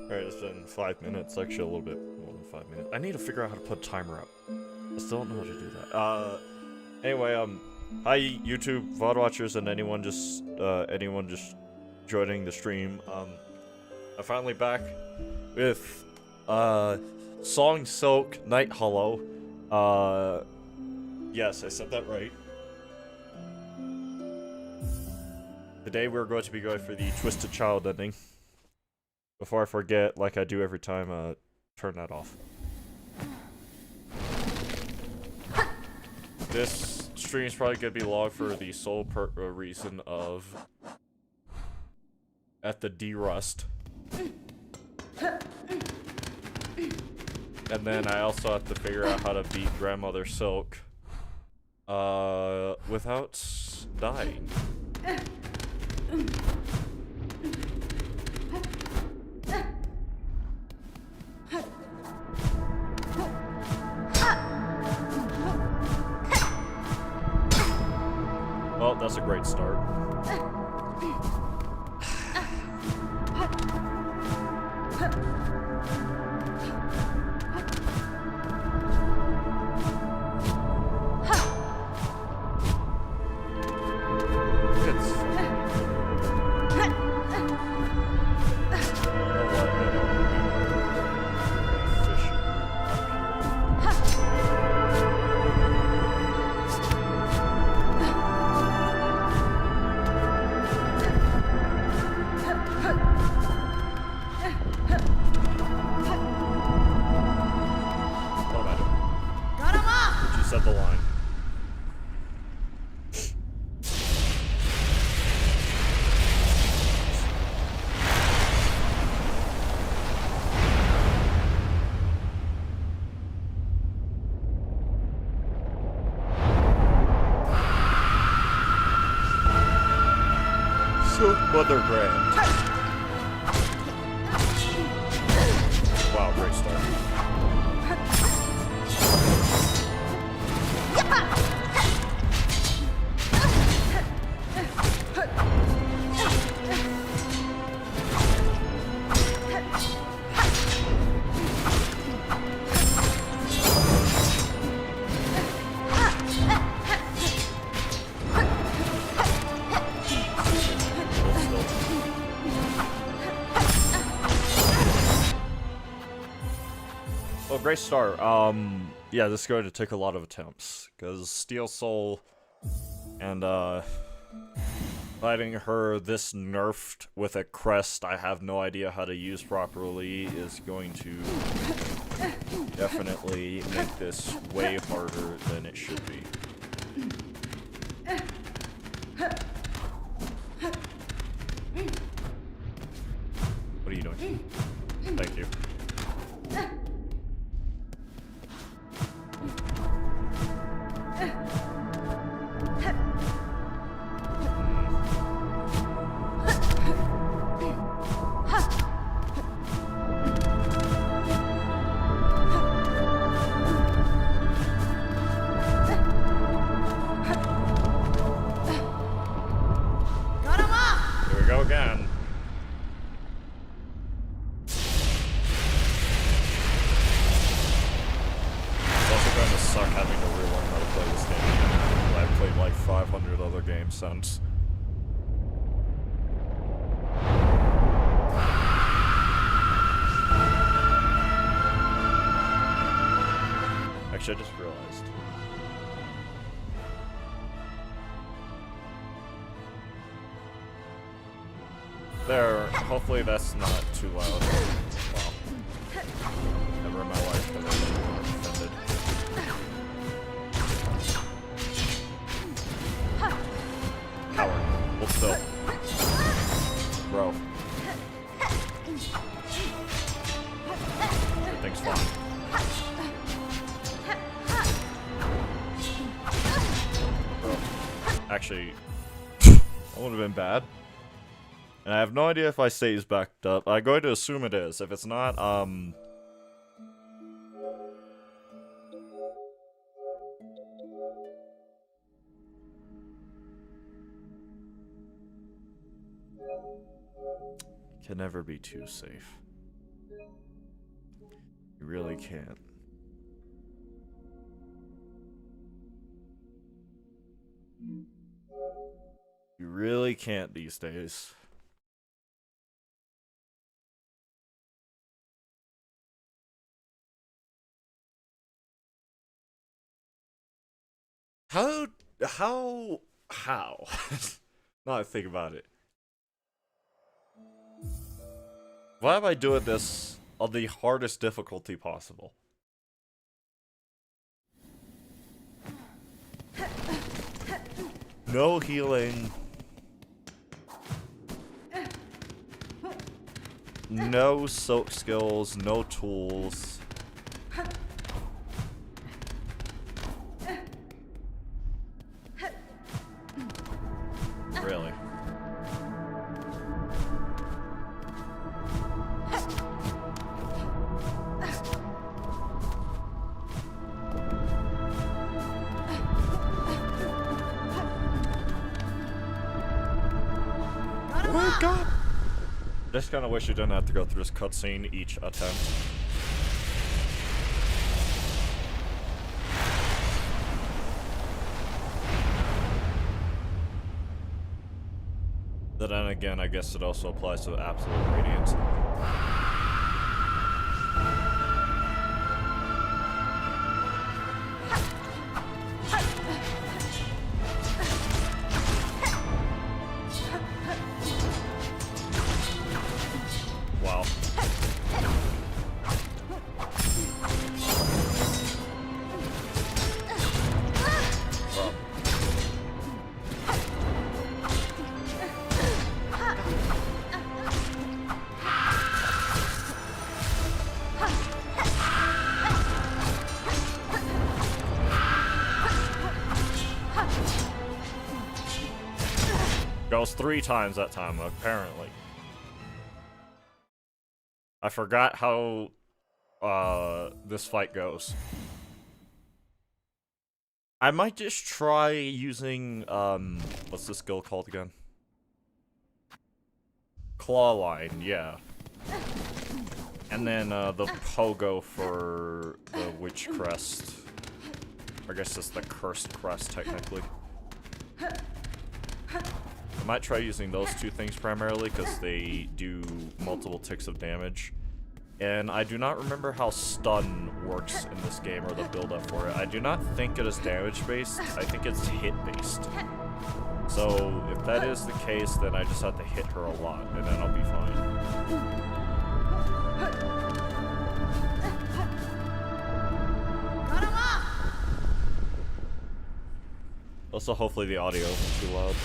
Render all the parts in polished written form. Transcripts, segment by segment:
Alright, it's been 5 minutes, actually a little bit more than 5 minutes. I need to figure out how to put a timer up. I still don't know how to do that. Anyway, hi YouTube VOD watchers and anyone just joining the stream. I'm finally back with, Song Silk Night Hollow. Yes, I said that right. Today we're going to be going for the Twisted Child ending. Before I forget, like I do every time, turn that off. This stream is probably gonna be long for the sole reason of at the D-Rust. And then I also have to figure out how to beat Grandmother Silk without dying. Well, that's a great start. Mother Grand. Wow, great start. Great start. Yeah, this is going to take a lot of attempts, because Steel Soul and, fighting her this nerfed with a crest I have no idea how to use properly is going to definitely make this way harder than it should be. What are you doing? Thank you. Sense. Actually, I just realized. There, hopefully that's not too loud. Wow. Never in my life have I been offended. Coward. Hold still. Bro. Everything's fine. Bro. Actually, that would have been bad. And I have no idea if I say he's backed up. I'm going to assume it is. If it's not, can never be too safe. really can't. You really can't these days. How? Now I think about it. Why am I doing this on the hardest difficulty possible? No healing. No soak skills, no tools. Really? Wake up! Just kinda wish you didn't have to go through this cutscene each attempt. But then again, I guess it also applies to the absolute radiance. Wow. Goes 3 times that time, apparently. I forgot how this fight goes. I might just try using what's the skill called again? Claw line, yeah. And then the pogo for the witch crest. I guess it's the cursed crest technically. I might try using those 2 things primarily because they do multiple ticks of damage. And I do not remember how stun works in this game or the build-up for it. I do not think it is damage-based. I think it's hit-based. So if that is the case, then I just have to hit her a lot, and then I'll be fine. Also, hopefully the audio isn't too loud.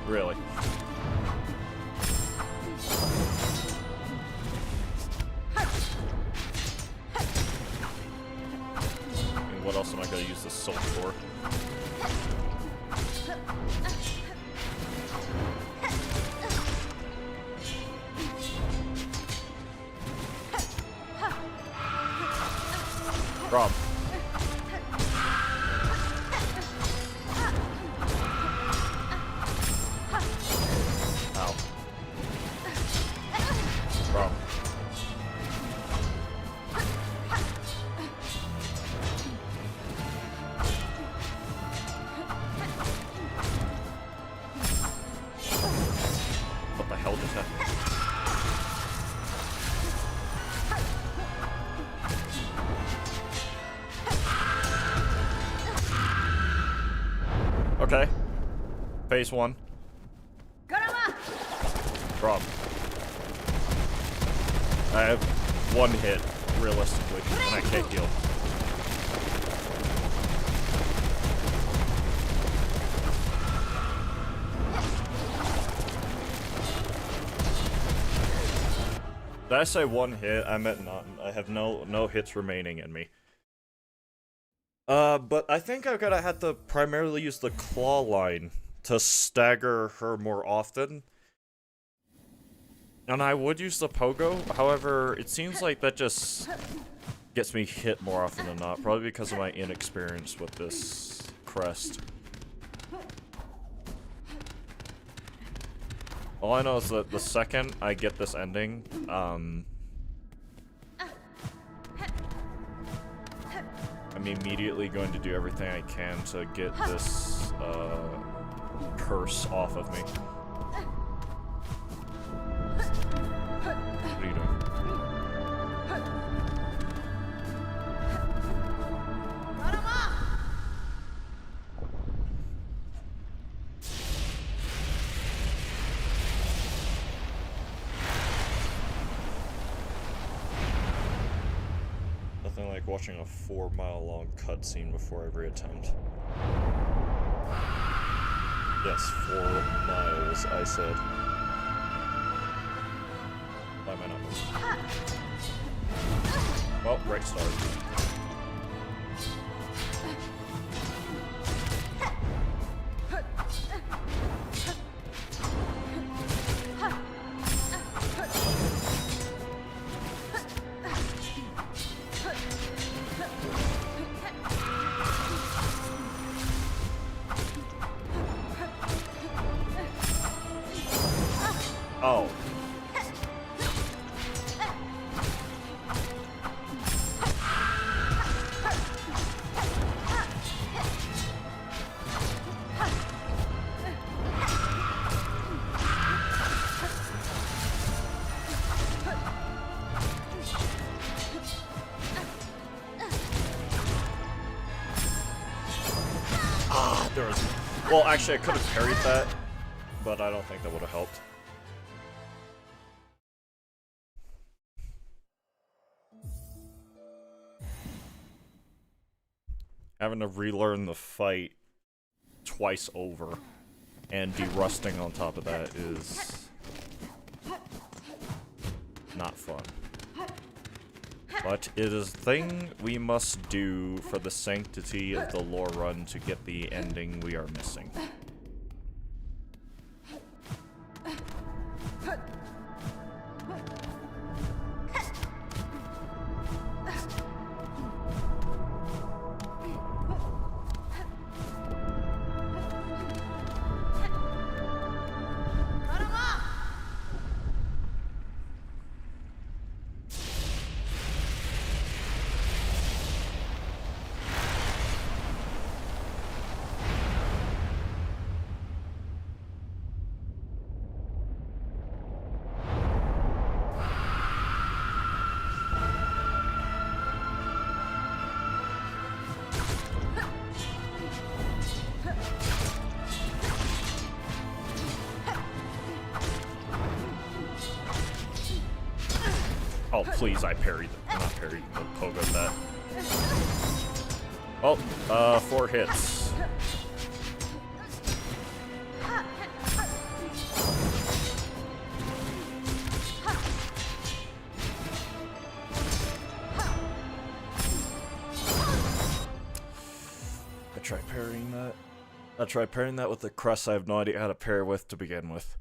Really? And what else am I gonna use this soul for? Rob. Ow. Rob. What the hell just happened? Okay. Phase 1. Rob. I have 1 hit, realistically, and I can't heal. Did I say 1 hit? I meant none. I have no hits remaining in me. But I think I'm gonna have to primarily use the claw line to stagger her more often. And I would use the pogo, however, it seems like that just gets me hit more often than not, probably because of my inexperience with this crest. All I know is that the second I get this ending, I'm immediately going to do everything I can to get this curse off of me. What are you doing? Nothing like watching a 4-mile-long cutscene before every attempt. Yes, 4 miles, I said. Why am I not moving? Well, great start. Oh. Ah, there was... Well, actually, I could have parried that, but I don't think that would have helped. Having to relearn the fight twice over and derusting on top of that is not fun. But it is a thing we must do for the sanctity of the lore run to get the ending we are missing. Oh, please, I parried the, not parried, but pogoed that. Oh, 4 hits. I tried parrying that. I tried parrying that with the crest I have no idea how to parry with to begin with.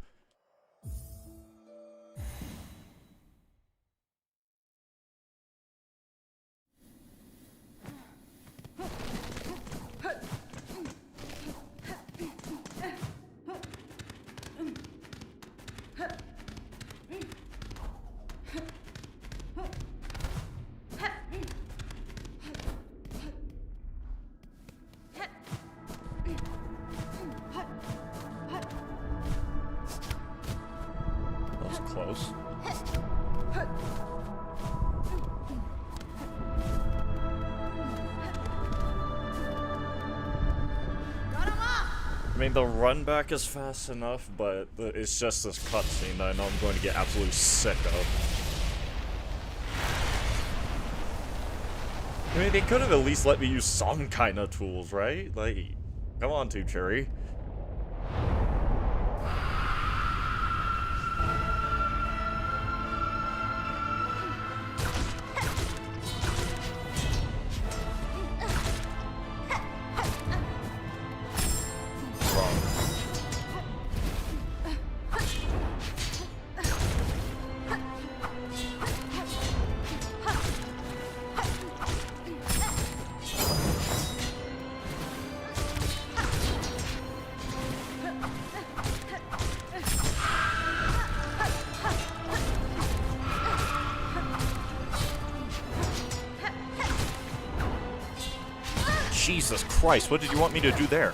Close. I mean, the run back is fast enough, but it's just this cutscene that I know I'm going to get absolutely sick of. I mean, they could have at least let me use some kind of tools, right? Like, come on, Tube Cherry. Jesus Christ, what did you want me to do there?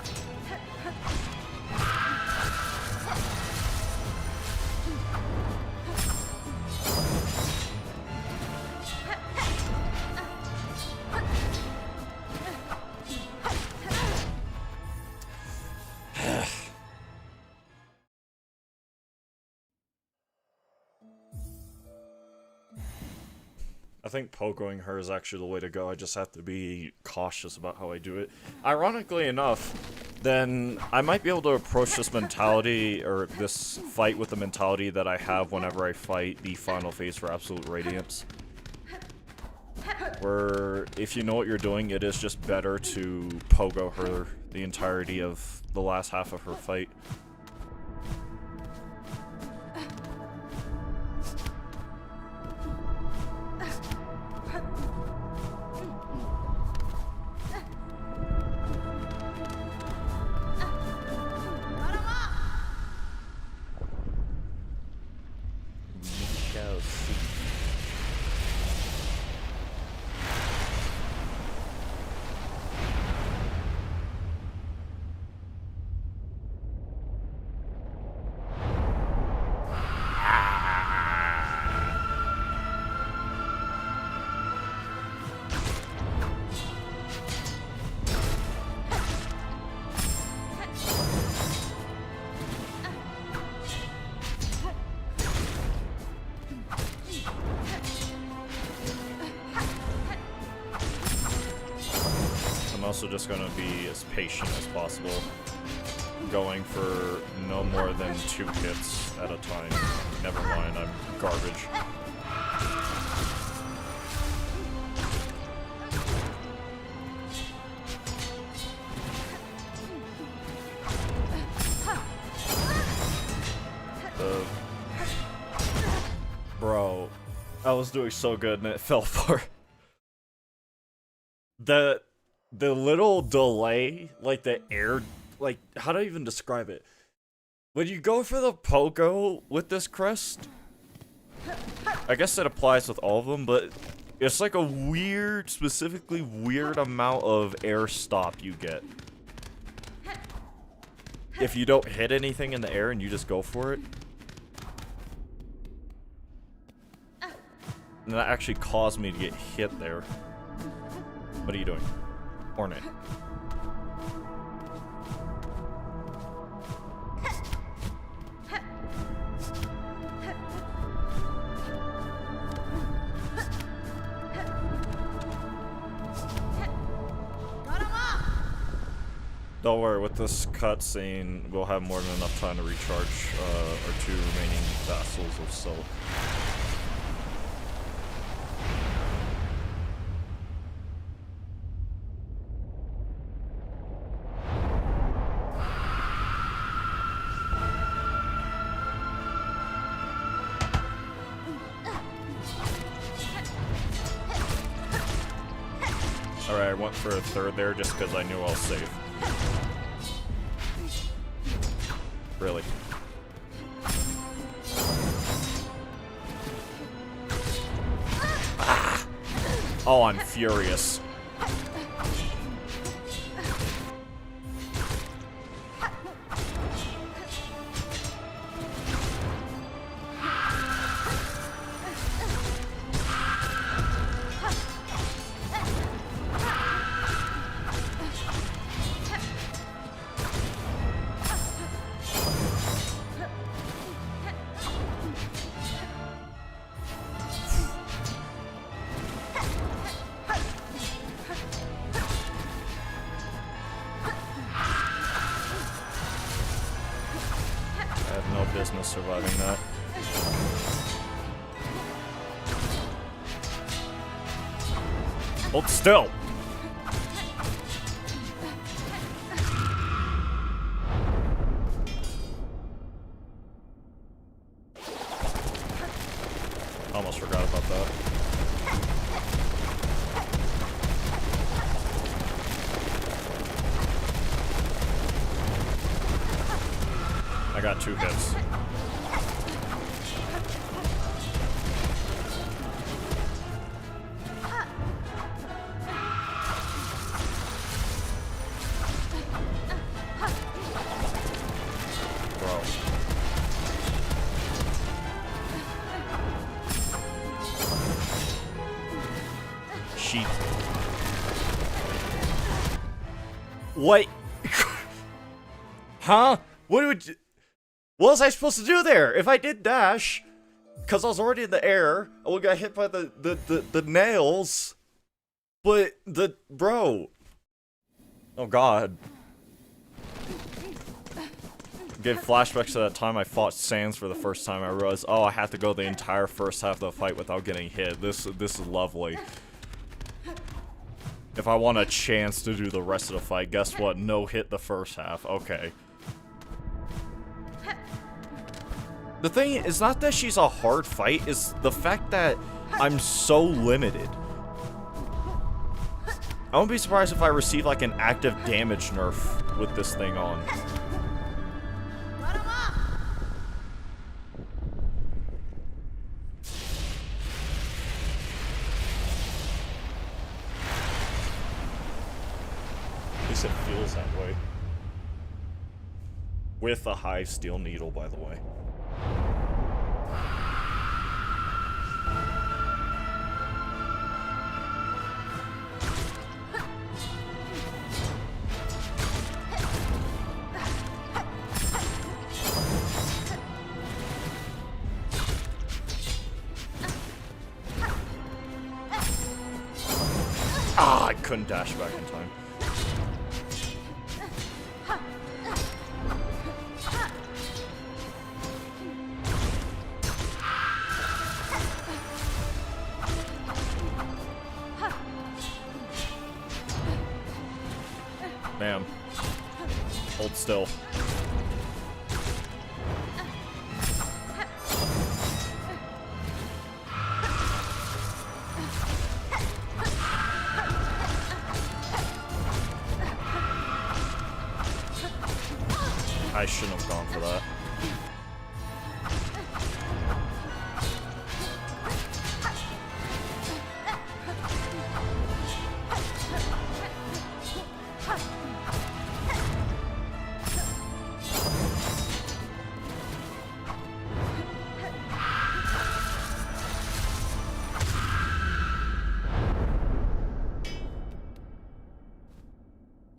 I think pogoing her is actually the way to go. I just have to be cautious about how I do it. Ironically enough, then I might be able to approach this mentality, or this fight with the mentality that I have whenever I fight the final phase for Absolute Radiance. Where, if you know what you're doing, it is just better to pogo her the entirety of the last half of her fight. Also just gonna be as patient as possible, going for no more than 2 hits at a time. Never mind, I'm garbage. Bro, I was doing so good and it fell apart. The little delay, like the air, like, how do I even describe it? When you go for the pogo with this crest, I guess that applies with all of them, but it's like a weird, specifically weird amount of air stop you get. If you don't hit anything in the air and you just go for it. And that actually caused me to get hit there. What are you doing? Hornet. Don't worry, with this cutscene, we'll have more than enough time to recharge our 2 remaining vassals of Silk. Alright, I went for a 3rd there just because I knew I was safe. Really. Ah! Oh, I'm furious. Business surviving that. Hold still. Almost forgot about that. I got 2 hits. What? Huh? What was I supposed to do there? If I did dash, because I was already in the air, I would got hit by the nails. But bro. Oh god. Get flashbacks to that time I fought Sans for the first time. I realized, oh, I have to go the entire first half of the fight without getting hit. This is lovely. If I want a chance to do the rest of the fight, guess what? No hit the first half. Okay. The thing is not that she's a hard fight, it's the fact that I'm so limited. I won't be surprised if I receive like an active damage nerf with this thing on. At least it feels that way. With a high steel needle, by the way. Ah, I couldn't dash back in time. Damn. Hold still. I shouldn't have gone for that.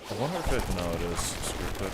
I wonder if it... No, it is scripted.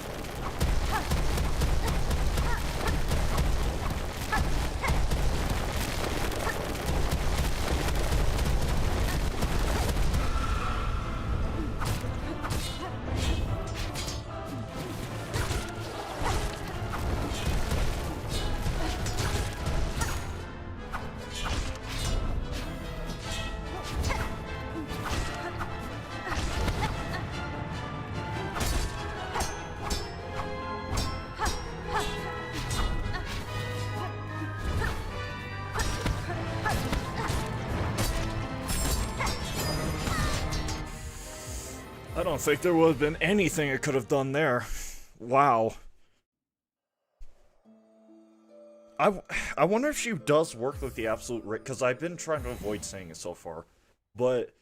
I don't think there would have been anything it could have done there. Wow. I wonder if she does work with the absolute because I've been trying to avoid saying it so far, but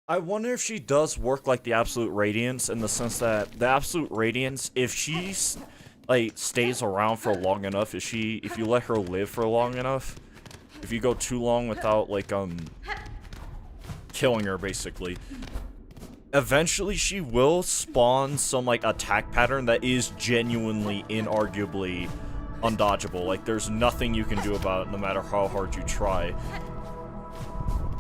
I wonder if she does work like the absolute radiance in the sense that the absolute radiance, if she's like stays around for long enough, if you let her live for long enough, if you go too long without like killing her basically, eventually she will spawn some like attack pattern that is genuinely inarguably undodgeable. Like there's nothing you can do about it no matter how hard you try.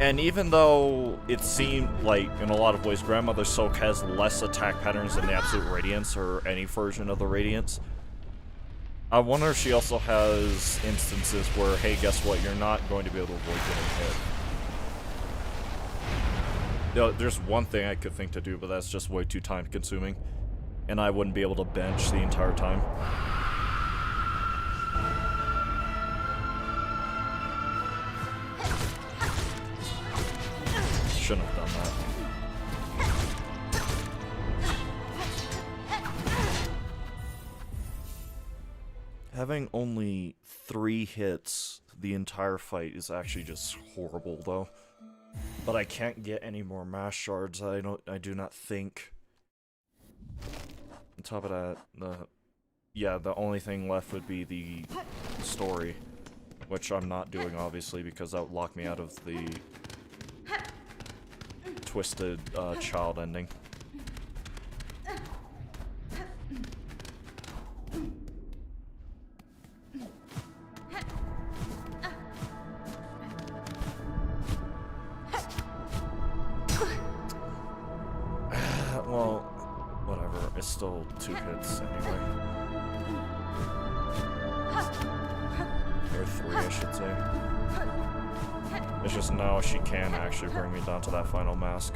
And even though it seemed like in a lot of ways Grandmother Soak has less attack patterns than the Absolute Radiance or any version of the Radiance, I wonder if she also has instances where, hey, guess what, you're not going to be able to avoid getting hit. There's one thing I could think to do, but that's just way too time consuming. And I wouldn't be able to bench the entire time. Shouldn't have done that. Having only 3 hits the entire fight is actually just horrible, though. But I can't get any more mass shards. I do not think. On top of that, the only thing left would be the story, which I'm not doing obviously because that would lock me out of the twisted child ending. Well, whatever. It's still 2 hits anyway. Or 3, I should say. It's just now she can actually bring me down to that final mask.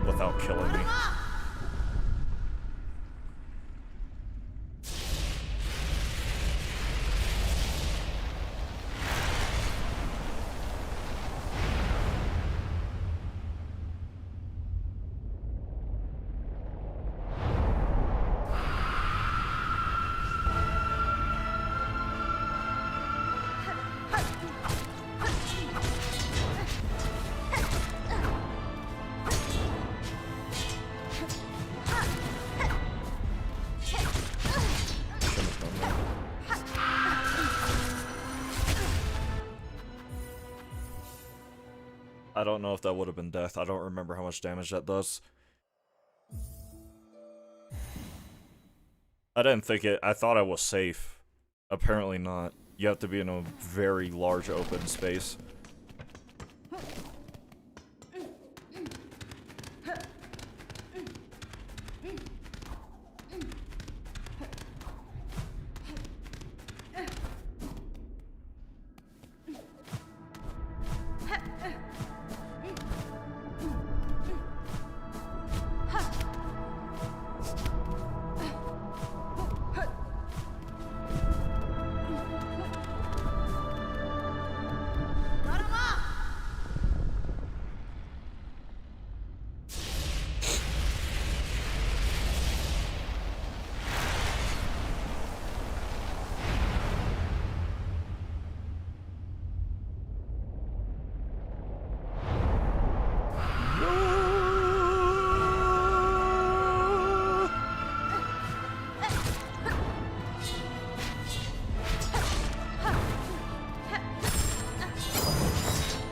Without killing me. I don't know if that would have been death. I don't remember how much damage that does. I didn't think it. I thought I was safe. Apparently not. You have to be in a very large open space.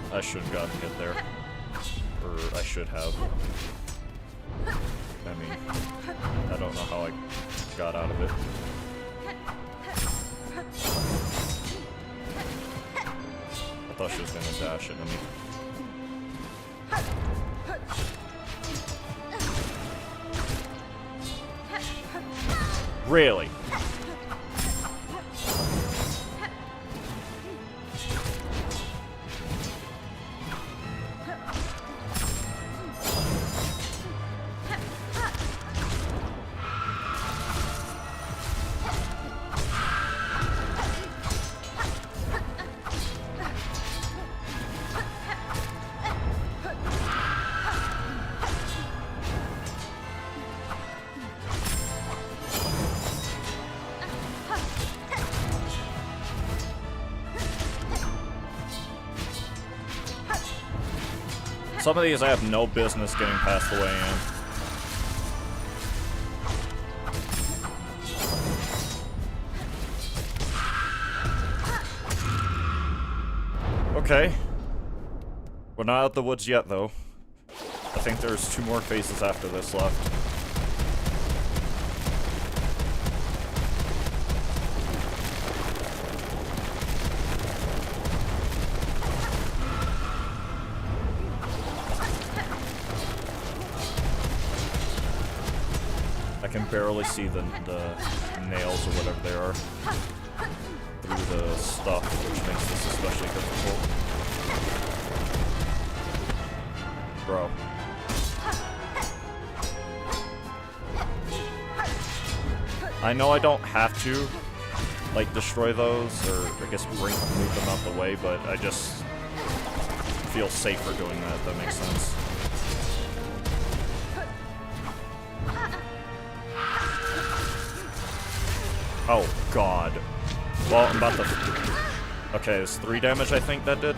I should have gotten hit there. Or I should have. I mean, I don't know how I got out of it. I thought she was gonna dash into me. Really? Some of these I have no business getting past the way in. Okay. We're not out of the woods yet, though. I think there's 2 more phases after this left. I can barely see the nails or whatever they are through the stuff, which makes this especially difficult. Bro. I know I don't have to, like, destroy those, or I guess move them out the way, but I just feel safer doing that, if that makes sense. Oh, God. Well, I'm about to... Okay, it's 3 damage, I think that did.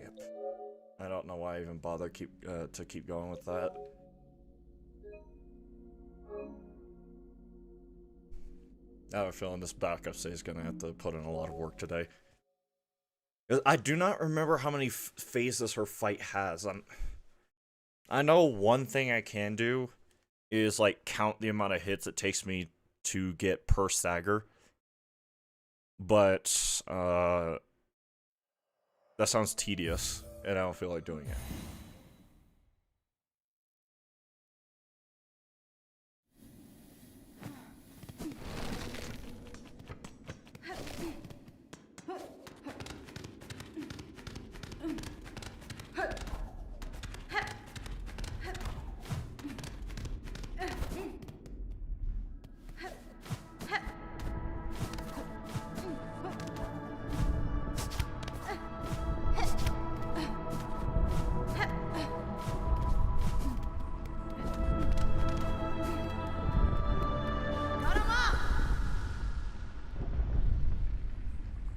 Yep. I don't know why I even bother to keep going with that. I have a feeling this backup save is gonna have to put in a lot of work today. I do not remember how many phases her fight has. I know one thing I can do is, like, count the amount of hits it takes me to get per stagger. But, that sounds tedious, and I don't feel like doing it.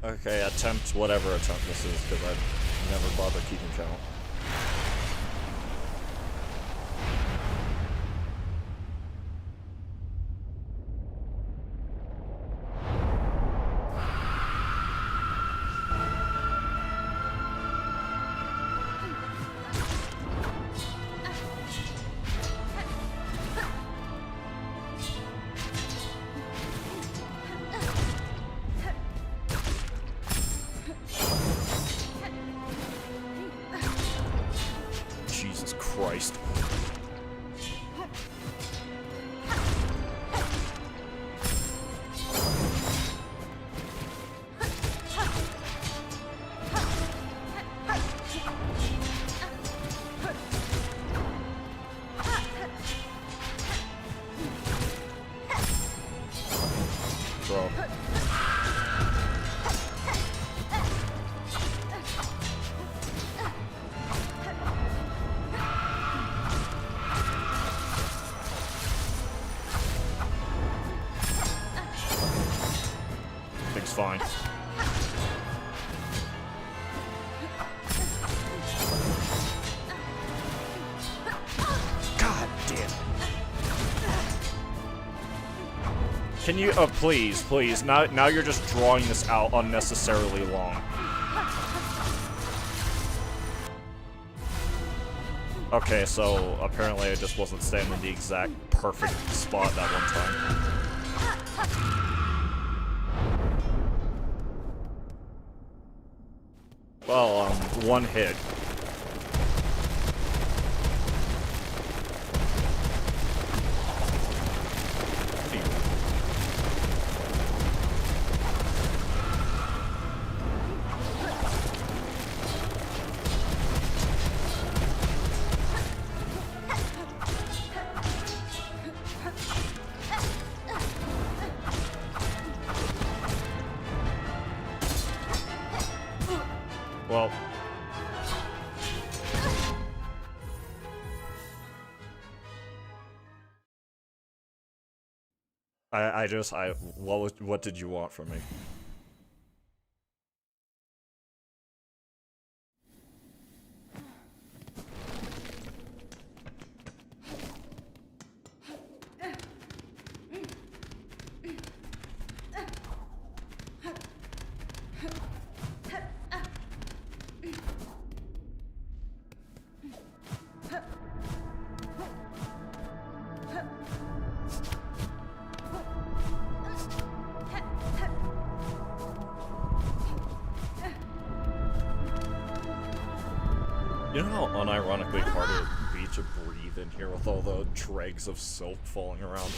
Okay, attempt whatever attempt this is, because I never bother keeping count. Jesus Christ. Bro. Thing's fine. God damn. Can you, please, please, now you're just drawing this out unnecessarily long. Okay, so apparently I just wasn't standing in the exact perfect spot that one time. Well, one hit. Well, what did you want from me? You know how unironically hard it would be to breathe in here with all the dregs of silk falling around?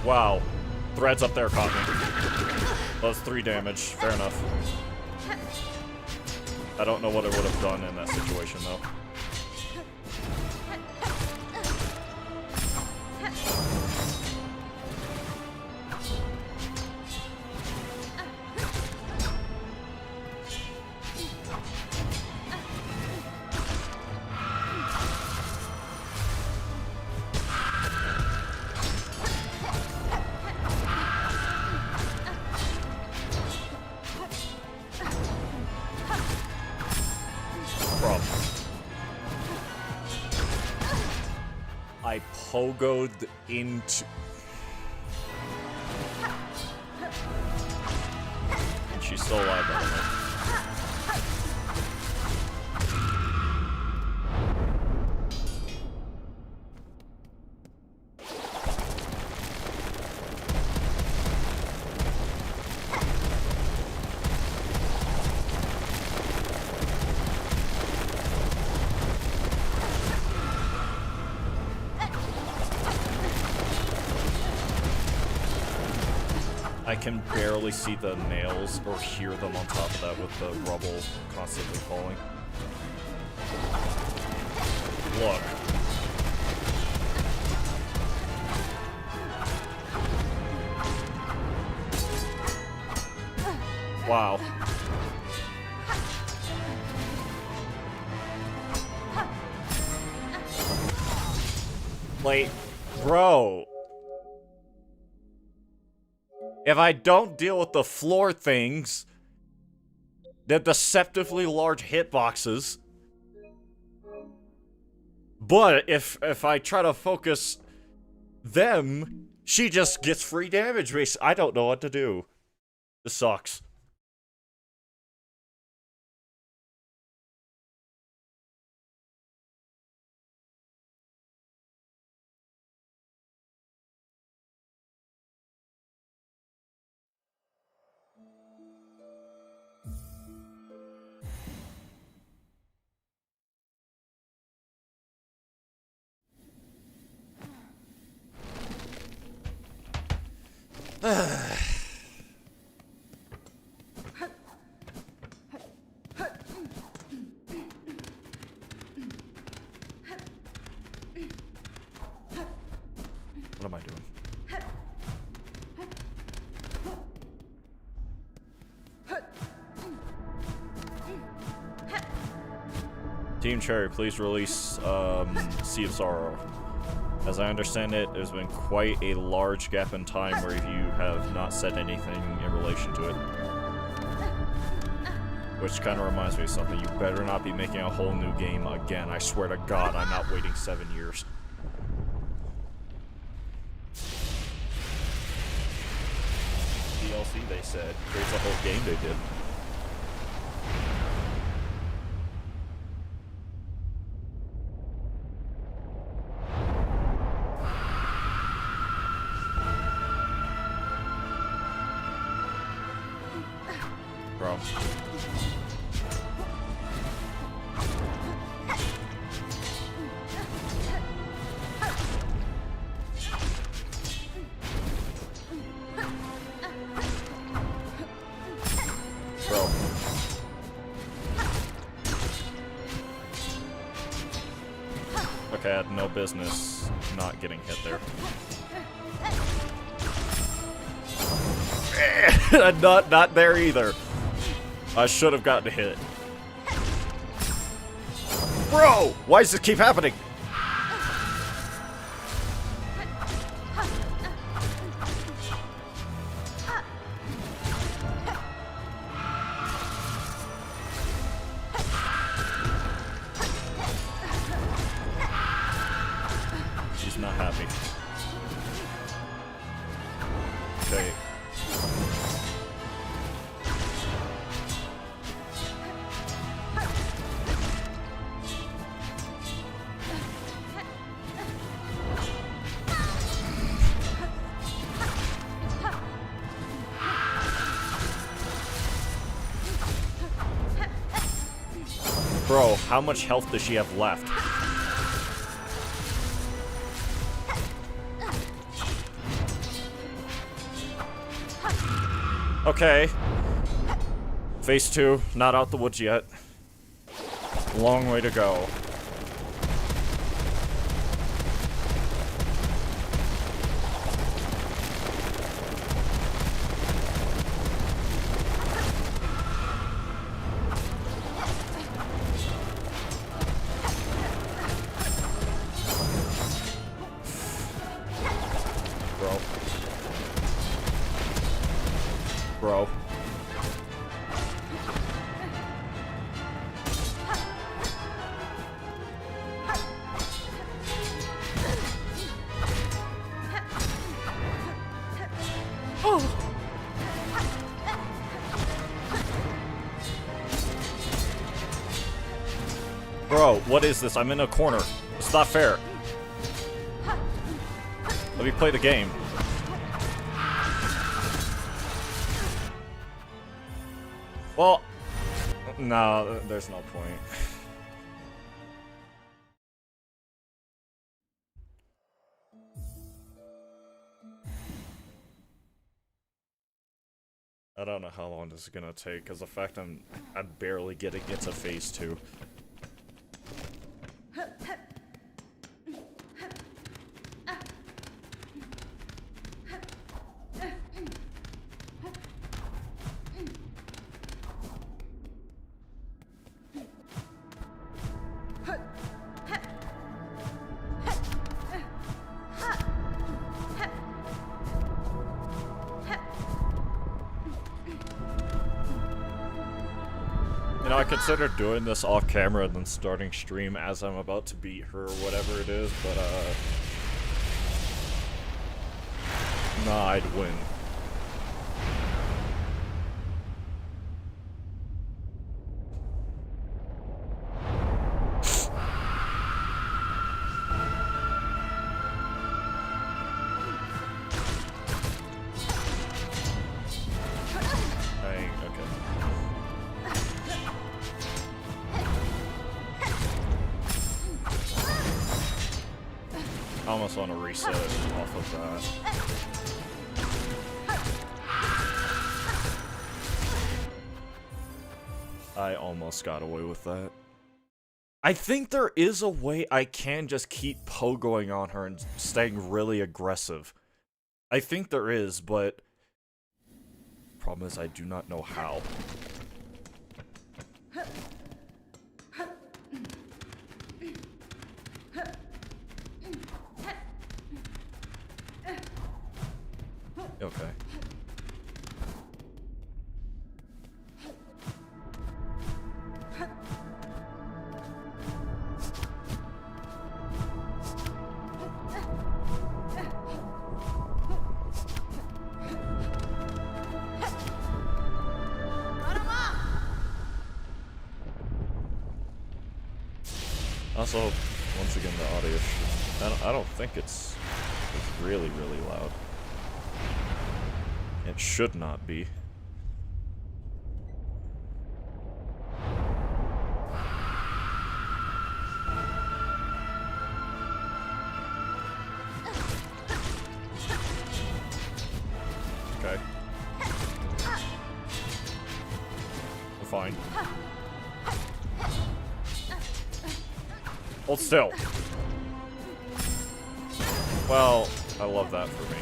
Wow. Threads up there caught me. That's 3 damage. Fair enough. I don't know what it would have done in that situation, though. pogoed into... And she's still alive, by the way. I can barely see the nails or hear them on top of that with the rubble constantly falling. Look. Wow. Like, bro. If I don't deal with the floor things, they're deceptively large hitboxes. But if I try to focus them, she just gets free damage. I don't know what to do. This sucks. What am I doing? Team Cherry, please release Sea of Sorrow. As I understand it, there's been quite a large gap in time where you have not said anything in relation to it. Which kind of reminds me of something. You better not be making a whole new game again. I swear to God, I'm not waiting 7 years. DLC, they said. Creates a whole game they did. Bro. Bro. Okay, I had no business not getting hit there. Not there either. I should have gotten hit. Bro! Why does this keep happening? She's not happy. Okay. Bro, how much health does she have left? Okay. Phase 2, not out the woods yet. Long way to go. Bro. Bro, what is this? I'm in a corner. It's not fair. Let me play the game. Well, no, there's no point. I don't know how long this is gonna take, because the fact I'm barely getting it to phase 2. I considered doing this off camera and then starting stream as I'm about to beat her or whatever it is, but nah, I'd win. I almost want to reset off of that. I almost got away with that. I think there is a way I can just keep pogoing on her and staying really aggressive. I think there is, but problem is I do not know how. Okay. Also, once again, the audio. I don't think it's really, really loud. It should not be. Okay. We're fine. Hold still. Well, I love that for me.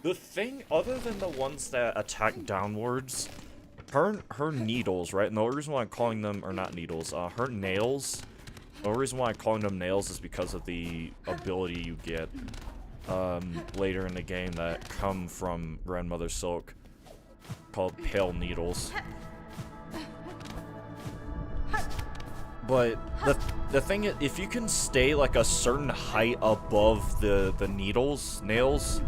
The thing, other than the ones that attack downwards, her needles, right? And the only reason why I'm calling them, or not needles, her nails, the only reason why I'm calling them nails is because of the ability you get, later in the game that come from Grandmother Silk, called Pale Needles. But the thing is, if you can stay like a certain height above the nails,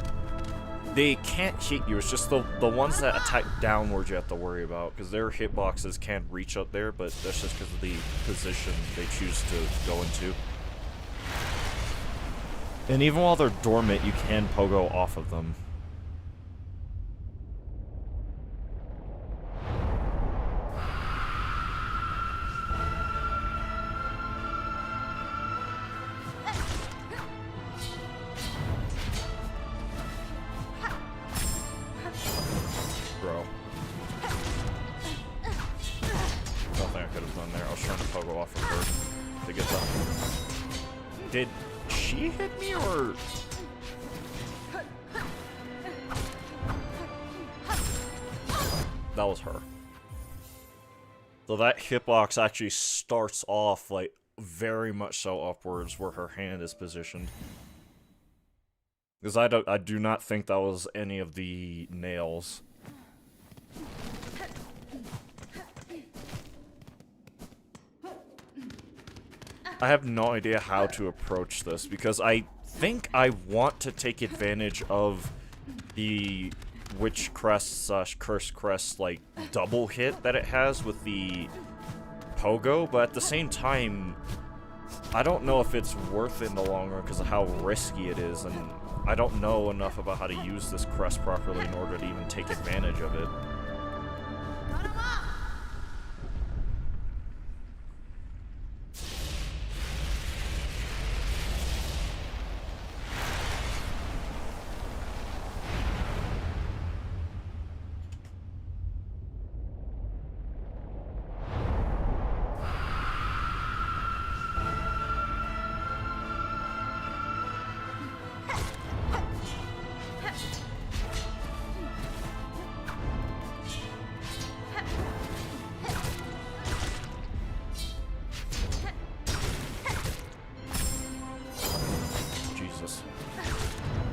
they can't hit you. It's just the ones that attack downwards you have to worry about, because their hitboxes can't reach up there, but that's just because of the position they choose to go into. And even while they're dormant, you can pogo off of them. Did she hit me, or...? That was her. So that hitbox actually starts off, like, very much so upwards where her hand is positioned. Because I do not think that was any of the nails. I have no idea how to approach this, because I think I want to take advantage of the Witch Crest / Curse Crest, like, double hit that it has with the Pogo, but at the same time, I don't know if it's worth it in the long run because of how risky it is, and I don't know enough about how to use this crest properly in order to even take advantage of it.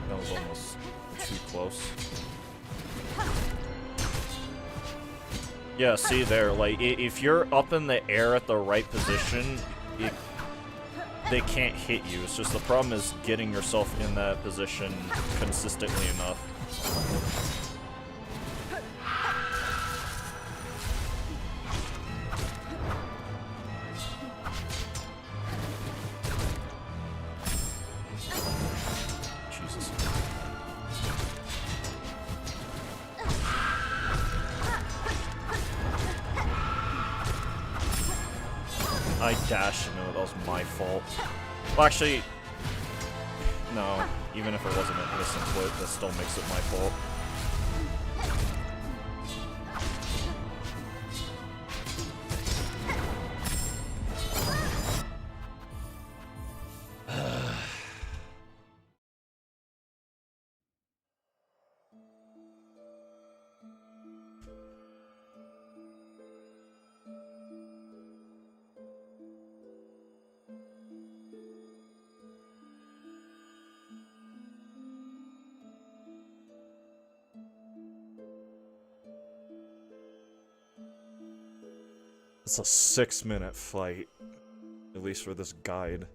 That was almost too close. Yeah, see there, like, if you're up in the air at the right position, they can't hit you. It's just the problem is getting yourself in that position consistently enough. I dashed into it, that was my fault. Well, actually, no, even if it wasn't an innocent flip, that still makes it my fault. It's a 6-minute fight, at least for this guide.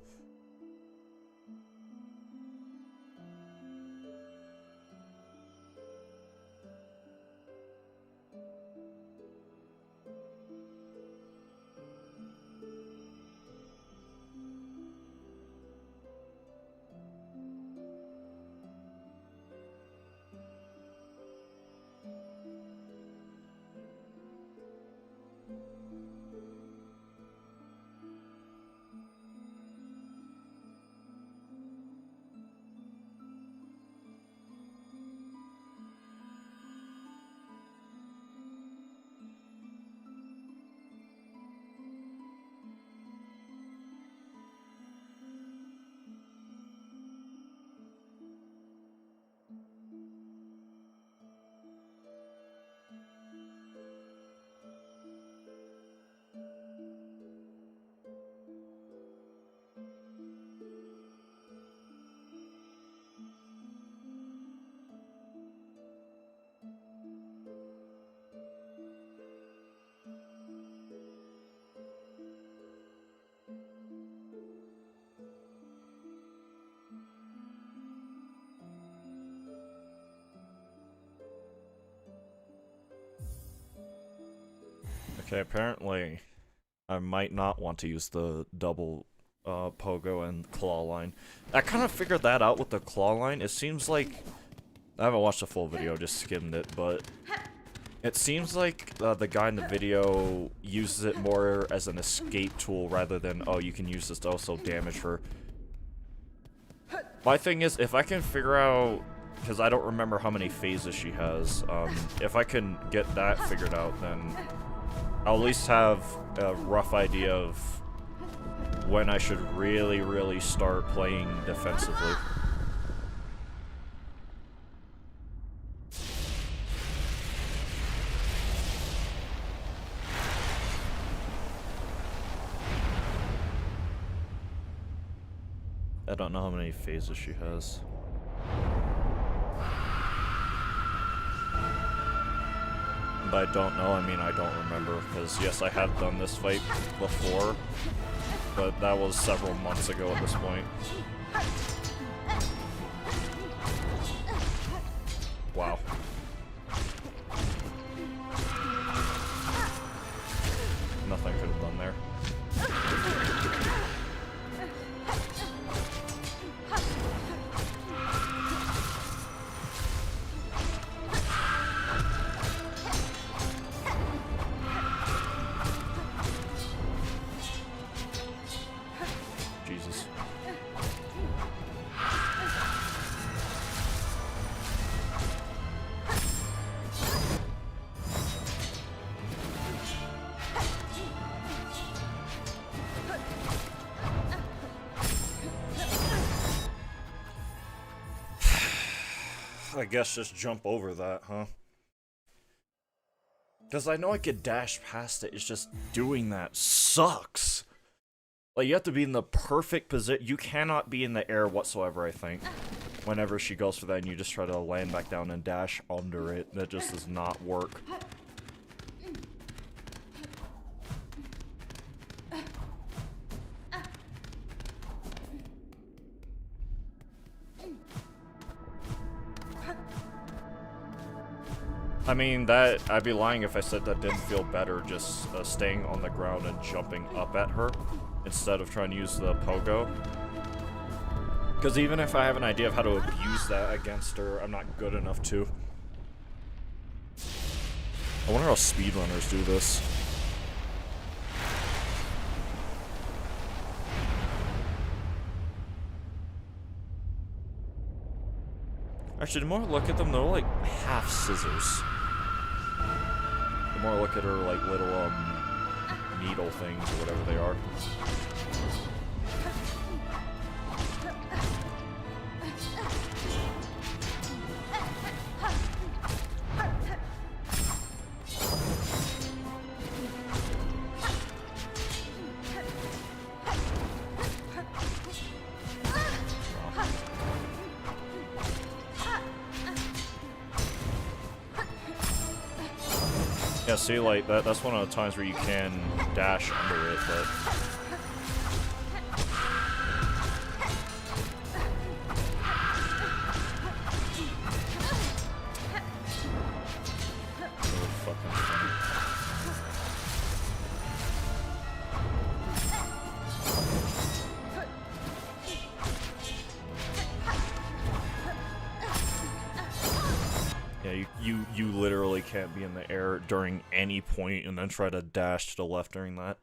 Okay, apparently I might not want to use the double pogo and claw line. I kind of figured that out with the claw line. It seems like... I haven't watched the full video, just skimmed it, but... It seems like the guy in the video uses it more as an escape tool rather than, oh, you can use this to also damage her. My thing is, if I can figure out... Because I don't remember how many phases she has. If I can get that figured out, then... I'll at least have a rough idea of when I should really, really start playing defensively. I don't know how many phases she has. By don't know, I mean I don't remember, because yes, I have done this fight before, but that was several months ago at this point. Wow. Nothing I could have done there. Jesus. I guess just jump over that, huh? Because I know I could dash past it, it's just doing that sucks. Like, you have to be in the perfect position. You cannot be in the air whatsoever, I think. Whenever she goes for that and you just try to land back down and dash under it, that just does not work. I mean, that I'd be lying if I said that didn't feel better just staying on the ground and jumping up at her instead of trying to use the pogo. Because even if I have an idea of how to abuse that against her, I'm not good enough to. I wonder how speedrunners do this. Actually, the more I look at them, they're like half scissors. The more I look at her, like little needle things or whatever they are. Yeah, see, like, that's one of the times where you can dash under it, but... Oh, fucking funny. Yeah, you literally can't be in the air during any point and then try to dash to the left during that.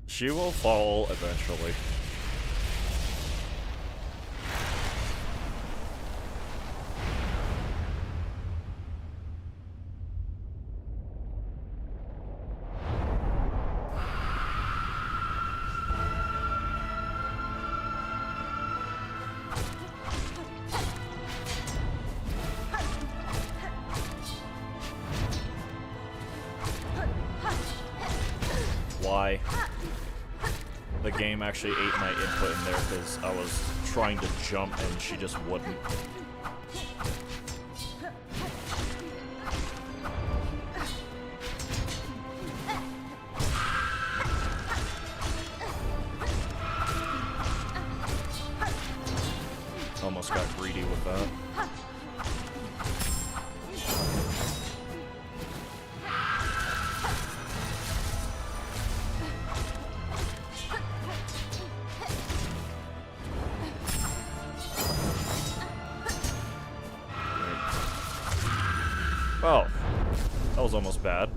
She will fall eventually. Why? The game actually ate my input in there because I was trying to jump and she just wouldn't. Almost got greedy with that. Oh, that was almost bad.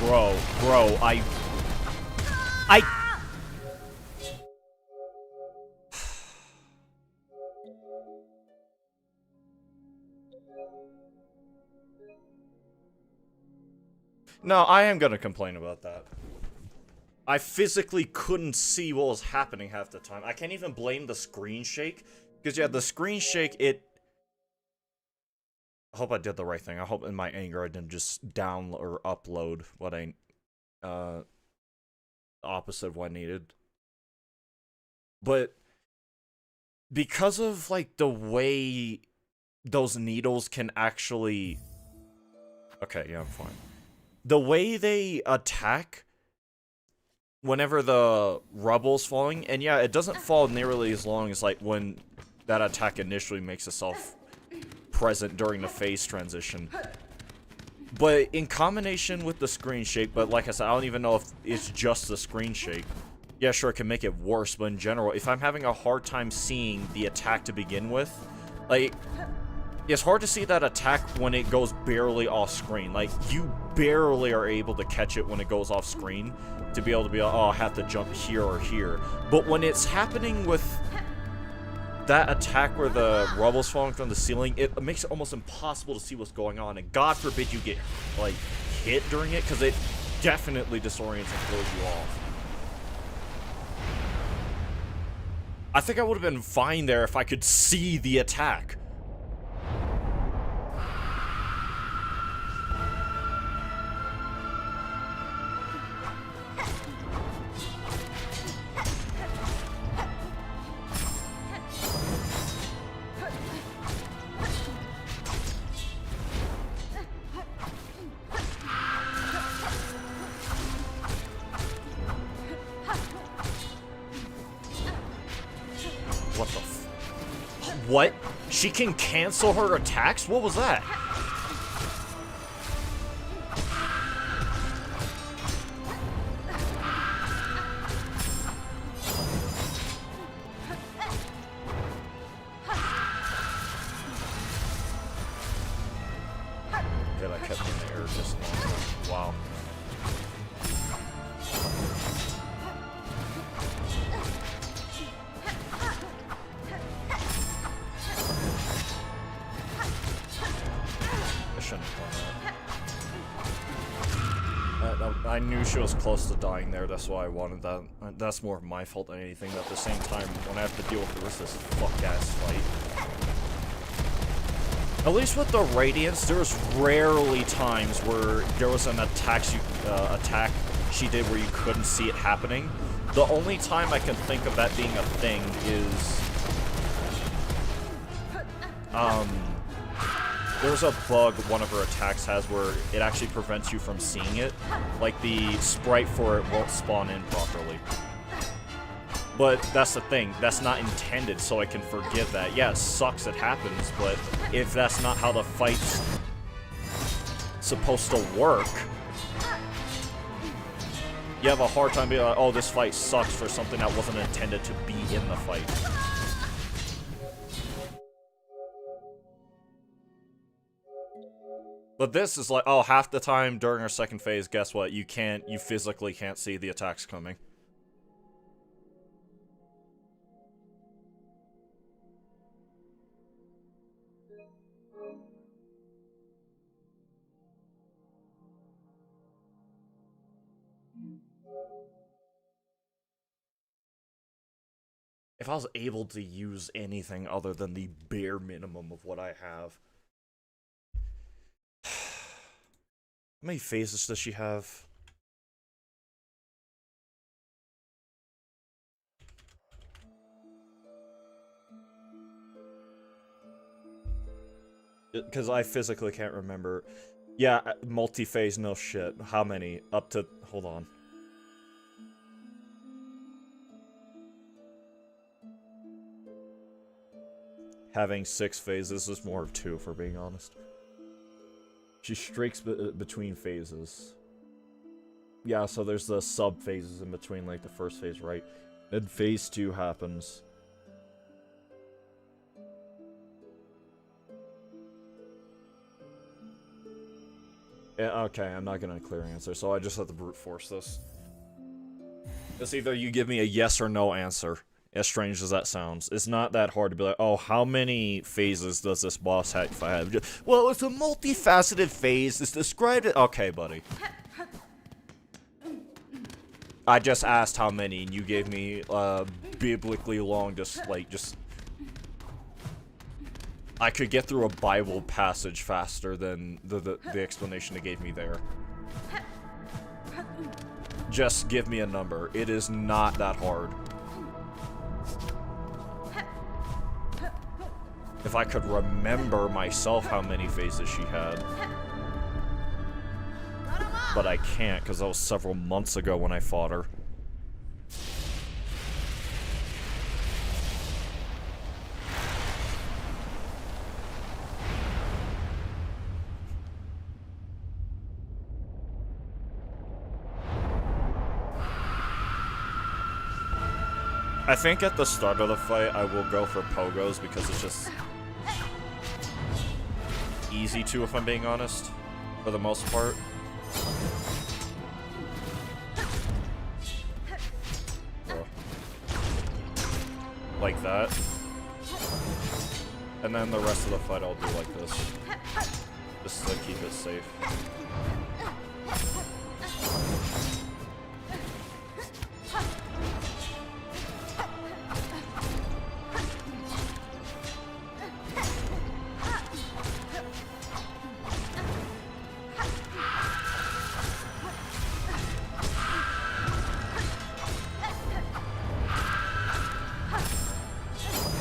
bro, I... No, I am gonna complain about that. I physically couldn't see what was happening half the time. I can't even blame the screen shake. Because, yeah, the screen shake, I hope I did the right thing. I hope in my anger I didn't just download or upload what I, opposite of what I needed. But, because of, like, the way those needles can actually... Okay, yeah, I'm fine. The way they attack... whenever the rubble's falling, and yeah, it doesn't fall nearly as long as, like, when that attack initially makes itself present during the phase transition. But in combination with the screen shake, but like I said, I don't even know if it's just the screen shake. Yeah, sure, it can make it worse, but in general, if I'm having a hard time seeing the attack to begin with, like, it's hard to see that attack when it goes barely off screen. Like, you barely are able to catch it when it goes off screen to be able to be like, oh, I have to jump here or here. But when it's happening with that attack where the rubble's falling from the ceiling, it makes it almost impossible to see what's going on. And God forbid you get, like, hit during it, because it definitely disorients and throws you off. I think I would have been fine there if I could see the attack. What the f- What? She can cancel her attacks? What was that? Okay, that kept me in the air just long. Wow. I knew she was close to dying there, that's why I wanted that. That's more of my fault than anything, but at the same time, when I have to deal with the rest of this fuck-ass fight. At least with the Radiance, there was rarely times where there was an attack she did where you couldn't see it happening. The only time I can think of that being a thing is... there's a bug one of her attacks has where it actually prevents you from seeing it. Like, the sprite for it won't spawn in properly. But that's the thing, that's not intended, so I can forgive that. Yeah, it sucks it happens, but if that's not how the fight's supposed to work, you have a hard time being like, oh, this fight sucks for something that wasn't intended to be in the fight. But this is like, oh, half the time during our second phase, guess what? You physically can't see the attacks coming. If I was able to use anything other than the bare minimum of what I have. How many phases does she have? Because I physically can't remember. Yeah, multi-phase, no shit. How many? Up to... Hold on. Having 6 phases is more of 2, if we're being honest. She streaks between phases. Yeah, so there's the sub-phases in between, like, the first phase, right? Then phase 2 happens. Yeah, okay, I'm not gonna clear answer, so I just have to brute force this. It's either you give me a yes or no answer. As strange as that sounds, it's not that hard to be like, oh, how many phases does this boss have? Well, it's a multifaceted phase. It's described it. Okay, buddy. I just asked how many, and you gave me biblically long. Just. I could get through a Bible passage faster than the explanation it gave me there. Just give me a number. It is not that hard. If I could remember myself how many phases she had. But I can't, because that was several months ago when I fought her. I think at the start of the fight, I will go for pogos because it's just easy to, if I'm being honest, for the most part. Like that. And then the rest of the fight I'll do like this. Just to keep it safe.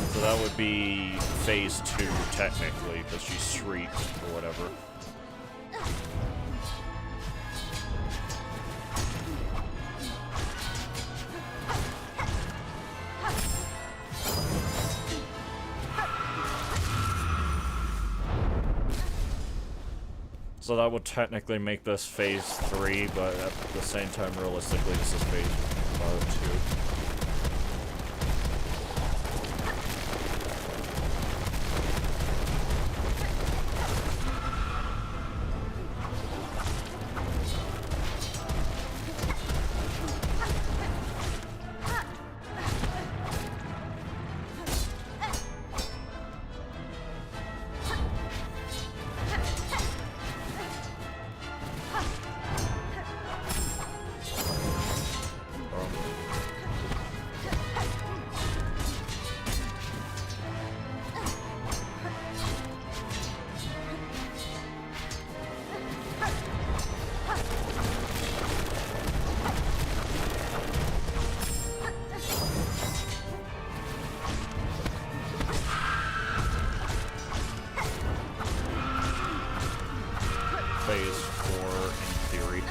So that would be phase 2, technically, because she shrieked or whatever. So that would technically make this phase 3, but at the same time, realistically, this is phase 2. Phase 4 in theory.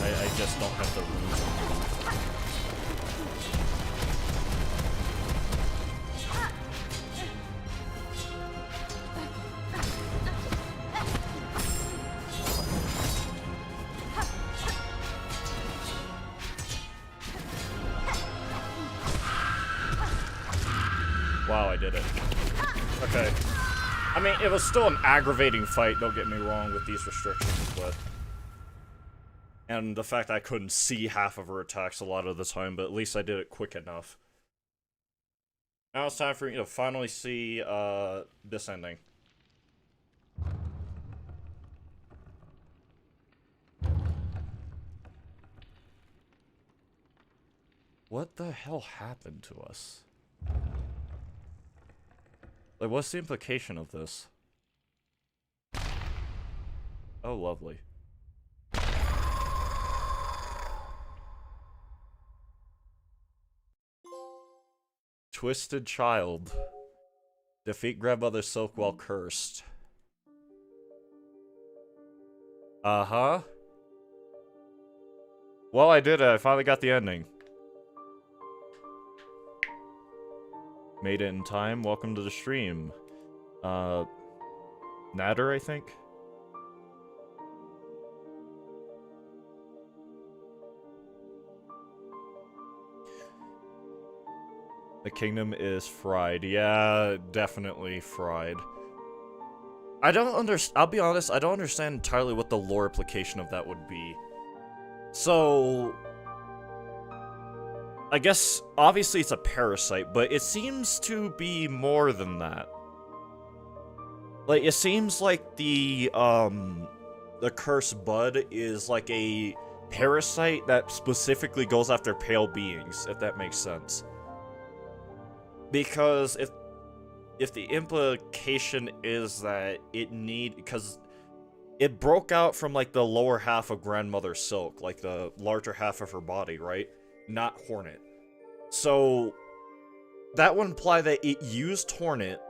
I just don't have the room to move. Wow, I did it. Okay. I mean, it was still an aggravating fight, don't get me wrong, with these restrictions, but... And the fact I couldn't see half of her attacks a lot of the time, but at least I did it quick enough. Now it's time for me to finally see, this ending. What the hell happened to us? Like, what's the implication of this? Oh, lovely. Twisted Child. Defeat Grandmother Silk while cursed. Uh-huh. Well, I did it. I finally got the ending. Made it in time. Welcome to the stream. Natter, I think? The kingdom is fried. Yeah, definitely fried. I don't I'll be honest, I don't understand entirely what the lore implication of that would be. So, I guess, obviously it's a parasite, but it seems to be more than that. Like, it seems like the cursed bud is like a parasite that specifically goes after pale beings, if that makes sense. Because if the implication is that because it broke out from like the lower half of Grandmother Silk, like the larger half of her body, right? Not Hornet. So that would imply that it used Hornet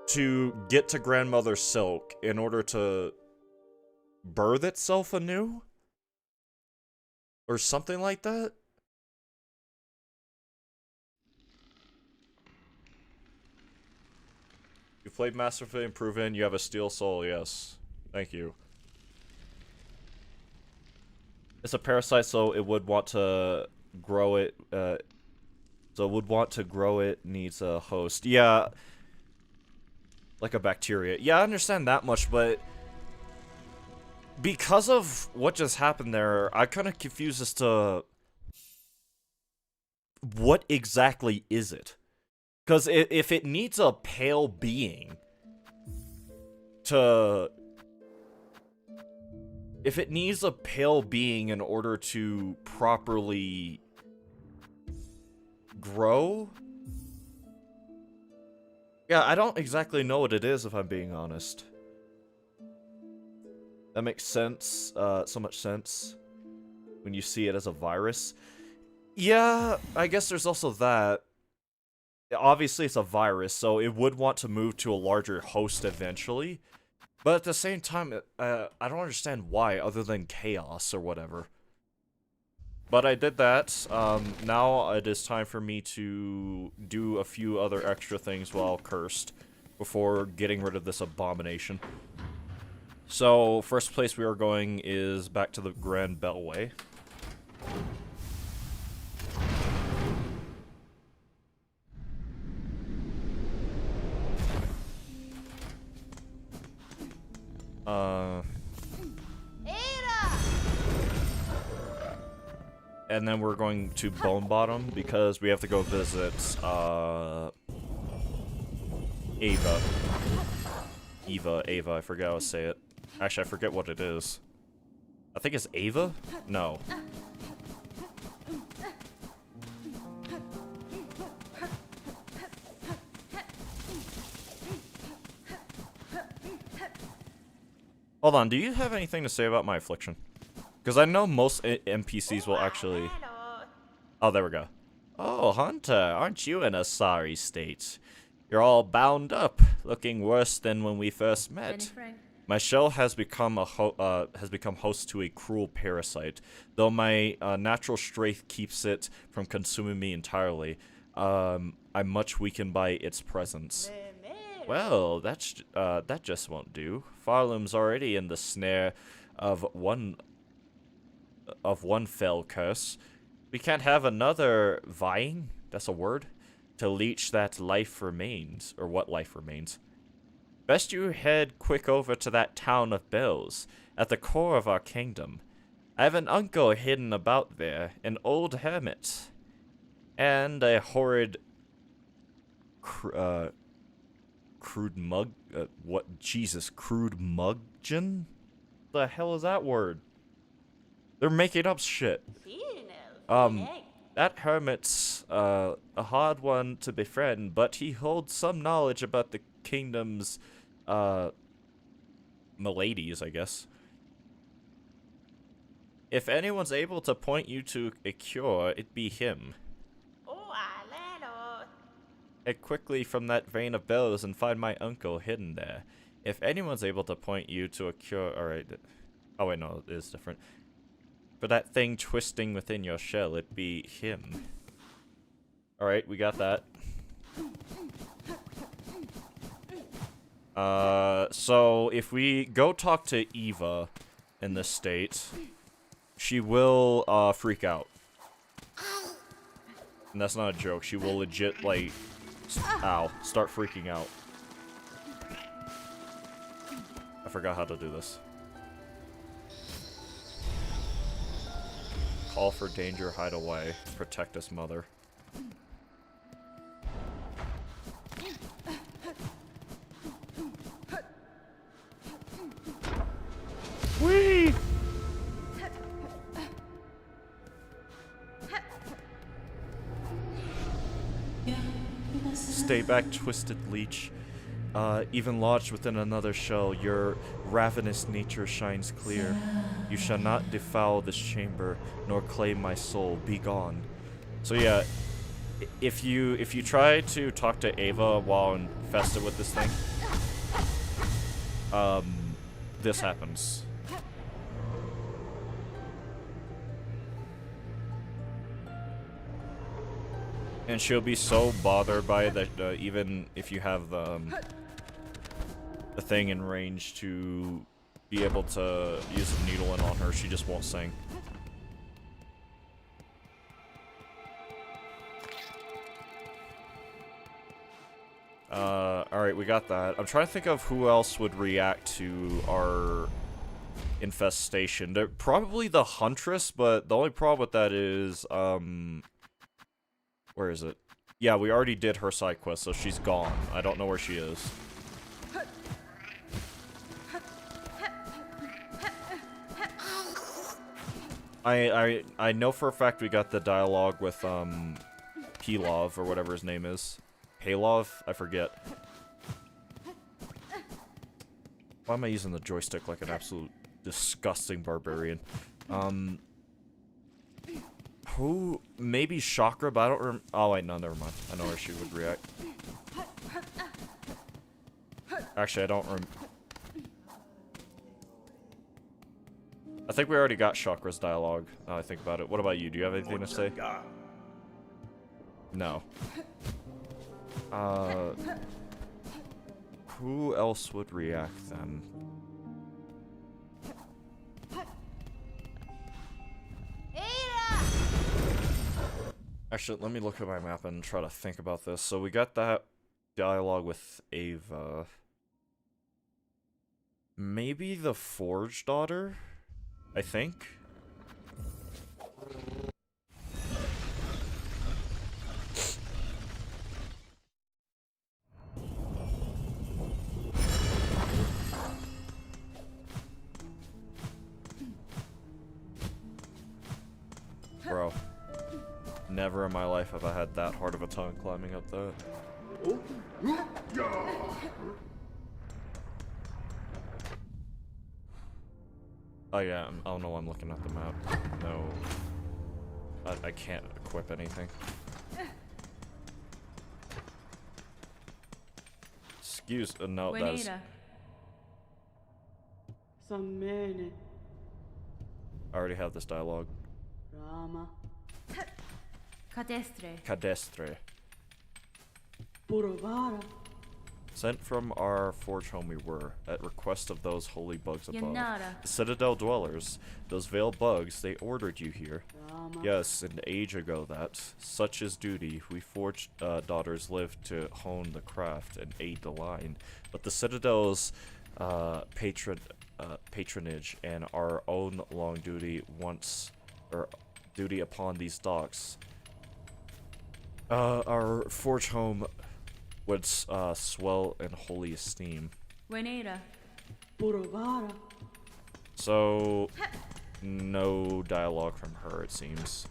to get to Grandmother Silk in order to birth itself anew? Or something like that? You played Masterfully Improving, you have a steel soul, yes. Thank you. It's a parasite, so it would want to grow it, needs a host. Yeah. Like a bacteria. Yeah, I understand that much, but because of what just happened there, I'm kind of confused as to what exactly is it? Because if it needs a pale being to... If it needs a pale being in order to properly grow... Yeah, I don't exactly know what it is, if I'm being honest. That makes sense, so much sense, when you see it as a virus. Yeah, I guess there's also that. Obviously, it's a virus, so it would want to move to a larger host eventually. But at the same time, I don't understand why, other than chaos or whatever. But I did that. Now it is time for me to do a few other extra things while cursed before getting rid of this abomination. So, first place we are going is back to the Grand Bellway. And then we're going to Bone Bottom because we have to go visit, Ava, I forgot how to say it. Actually, I forget what it is. I think it's Ava? No. Hold on, do you have anything to say about my affliction? Because I know most NPCs will actually... Oh, there we go. Oh, Hunter, aren't you in a sorry state? You're all bound up, looking worse than when we first met. My shell has become host to a cruel parasite. Though my natural strength keeps it from consuming me entirely, I'm much weakened by its presence. Well, that just won't do. Farlum's already in the snare of one fell curse. We can't have another vying, that's a word, to leech that life remains, or what life remains. Best you head quick over to that town of Bells, at the core of our kingdom. I have an uncle hidden about there, an old hermit, and a horrid, crude muggen? The hell is that word? They're making up shit. That hermit's, a hard one to befriend, but he holds some knowledge about the kingdom's, maladies, I guess. If anyone's able to point you to a cure, it'd be him. Head quickly from that vein of bells and find my uncle hidden there. If anyone's able to point you to a cure, alright. Oh wait, no, it is different. For that thing twisting within your shell, it'd be him. Alright, we got that. So if we go talk to Eva in this state, she will, freak out. And that's not a joke. She will legit, like, ow, start freaking out. I forgot how to do this. Call for danger, hide away, protect his mother. Whee! Stay back, twisted leech. Even lodged within another shell, your ravenous nature shines clear. You shall not defile this chamber, nor claim my soul. Be gone. So yeah, if you try to talk to Ava while infested with this thing, this happens. And she'll be so bothered by it that even if you have the thing in range to be able to use a needle in on her, she just won't sing. Alright, we got that. I'm trying to think of who else would react to our infestation. They're probably the Huntress, but the only problem with that is, where is it? Yeah, we already did her side quest, so she's gone. I don't know where she is. I know for a fact we got the dialogue with, Pilov, or whatever his name is. Palov? I forget. Why am I using the joystick like an absolute disgusting barbarian? Who? Maybe Chakra, but I don't oh wait, no, never mind. I know where she would react. Actually, I don't I think we already got Chakra's dialogue, now I think about it. What about you? Do you have anything to say? No. Who else would react then? Actually, let me look at my map and try to think about this. So we got that dialogue with Ava. Maybe the Forge daughter? I think? Bro. Never in my life have I had that hard of a tongue climbing up that. Oh yeah, I don't know why I'm looking at the map. No. I can't equip anything. Excuse, no, that is... I already have this dialogue. Rama. Cadestre. Cadestre. Purovara. Sent from our forge home we were, at request of those holy bugs above. Yanara. The Citadel dwellers, those veiled bugs, they ordered you here. Rama. Yes, an age ago that, such is duty, we forged daughters lived to hone the craft and aid the line. But the Citadel's patronage and our own long duty duty upon these docks. Our forge home would swell in holy esteem. Buenera. Purovara. So, no dialogue from her, it seems.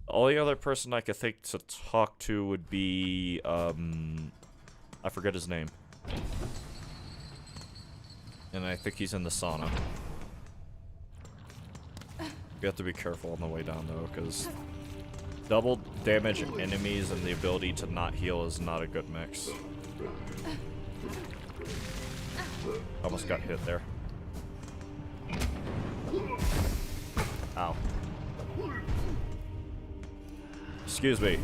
The only other person I could think to talk to would be, I forget his name. And I think he's in the sauna. You have to be careful on the way down, though, because double damage enemies and the ability to not heal is not a good mix. Almost got hit there. Ow. Excuse me.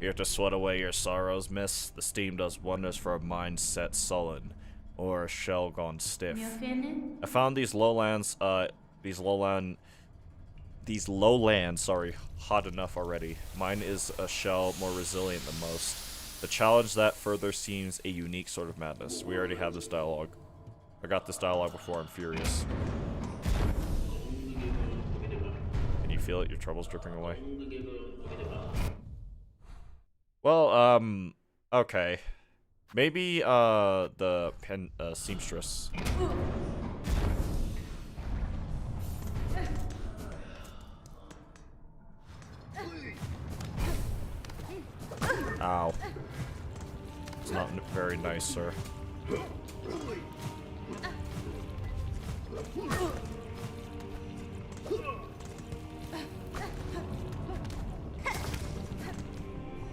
Here to sweat away your sorrows, miss. The steam does wonders for a mind set sullen, or a shell gone stiff. I found these lowland these low lands, sorry, hot enough already. Mine is a shell more resilient than most. The challenge that further seems a unique sort of madness. We already have this dialogue. I got this dialogue before, I'm furious. Can you feel it? Your trouble's dripping away. Well, okay. Maybe, the seamstress. Ow. It's not very nice, sir.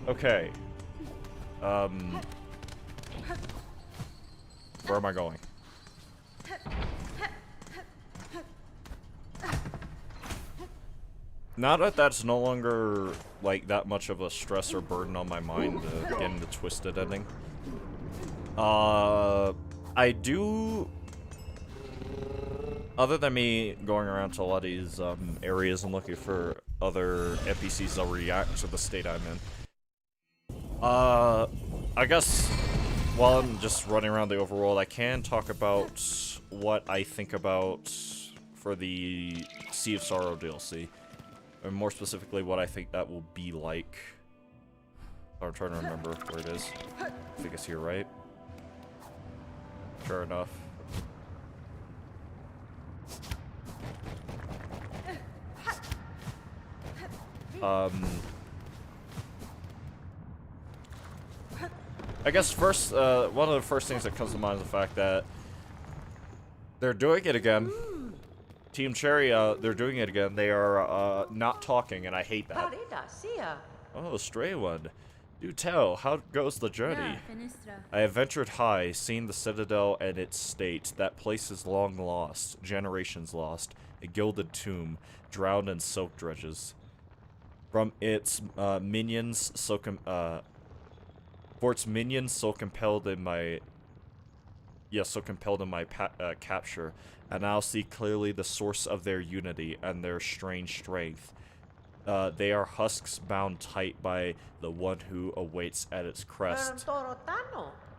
Okay. Where am I going? Not that that's no longer, like, that much of a stress or burden on my mind, getting the twisted ending. I do... Other than me going around to a lot of these, areas and looking for other NPCs that react to the state I'm in. I guess, while I'm just running around the overworld, I can talk about what I think about for the Sea of Sorrow DLC. Or more specifically, what I think that will be like. I'm trying to remember where it is. I think it's here, right? Sure enough. I guess first, one of the first things that comes to mind is the fact that they're doing it again. Team Cherry, they're doing it again. They are, not talking, and I hate that. Oh, stray one. Do tell, how goes the journey? I have ventured high, seen the Citadel and its state. That place is long lost, generations lost. A gilded tomb, drowned in silk dredges. From its, minions, so compelled in my... Yes, so compelled in my capture. I now see clearly the source of their unity and their strange strength. They are husks bound tight by the one who awaits at its crest.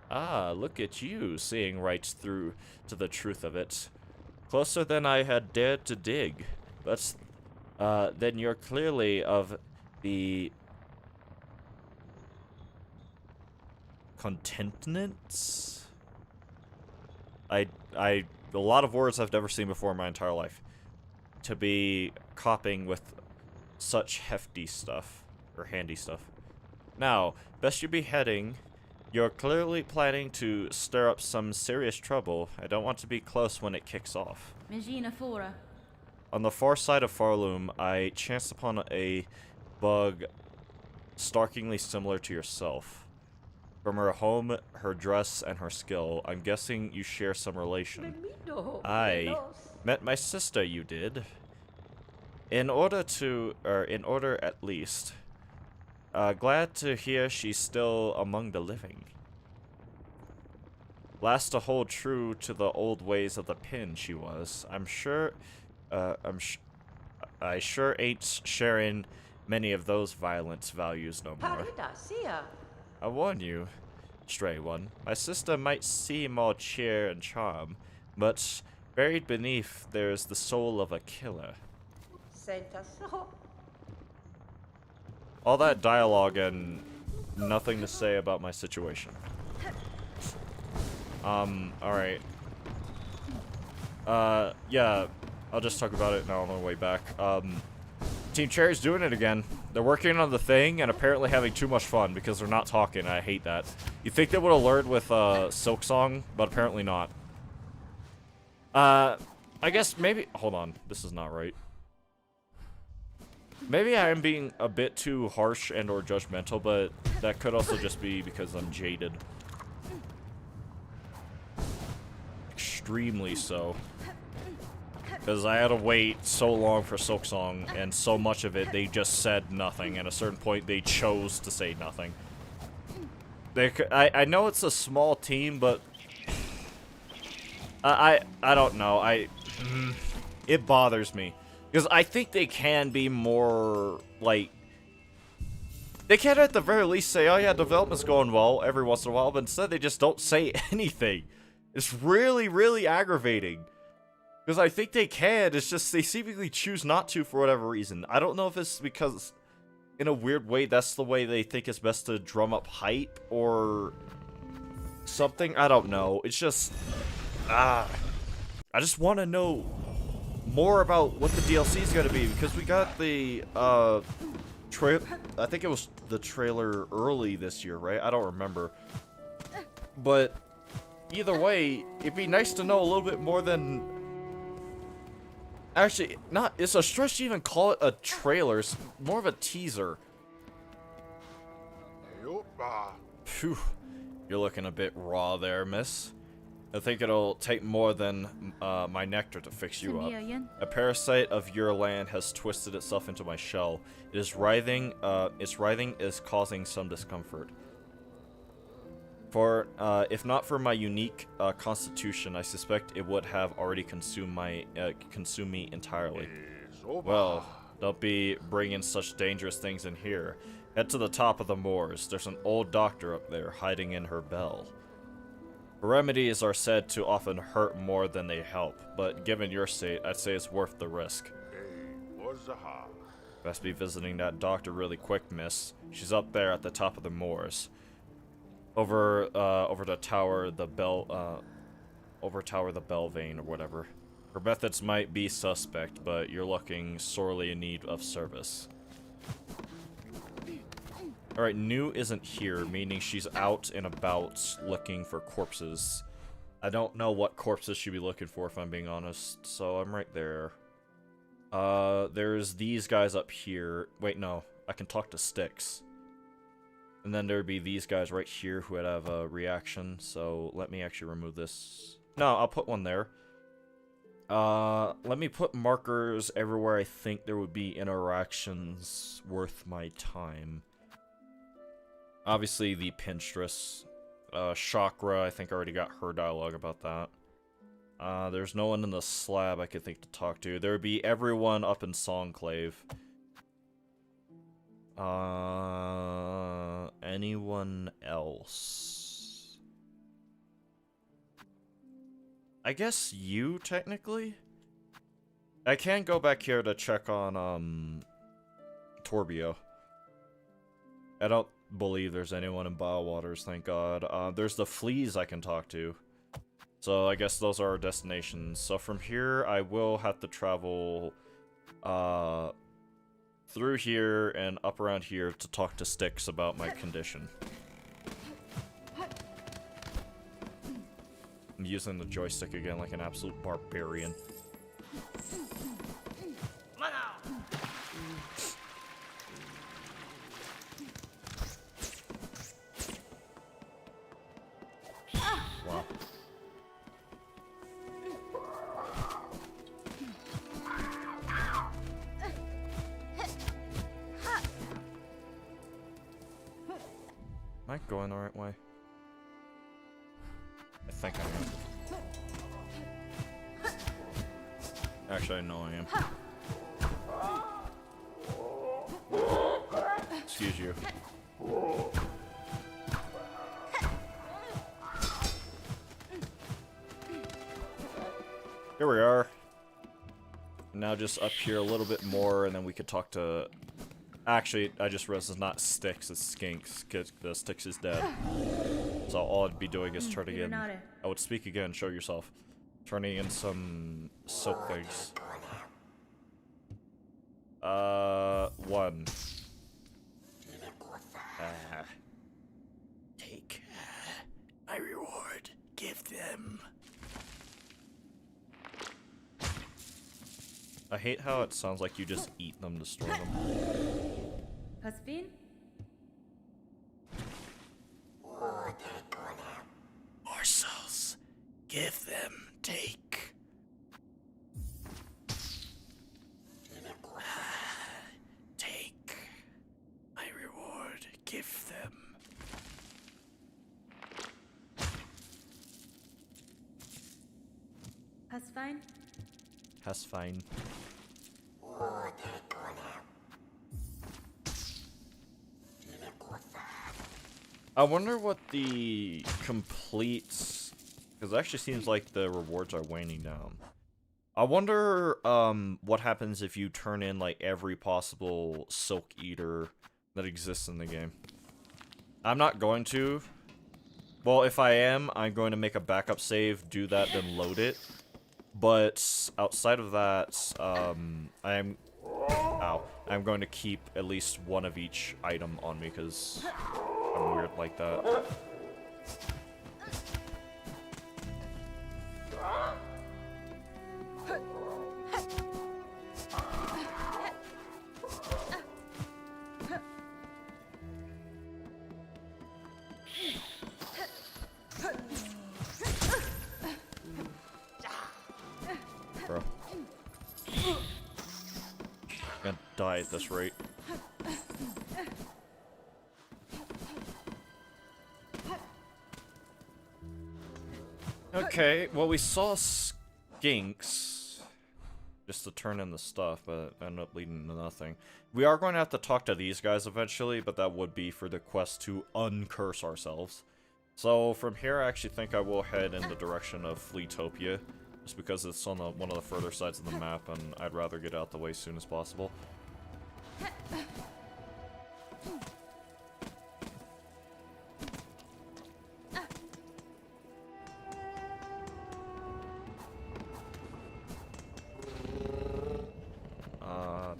Ah, look at you, seeing right through to the truth of it. Closer than I had dared to dig. But, then you're clearly of the... contentment? A lot of words I've never seen before in my entire life. To be copying with such hefty stuff. Or handy stuff. Now, best you be heading. You're clearly planning to stir up some serious trouble. I don't want to be close when it kicks off. On the far side of Farloom, I chanced upon a bug starkingly similar to yourself. From her home, her dress, and her skill, I'm guessing you share some relation. I met my sister, you did. In order at least. Glad to hear she's still among the living. Last to hold true to the old ways of the pin, she was. I sure ain't sharing many of those violent values no more. I warn you, stray one, my sister might seem all cheer and charm, but buried beneath there's the soul of a killer. All that dialogue and nothing to say about my situation. Alright. Yeah, I'll just talk about it now on the way back. Team Cherry's doing it again. They're working on the thing and apparently having too much fun because they're not talking. I hate that. You'd think they would have learned with Silksong, but apparently not. I guess maybe... Hold on. This is not right. Maybe I am being a bit too harsh and or judgmental, but that could also just be because I'm jaded. Extremely so. Because I had to wait so long for Silksong, and so much of it, they just said nothing. At a certain point, they chose to say nothing. I know it's a small team, but... I don't know. It bothers me. Because I think they can be more, like... They can at the very least say, oh yeah, development's going well every once in a while, but instead they just don't say anything. It's really, really aggravating. Because I think they can, it's just they seemingly choose not to for whatever reason. I don't know if it's because, in a weird way, that's the way they think it's best to drum up hype, or something. I don't know. It's just... I just want to know more about what the DLC is going to be, because we got the, I think it was the trailer early this year, right? I don't remember. But either way, it'd be nice to know a little bit more than... Actually, it's a stretch to even call it a trailer. It's more of a teaser. Phew. You're looking a bit raw there, miss. I think it'll take more than my nectar to fix you up. A parasite of your land has twisted itself into my shell. It is writhing. Its writhing is causing some discomfort. For if not for my unique constitution, I suspect it would have already consumed me entirely. Well, don't be bringing such dangerous things in here. Head to the top of the moors. There's an old doctor up there hiding in her bell. Remedies are said to often hurt more than they help, but given your state, I'd say it's worth the risk. Best be visiting that doctor really quick, miss. She's up there at the top of the moors. Over the tower, the bell, over tower the bell vein or whatever. Her methods might be suspect, but you're looking sorely in need of service. Alright, New isn't here, meaning she's out and about looking for corpses. I don't know what corpses she'd be looking for, if I'm being honest, so I'm right there. There's these guys up here. Wait, no. I can talk to Styx. And then there'd be these guys right here who would have a reaction, so let me actually remove this. No, I'll put one there. Let me put markers everywhere I think there would be interactions worth my time. Obviously, the Pinstress. Chakra, I think I already got her dialogue about that. There's no one in the slab I could think to talk to. There would be everyone up in Songclave. Anyone else? I guess you, technically? I can go back here to check on, Torbio. I don't believe there's anyone in Biowaters, thank God. There's the fleas I can talk to. So I guess those are our destinations. So from here, I will have to travel, through here and up around here to talk to Styx about my condition. I'm using the joystick again like an absolute barbarian. Wow. Am I going the right way? I think I am. Actually, I know I am. Excuse you. Here we are. Now just up here a little bit more, and then we could talk to... Actually, I just realized it's not Styx, it's Skinks, because the Styx is dead. So all I'd be doing is turning in... I would speak again, show yourself. Turning in some silk things. One. Take my reward. Give them. I hate how it sounds like you just eat them, destroy them. Husband? Morsels. Give them. Take. Take. My reward. Give them. Husband? That's fine. I wonder what the completes, because it actually seems like the rewards are waning down. I wonder what happens if you turn in like every possible silk eater that exists in the game. I'm not going to. Well, if I am, I'm going to make a backup save, do that, then load it. But outside of that, I'm going to keep at least one of each item on me because I'm weird like that. Bro. Gonna die at this rate. Okay, well we saw skinks just to turn in the stuff, but it ended up leading to nothing. We are going to have to talk to these guys eventually, but that would be for the quest to uncurse ourselves. So from here, I actually think I will head in the direction of Fleetopia, just because it's on one of the further sides of the map, and I'd rather get out the way as soon as possible.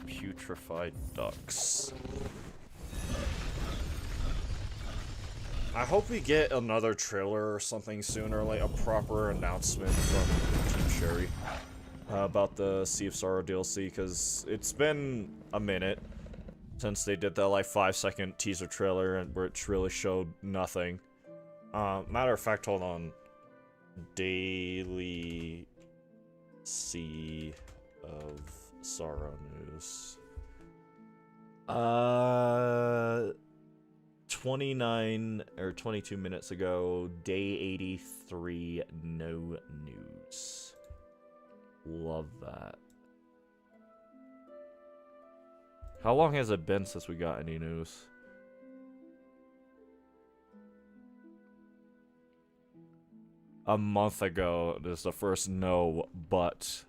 Putrefied ducks. I hope we get another trailer or something soon, or like a proper announcement from Team Sherry about the Sea of Sorrow DLC, because it's been a minute since they did that like 5-second teaser trailer and where it really showed nothing. Matter of fact, hold on. Daily Sea of Sorrow news. 29 or 22 minutes ago, day 83, no news. Love that. How long has it been since we got any news? A month ago, this is the first no but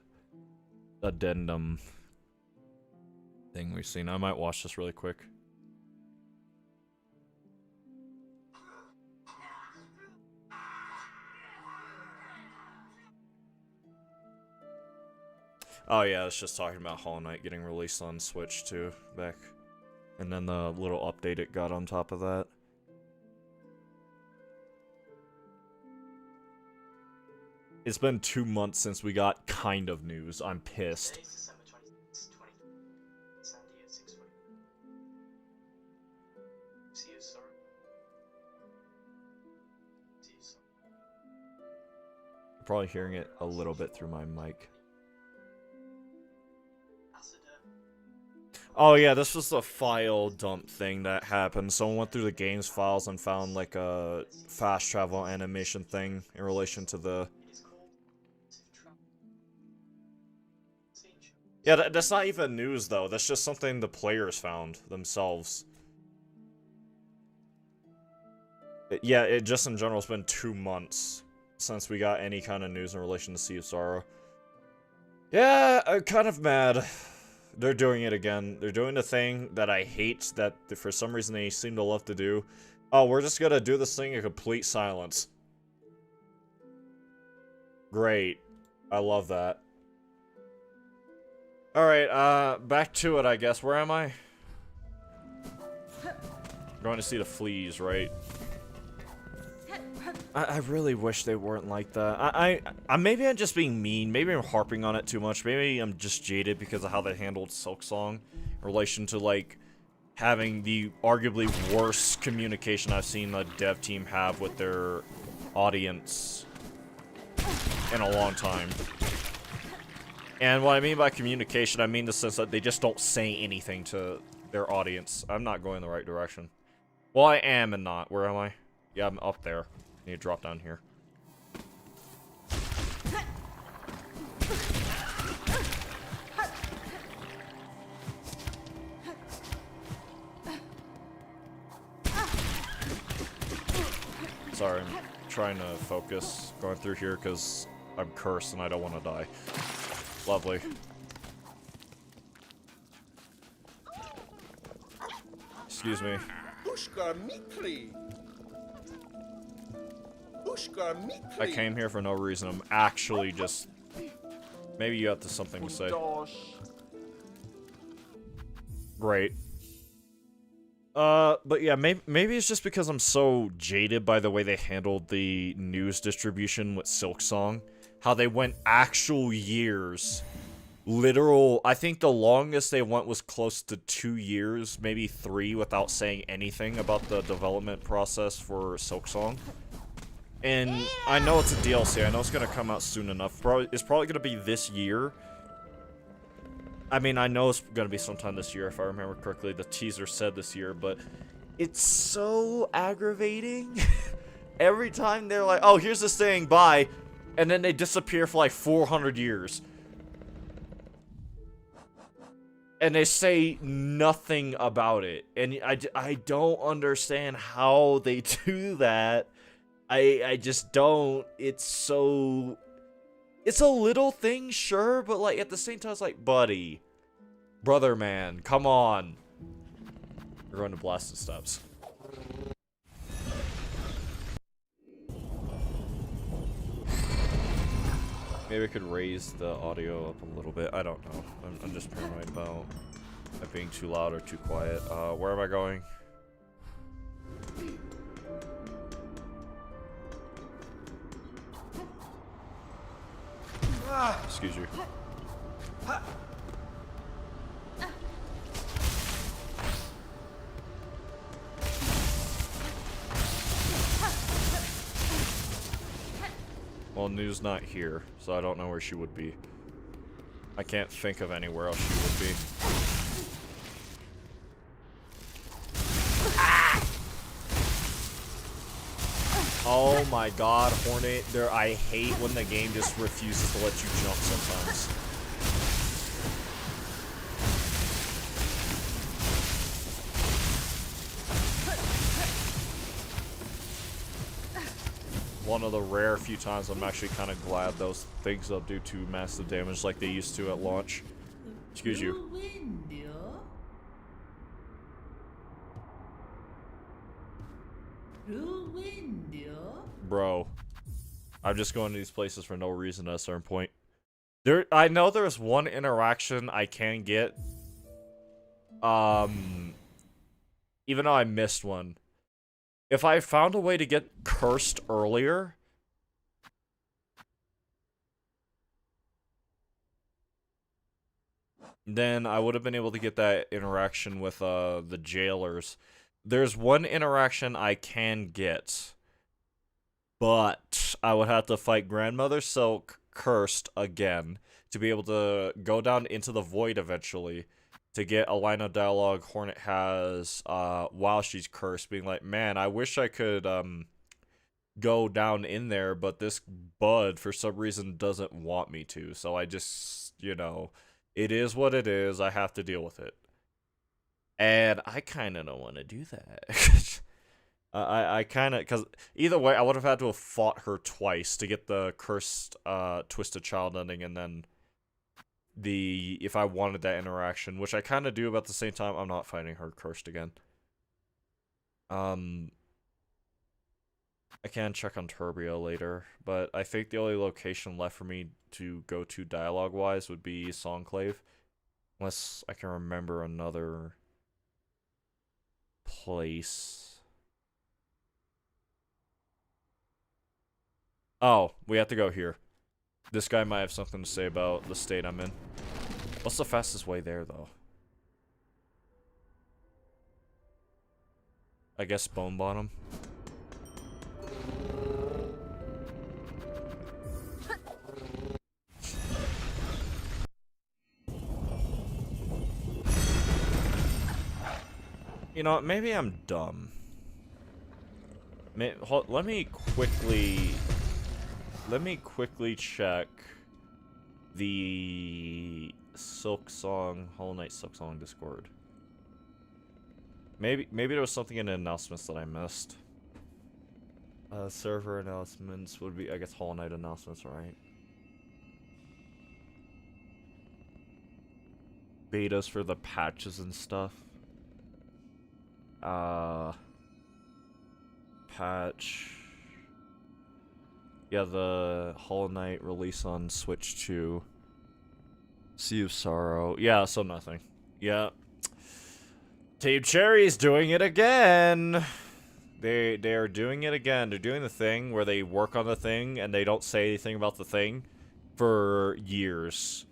addendum thing we've seen. I might watch this really quick. Oh yeah, it's just talking about Hollow Knight getting released on Switch too, back. And then the little update it got on top of that. It's been 2 months since we got kind of news. I'm pissed. Probably hearing it a little bit through my mic. Oh yeah, this was the file dump thing that happened. Someone went through the game's files and found like a fast travel animation thing in relation to the... Yeah, that's not even news though. That's just something the players found themselves. Yeah, it just in general, it's been 2 months since we got any kind of news in relation to Sea of Sorrow. Yeah, I'm kind of mad. They're doing it again. They're doing the thing that I hate that for some reason they seem to love to do. Oh, we're just gonna do this thing in complete silence. Great. I love that. Alright, back to it, I guess. Where am I? Going to see the fleas, right? I really wish they weren't like that. Maybe I'm just being mean. Maybe I'm harping on it too much. Maybe I'm just jaded because of how they handled silksong in relation to, like, having the arguably worst communication I've seen the dev team have with their audience in a long time. And what I mean by communication, I mean the sense that they just don't say anything to their audience. I'm not going the right direction. Well, I am and not. Where am I? Yeah, I'm up there. I need to drop down here. Sorry, I'm trying to focus going through here because I'm cursed and I don't want to die. Lovely. Excuse me. I came here for no reason. I'm actually just... Maybe you have something to say. Right. But yeah, maybe it's just because I'm so jaded by the way they handled the news distribution with Silksong. How they went actual years. Literal, I think the longest they went was close to 2 years, maybe 3, without saying anything about the development process for Silksong. And I know it's a DLC, I know it's gonna come out soon enough. It's probably gonna be this year. I mean, I know it's gonna be sometime this year, if I remember correctly. The teaser said this year, but it's so aggravating. Every time they're like, oh, here's this thing, bye. And then they disappear for like 400 years. And they say nothing about it. And I don't understand how they do that. I just don't. It's so... It's a little thing, sure, but like at the same time, it's like, buddy. Brother man, come on. We're going to blasted steps. Maybe I could raise the audio up a little bit. I don't know. I'm just paranoid about it being too loud or too quiet. Where am I going? Excuse you. Well, Nu's not here, so I don't know where she would be. I can't think of anywhere else she would be. Oh my god, Hornet. I hate when the game just refuses to let you jump sometimes. One of the rare few times I'm actually kind of glad those things don't do too massive damage like they used to at launch. Excuse you. Bro, I'm just going to these places for no reason at a certain point. I know there's one interaction I can get. Even though I missed one. If I found a way to get cursed earlier, then I would have been able to get that interaction with the jailers. There's one interaction I can get, but I would have to fight Grandmother Silk cursed again to be able to go down into the void eventually to get a line of dialogue Hornet has while she's cursed, being like, man, I wish I could go down in there, but this bud for some reason doesn't want me to, so I just, you know, it is what it is, I have to deal with it. And I kind of don't want to do that. I kind of, because either way, I would have had to have fought her twice to get the cursed Twisted Child ending, and then if I wanted that interaction, which I kind of do, but at the same time, I'm not fighting her cursed again. I can check on Turbia later, but I think the only location left for me to go to dialogue-wise would be Songclave, unless I can remember another place. Oh, we have to go here. This guy might have something to say about the state I'm in. What's the fastest way there, though? I guess Bone Bottom. You know, maybe I'm dumb. Let me quickly check the Silksong, Hollow Knight Silksong Discord. Maybe there was something in the announcements that I missed. Server announcements would be, I guess, Hollow Knight announcements, right? Betas for the patches and stuff. Patch. Yeah, the Hollow Knight release on Switch 2. Sea of Sorrow. Yeah, so nothing. Yeah. Team Cherry's doing it again. They are doing it again. They're doing the thing where they work on the thing and they don't say anything about the thing for years.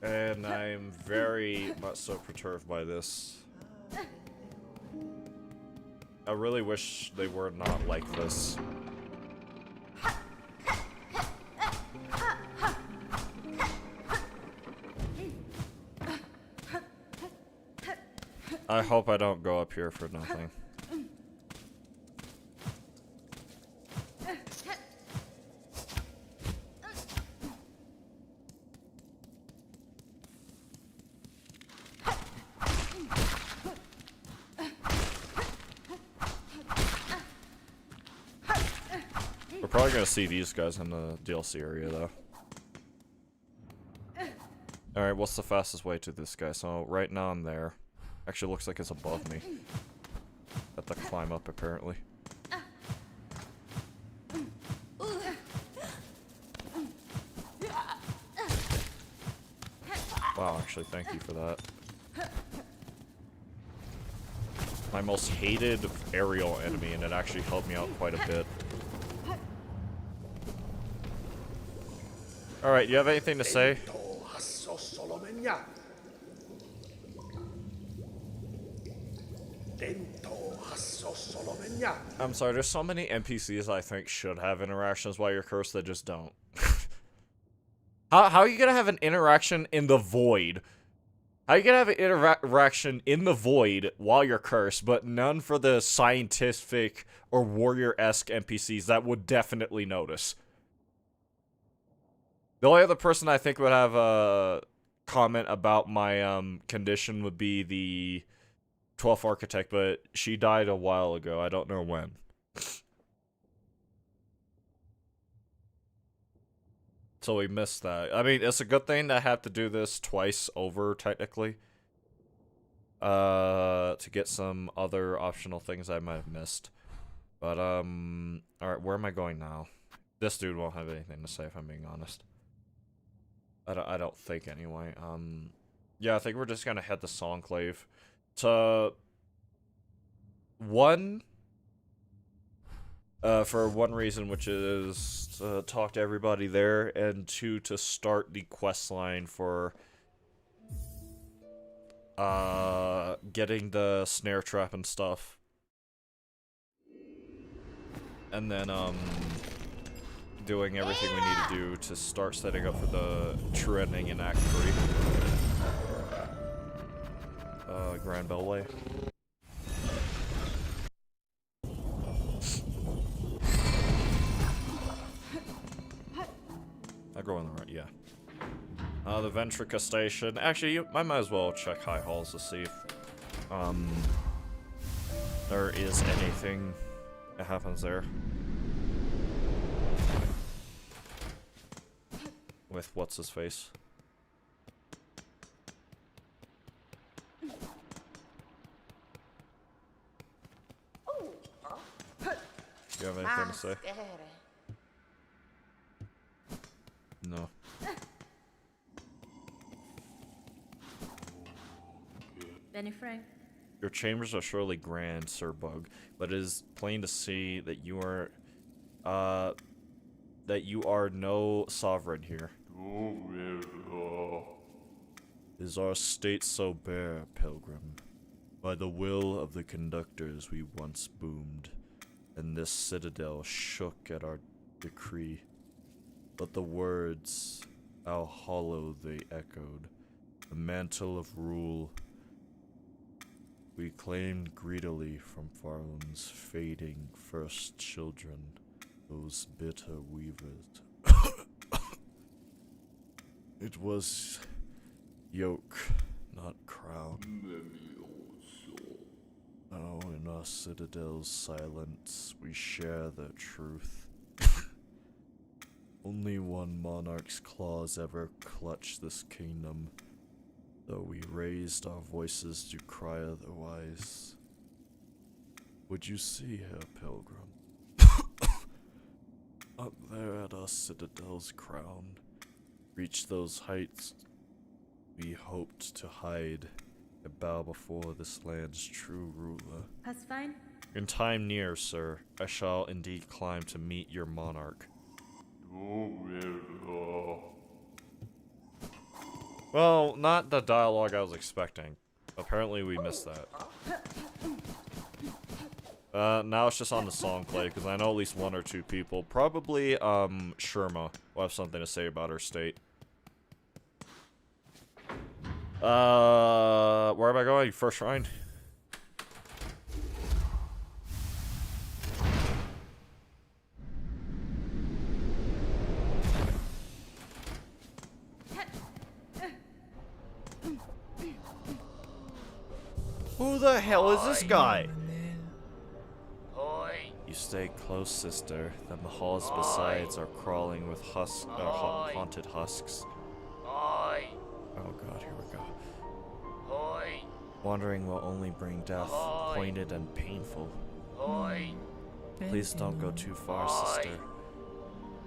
And I'm very much so perturbed by this. I really wish they were not like this. I hope I don't go up here for nothing. We're probably gonna see these guys in the DLC area, though. Alright, what's the fastest way to this guy? So, right now I'm there. Actually, looks like it's above me. Have to climb up, apparently. Wow, actually, thank you for that. My most hated aerial enemy, and it actually helped me out quite a bit. Alright, you have anything to say? I'm sorry, there's so many NPCs I think should have interactions while you're cursed that just don't. How are you gonna have an interaction in the void? How are you gonna have an interaction in the void while you're cursed, but none for the scientific or warrior-esque NPCs that would definitely notice? The only other person I think would have a comment about my condition would be the 12th Architect, but she died a while ago. I don't know when. So we missed that. I mean, it's a good thing that I have to do this twice over, technically. To get some other optional things I might have missed. But, alright, where am I going now? This dude won't have anything to say if I'm being honest. I don't think, anyway. Yeah, I think we're just gonna head to Songclave. To... One... for one reason, which is to talk to everybody there, and two, to start the quest line for getting the snare trap and stuff. And then, doing everything we need to do to start setting up for the true ending in Act 3. Grand Beltway. I go on the right, yeah. The Ventrica Station. Actually, I might as well check High Halls to see if, there is anything that happens there. With what's-his-face. Do you have anything to say? No. Benny Frank. Your chambers are surely grand, Sir Bug, but it is plain to see that you are no sovereign here. Is our state so bare, pilgrim? By the will of the conductors we once boomed, and this citadel shook at our decree. But the words, how hollow they echoed, the mantle of rule we claimed greedily from Farland's fading first children, those bitter weavers. It was yoke, not crown. Oh, In our citadel's silence, we share the truth. Only one monarch's claws ever clutched this kingdom, though we raised our voices to cry otherwise. Would you see her, pilgrim? Up there at our citadel's crown, reach those heights we hoped to hide, and bow before this land's true ruler. That's fine. In time near, sir, I shall indeed climb to meet your monarch. Well, not the dialogue I was expecting. Apparently we missed that. Now it's just on the song play, because I know at least one or two people, probably, Sherma, will have something to say about her state. Where am I going? First shrine? Who the hell is this guy? You stay close, sister. Then the halls besides are crawling with haunted husks. Oh god, here we go. Wandering will only bring death, pointed and painful. Please don't go too far, sister.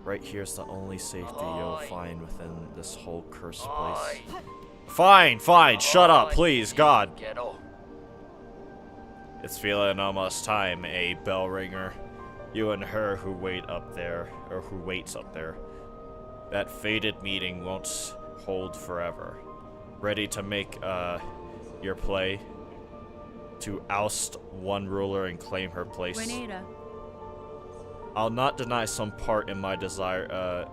Right here's the only safety you'll find within this whole cursed place. Fine, shut up, please, God. It's feeling almost time, eh, bell ringer? You and her who waits up there. That fated meeting won't hold forever. Ready to make, your play? To oust one ruler and claim her place? Buenita. I'll not deny some part in my desire,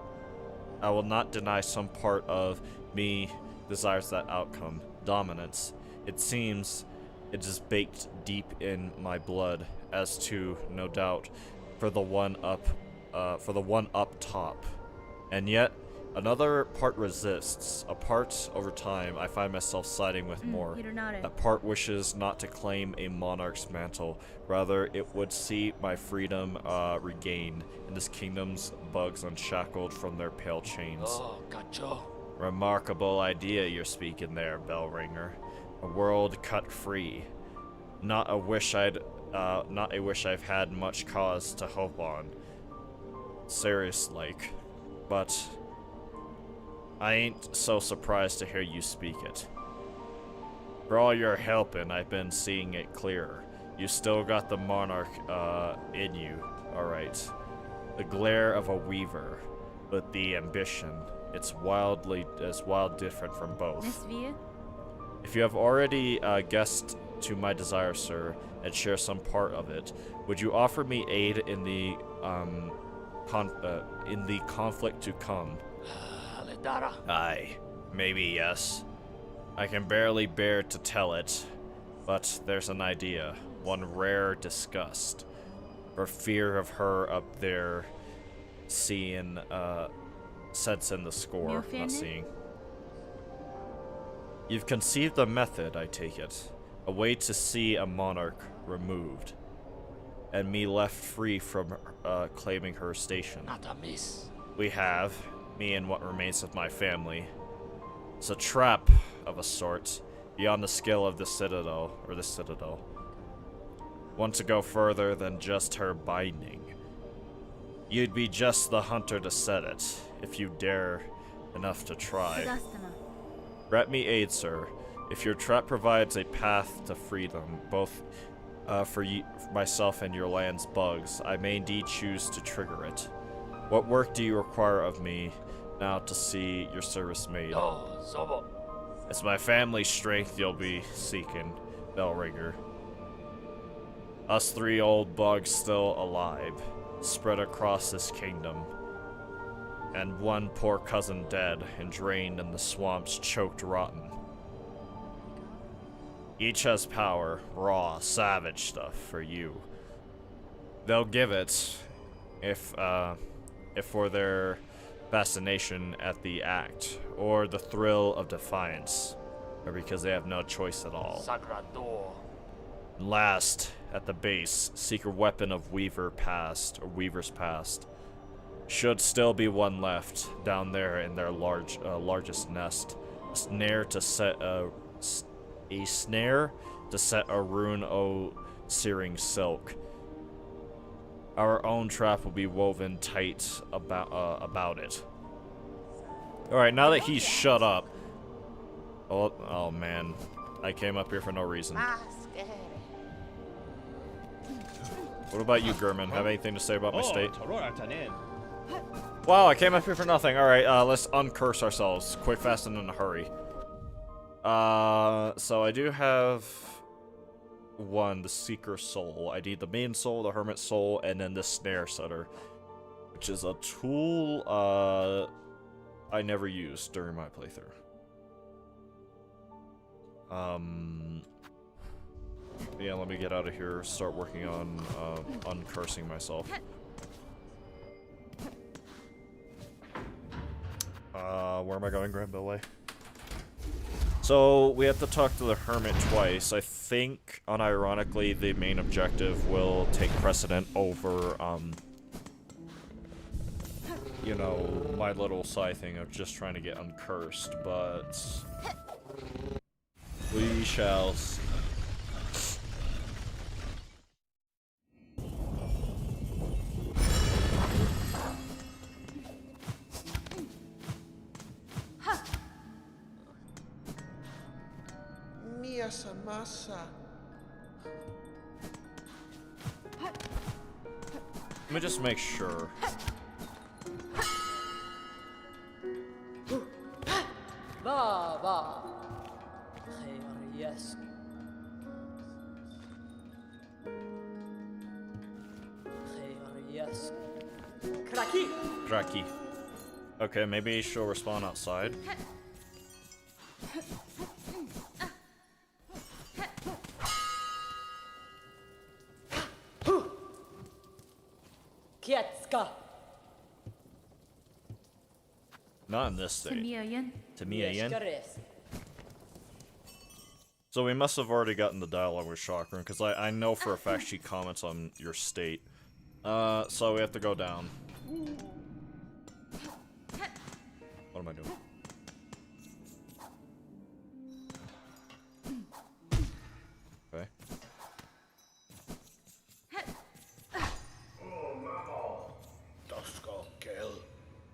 I will not deny some part of me desires that outcome. Dominance. It seems it is baked deep in my blood, as to, no doubt, for the one up top. And yet, another part resists. A part, over time, I find myself siding with more. That part wishes not to claim a monarch's mantle. Rather, it would see my freedom regained, and this kingdom's bugs unshackled from their pale chains. Remarkable idea you're speaking there, bell ringer. A world cut free. Not a wish I've had much cause to hope on. Serious like. But I ain't so surprised to hear you speak it. For all your helping, I've been seeing it clearer. You still got the monarch in you, alright. The glare of a weaver, but the ambition, it's wild different from both. Miss Via? If you have already guessed to my desire, sir, and share some part of it, would you offer me aid in the conflict to come? Aye, maybe yes. I can barely bear to tell it, but there's an idea, one rare disgust. For fear of her up there seeing, sensing the score, not seeing. You've conceived a method, I take it. A way to see a monarch removed. And me left free from claiming her station. We have, me and what remains of my family. It's a trap of a sort, beyond the skill of the citadel. Want to go further than just her binding. You'd be just the hunter to set it, if you dare enough to try. Grant me aid, sir. If your trap provides a path to freedom, both for myself and your land's bugs, I may indeed choose to trigger it. What work do you require of me now to see your service made? It's my family's strength you'll be seeking, Bellringer. Us three old bugs still alive, spread across this kingdom. And one poor cousin dead and drained in the swamps, choked rotten. Each has power, raw, savage stuff for you. They'll give it if for their fascination at the act, or the thrill of defiance, or because they have no choice at all. Last, at the base, secret weapon of Weaver's past. Should still be one left down there in their largest nest. A snare to set a rune o searing silk. Our own trap will be woven tight about it. All right, now that he's shut up. Oh man, I came up here for no reason. What about you, Gurman? Have anything to say about my state? Wow, I came up here for nothing. Alright, let's uncurse ourselves. Quick, fast, and in a hurry. So I do have one, the Seeker Soul. I need the Main Soul, the Hermit Soul, and then the Snare Setter, which is a tool, I never used during my playthrough. Yeah, let me get out of here, start working on, uncursing myself. Where am I going, Granville? So, we have to talk to the Hermit twice. I think, unironically, the main objective will take precedent over, you know, my little side thing of just trying to get uncursed, but we shall see. Let me just make sure. Kraki. Okay, maybe she'll respawn outside. Not in this state. Tamia. So we must have already gotten the dialogue with Chakram, because I know for a fact she comments on your state. So we have to go down. What am I doing? Okay.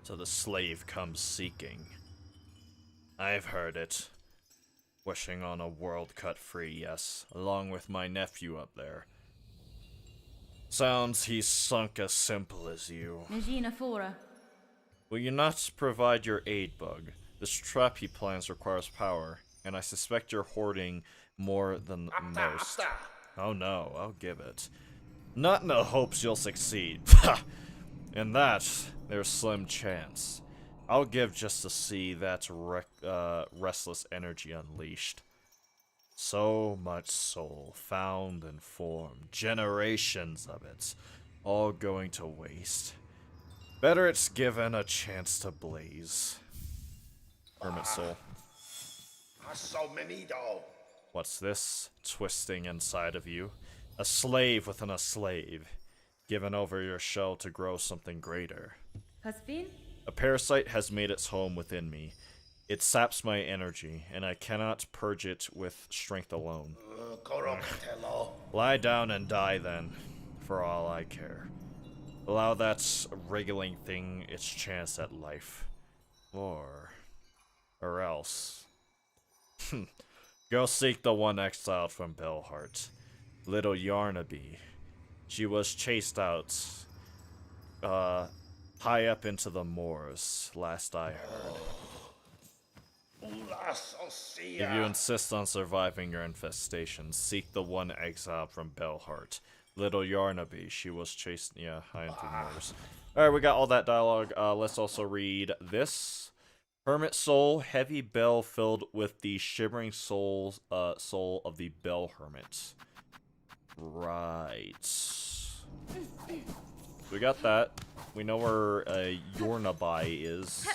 So the slave comes seeking. I've heard it. Wishing on a world cut free, yes, along with my nephew up there. Sounds he's sunk as simple as you. Will you not provide your aid, Bug? This trap he plans requires power, and I suspect you're hoarding more than most. Oh no, I'll give it. Not in the hopes you'll succeed. In that, there's slim chance. I'll give just to see that restless energy unleashed. So much soul found and formed, generations of it, all going to waste. Better it's given a chance to blaze. Hermit Soul. What's this? Twisting inside of you? A slave within a slave. Given over your shell to grow something greater. A parasite has made its home within me. It saps my energy, and I cannot purge it with strength alone. Lie down and die then, for all I care. Allow that wriggling thing its chance at life. Or else. Go seek the one exiled from Belhart. Little Yarnaby. She was chased out, high up into the moors, last I heard. If you insist on surviving your infestation, seek the one exiled from Belhart. Little Yarnaby, she was chased, high into the moors. Alright, we got all that dialogue. Let's also read this. Hermit Soul, heavy bell filled with the shimmering soul of the Bell Hermit. Right. We got that. We know where Yornabai is.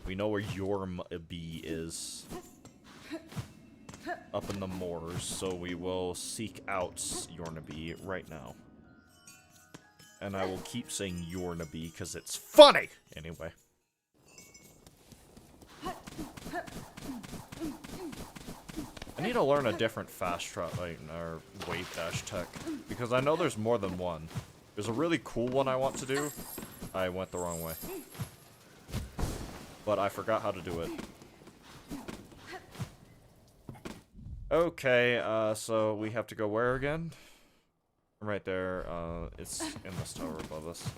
We know where Yormby is. up in the moors, so we will seek out Yornaby right now. And I will keep saying Yornaby because it's funny! Anyway. I need to learn a different fast trap, or wave dash tech, because I know there's more than one. There's a really cool one I want to do. I went the wrong way. But I forgot how to do it. Okay, so we have to go where again? Right there, it's in this tower above us.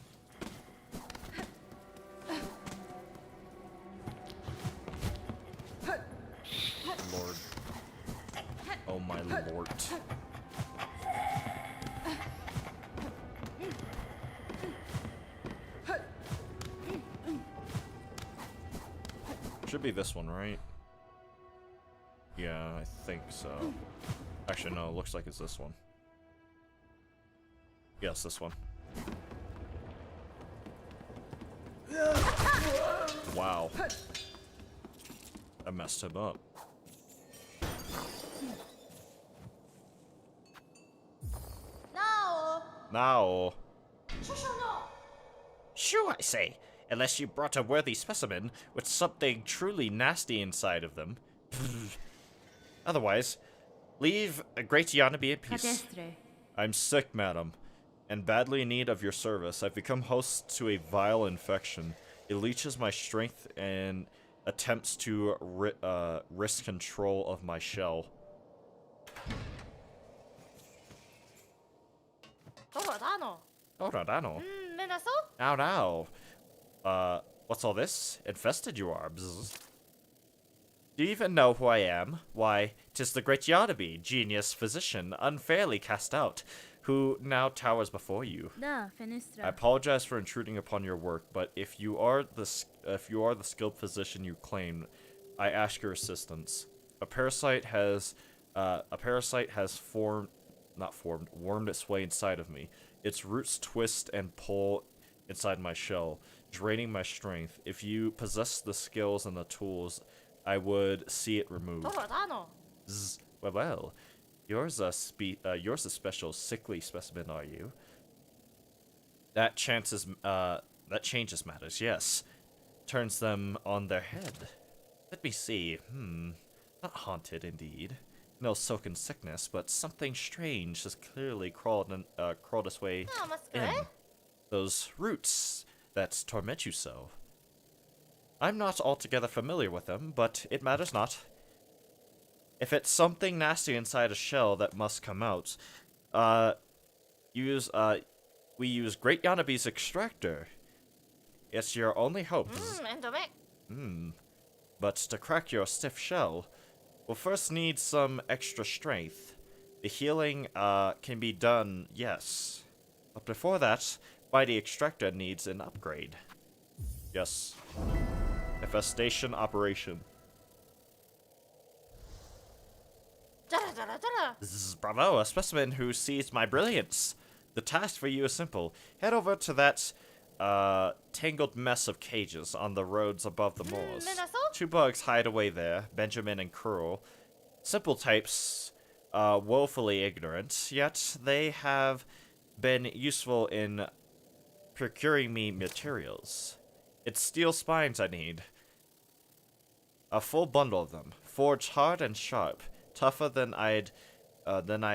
Lord. Oh my lord. Should be this one, right? Yeah, I think so. Actually, no, it looks like it's this one. Yes, this one. Wow. I messed him up. No! Now. No! Shoo, I say. Unless you brought a worthy specimen with something truly nasty inside of them. Otherwise, leave a great Yornaby in peace. Cadestre. I'm sick, madam, and badly in need of your service. I've become host to a vile infection. It leeches my strength and attempts to risk control of my shell. Torodano. Now, now. What's all this? Infested you are. Bzz. Do you even know who I am? Why, 'tis the great Yornaby, genius physician, unfairly cast out, who now towers before you. Da, I fenestra. apologize for intruding upon your work, but if you are the skilled physician you claim, I ask your assistance. A parasite has wormed its way inside of me. Its roots twist and pull inside my shell, draining my strength. If you possess the skills and the tools, I would see it removed. Zzz. Well, yours a special sickly specimen, are you? That changes matters, yes. Turns them on their head. Let me see. Not haunted, indeed. No silken sickness, but something strange has clearly crawled its way in. Those roots that torment you so. I'm not altogether familiar with them, but it matters not. If it's something nasty inside a shell that must come out, we use Great Yornaby's extractor. It's your only hope. But to crack your stiff shell, we'll first need some extra strength. The healing, can be done, yes. But before that, Mighty Extractor needs an upgrade. Yes. Infestation operation. Zzz, bravo, a specimen who sees my brilliance. The task for you is simple. Head over to that tangled mess of cages on the roads above the moors. Two bugs hide away there, Benjamin and Curl. Simple types, woefully ignorant, yet they have been useful in procuring me materials. It's steel spines I need. A full bundle of them, forged hard and sharp, tougher than I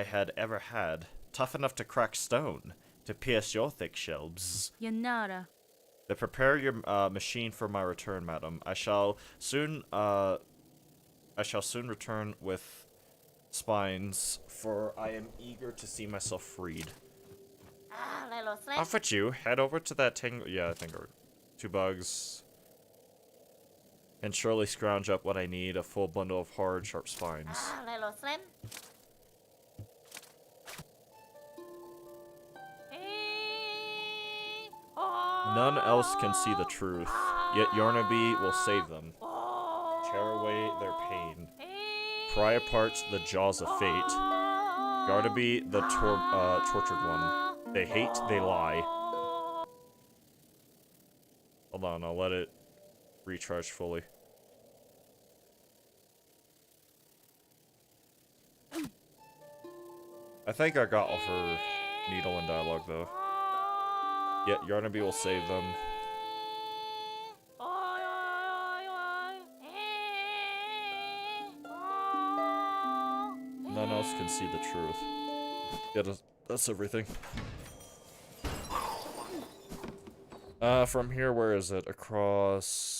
had ever had, tough enough to crack stone, to pierce your thick shells. Yanara. To prepare your machine for my return, madam. I shall soon return with spines, for I am eager to see myself freed. Off with you. Head over to that tangle. Yeah, I think two bugs. And surely scrounge up what I need, a full bundle of hard, sharp spines. None else can see the truth, yet Yornaby will save them. Tear away their pain. Pry apart the jaws of fate. Yornaby, the tortured one. They hate, they lie. Hold on, I'll let it recharge fully. I think I got off her needle and dialogue, though. Yeah, Yarnaby will save them. None else can see the truth. Yeah, that's everything. From here, where is it? Across...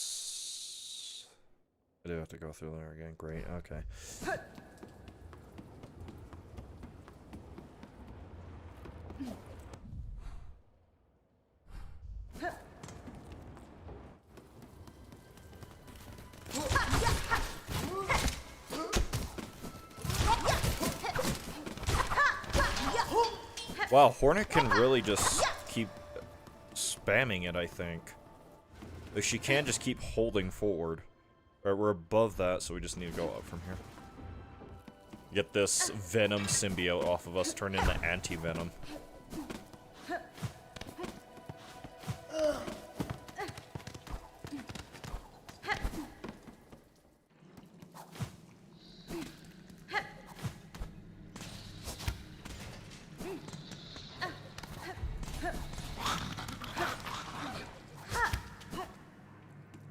I do have to go through there again. Great, okay. Wow, Hornet can really just keep spamming it, I think. Like, she can just keep holding forward. Alright, we're above that, so we just need to go up from here. Get this Venom symbiote off of us, turn into anti-Venom.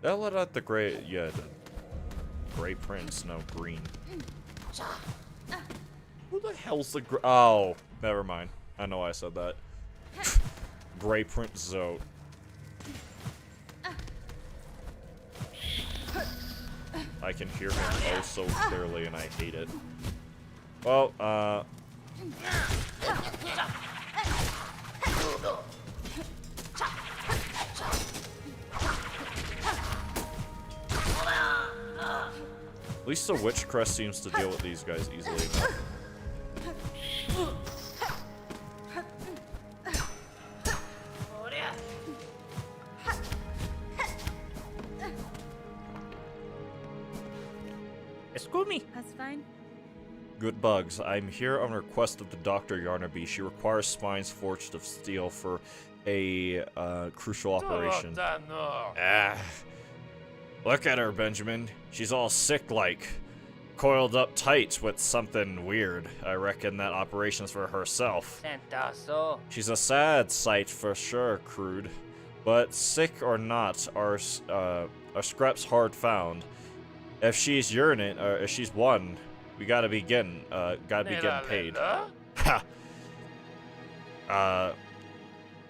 They'll let out the gray, yeah, the gray prince, no, green. Who the hell's the oh, never mind. I know I said that. Gray Prince Zote. I can hear him oh so clearly and I hate it. Well, at least the Witch Crest seems to deal with these guys easily enough. Excuse me. That's fine. Good bugs. I'm here on request of the Dr. Yarnaby. She requires spines forged of steel for a crucial operation. Ah. Look at her, Benjamin. She's all sick-like. Coiled up tight with something weird. I reckon that operation's for herself. She's a sad sight for sure, Crude. But sick or not, our scrap's hard found. If she's urinating, if she's won, we gotta be getting paid. Ha!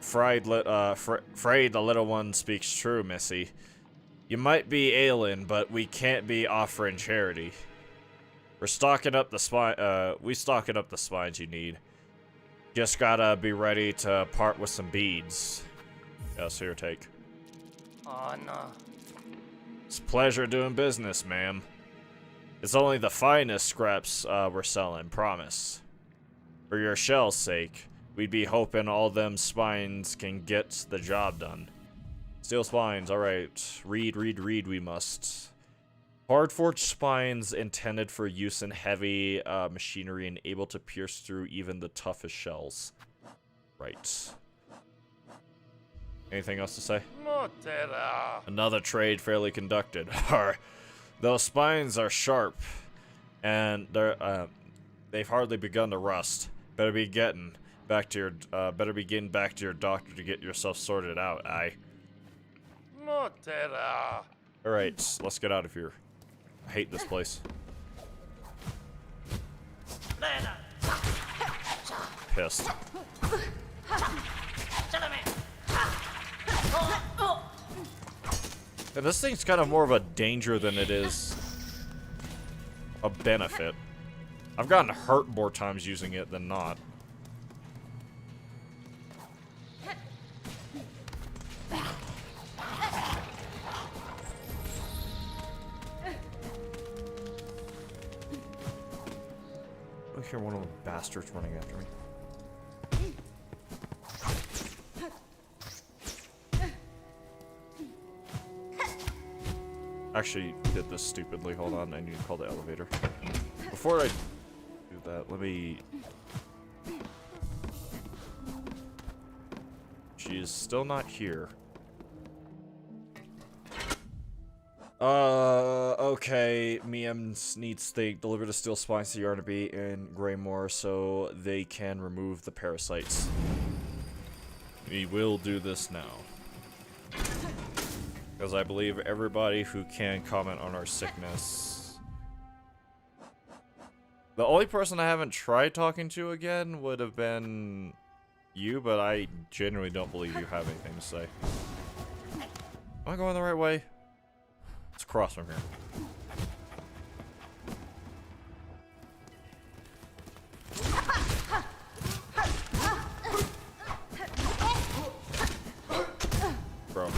Afraid the little one speaks true, Missy. You might be ailing, but we can't be offering charity. We're stocking up the stocking up the spines you need. Just gotta be ready to part with some beads. Yes, here, take. Oh no. It's a pleasure doing business, ma'am. It's only the finest scraps we're selling, promise. For your shell's sake, we'd be hoping all them spines can get the job done. Steel spines, alright. Read we must. Hard forged spines intended for use in heavy machinery and able to pierce through even the toughest shells. Right. Anything else to say? Another trade fairly conducted. Those spines are sharp, and they've hardly begun to rust. Better be getting back to your doctor to get yourself sorted out. Aye. Alright, let's get out of here. I hate this place. Pissed. And this thing's kind of more of a danger than it is a benefit. I've gotten hurt more times using it than not. I hear one of the bastards running after me. Actually did this stupidly. Hold on, I need to call the elevator. Before I do that, let me... She is still not here. Okay. Miem needs steak. Deliver the steel spines to Yarnaby and Greymore so they can remove the parasites. We will do this now. Because I believe everybody who can comment on our sickness. The only person I haven't tried talking to again would have been you, but I genuinely don't believe you have anything to say. Am I going the right way? Let's cross from here. Bro.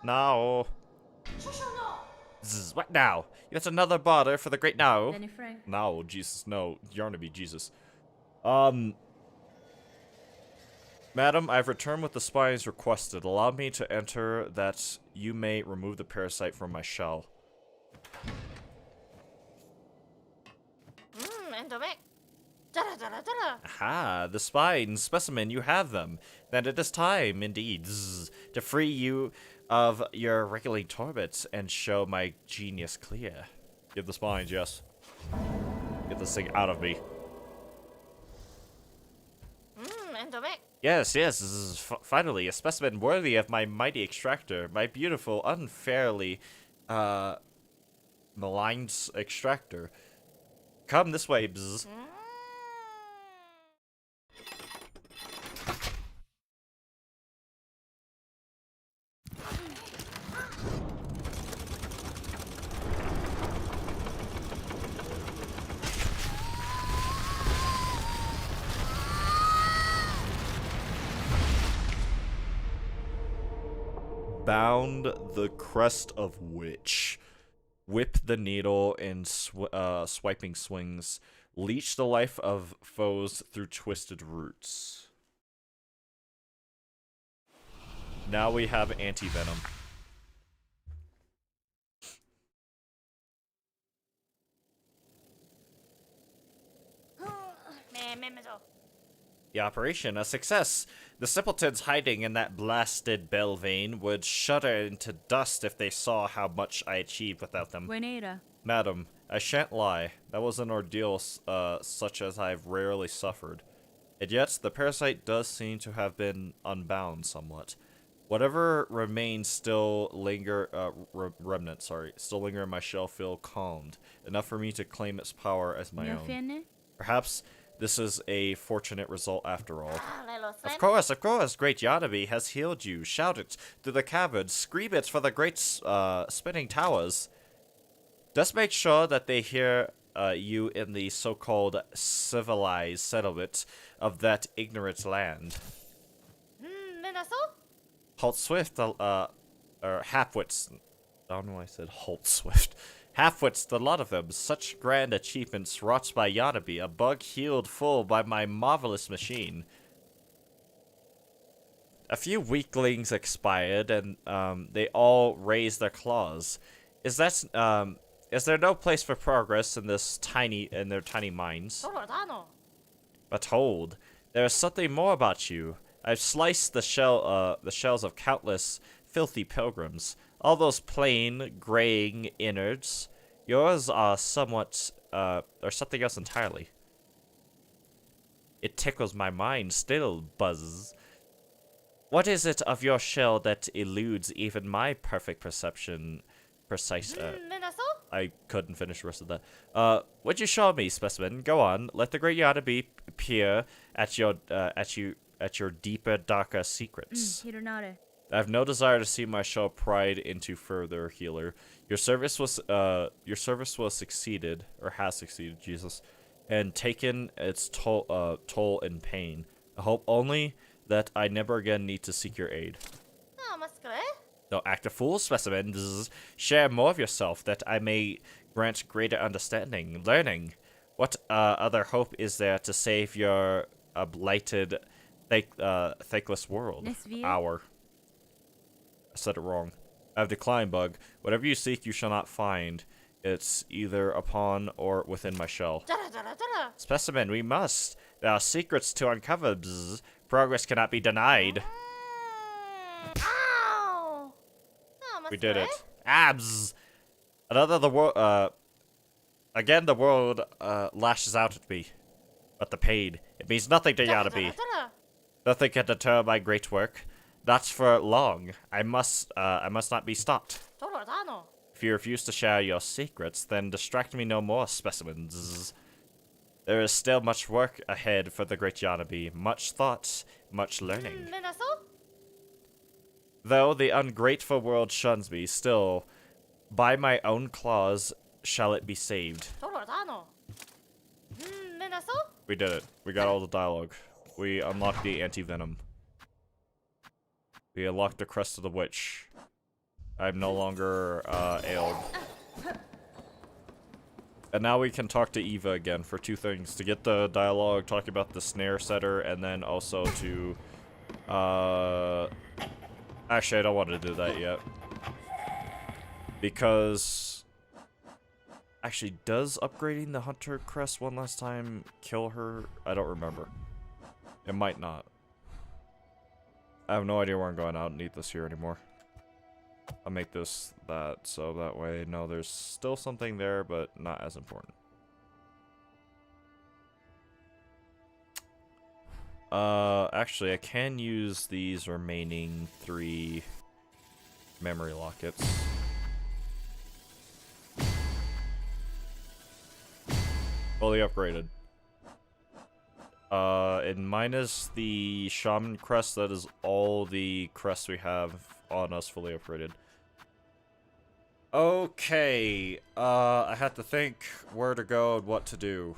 Now. Zzz, what now? Yet another bother for the great now. Lenny Frank. No, Jesus, no. Yarnaby, Jesus. Madam, I've returned with the spines requested. Allow me to enter that you may remove the parasite from my shell. Aha, the spines, specimen, you have them. Then it is time, indeed, to free you of your regulating torments and show my genius clear. Give the spines, yes. Get this thing out of me. Yes, this is finally a specimen worthy of my mighty extractor, my beautiful, unfairly, maligned extractor. Come this way, bzz. Bound the crest of witch. Whip the needle in swiping swings. Leech the life of foes through twisted roots. Now we have anti-venom. The operation a success. The simpletons hiding in that blasted bell vein would shudder into dust if they saw how much I achieved without them. Buenera. Madam, I shan't lie. That was an ordeal such as I've rarely suffered. And yet, the parasite does seem to have been unbound somewhat. Whatever remains still linger, still linger in my shell feel calmed, enough for me to claim its power as my own. Perhaps this is a fortunate result after all. Of course, great Yanabe has healed you. Shout it through the caverns, scream it for the great spinning towers. Just make sure that they hear you in the so-called civilized settlement of that ignorant land. Halt Swift, or halfwits. I don't know why I said Halt Swift. Halfwits, the lot of them, such grand achievements wrought by Yanabe, a bug healed full by my marvelous machine. A few weaklings expired, and they all raised their claws. Is there no place for progress in their tiny minds? But hold, there is something more about you. I've sliced the shells of countless filthy pilgrims. All those plain, graying innards. Yours are somewhat, or something else entirely. It tickles my mind still, Buzz. What is it of your shell that eludes even my perfect perception? I couldn't finish the rest of that. Would you show me, specimen? Go on. Let the great Yanabe peer at your deeper, darker secrets. I have no desire to see my shell pried into further, healer. Your service was succeeded, or has succeeded, Jesus, and taken its toll in pain. I hope only that I never again need to seek your aid. Don't act a fool, specimen. Share more of yourself, that I may grant greater understanding, learning. What other hope is there to save your a blighted, thankless world. Nesvia? Hour. I said it wrong. I have decline bug. Whatever you seek, you shall not find. It's either upon or within my shell. Specimen, we must. There are secrets to uncover. Bzz. Progress cannot be denied. Ow! We did it. Abs. Again, the world lashes out at me. But the pain, it means nothing to Yanabe. Nothing can deter my great work. Not for long. I must not be stopped. If you refuse to share your secrets, then distract me no more, specimens. There is still much work ahead for the great Yanabe. Much thought, much learning. Though the ungrateful world shuns me, still, by my own claws, shall it be saved. We did it. We got all the dialogue. We unlocked the anti-venom. We unlocked the crest of the witch. I'm no longer ailed. And now we can talk to Eva again for two things. To get the dialogue, talk about the snare setter, and then also to... Actually, I don't want to do that yet. Because... Actually, does upgrading the Hunter Crest one last time kill her? I don't remember. It might not. I have no idea where I'm going. I don't need this here anymore. I'll make this that, so that way, no, there's still something there, but not as important. Actually, I can use these remaining 3 memory lockets. Fully upgraded. And minus the Shaman Crest, that is all the crests we have on us fully upgraded. Okay, I had to think where to go and what to do.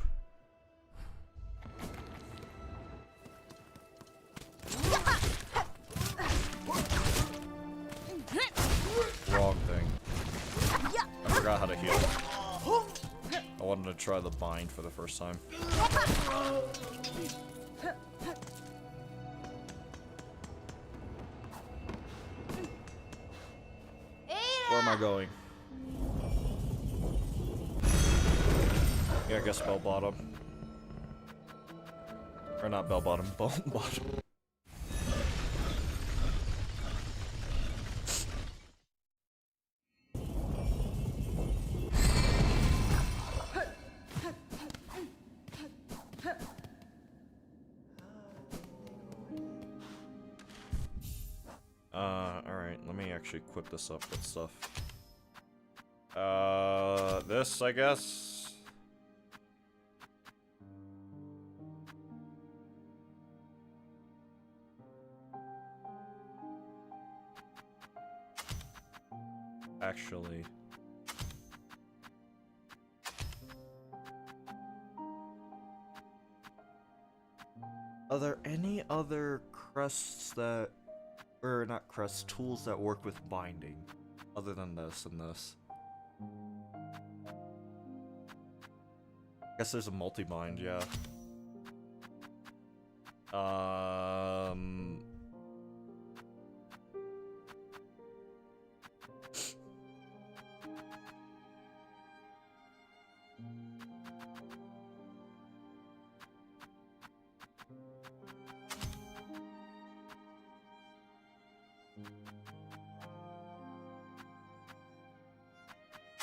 Wrong thing. I forgot how to heal. I wanted to try the bind for the first time. Where am I going? Yeah, I guess bell bottom. Or not bell bottom, bell bottom. Alright, let me actually equip this up with stuff. This, I guess. Actually. Are there any other crests that... Or not crests, tools that work with binding, other than this and this? I guess there's a multi-bind, yeah.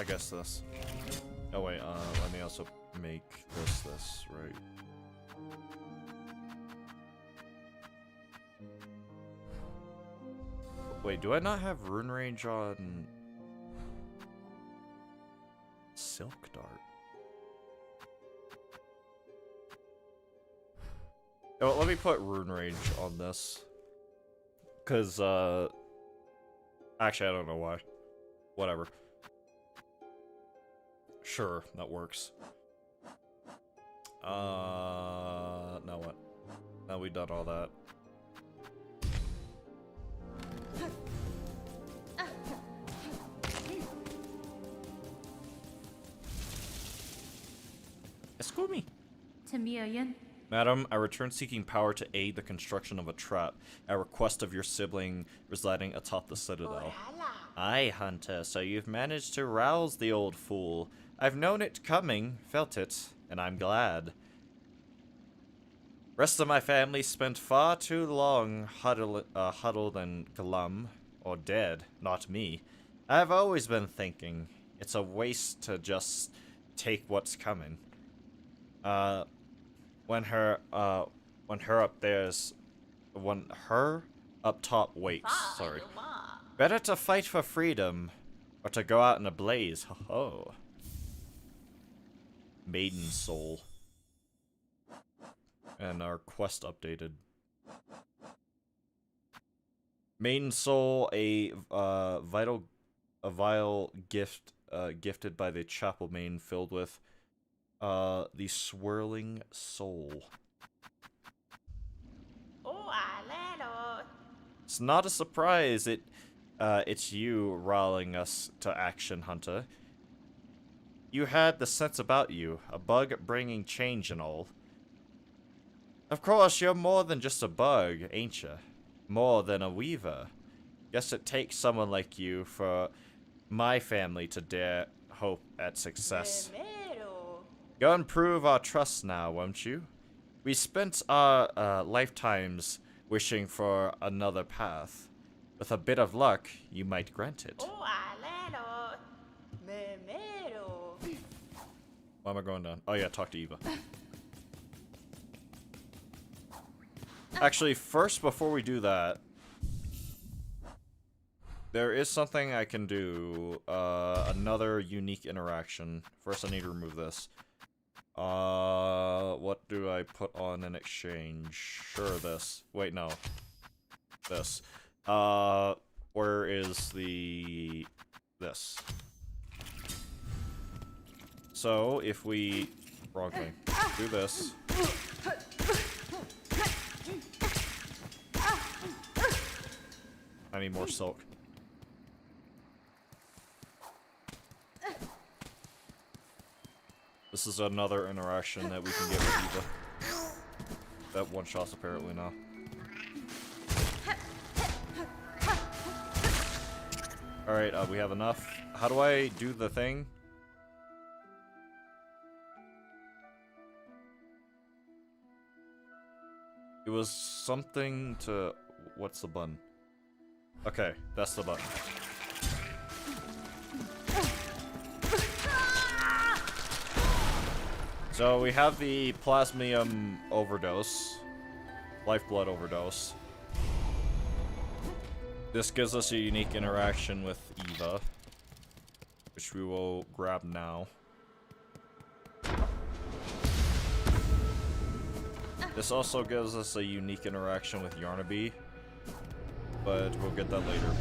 I guess this. Oh wait, let me also make this, right? Wait, do I not have rune range on Silk Dart? Oh, let me put rune range on this. Cause, actually I don't know why. Whatever. Sure, that works. Now what? Now we've done all that. Excuse me. Tamia Yen. Madam, I return seeking power to aid the construction of a trap at request of your sibling residing atop the citadel. Aye, Hunter, so you've managed to rouse the old fool. I've known it coming, felt it, and I'm glad. Rest of my family spent far too long huddled and glum, or dead, not me. I've always been thinking, it's a waste to just take what's coming. When her up top waits, sorry. Better to fight for freedom, or to go out in a blaze, ho-ho. Maiden Soul. And our quest updated. Maiden Soul, a vile gift, gifted by the chapel main, filled with the swirling soul. It's not a surprise. It's you rallying us to action, Hunter. You had the sense about you, a bug bringing change and all. Of course, you're more than just a bug, ain't ya? More than a weaver. Guess it takes someone like you for my family to dare hope at success. Go and prove our trust now, won't you? We spent our lifetimes wishing for another path. With a bit of luck, you might grant it. Why am I going down? Oh yeah, talk to Eva. Actually, first, before we do that, there is something I can do. Another unique interaction. First, I need to remove this. What do I put on in exchange? Sure, this. Wait, no. This. Where is the... this? So, if we... wrong thing. Do this. I need more silk. This is another interaction that we can get with Eva. That one shot's apparently now. Alright, we have enough. How do I do the thing? It was something to... what's the button? Okay, that's the button. So we have the plasmium overdose. Lifeblood overdose. This gives us a unique interaction with Eva, which we will grab now. This also gives us a unique interaction with Yarnaby, but we'll get that later.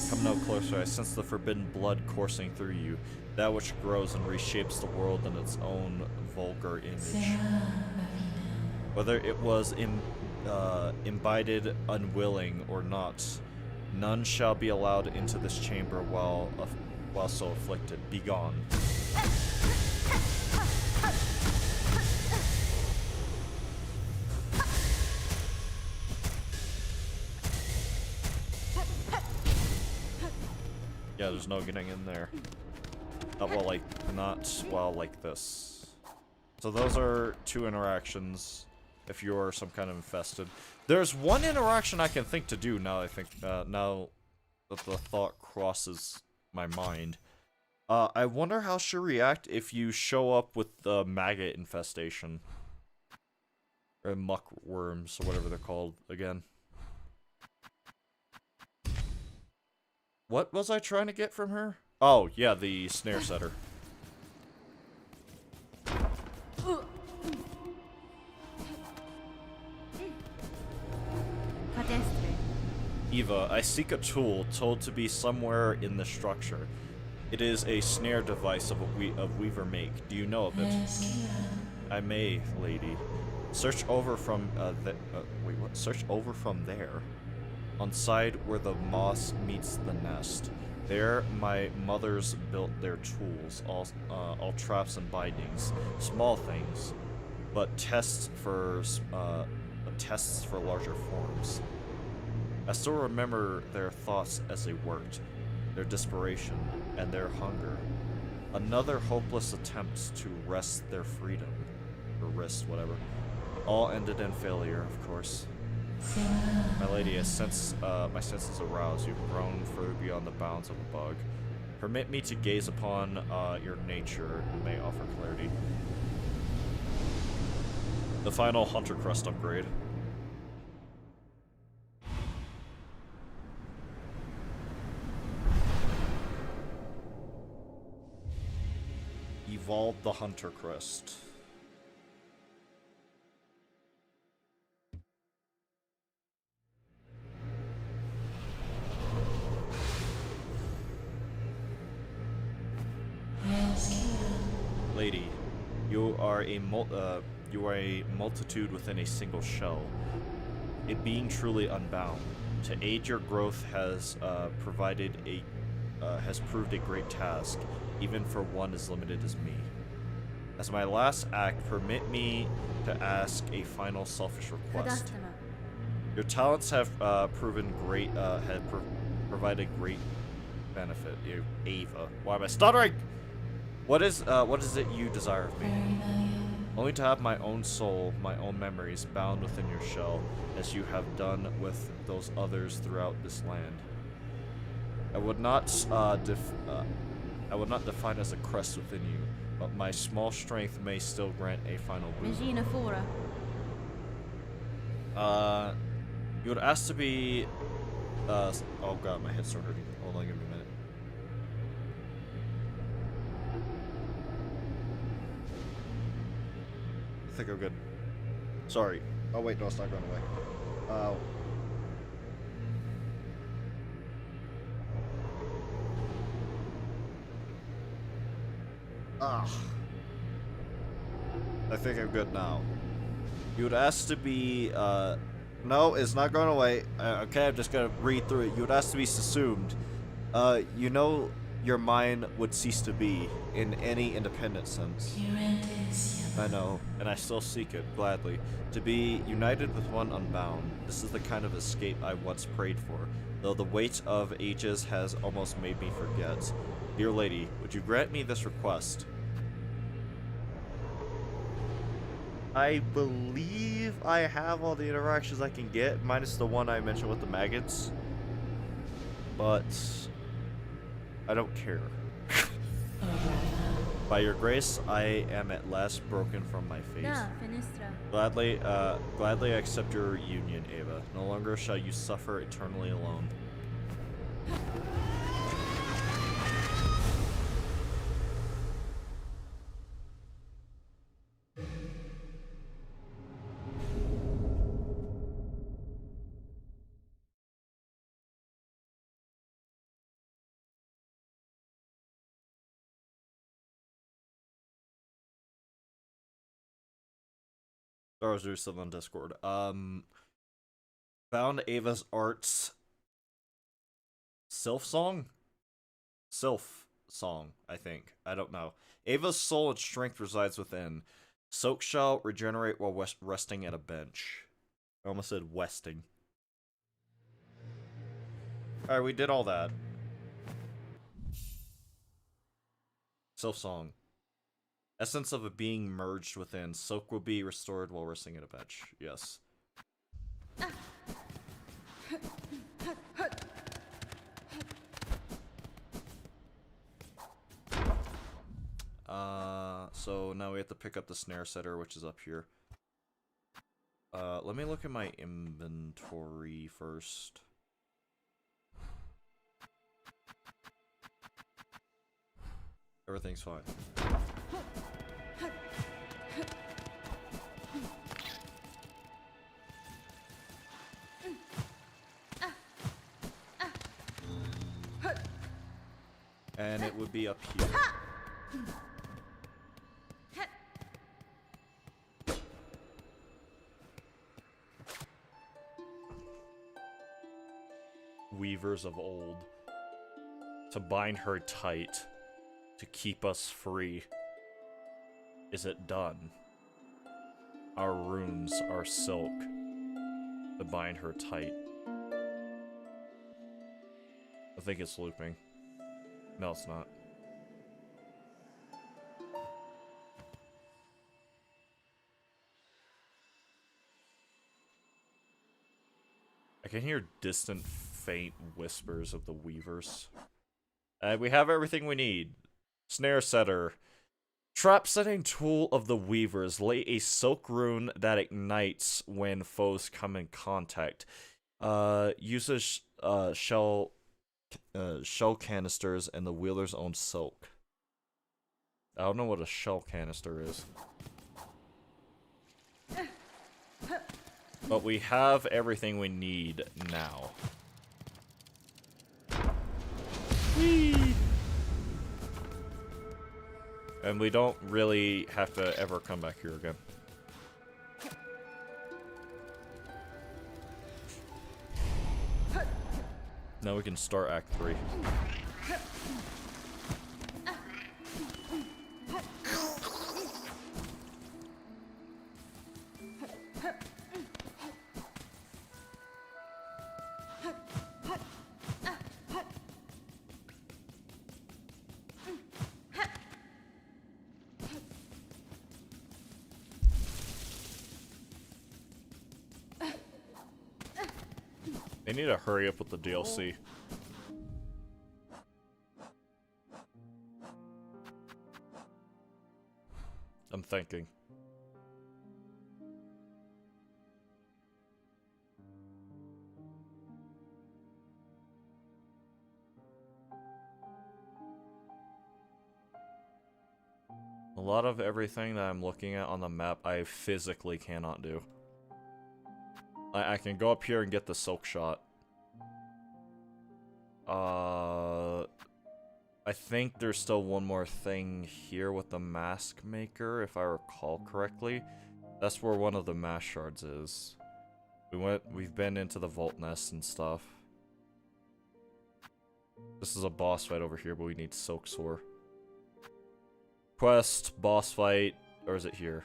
Come no closer, I sense the forbidden blood coursing through you, that which grows and reshapes the world in its own vulgar image. Whether it was imbibed unwilling or not, none shall be allowed into this chamber while so afflicted. Begone. Yeah, there's no getting in there. Not while like this. So those are two interactions. If you're some kind of infested, there's one interaction I can think to do now. I think now that the thought crosses my mind. I wonder how she'll react if you show up with the maggot infestation, or muck worms, or whatever they're called again. What was I trying to get from her? Oh, yeah, the snare setter. Eva, I seek a tool told to be somewhere in the structure. It is a snare device of Weaver make. Do you know of it? I may, lady. Search over from wait, what? Search over from there. On side where the moss meets the nest. There, my mothers built their tools, all traps and bindings, small things. but tests for larger forms. I still remember their thoughts as they worked, their desperation, and their hunger. Another hopeless attempt to wrest their freedom, or wrist, whatever. All ended in failure, of course. My lady, my senses aroused. You've grown further beyond the bounds of a bug. Permit me to gaze upon your nature and may offer clarity. The final Hunter Crest upgrade. Evolve the Hunter Crest. Lady, you are a multitude within a single shell. It being truly unbound. To aid your growth has proved a great task, even for one as limited as me. As my last act, permit me to ask a final selfish request. Your talents have provided great benefit. Ava, why am I stuttering? What is it you desire of me? Only to have my own soul, my own memories bound within your shell, as you have done with those others throughout this land. I would not define as a crest within you, but my small strength may still grant a final boost. You would ask to be. Oh god, my head's so hurting. Hold on, give me a minute. I think I'm good. Sorry. Oh wait, no, it's not going away. I think I'm good now. You would ask to be, no, it's not going away. Okay, I'm just gonna read through it. You would ask to be subsumed. You know your mind would cease to be, in any independent sense. I know, and I still seek it, gladly. To be united with one unbound. This is the kind of escape I once prayed for, though the weight of ages has almost made me forget. Dear lady, would you grant me this request? I believe I have all the interactions I can get, minus the one I mentioned with the maggots. But I don't care. By your grace, I am at last broken from my faith. Gladly I accept your union, Ava. No longer shall you suffer eternally alone. Star Wars are still on Discord. Found Ava's arts. Silksong, I think. I don't know. Ava's soul and strength resides within. Soak shall regenerate while resting at a bench. I almost said westing. Alright, we did all that. Silksong. Essence of a being merged within. Soak will be restored while resting at a bench. Yes. So now we have to pick up the snare setter, which is up here. Let me look at my inventory first. Everything's fine. And it would be up here. Weavers of old, to bind her tight, to keep us free. Is it done? our runes are silk to bind her tight. I think it's looping. No, it's not. I can hear distant, faint whispers of the weavers. We have everything we need. Snare setter. Trap setting tool of the weavers. Lay a silk rune that ignites when foes come in contact. Uses shell canisters and the wheeler's own silk. I don't know what a shell canister is. But we have everything we need now. Whee! And we don't really have to ever come back here again. Now we can start Act 3. They need to hurry up with the DLC. I'm thinking. A lot of everything that I'm looking at on the map, I physically cannot do. I can go up here and get the silk shot. I think there's still one more thing here with the mask maker, if I recall correctly. That's where one of the mask shards is. We've been into the vault nest and stuff. This is a boss fight over here, but we need silk sword. Quest, boss fight, or is it here?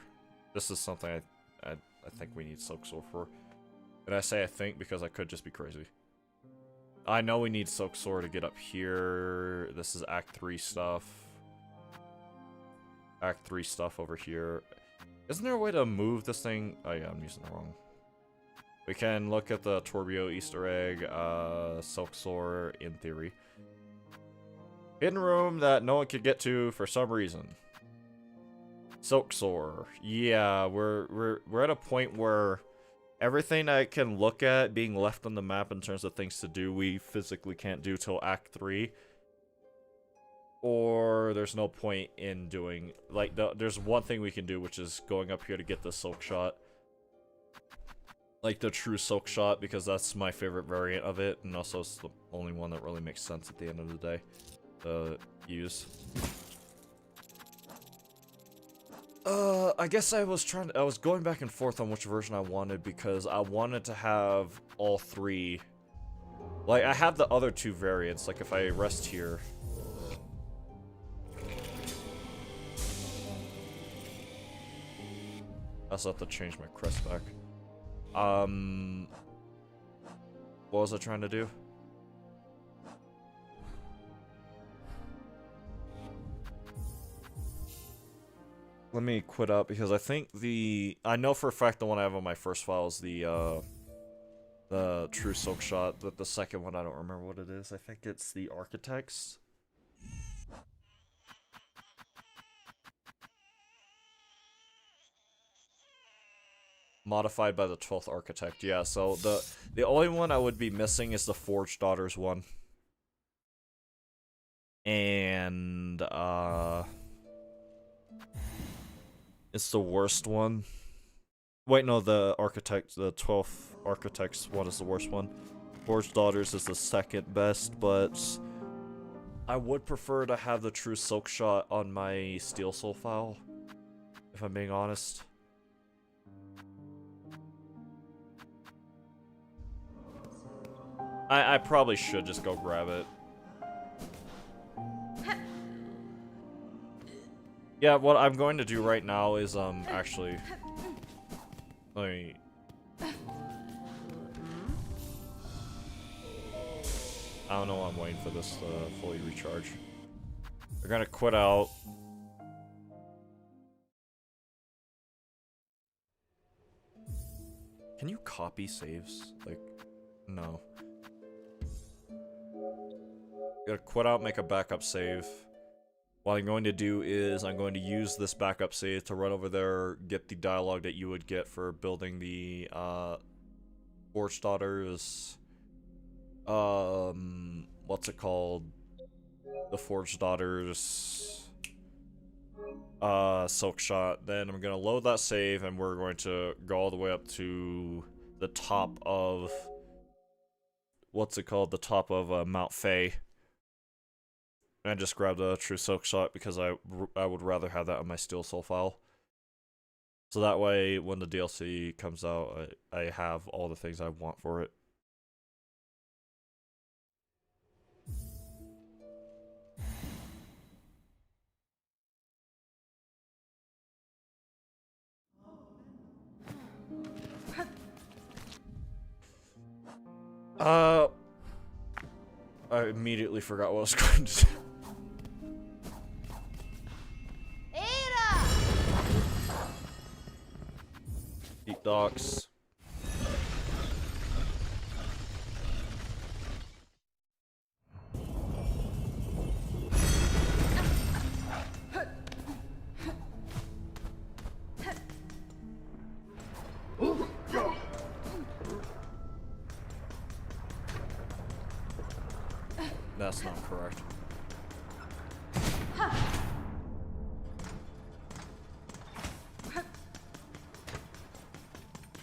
This is something I think we need silk sword for. And I say I think because I could just be crazy. I know we need silk sword to get up here. This is Act 3 stuff. Act 3 stuff over here. Isn't there a way to move this thing? Oh yeah, I'm using the wrong. We can look at the Torbio Easter egg, silk sword in theory. Hidden room that no one could get to for some reason. Silk sword. Yeah, we're at a point where everything I can look at being left on the map in terms of things to do, we physically can't do till Act 3. Or there's no point in doing, like, there's one thing we can do, which is going up here to get the silk shot. Like, the true silk shot, because that's my favorite variant of it, and also it's the only one that really makes sense at the end of the day to use. I guess I was going back and forth on which version I wanted because I wanted to have all three. Like, I have the other two variants, like if I rest here. I also have to change my crest back. What was I trying to do? Let me quit out because I think I know for a fact the one I have on my first file is the true silk shot, but the second one I don't remember what it is. I think it's the architects. Modified by the 12th architect. Yeah, so the only one I would be missing is the Forged Daughters one. And it's the worst one. Wait, no, the 12th architect's one is the worst one. Forged Daughters is the second best, but I would prefer to have the true silk shot on my Steel Soul file, if I'm being honest. I probably should just go grab it. Yeah, what I'm going to do right now is, actually... Let me... I don't know why I'm waiting for this to fully recharge. We're gonna quit out. Can you copy saves? Like, no. Gotta quit out, make a backup save. What I'm going to do is I'm going to use this backup save to run over there, get the dialogue that you would get for building the Forge Daughters. What's it called? The Forge Daughters Silk Shot. Then I'm gonna load that save and we're going to go all the way up to the top of what's it called? The top of Mount Faye. And I just grabbed a true silk shot because I would rather have that on my steel soul file. So that way when the DLC comes out I have all the things I want for it. I immediately forgot what I was going to do. Deep docks. That's not correct.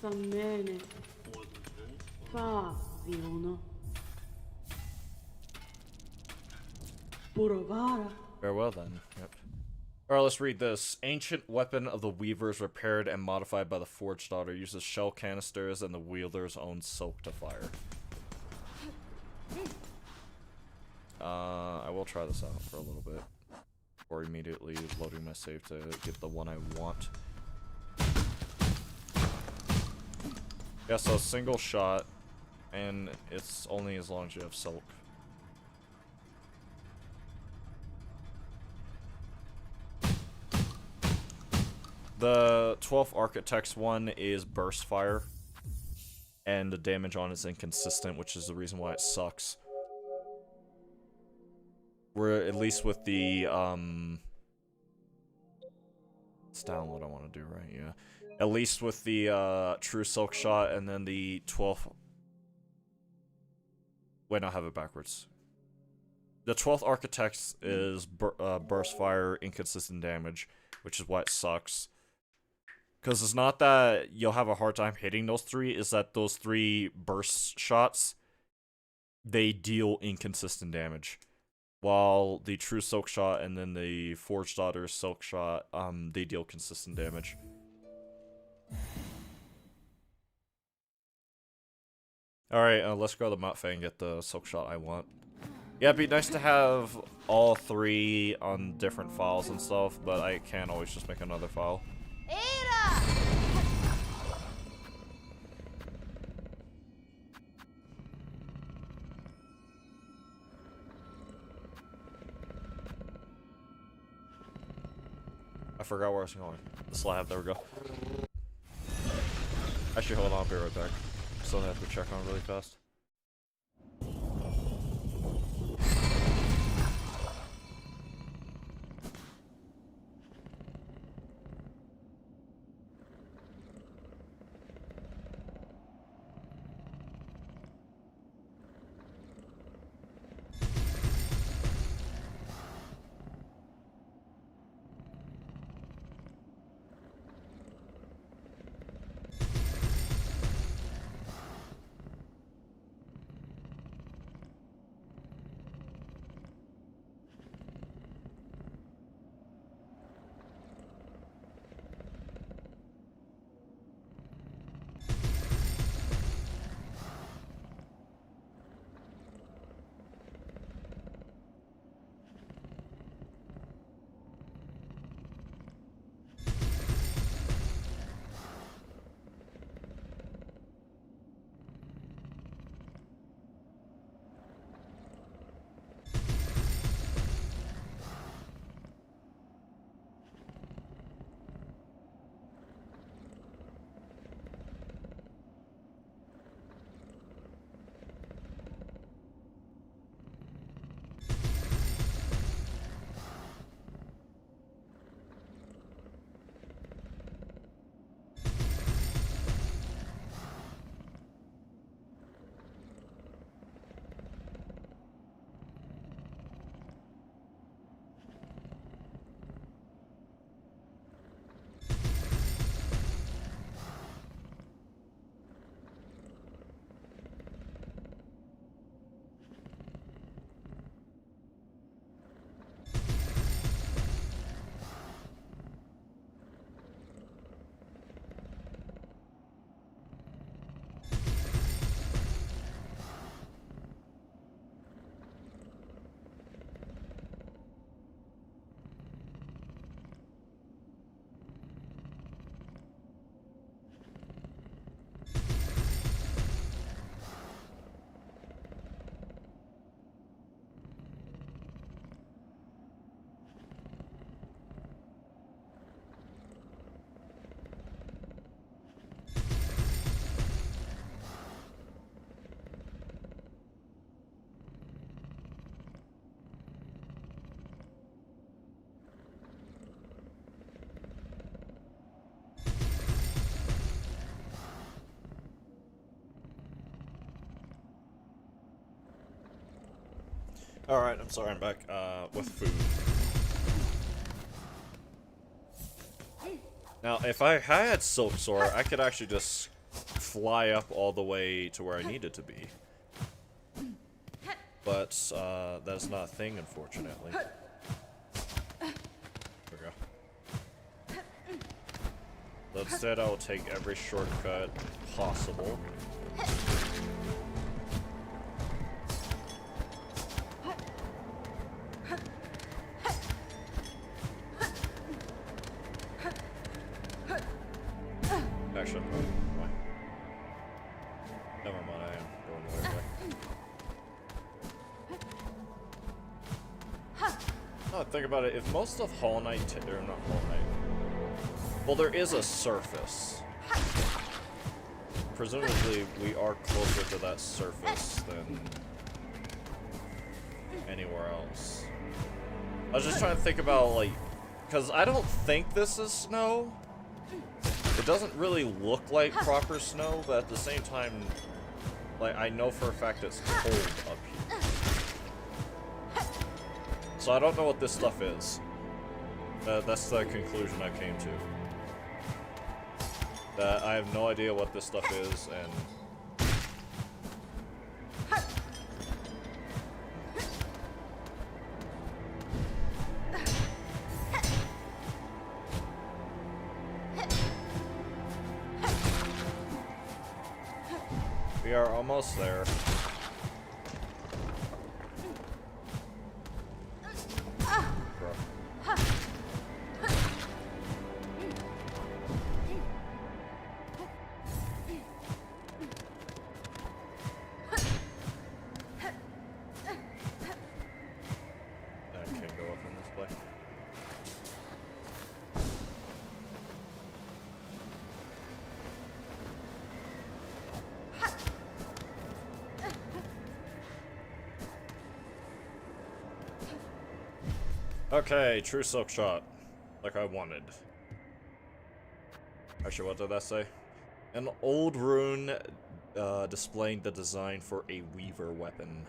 Va bene. Faviono. Burovara. Farewell then. Yep. Alright, let's read this. Ancient weapon of the weavers repaired and modified by the Forge Daughter. Uses shell canisters and the wielder's own silk to fire. I will try this out for a little bit. Or immediately loading my save to get the one I want. Yeah, so single shot, and it's only as long as you have silk. The 12th Architect's one is burst fire, and the damage on it is inconsistent, which is the reason why it sucks. We're at least with the, let's download I want to do, right? Yeah. At least with the, True Silk Shot and then the 12th... Wait, no, I have it backwards. The 12th Architect is burst fire, inconsistent damage, which is why it sucks. Because it's not that you'll have a hard time hitting those three, it's that those three burst shots, they deal inconsistent damage. While the True Silk Shot and then the Forged Daughter Silk Shot, they deal consistent damage. Alright, let's go to the Mount Faye and get the Silk Shot I want. Yeah, it'd be nice to have all three on different files and stuff, but I can't always just make another file. I forgot where I was going. The slab, there we go. Actually, hold on, I'll be right back. Still have to check on really fast. Alright, I'm sorry, I'm back, with food. Now, if I had Silk Sword, I could actually just fly up all the way to where I needed to be. But, that's not a thing, unfortunately. There we go. So instead, I will take every shortcut possible. Actually, never mind, I am going the right way. No, think about it, if most of Hollow Knight, or not Hollow Knight, well, there is a surface. Presumably, we are closer to that surface than anywhere else. I was just trying to think about, like, because I don't think this is snow. It doesn't really look like proper snow, but at the same time, like, I know for a fact it's cold up here. So I don't know what this stuff is. That's the conclusion I came to. That I have no idea what this stuff is, and... We are almost there. Bro. That can't go up in this play. Okay, true silk shot. Like I wanted. Actually, what did that say? An old rune displaying the design for a weaver weapon.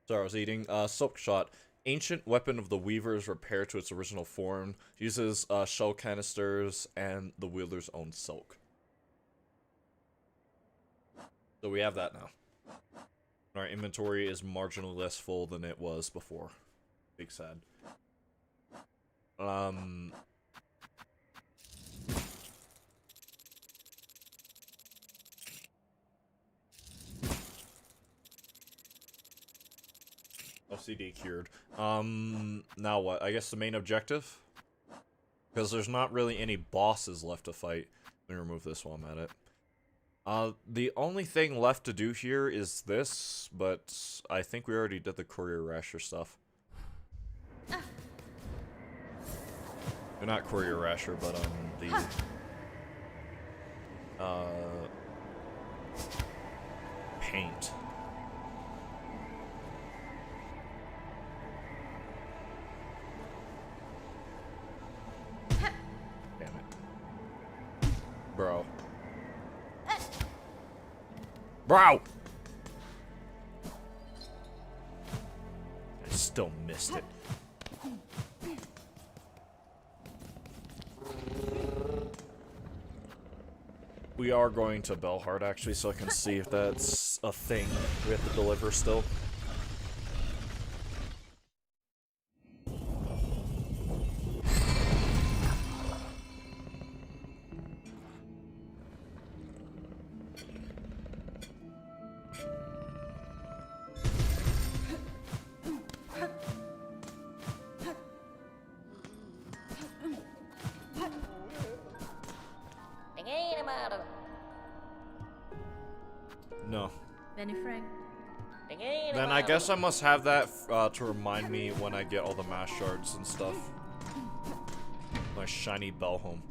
Sorry, I was eating. Silk shot. Ancient weapon of the weavers repaired to its original form. Uses shell canisters and the wielder's own silk. So we have that now. Our inventory is marginally less full than it was before. Big sad. OCD cured. Now what? I guess the main objective? Because there's not really any bosses left to fight. Let me remove this while I'm at it. The only thing left to do here is this, but I think we already did the Courier Rasher stuff. Or not Courier Rasher, but, the... paint. Damn it. Bro. Bro! I still missed it. We are going to Belhard, actually, so I can see if that's a thing we have to deliver still. No. Then I guess I must have that to remind me when I get all the mass shards and stuff. My shiny bell home.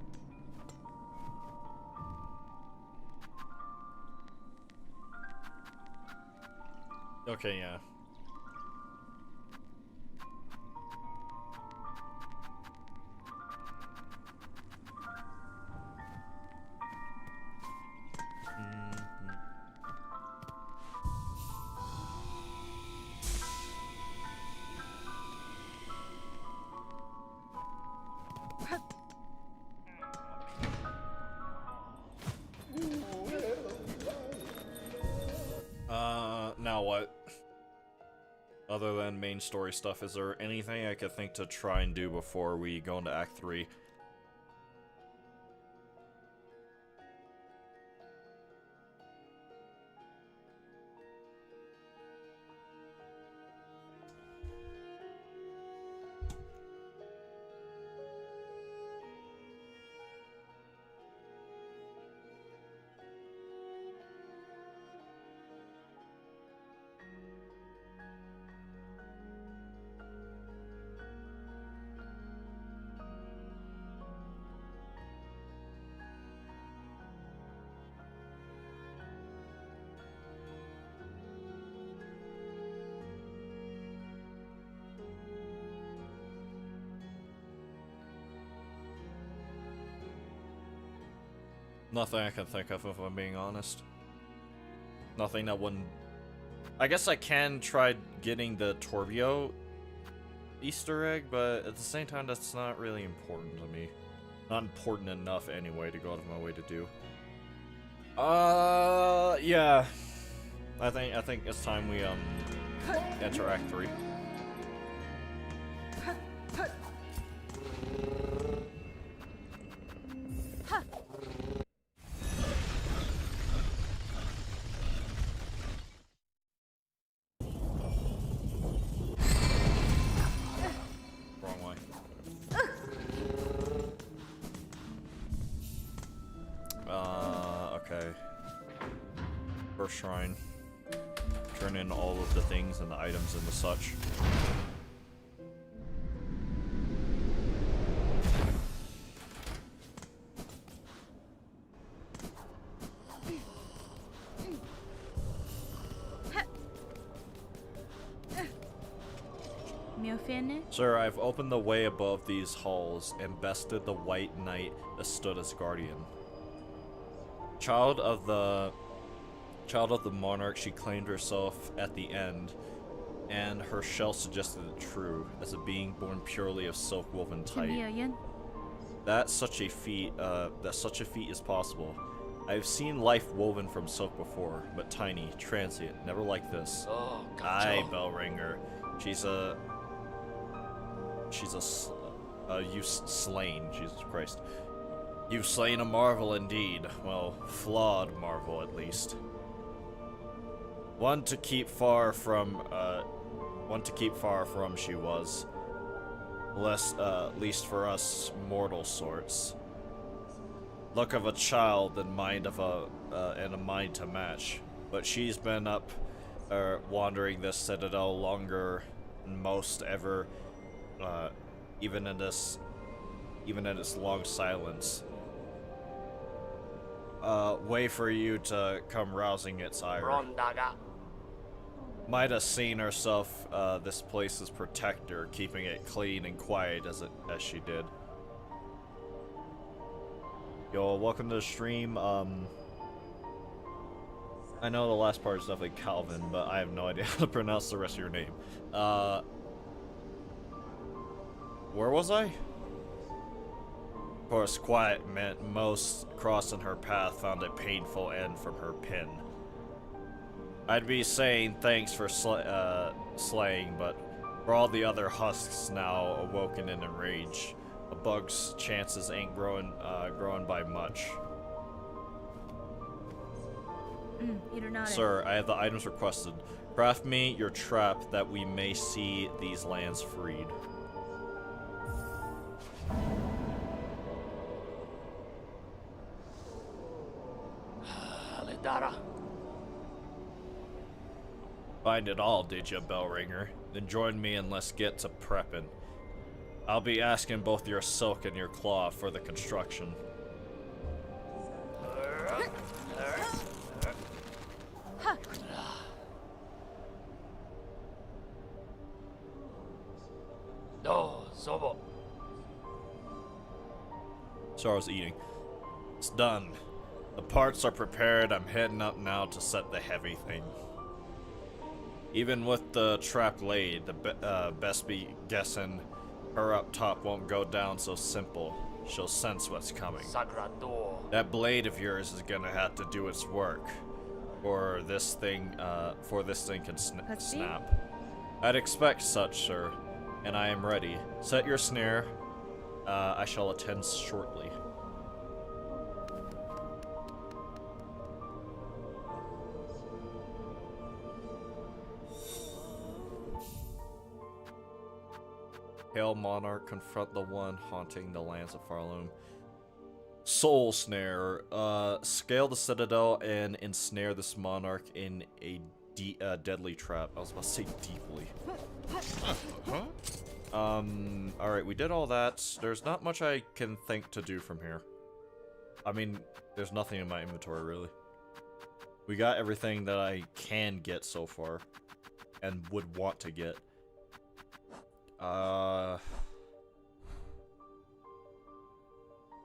Okay, yeah. now what? Other than main story stuff, is there anything I could think to try and do before we go into Act 3? Nothing I can think of if I'm being honest. Nothing that wouldn't... I guess I can try getting the Torbio Easter egg, but at the same time that's not really important to me. Not important enough anyway to go out of my way to do. Yeah. I think it's time we enter Act 3. Okay. First shrine. Turn in all of the things and the items and the such. Sir, I've opened the way above these halls and bested the White Knight that stood as guardian. Child of the monarch, she claimed herself at the end, and her shell suggested it true, as a being born purely of silk woven tight. That such a feat is possible. I've seen life woven from silk before, but tiny, transient, never like this. Oh, Aye, Bellringer. You've slain, Jesus Christ. You've slain a marvel indeed. Well, flawed marvel at least. One to keep far from she was. Least for us mortal sorts. Look of a child and mind of and a mind to match. But she's been up, wandering this citadel longer than most ever, even in its long silence. Way for you to come rousing its ire. Might have seen herself, this place's protector, keeping it clean and quiet as she did. Yo, welcome to the stream. I know the last part is definitely Calvin, but I have no idea how to pronounce the rest of your name. Where was I? Of course, quiet meant most crossing her path found a painful end from her pin. I'd be saying thanks for slaying, but for all the other husks now awoken and enraged, a bug's chances ain't growing by much. Sir, I have the items requested. Craft me your trap that we may see these lands freed. Find it all, did ya, Bellringer? Then join me and let's get to prepping. I'll be asking both your silk and your claw for the construction. So I was eating. It's done. The parts are prepared. I'm heading up now to set the heavy thing. Even with the trap laid, the best be guessing her up top won't go down so simple. She'll sense what's coming. That blade of yours is gonna have to do its work. for this thing can Let's see. snap. I'd expect such, sir, and I am ready. Set your snare. I shall attend shortly. Hail Monarch, confront the one haunting the lands of Farloom. Soul Snare. Scale the citadel and ensnare this monarch in a deadly trap. I was about to say deeply. Alright, we did all that. There's not much I can think to do from here. I mean, there's nothing in my inventory, really. We got everything that I can get so far. And would want to get.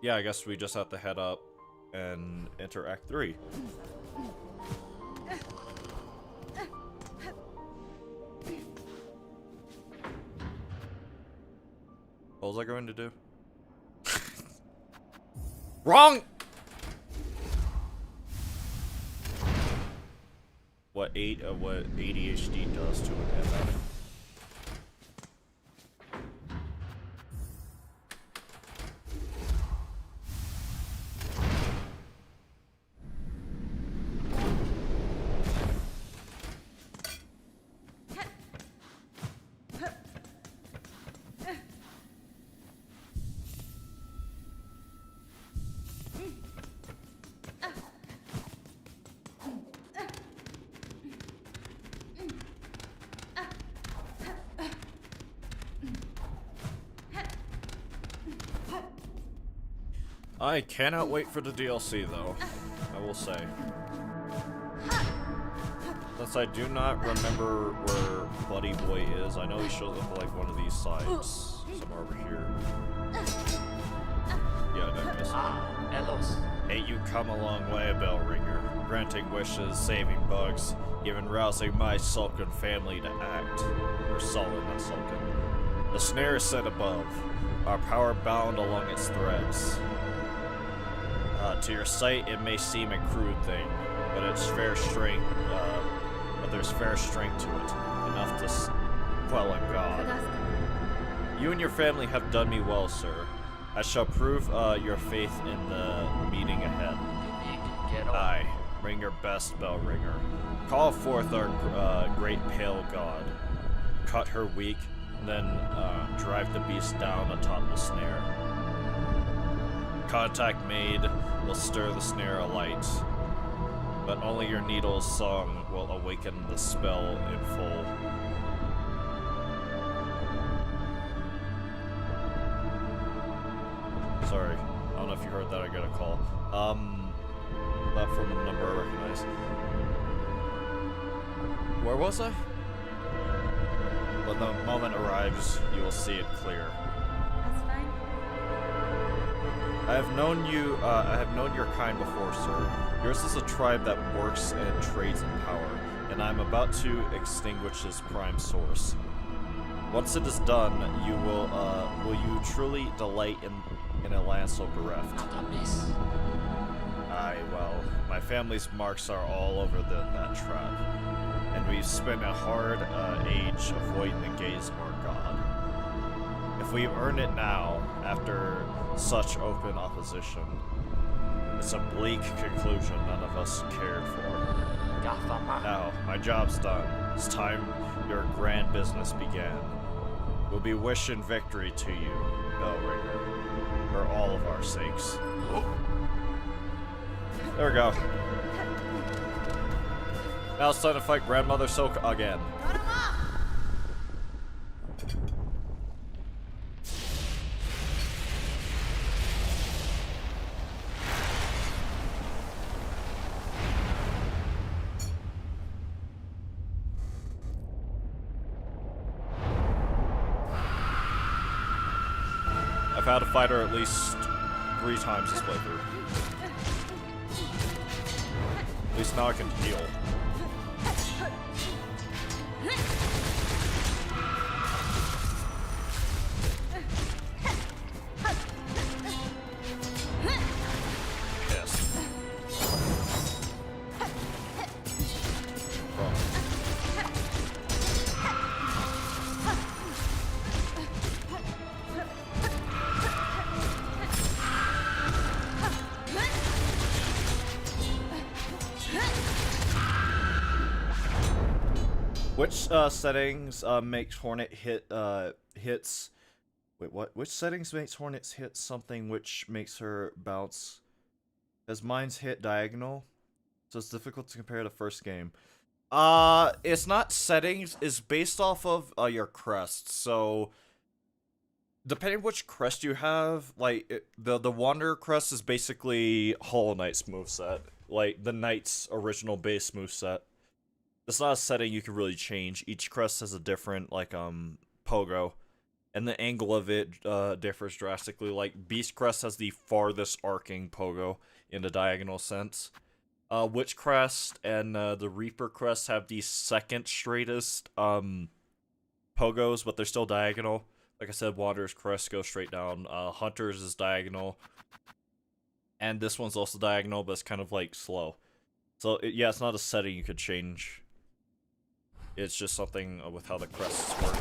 Yeah, I guess we just have to head up and enter Act 3. What was I going to do? Wrong! What ADHD does to an MF. I cannot wait for the DLC, though, I will say. Since I do not remember where Buddy Boy is, I know he shows up like one of these sides, somewhere over here. Yeah, I don't miss it. Elos. Hey, you come a long way, bell ringer. Granting wishes, saving bugs, even rousing my sulken family to act. Or sullen, not sulken. The snare is set above, our power bound along its threads. To your sight, it may seem a crude thing, but it's fair strength. But there's fair strength to it, enough to quell a god. You and your family have done me well, sir. I shall prove your faith in the meeting ahead. Aye, bring your best, bell ringer. Call forth our great pale god. Cut her weak, then drive the beast down atop the snare. Contact made will stir the snare alight, but only your needle's song will awaken the spell in full. Sorry, I don't know if you heard that. I got a call. Not from a number I recognize. Where was I? When the moment arrives, you will see it clear. That's fine. I have known you. I have known your kind before, sir. Yours is a tribe that works and trades in power, and I am about to extinguish its prime source. Once it is done, you will you truly delight in a land so bereft? Aye, well, my family's marks are all over that trap, and we've spent a hard age avoiding the gaze of our god. If we've earned it now, after such open opposition, it's a bleak conclusion none of us cared for. Now, my job's done. It's time your grand business began. We'll be wishing victory to you, Bellringer, for all of our sakes. There we go. Now it's time to fight Grandmother Silk again. I've had to fight her at least 3 times this playthrough. At least now I can heal. Yes. Which settings makes Hornet hits? Wait, what? Which settings makes Hornets hit something which makes her bounce? Does mine's hit diagonal? So it's difficult to compare to first game. It's not settings. It's based off of your crest. So depending which crest you have, like the Wanderer crest is basically Hollow Knight's moveset, like the Knight's original base moveset. It's not a setting you can really change. Each crest has a different pogo, and the angle of it differs drastically. Like Beast crest has the farthest arcing pogo in the diagonal sense. Witch crest and the Reaper crest have the second straightest pogos, but they're still diagonal. Like I said, Wanderer's crest goes straight down. Hunter's is diagonal, and this one's also diagonal, but it's kind of like slow. So yeah, it's not a setting you could change. It's just something with how the crests work.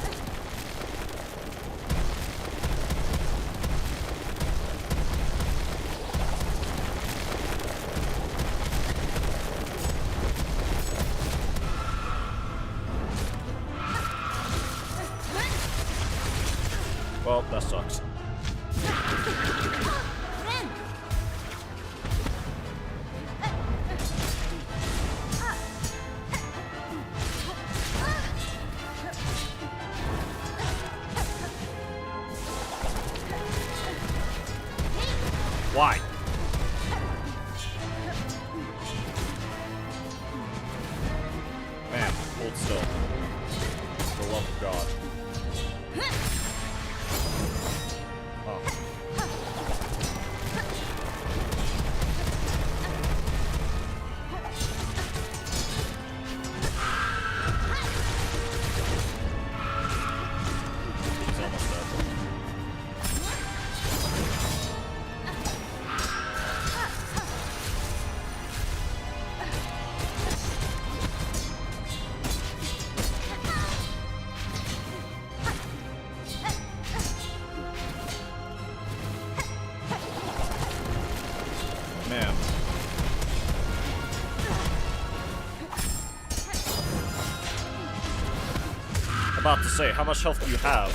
Well, that sucks. Why? Man, hold still. For the love of God. He's almost dead. Man. About to say, how much health do you have?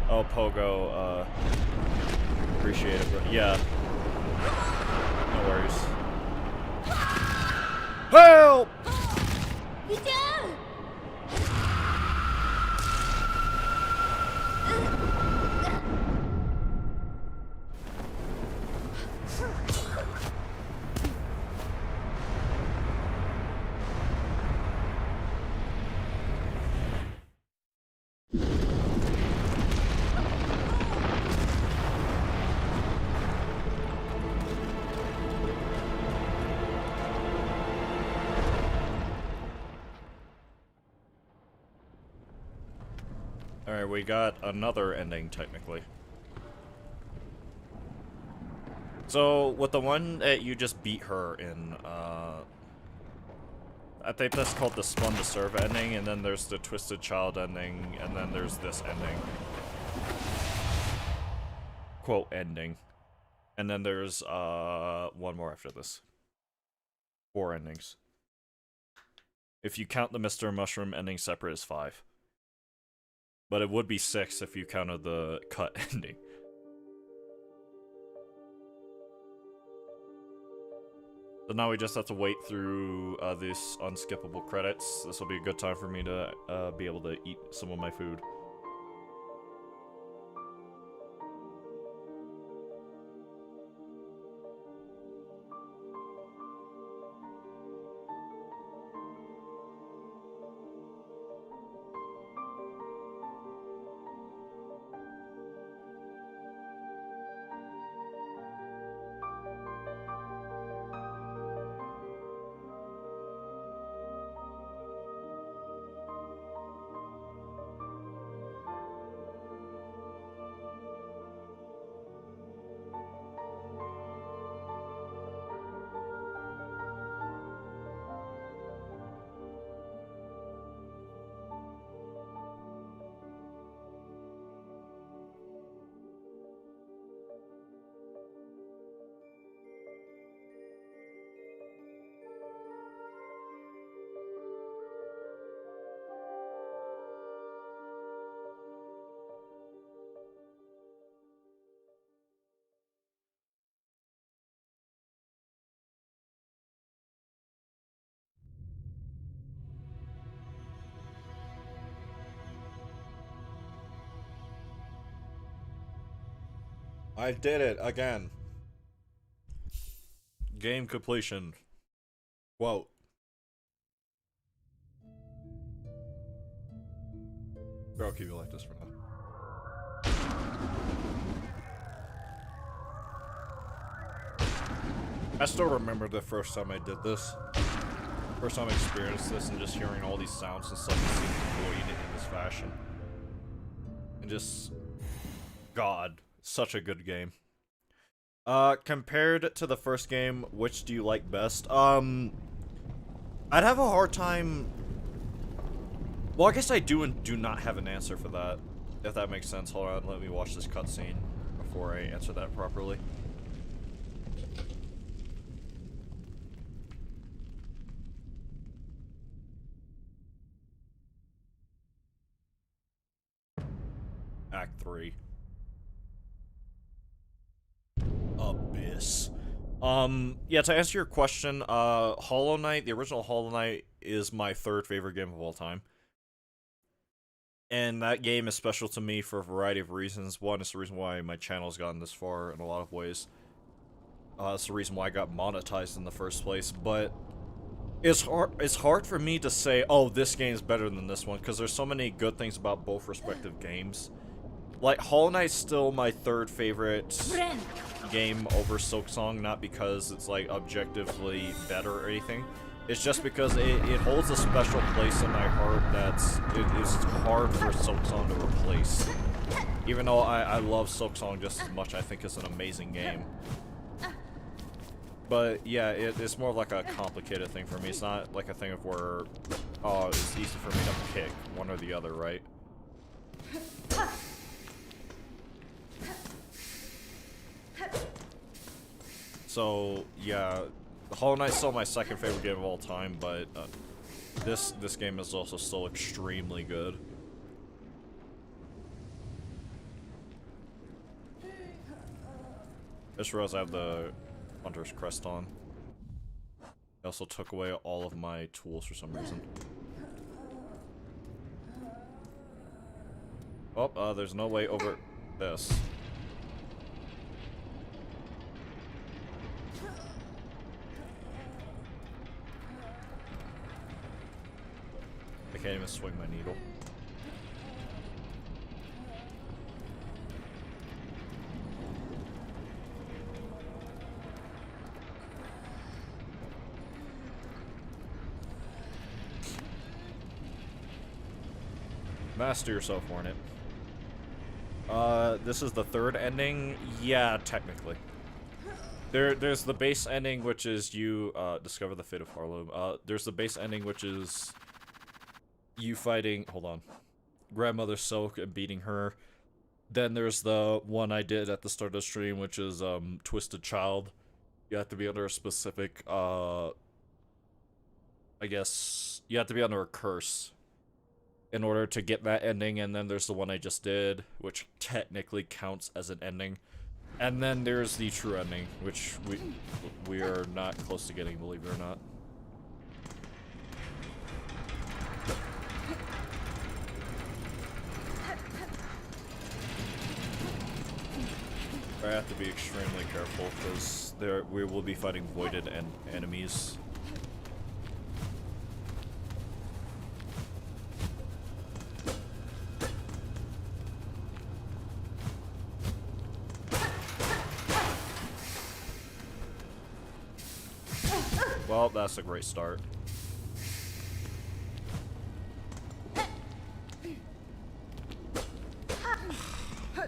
Oh, Pogo, appreciate it, bro. Yeah. No worries. Help! Alright, we got another ending, technically. So, with the one that you just beat her in, I think that's called the Spun to Serve ending, and then there's the Twisted Child ending, and then there's this ending. Quote, ending. And then there's, one more after this. 4 endings. If you count the Mr. Mushroom ending separate as 5. But it would be 6 if you counted the cut ending. So now we just have to wait through these unskippable credits. This will be a good time for me to be able to eat some of my food. I did it again. Game completion. Quote. I'll keep it like this for now. I still remember the first time I did this. First time I experienced this and just hearing all these sounds and stuff and seeing Void in this fashion. And just... God. Such a good game. Compared to the first game, which do you like best? I'd have a hard time... Well, I guess I do and do not have an answer for that. If that makes sense. Hold on, let me watch this cutscene before I answer that properly. Act 3. Abyss. Yeah, to answer your question, Hollow Knight, the original Hollow Knight is my third favorite game of all time. And that game is special to me for a variety of reasons. One, it's the reason why my channel's gotten this far in a lot of ways. It's the reason why I got monetized in the first place, but it's hard for me to say, oh, this game's better than this one, because there's so many good things about both respective games. Like, Hollow Knight's still my third favorite game over Silksong, not because it's, like, objectively better or anything. It's just because it holds a special place in my heart that's it is hard for Silksong to replace. Even though I love Silksong just as much, I think it's an amazing game. But yeah, it's more of like a complicated thing for me. It's not like a thing of where, oh, it's easy for me to pick one or the other, right? So yeah, Hollow Knight's still my second favorite game of all time, but this game is also still extremely good. I just realized I have the Hunter's Crest on. I also took away all of my tools for some reason. Oh, there's no way over this. I can't even swing my needle. Master yourself, Hornet. This is the third ending? Yeah, technically. There's the base ending, which is you, discover the fate of Harlem. There's the base ending, which is you fighting, hold on, Grandmother Silk and beating her. Then there's the one I did at the start of the stream, which is, Twisted Child. You have to be under a specific, I guess, you have to be under a curse in order to get that ending, and then there's the one I just did, which technically counts as an ending. And then there's the true ending, which we are not close to getting, believe it or not. I have to be extremely careful, because we will be fighting voided enemies. Well, that's a great start.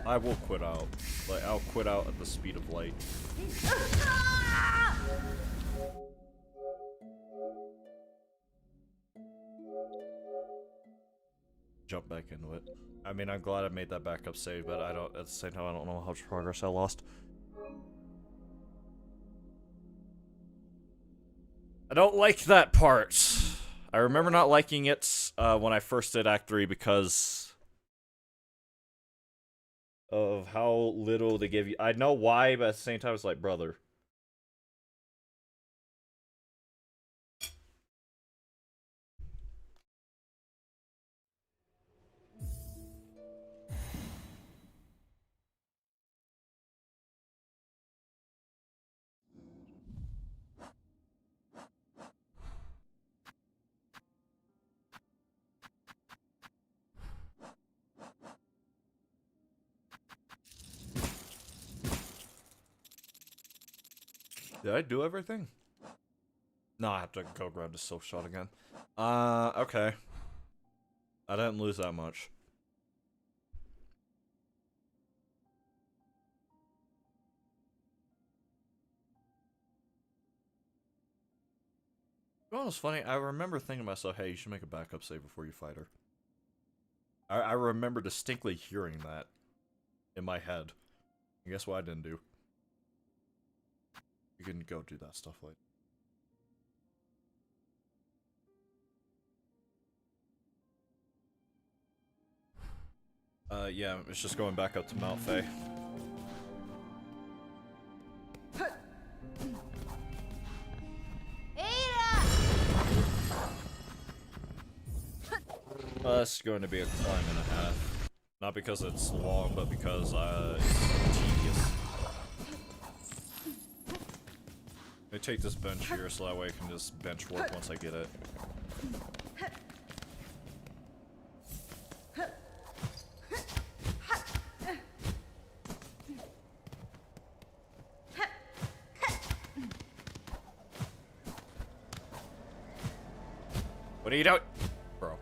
I will quit out. Like, I'll quit out at the speed of light. Jump back into it. I mean, I'm glad I made that backup save, but I don't, at the same time, I don't know how much progress I lost. I don't like that part. I remember not liking it when I first did Act 3 because of how little they give you. I know why, but at the same time, it's like, brother. Did I do everything? No, I have to go grab the silk shot again. Okay. I didn't lose that much. You know what's funny? I remember thinking to myself, hey, you should make a backup save before you fight her. I remember distinctly hearing that in my head. And guess what I didn't do? You can go do that stuff later. Yeah, it's just going back up to Mount Faye. It's going to be a climb and a half. Not because it's long, but because, it's tedious. Let me take this bench here so that way I can just bench work once I get it. What are you doing? Bro.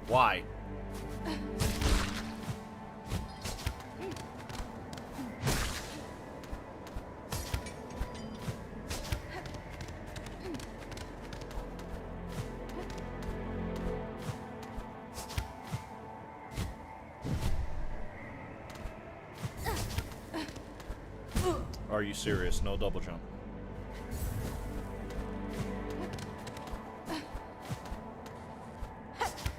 Why? Are you serious? No double jump.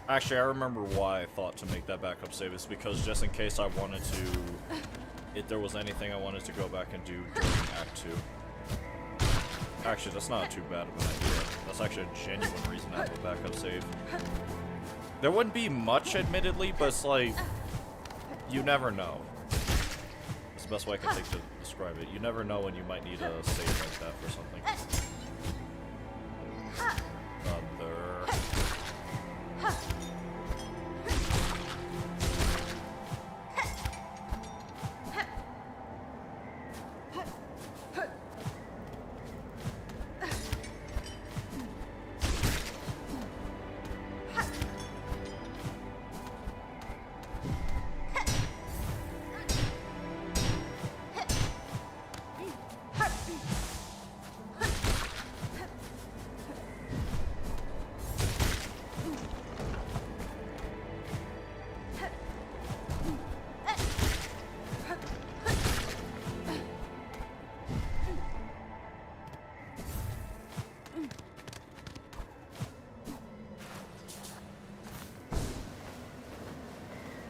Actually, I remember why I thought to make that backup save. It's because just in case I wanted to... If there was anything I wanted to go back and do during Act 2. Actually, that's not too bad of an idea. That's actually a genuine reason to have a backup save. There wouldn't be much, admittedly, but it's like... You never know. That's the best way I can think to describe it. You never know when you might need a save like that for something.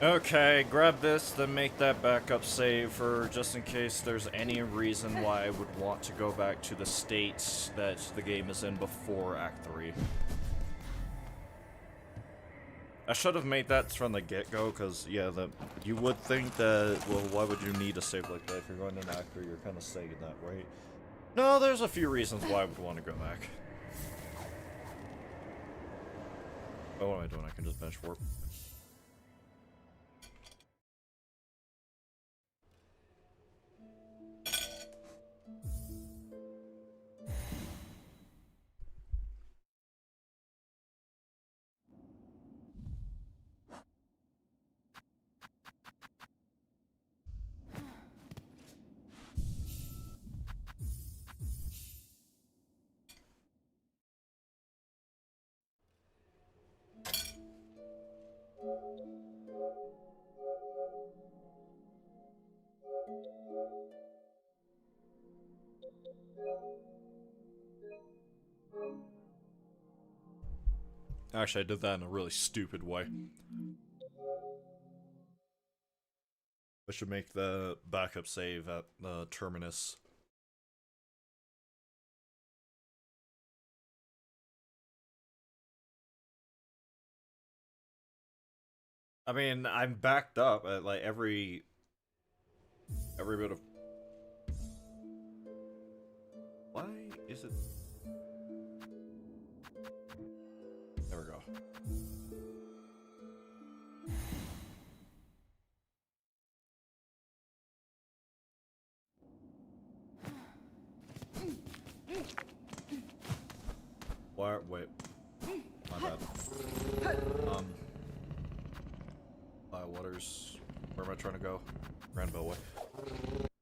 Okay, grab this, then make that backup save for just in case there's any reason why I would want to go back to the state that the game is in before Act 3. I should have made that from the get-go, because, yeah, you would think that, well, why would you need a save like that if you're going to Act 3? You're kind of saying that, right? No, there's a few reasons why I would want to go back. Oh, what am I doing? I can just bench warp. Actually, I did that in a really stupid way. I should make the backup save at the terminus. I mean, I'm backed up at like every bit of... Why is it... There we go. Why? Wait. My bad. Waters. Where am I trying to go? Granville way.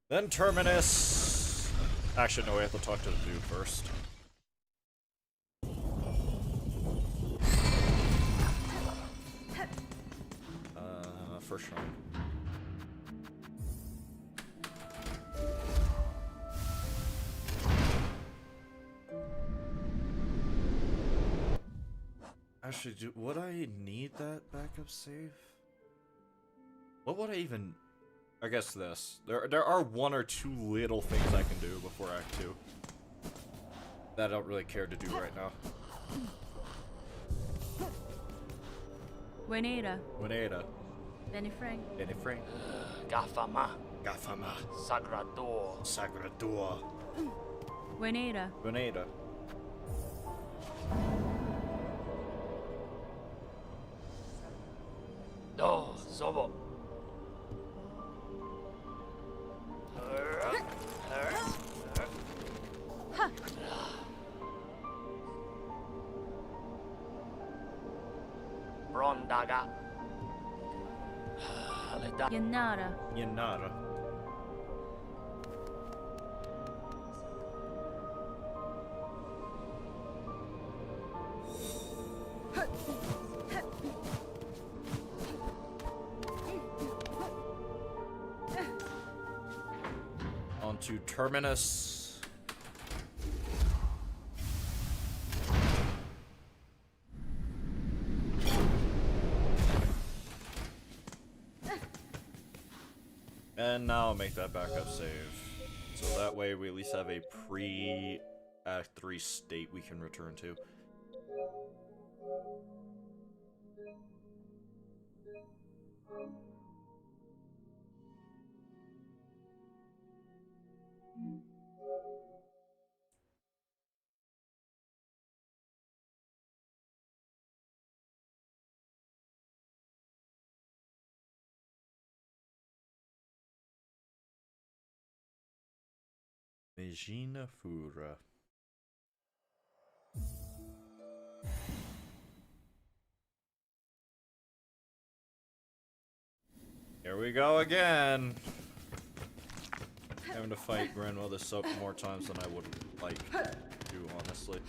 Then Terminus. Actually, no, we have to talk to the dude first. First shrine. Actually, would I need that backup save? What would I even... I guess this. There are one or two little things I can do before Act 2 that I don't really care to do right now. Wineta. Wineta. Benifrang. Benifrang. Gafama. Gafama. Sagrador. Sagrador. Wineta. Wineta. Do, Zobo. Brondaga. Yanara. Yanara. On to Terminus. And now I'll make that backup save. So that way we at least have a pre-Act 3 state we can return to. Megina Fura. Here we go again. Having to fight Grandmother Soap more times than I would like to, honestly.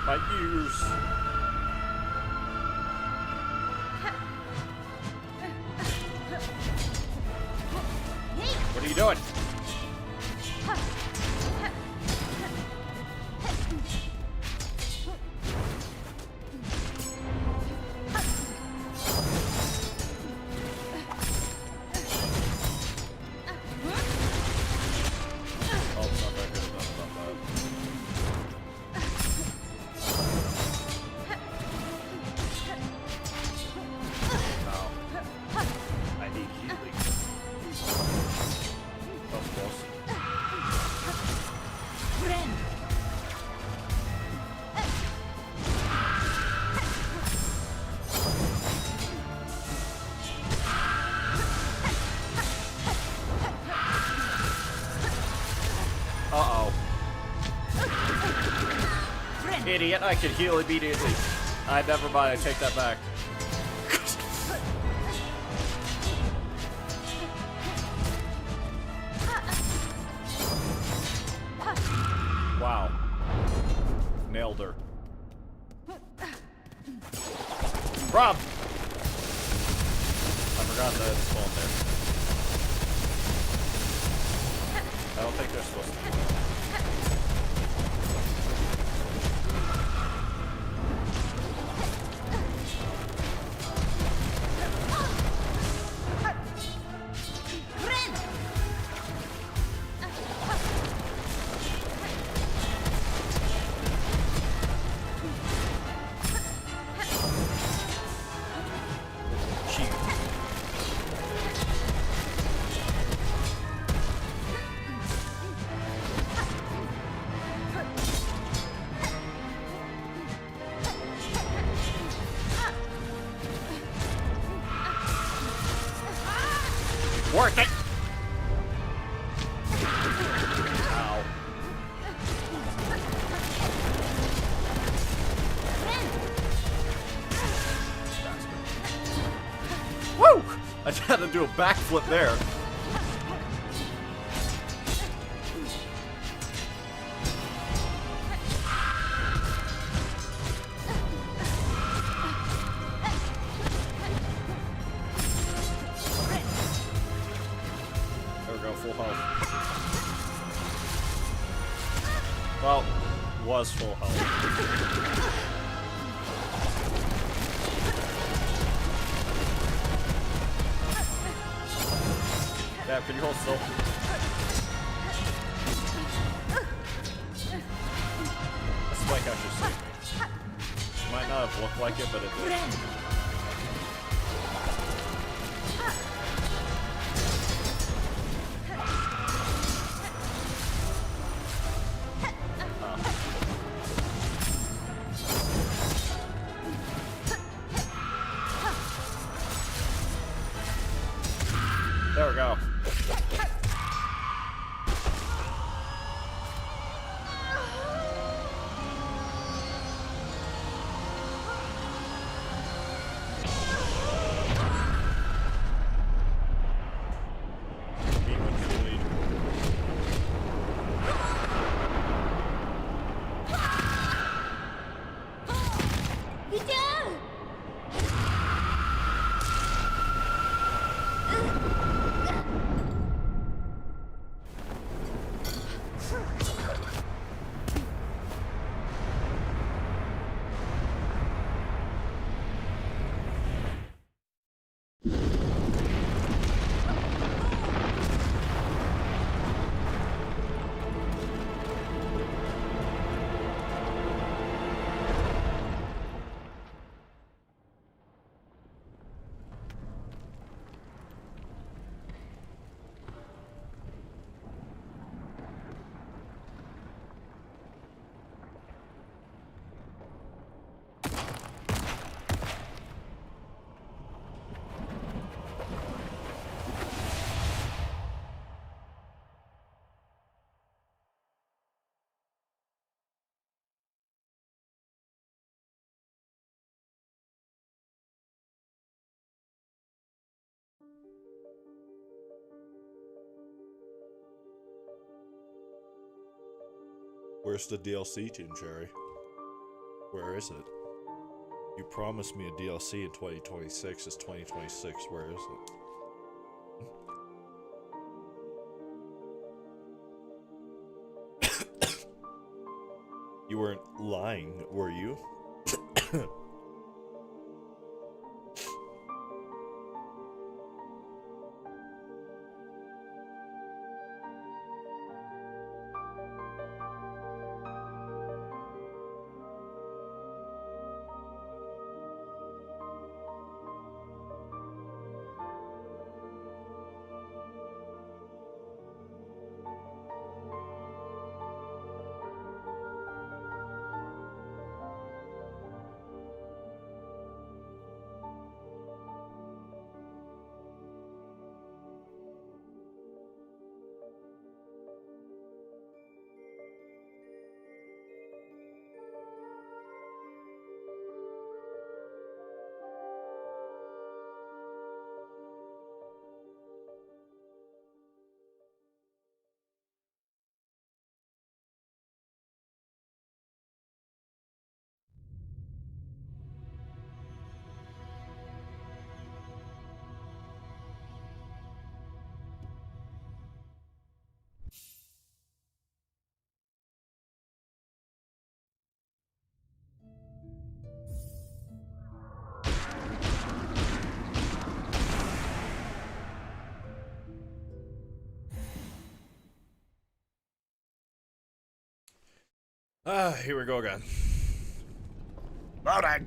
My ears. What are you doing? Idiot, I could heal immediately. Never mind, I take that back. Wow. Nailed her. Rob! I forgot that it's phone there. I don't think they're supposed to do that. Work it! Ow. Woo! I just had to do a backflip there. Full health. Well, was full health. Yeah, can you hold still? This spike actually saved me. Might not have looked like it, but it did. There we go. Where's the DLC, Team Cherry? Where is it? You promised me a DLC in 2026. It's 2026. Where is it? You weren't lying, were you? Here we go again. Loading!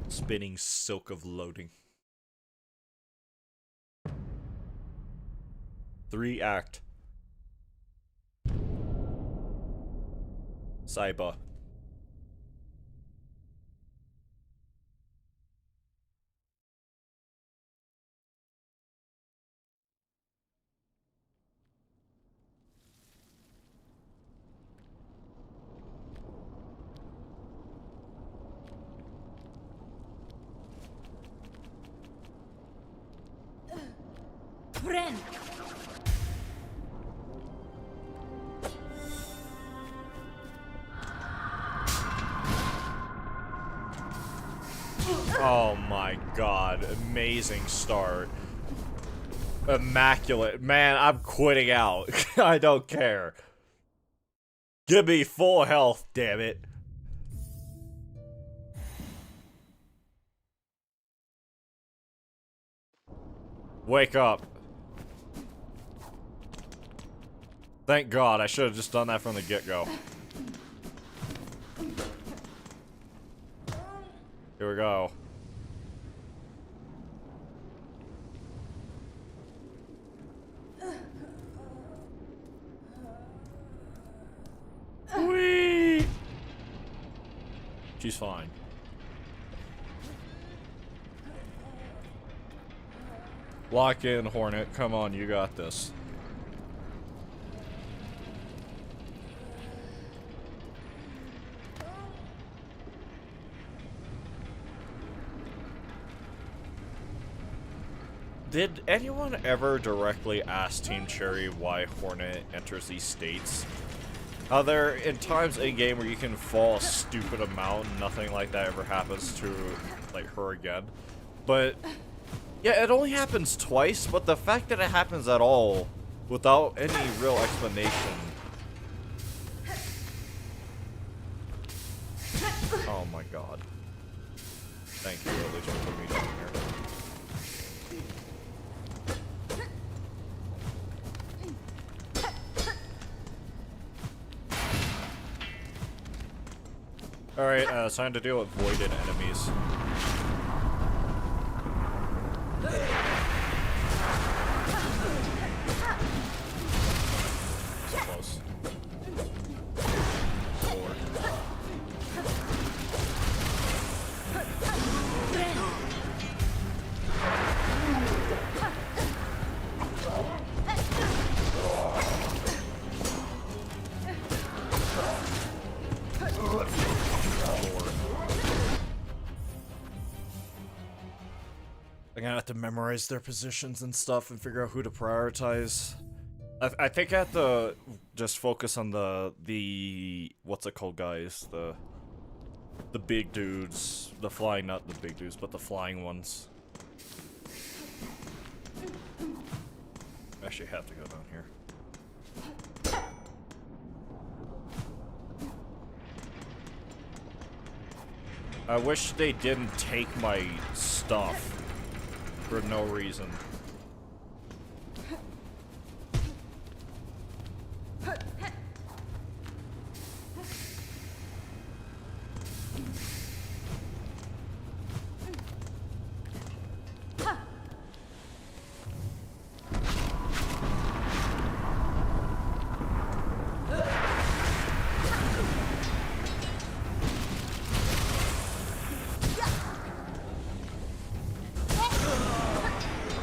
Spinning silk of loading. 3-act. Cyber. Friend. Oh my god, amazing start. Immaculate. Man, I'm quitting out. I don't care. Give me full health, damn it. Wake up. Thank God, I should have just done that from the get-go. Here we go. Whee! She's fine. Lock in, Hornet. Come on, you got this. Did anyone ever directly ask Team Cherry why Hornet enters these states? There in times in game where you can fall a stupid amount and nothing like that ever happens to like her again. But yeah, it only happens twice, but the fact that it happens at all without any real explanation. Oh my god. Thank you, at least for putting me down here. Alright, it's time to deal with voided enemies. So close. 4. I'm gonna have to memorize their positions and stuff and figure out who to prioritize. I think I have to just focus on the what's it called, guys? The big dudes, the flying, not the big dudes, but the flying ones. I actually have to go down here. I wish they didn't take my stuff for no reason.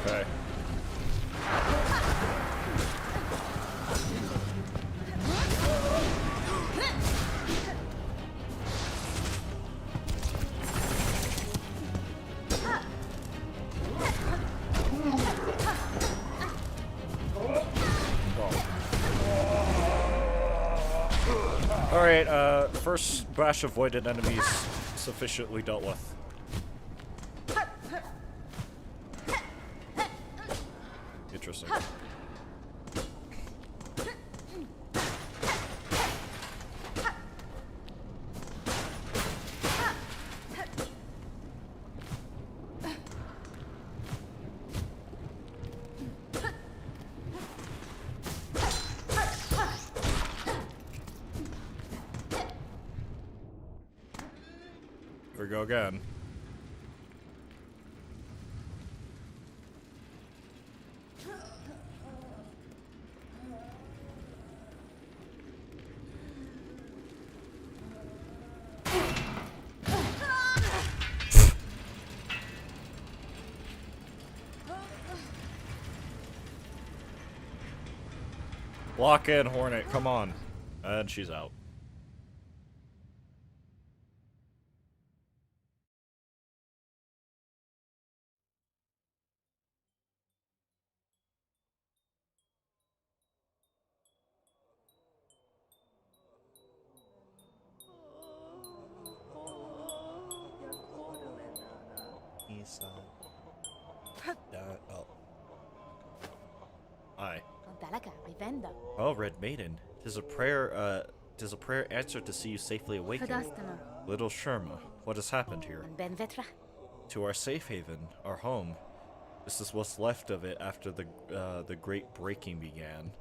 Okay. Alright, first batch of voided enemies sufficiently dealt with. Interesting. we go again. Lock in, Hornet, come on. And she's out. Oh. Hi. Oh, Red Maiden. Tis a prayer answered to see you safely awakened. Little Sherma, what has happened here? To our safe haven, our home. This is what's left of it after the great breaking began.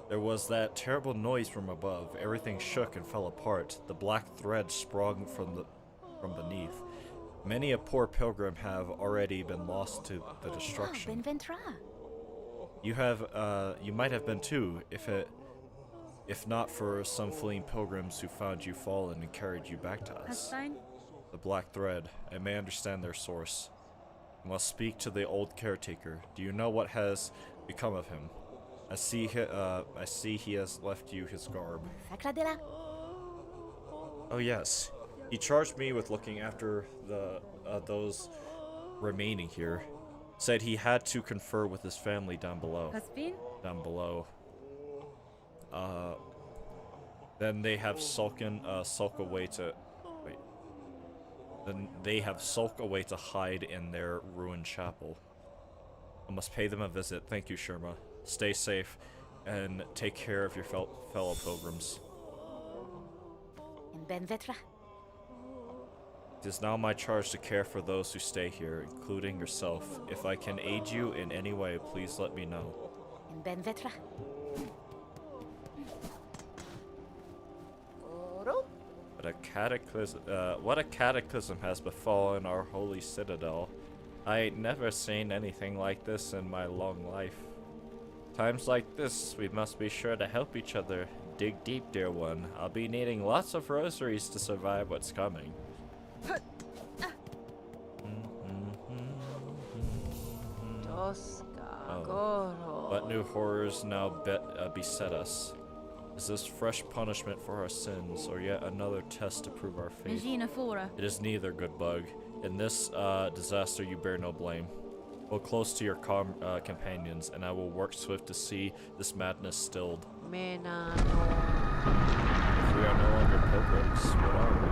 There was that terrible noise from above. Everything shook and fell apart. The black thread sprung from beneath. Many a poor pilgrim have already been lost to the destruction. You might have been too, if not for some fleeing pilgrims who found you fallen and carried you back to us. The black thread. I may understand their source. I must speak to the old caretaker. Do you know what has become of him? I see he has left you his garb. Oh yes. He charged me with looking after those remaining here. Said he had to confer with his family down below. Then they have sulk away to hide in their ruined chapel. I must pay them a visit. Thank you, Sherma. Stay safe and take care of your fellow pilgrims. It is now my charge to care for those who stay here, including yourself. If I can aid you in any way, please let me know. What a cataclysm has befallen our holy citadel. I ain't never seen anything like this in my long life. Times like this, we must be sure to help each other. Dig deep, dear one. I'll be needing lots of rosaries to survive what's coming. Oh. What new horrors now beset us? Is this fresh punishment for our sins, or yet another test to prove our faith? It is neither, good bug. In this disaster you bear no blame. Hold close to your companions, and I will work swift to see this madness stilled. If we are no longer pilgrims, what are we?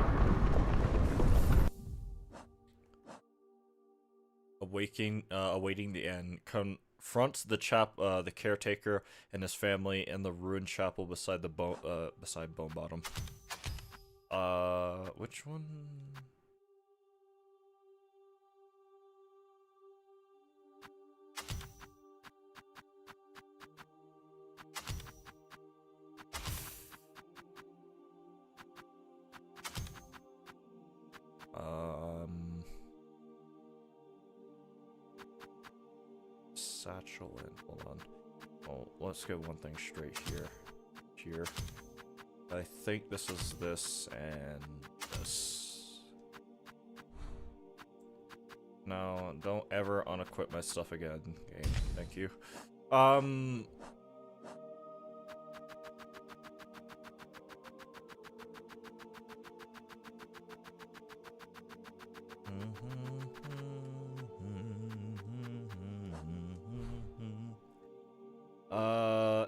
Awaiting the end. Confronts the caretaker and his family in the ruined chapel beside Bone Bottom. Which one? Satchel in. Hold on. Oh, let's get one thing straight here. I think this is this and this. No, don't ever unequip my stuff again, game. Thank you.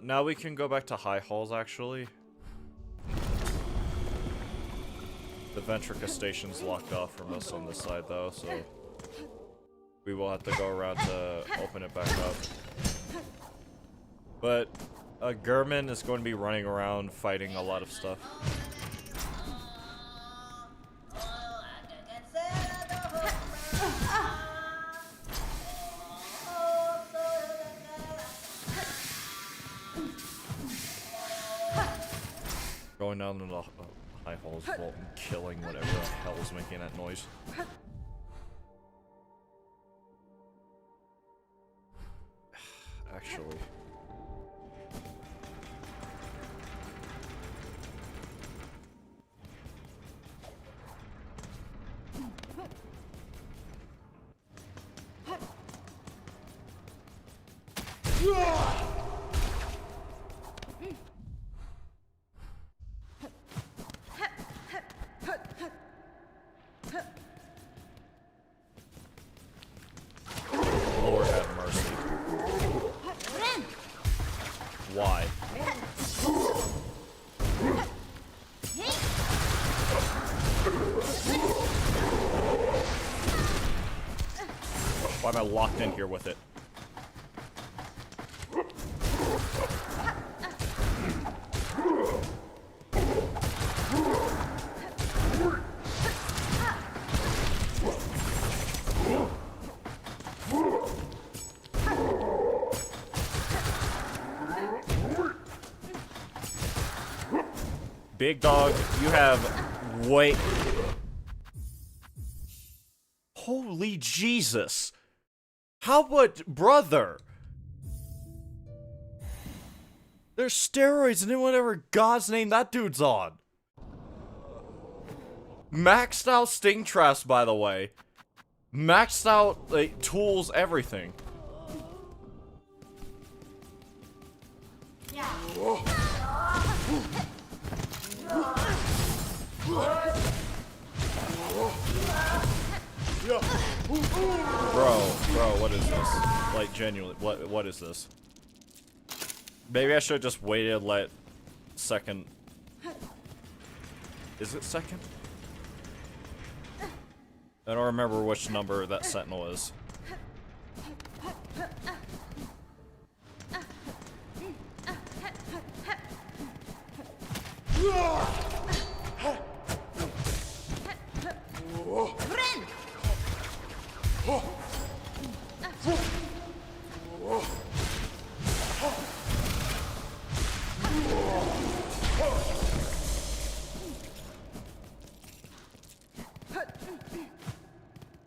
Now we can go back to High Halls, actually. The Ventrica station's locked off from us on this side, though, so we will have to go around to open it back up. But Gurman is going to be running around fighting a lot of stuff. Going down in the High Hall's vault and killing whatever the hell is making that noise. Actually. Lord have mercy. Why? Why am I locked in here with it? Big dog, you have way... Holy Jesus! How about brother? There's steroids in whatever God's name that dude's on. Maxed out sting traps, by the way. Maxed out like, tools, everything. Bro, what is this? Like, genuinely, what is this? Maybe I should have just waited, let second... Is it second? I don't remember which number that sentinel is.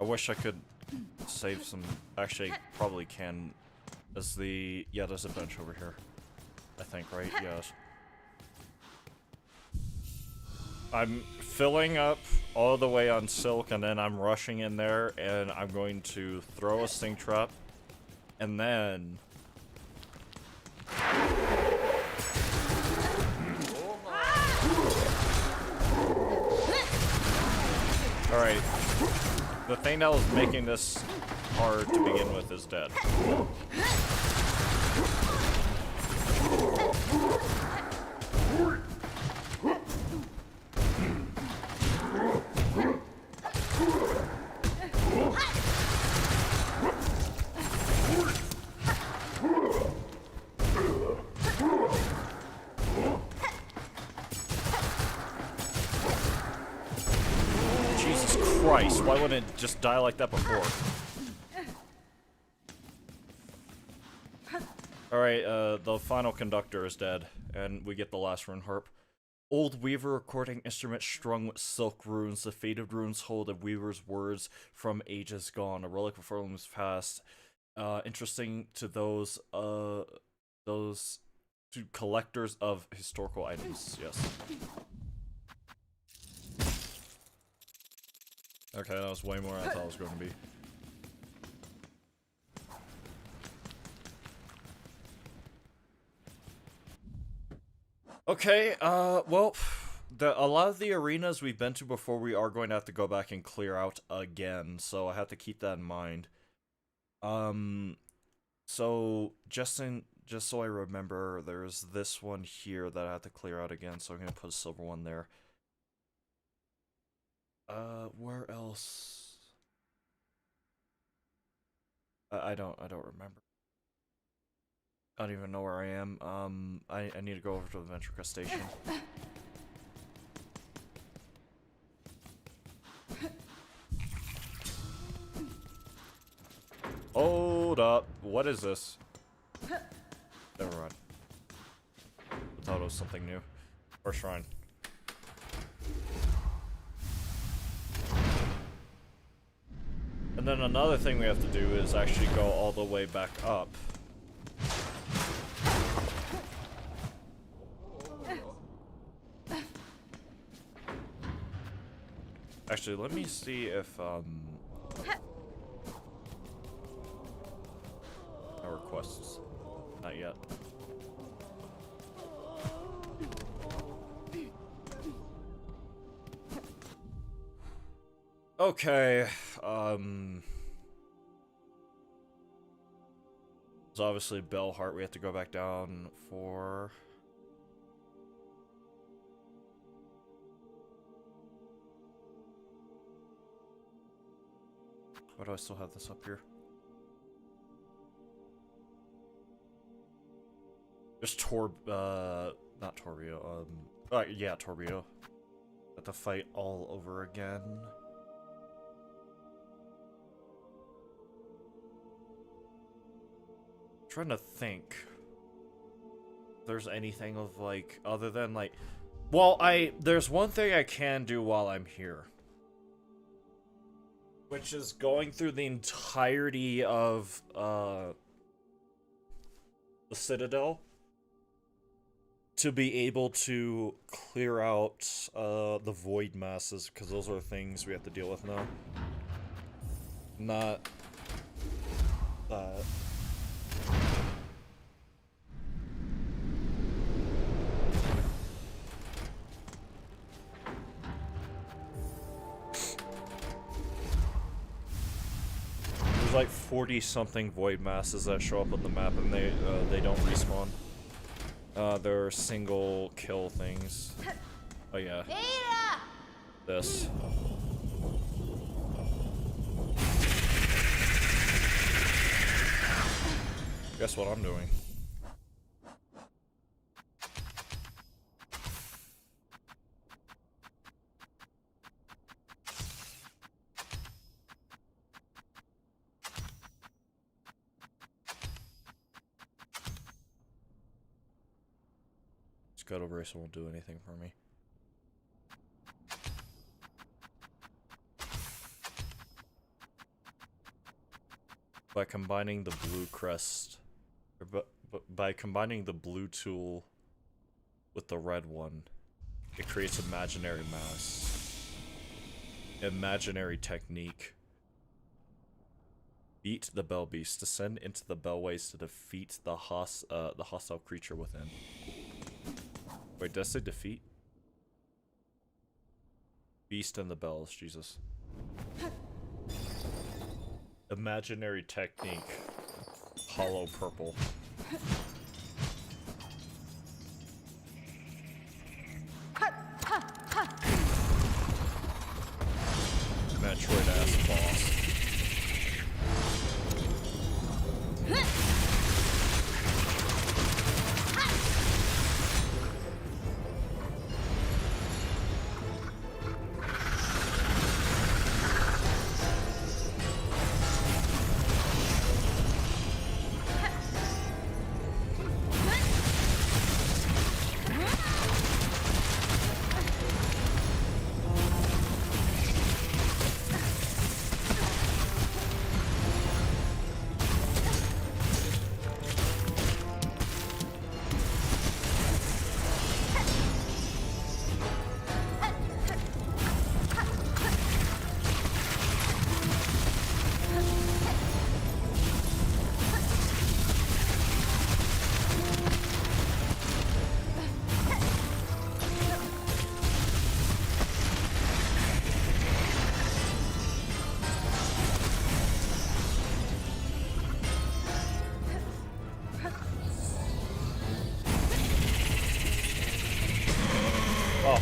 I wish I could save some. Actually, probably can. There's the. Yeah, there's a bench over here. I think, right? Yes. I'm filling up all the way on silk, and then I'm rushing in there, and I'm going to throw a sting trap, and then. Alright. The thing that was making this hard to begin with is dead. Christ, why wouldn't it just die like that before? Alright, the final conductor is dead, and we get the last rune harp. Old Weaver recording instrument strung with silk runes. The faded runes hold a Weaver's words from ages gone. A relic of Furlong's past. Interesting to those to collectors of historical items, yes. Okay, that was way more than I thought it was going to be. Okay, well, a lot of the arenas we've been to before we are going to have to go back and clear out again, so I have to keep that in mind. So, just so I remember, there's this one here that I have to clear out again, so I'm gonna put a silver one there. Where else? I don't remember. I don't even know where I am. I need to go over to the Ventrica station. Hold up. What is this? Never mind. I thought it was something new. Or shrine. then another thing we have to do is actually go all the way back up. Actually, let me see if, our requests. Not yet. Okay, there's obviously Bellheart we have to go back down for. Why do I still have this up here? There's not Torbio, yeah, Torbio. Have to fight all over again. Trying to think if there's anything of like other than like, well, there's one thing I can do while I'm here, which is going through the entirety of the Citadel to be able to clear out the void masses, because those are the things we have to deal with now. Not there's like 40-something void masses that show up on the map, and they don't respawn. They're single kill things. Oh yeah. This. Guess what I'm doing? Scuttle Brace won't do anything for me. By combining the blue crest, or by combining the blue tool with the red one, it creates imaginary mass. Imaginary technique. Beat the Bell Beast. Descend into the Bellways to defeat the hostile creature within. Wait, does it defeat? Beast and the Bells, Jesus. Imaginary technique. Hollow purple. Metroid ass boss.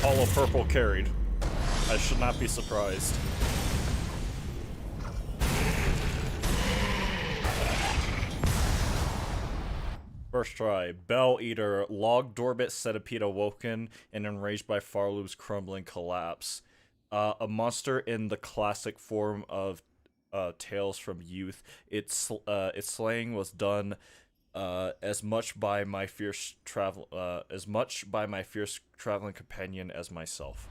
Hollow purple carried. I should not be surprised. First try. Bell Eater. Log Dorbit Centipede awoken and enraged by Farloop's crumbling collapse. A monster in the classic form of Tales from Youth. Its slaying was done as much by my fierce traveling companion as myself.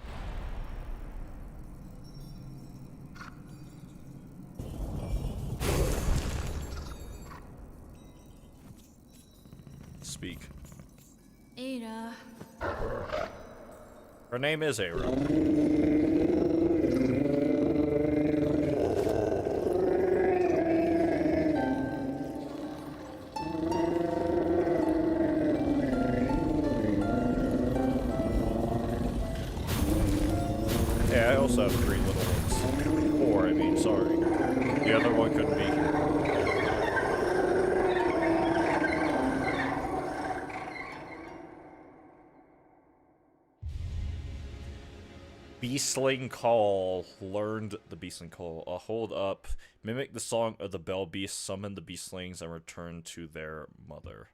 speak. Ada. Her name is Aero. Yeah, I also have 3 little ones. 4, I mean, sorry. The other one couldn't be here. Beastling Call. Learned the Beastling Call. Hold up. Mimic the song of the Bell Beast, summon the Beastlings, and return to their mother.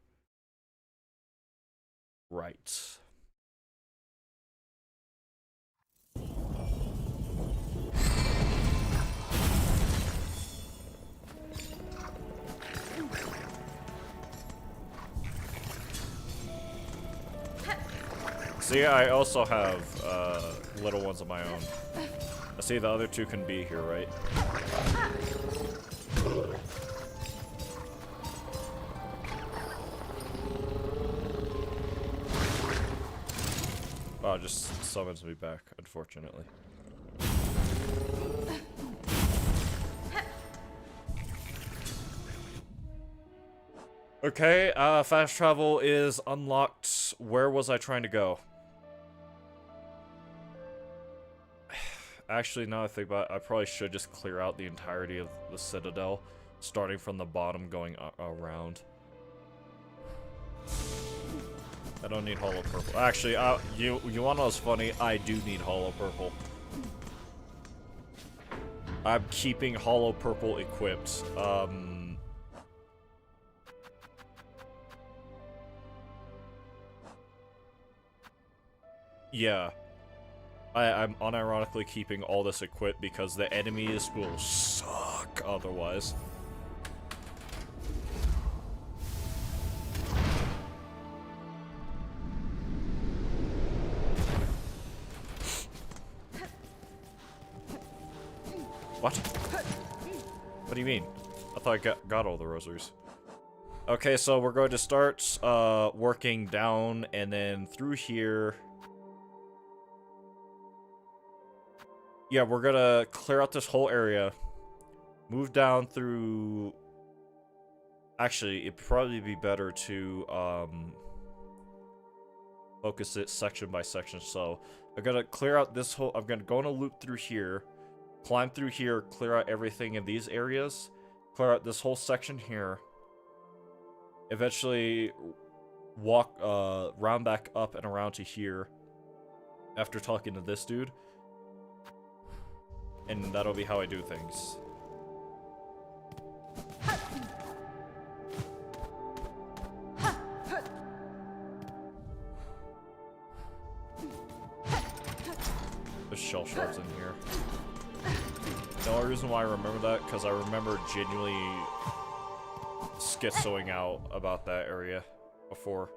Right. See, I also have little ones of my own. I see the other 2 can be here, right? Oh, just summons me back, unfortunately. Okay, fast travel is unlocked. Where was I trying to go? Actually, now I think about it, I probably should just clear out the entirety of the Citadel, starting from the bottom, going around. I don't need Hollow Purple. Actually, you wanna know what's funny? I do need Hollow Purple. I'm keeping Hollow Purple equipped. Yeah. I'm unironically keeping all this equipped because the enemies will suck otherwise. What? What do you mean? I thought I got all the rosaries. Okay, so we're going to start working down and then through here. Yeah, we're gonna clear out this whole area, move down through... Actually, it'd probably be better to focus it section by section. So I'm gonna clear out this whole... I'm gonna go on a loop through here, climb through here, clear out everything in these areas, clear out this whole section here, eventually walk round back up and around to here after talking to this dude. And that'll be how I do things. There's shell shards in here. The only reason why I remember that, because I remember genuinely schizoing out about that area before.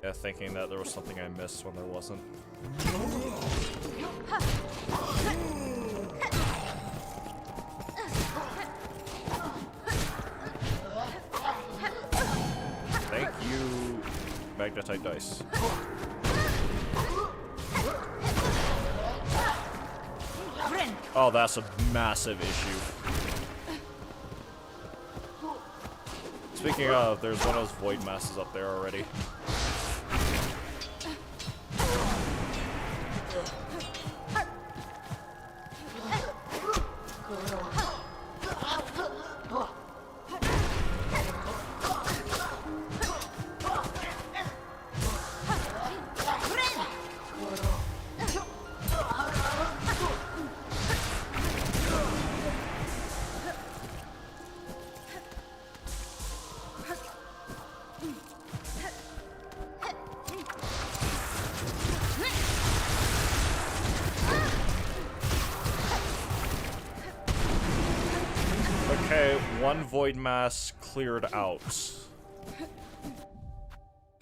Yeah, thinking that there was something I missed when there wasn't. Thank you, magnetite dice. Oh, that's a massive issue. Speaking of, there's one of those void masses up there already. Okay, one void mass cleared out.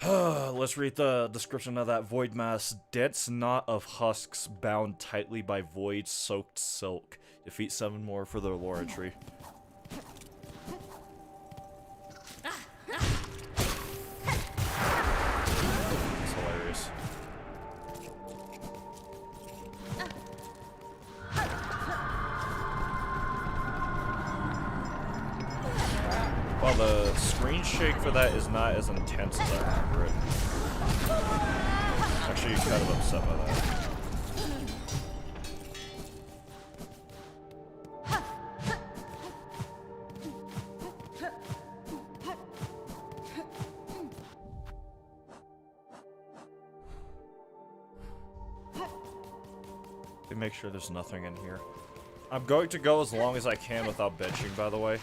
Let's read the description of that void mass. Dense knot of husks bound tightly by void-soaked silk. Defeat 7 more for the lore entry. shake for that is not as intense as I remember it. Actually, kind of upset by that. Make sure there's nothing in here. I'm going to go as long as I can without benching, by the way.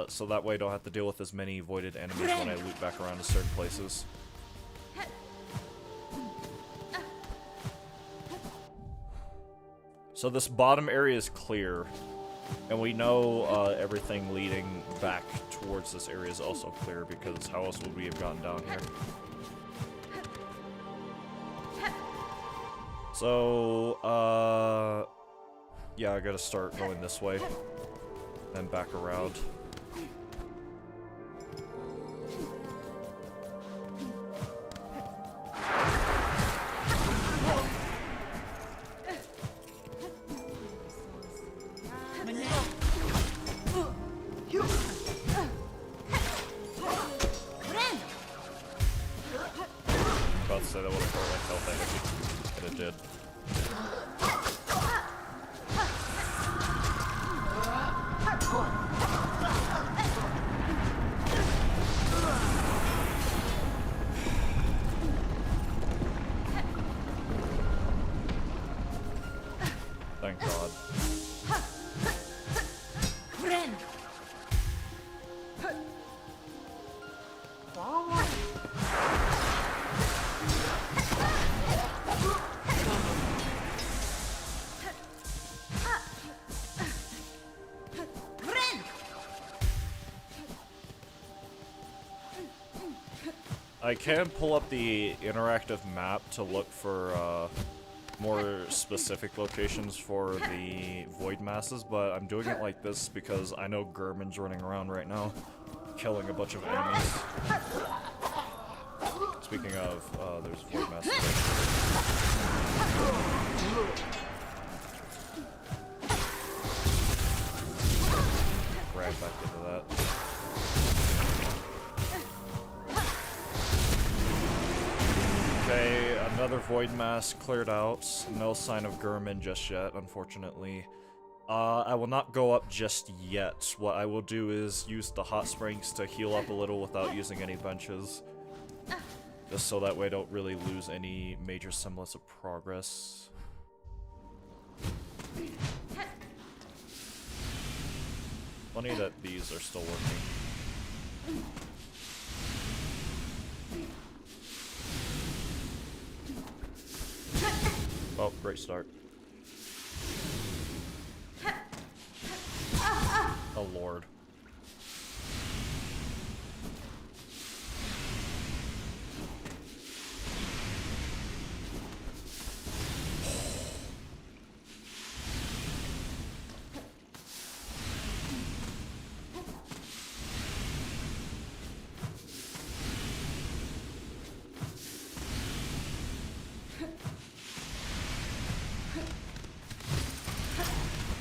So that way I don't have to deal with as many voided enemies when I loop back around to certain places. So this bottom area is clear. And we know everything leading back towards this area is also clear, because how else would we have gotten down here? So, yeah, I gotta start going this way, then back around. About to say that would have hurt like health damage, but it did. Thank God. I can pull up the interactive map to look for more specific locations for the void masses, but I'm doing it like this because I know Gurman's running around right now, killing a bunch of enemies. Speaking of, there's void masses right back into that. Okay, another void mass cleared out. No sign of Gurman just yet, unfortunately. I will not go up just yet. What I will do is use the hot springs to heal up a little without using any benches. Just so that way I don't really lose any major semblance of progress. Funny that these are still working. Oh, great start. Oh, Lord.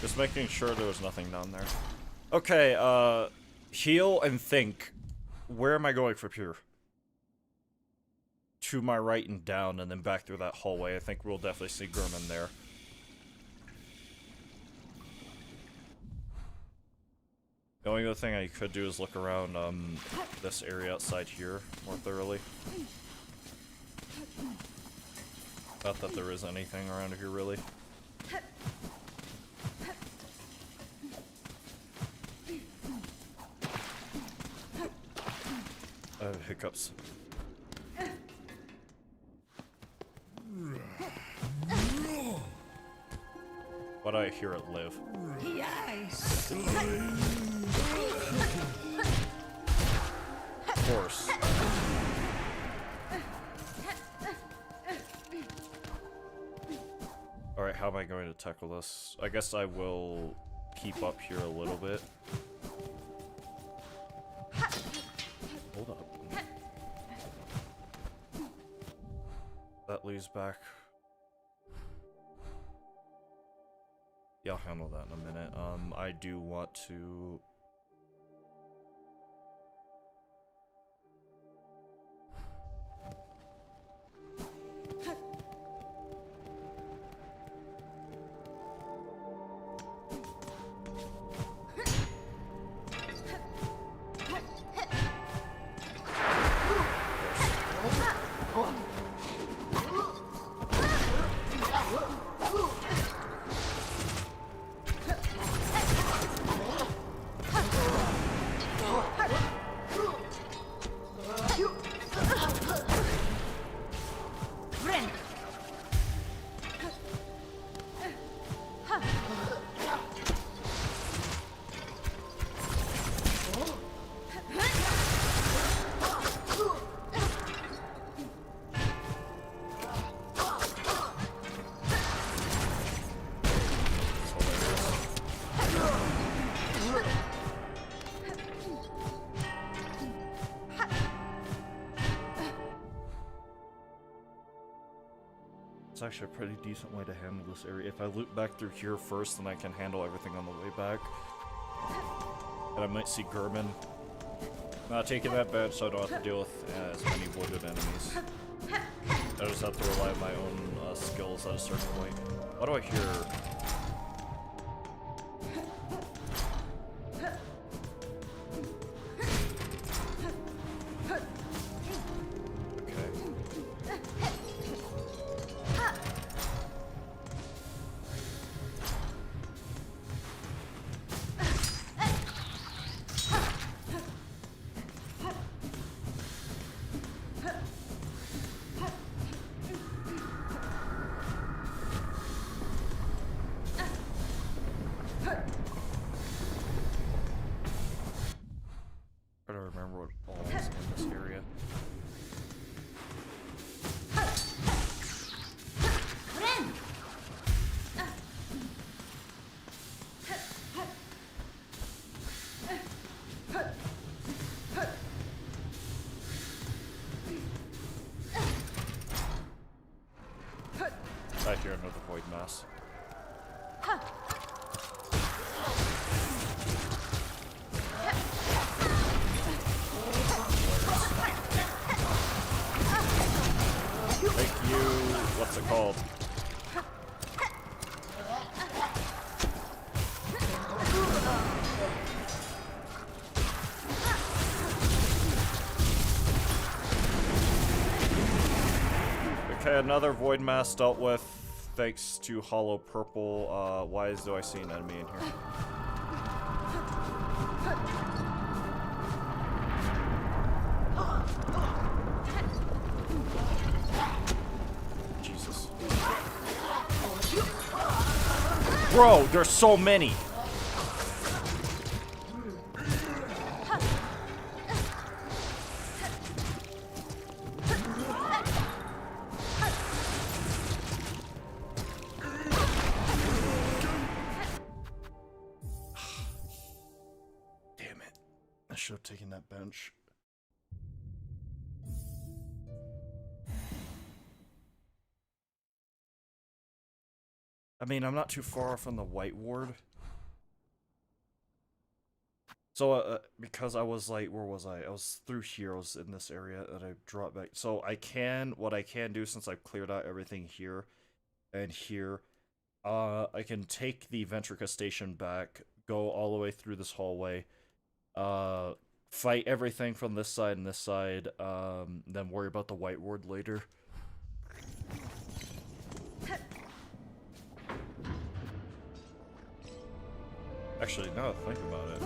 Just making sure there was nothing down there. Okay, heal and think. Where am I going from here? To my right and down, and then back through that hallway. I think we'll definitely see Gurman there. The only other thing I could do is look around this area outside here more thoroughly. Not that there is anything around here, really. Hiccups. Why do I hear it live? Of course. Alright, how am I going to tackle this? I guess I will keep up here a little bit. Hold up. That leads back. Yeah, I'll handle that in a minute. I do want to... It's actually a pretty decent way to handle this area. If I loop back through here first, then I can handle everything on the way back. And I might see Gurman. Not taking that bad, so I don't have to deal with as many wooded enemies. I just have to rely on my own skills at a certain point. What do I hear? I hear another void mass. Thank you. What's it called? Okay, another void mass dealt with. Thanks to Hollow Purple. Why do I see an enemy in here? Jesus. Bro, there's so many! I should have taken that bench. I mean, I'm not too far off on the white ward. So, because I was like, where was I? I was through here, I was in this area, and I dropped back. So what I can do, since I've cleared out everything here and here, I can take the Ventrica station back, go all the way through this hallway, fight everything from this side and this side, then worry about the white ward later. Actually, now that I think about it.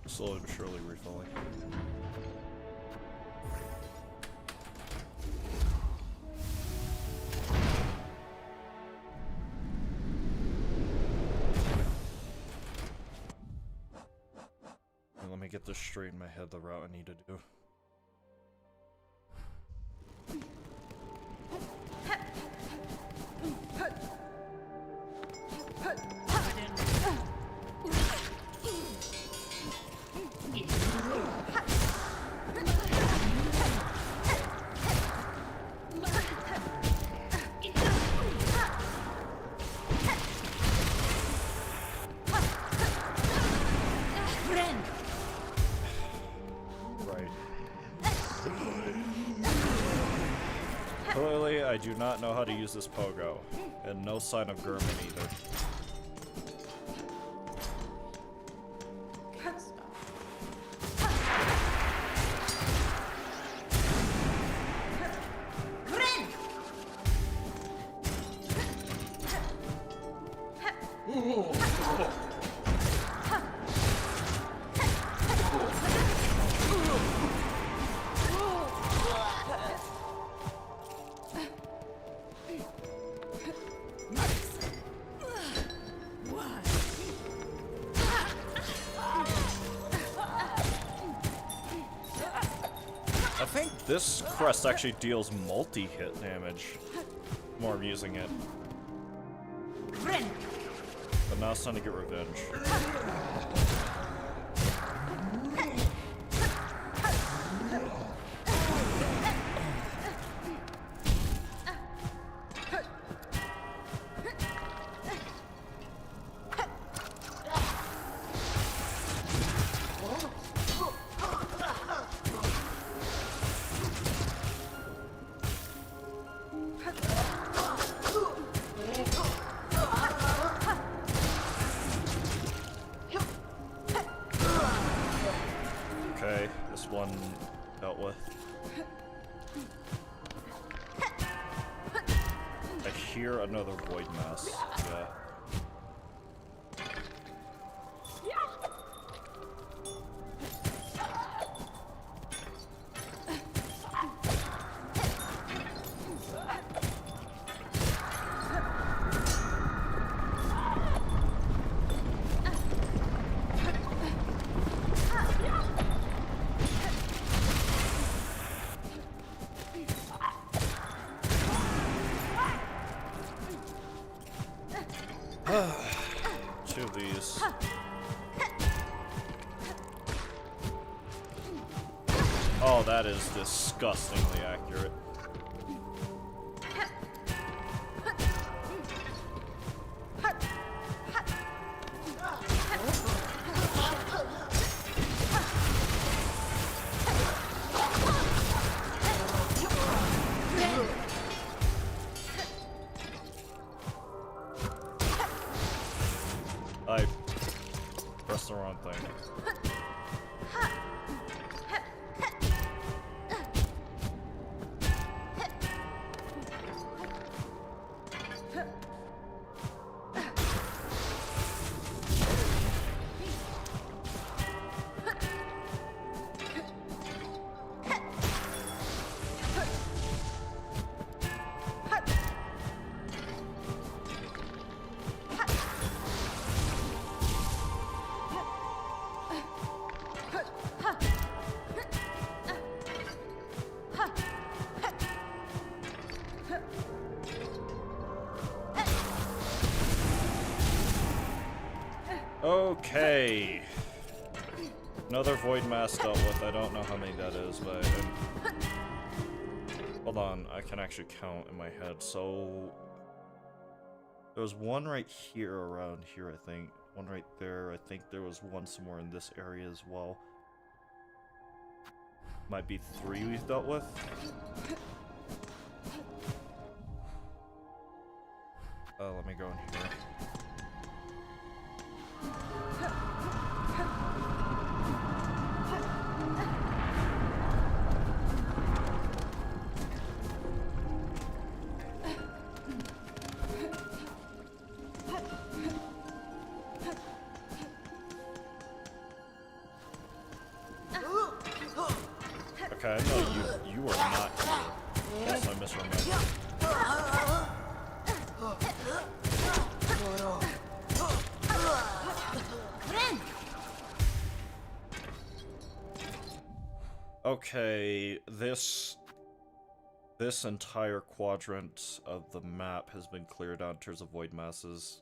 Slowly but surely refilling. Let me get this straight in my head, the route I need to do. Clearly, I do not know how to use this pogo, and no sign of Gurman either. This crest actually deals multi-hit damage. More I'm using it. But now it's time to get revenge. Okay, this one dealt with. I hear another void mass. Yeah. Two of these. Oh, that is disgustingly accurate. I pressed the wrong thing. Okay. Another void mass dealt with. I don't know how many that is, but hold on, I can actually count in my head. So there was one right here around here, I think. One right there. I think there was one somewhere in this area as well. Might be 3 we've dealt with. Let me go in here. Okay, I know you are not here. Unless I misremember. Okay, this entire quadrant of the map has been cleared out in terms of void masses.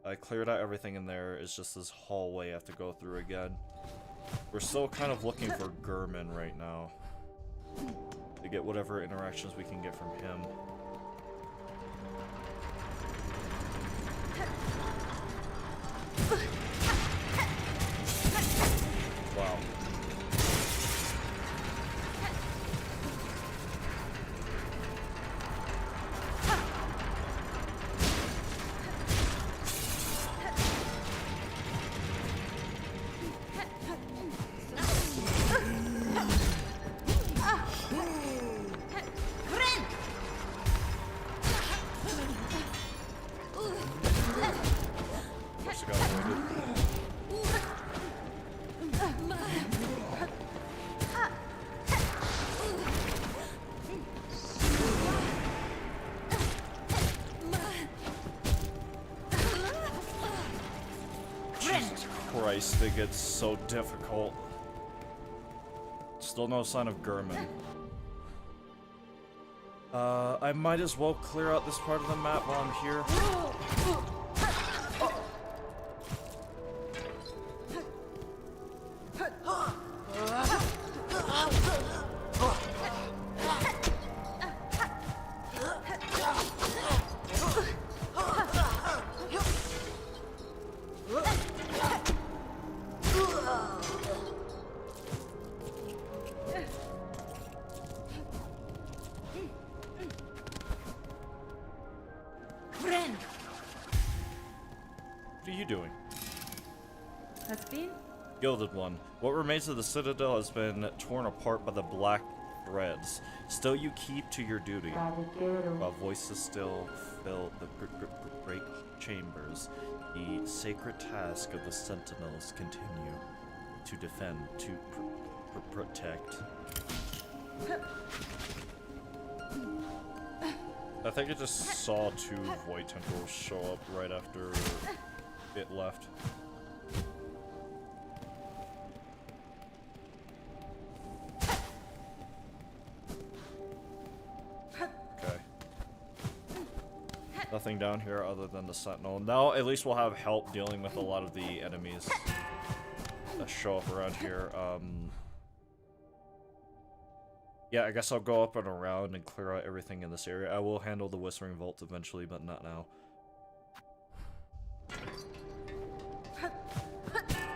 I cleared out everything in there. It's just this hallway I have to go through again. We're still kind of looking for Gurman right now to get whatever interactions we can get from him. Wow. Christ, it gets so difficult. Still no sign of Gurman. I might as well clear out this part of the map while I'm here. What are you doing? Has been? Gilded One. What remains of the Citadel has been torn apart by the black threads. Still you keep to your duty. While voices still fill the great chambers, the sacred task of the sentinels continue to defend, to protect. I think I just saw 2 Void Tendrils show up right after it left. Okay. Nothing down here other than the Sentinel. Now at least we'll have help dealing with a lot of the enemies that show up around here. Yeah, I guess I'll go up and around and clear out everything in this area. I will handle the Whispering Vault eventually, but not now.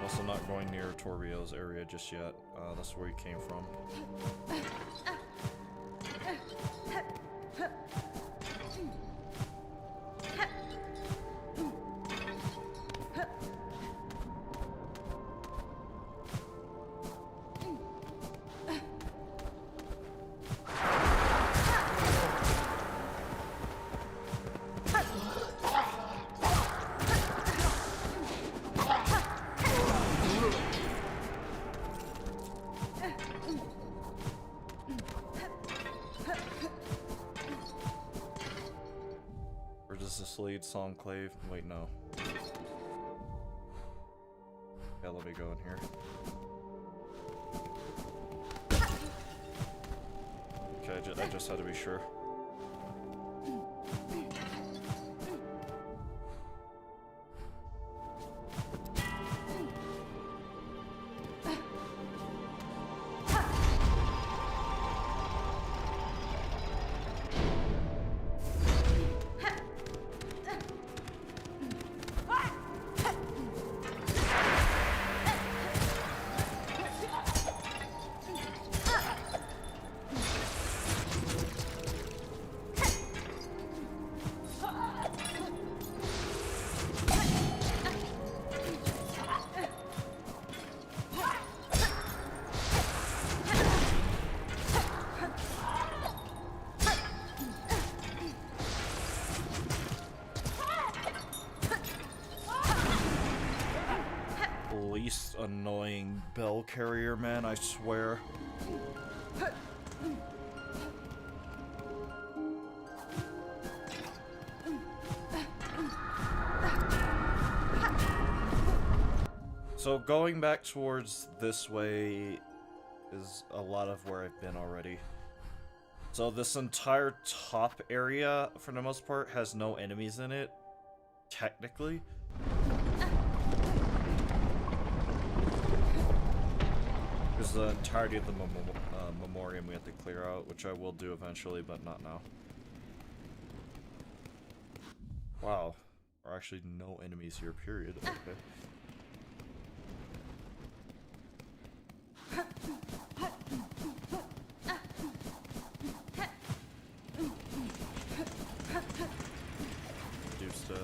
Also not going near Torbio's area just yet. That's where he came from. Lead Songclave. Wait, no. Yeah, let me go in here. Okay, I just had to be sure. Annoying bell carrier, man, I swear. So going back towards this way is a lot of where I've been already. So this entire top area, for the most part, has no enemies in it, technically. There's the entirety of the memoriam we have to clear out, which I will do eventually, but not now. Wow. There are actually no enemies here, period. Okay. Dude's dead.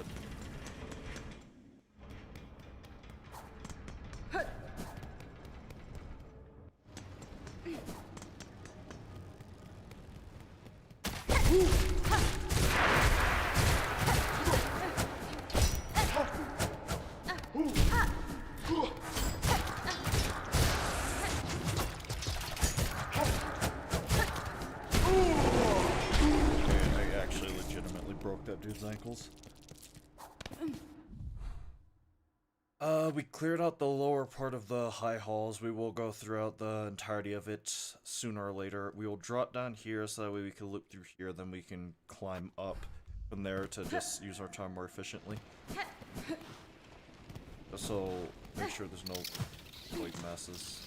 That dude's ankles. We cleared out the lower part of the high halls. We will go throughout the entirety of it sooner or later. We will drop down here so that way we can loop through here, then we can climb up from there to just use our time more efficiently. So, make sure there's no, like, messes.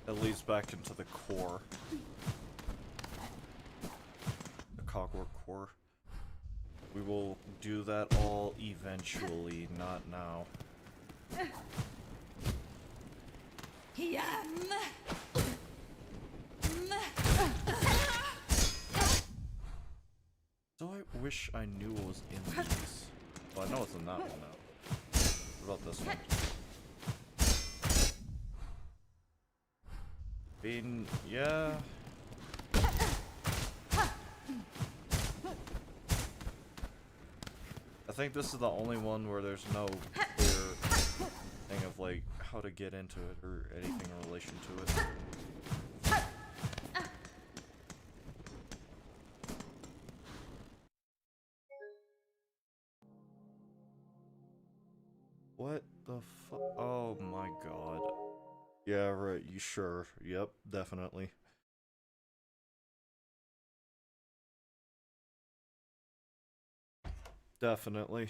It leads back into the core. The Cogwork core. We will do that all eventually, not now. So I wish I knew what was in these. Well, I know it's in that one now. What about this one? Yeah. I think this is the only one where there's no clear thing of like how to get into it or anything in relation to it. What the fuck? Oh my god. Yeah, right, you sure. Yep, definitely. Definitely.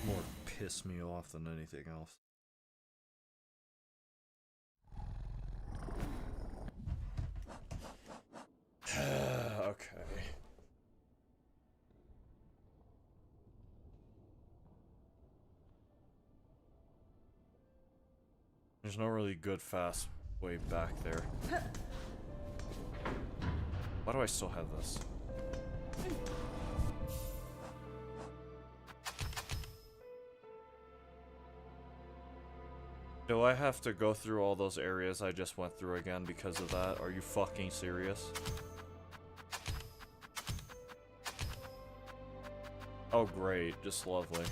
More piss me off than anything else. Okay. There's no really good fast way back there. Why do I still have this? Do I have to go through all those areas I just went through again because of that? Are you fucking serious? Oh great, just lovely.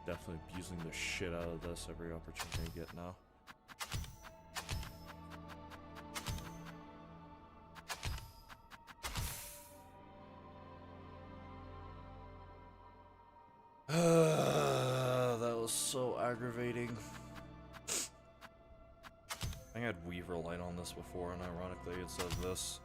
Definitely abusing the shit out of this every opportunity I get now. That was so aggravating. I think I had Weaver Light on this before, and ironically it says this.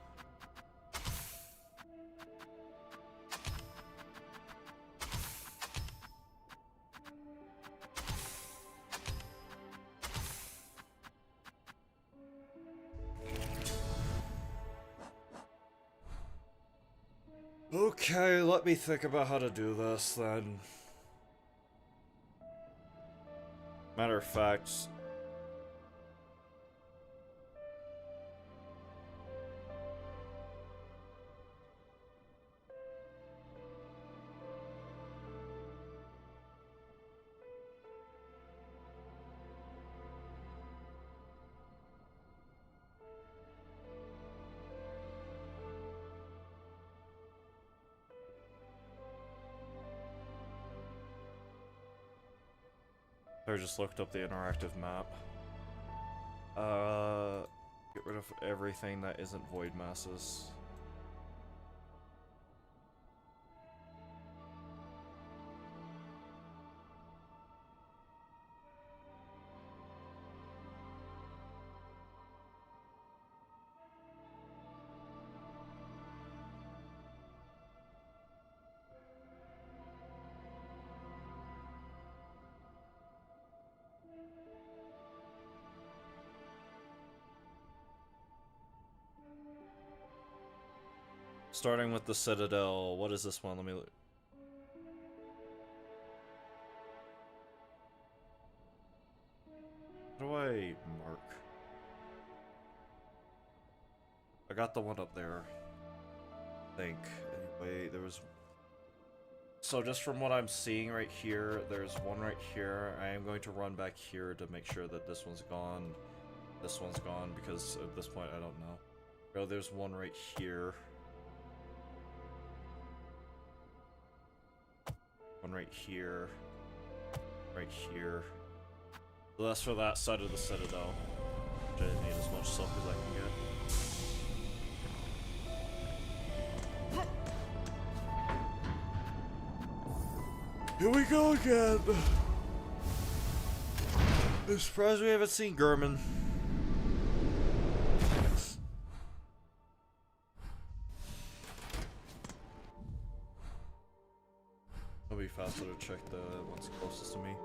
Okay, let me think about how to do this then. Matter of fact, I just looked up the interactive map. Get rid of everything that isn't void masses. Starting with the Citadel, what is this one? Let me look. How do I mark? I got the one up there, I think. Anyway, there was... So just from what I'm seeing right here, there's one right here. I am going to run back here to make sure that this one's gone. This one's gone, because at this point I don't know. Oh, there's one right here. One right here. Right here. So that's for that side of the Citadel. Which I didn't need as much silk as I can get. Here we go again! I'm surprised we haven't seen Gurman. It'll be faster to check the ones closest to me.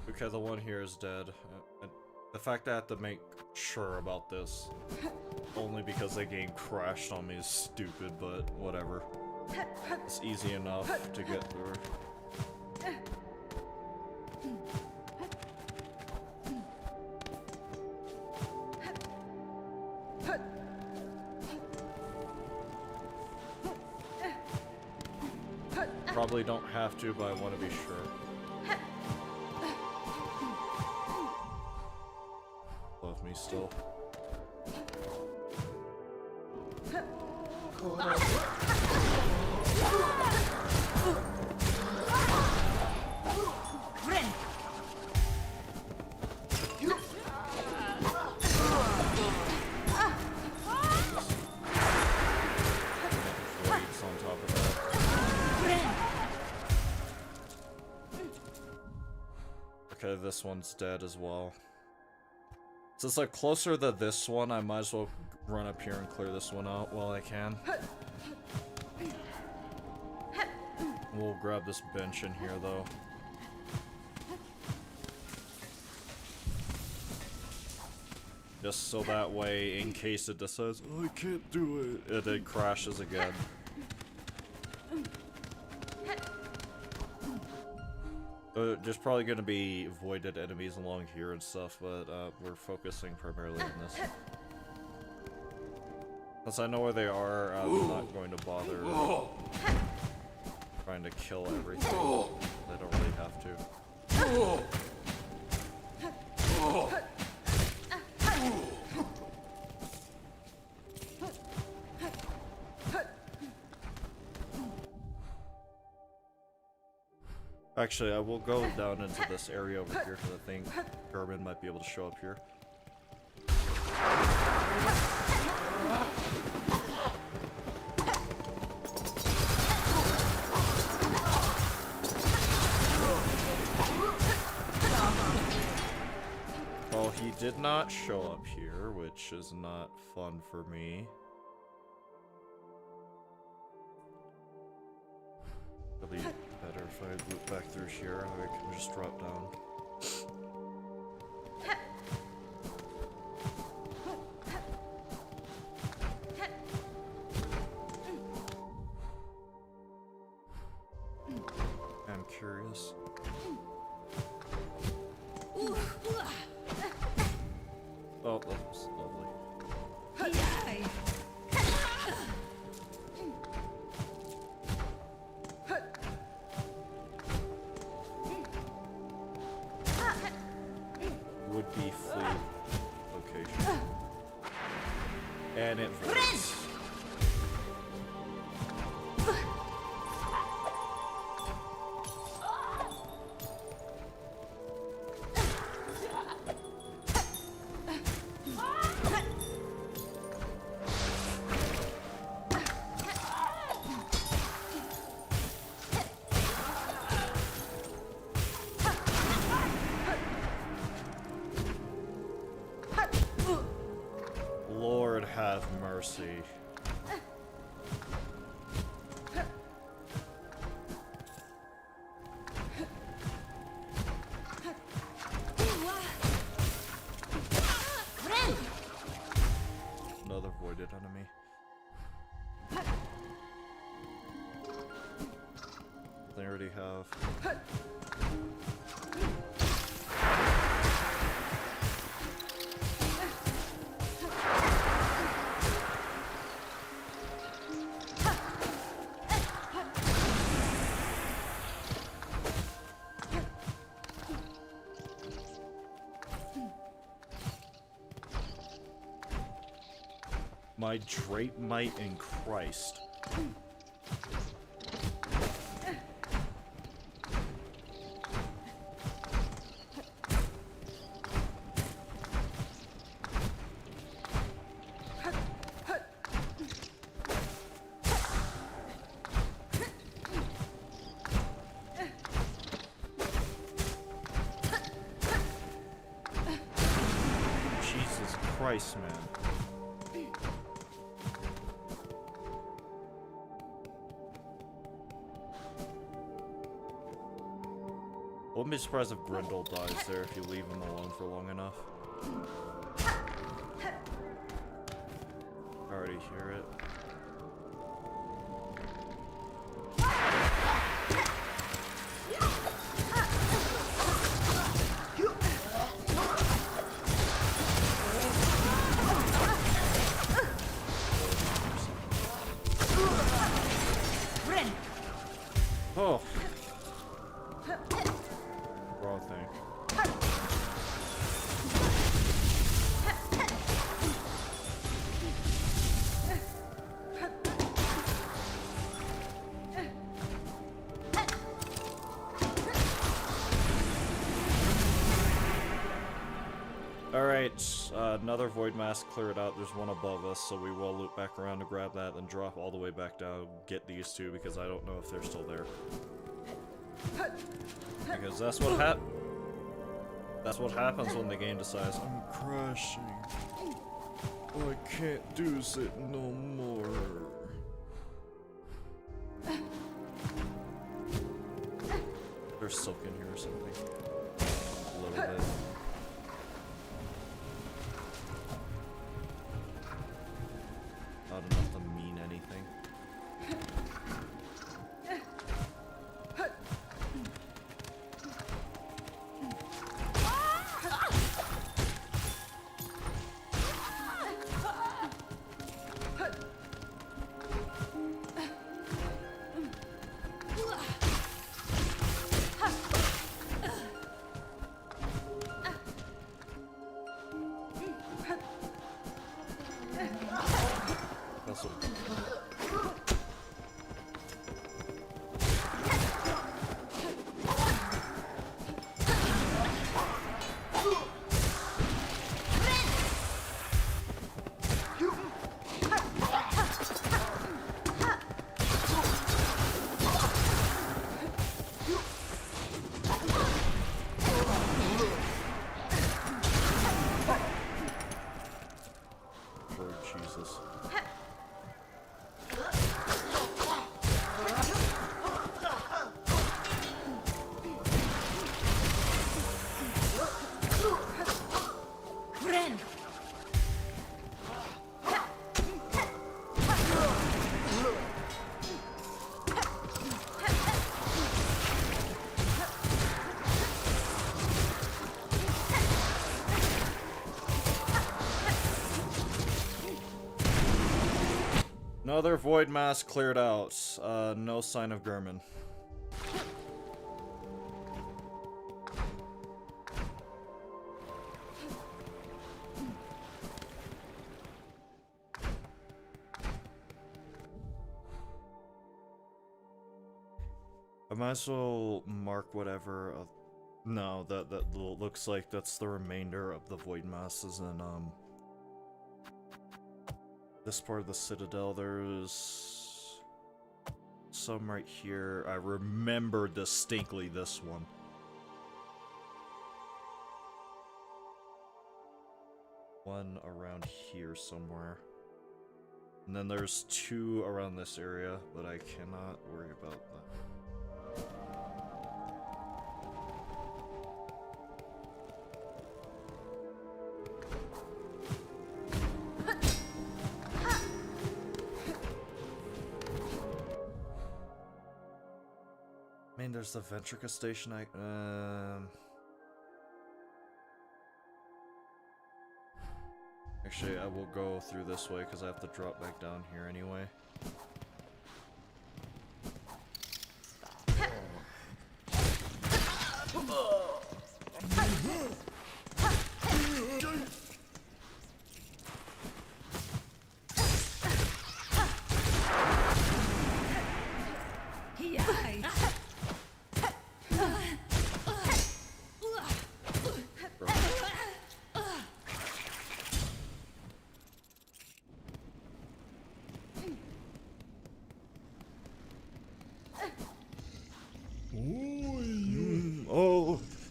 Okay, the one here is dead. The fact that I have to make sure about this, only because the game crashed on me, is stupid, but whatever. It's easy enough to get through. Probably don't have to, but I want to be sure. Love me still. Okay, this one's dead as well. Since I'm closer to this one, I might as well run up here and clear this one out while I can. We'll grab this bench in here, though. Just so that way, in case it decides, oh, I can't do it, and it crashes again. There's probably going to be voided enemies along here and stuff, but we're focusing primarily on this. Since I know where they are, I'm not going to bother trying to kill everything. They don't really have to. Actually, I will go down into this area over here because I think German might be able to show up here. Well, he did not show up here, which is not fun for me. It'll be better if I loop back through here, I can just drop down. I'm curious. Oh, that was lovely. the fleet location. And it voids. Lord have mercy. Another voided enemy. They already have. My drape might in Christ. Jesus Christ, man. Wouldn't be surprised if Grendel dies there if you leave him alone for long enough. I already hear it. Oh. Wrong thing. Alright, another void mask cleared out. There's one above us, so we will loop back around to grab that, then drop all the way back down, get these two, because I don't know if they're still there. Because that's what happens when the game decides, I'm crashing. I can't do it no more. There's silk in here or something. A little bit. Not enough to mean anything. That's what. Lord Jesus. Another void mask cleared out. No sign of German. I might as well mark whatever. No, that looks like that's the remainder of the void masses in this part of the citadel. There's some right here. I remember distinctly this one. One around here somewhere. And then there's 2 around this area, but I cannot worry about that. I mean, there's the Ventrica station. Actually, I will go through this way because I have to drop back down here anyway.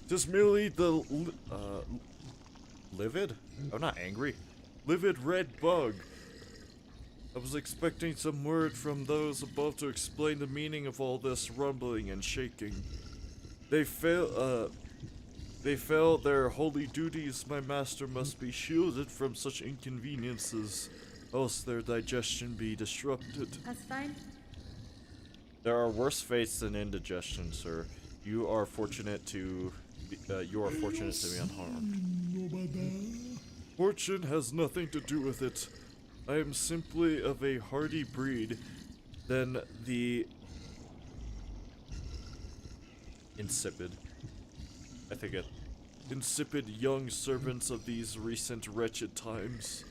Just merely the livid? Oh, not angry. Livid red bug. I was expecting some word from those above to explain the meaning of all this rumbling and shaking. They failed their holy duties. My master must be shielded from such inconveniences, else their digestion be disrupted. That's fine. There are worse fates than indigestion, sir. You are fortunate to be unharmed. Fortune has nothing to do with it. I am simply of a hardy breed than the insipid young servants of these recent wretched times.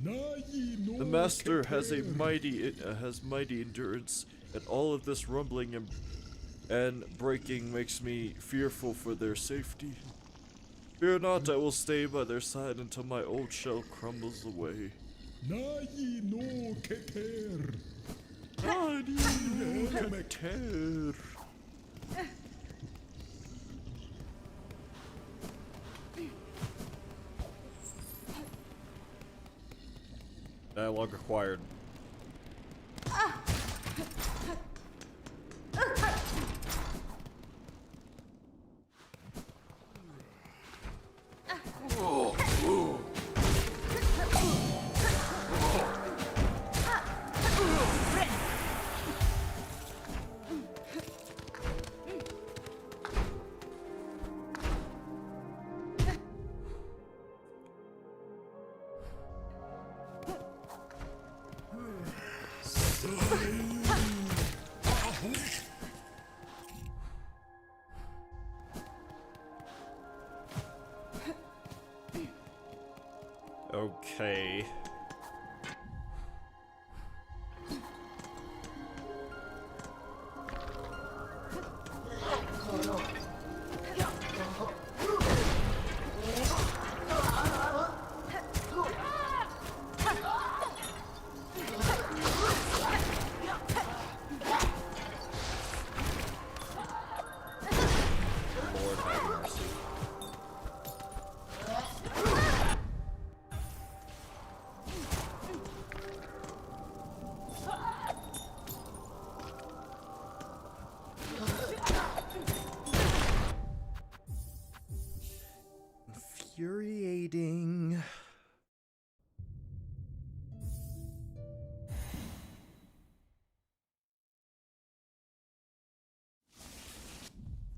The master has mighty endurance, and all of this rumbling and breaking makes me fearful for their safety. Fear not, I will stay by their side until my old shell crumbles away. Dialogue required. Okay. Lord have mercy. Infuriating.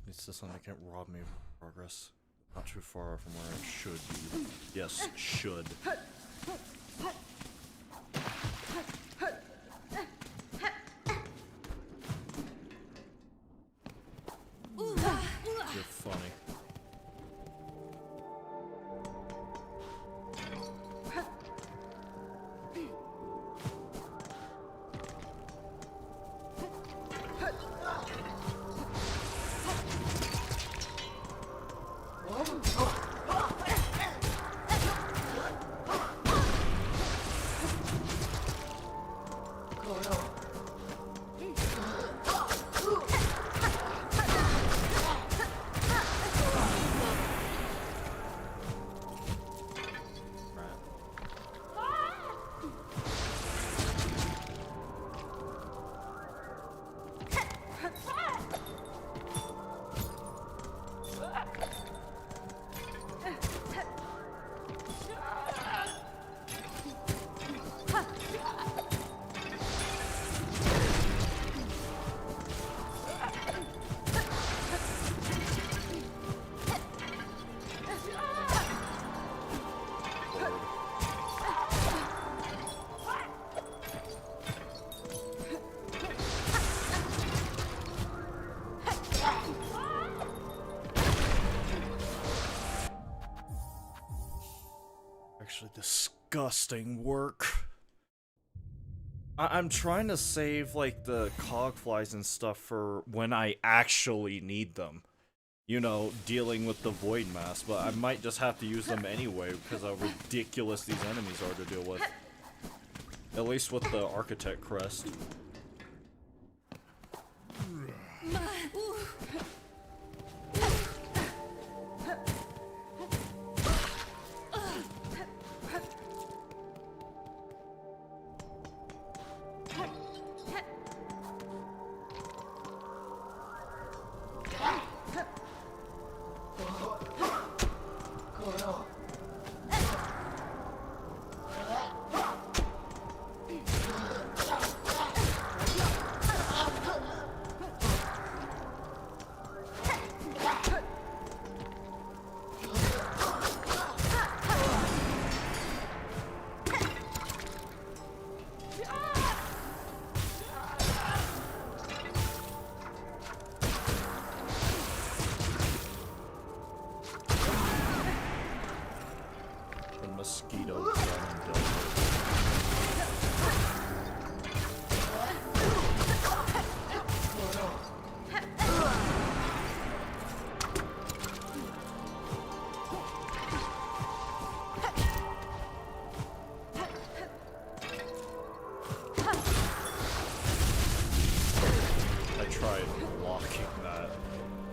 It's just something that can't rob me of progress. Not too far from where I should be. Yes, should. You're funny. actually disgusting work. I'm trying to save, like, the cogflies and stuff for when I actually need them. You know, dealing with the Void Mass, but I might just have to use them anyway because how ridiculous these enemies are to deal with. At least with the Architect Crest.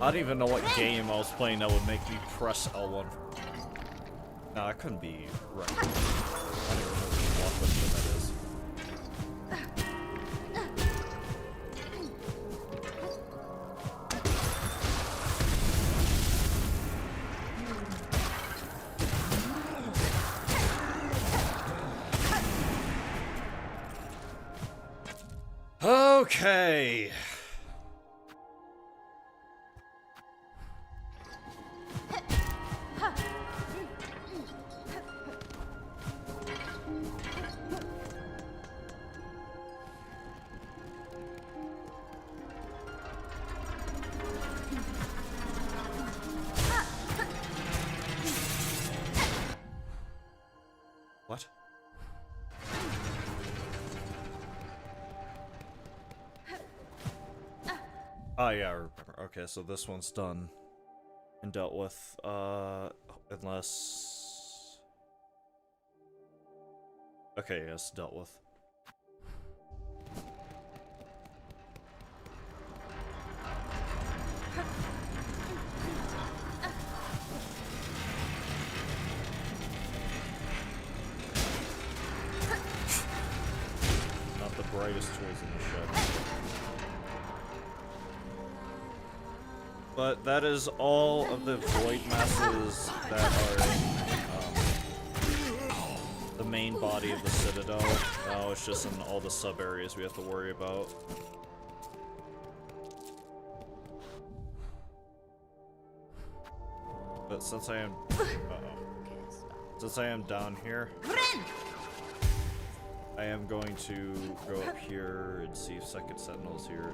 I don't even know what game I was playing that would make me press L1. No, I couldn't be right. I don't even remember what button that is. Okay. What? Oh yeah, I remember. Okay, so this one's done and dealt with, unless... Okay, yes, dealt with. Not the brightest toys in the shed. But that is all of the void masses that are the main body of the Citadel. Now it's just in all the sub-areas we have to worry about. But since I am... Since I am down here, I am going to go up here and see if Second Sentinel's here.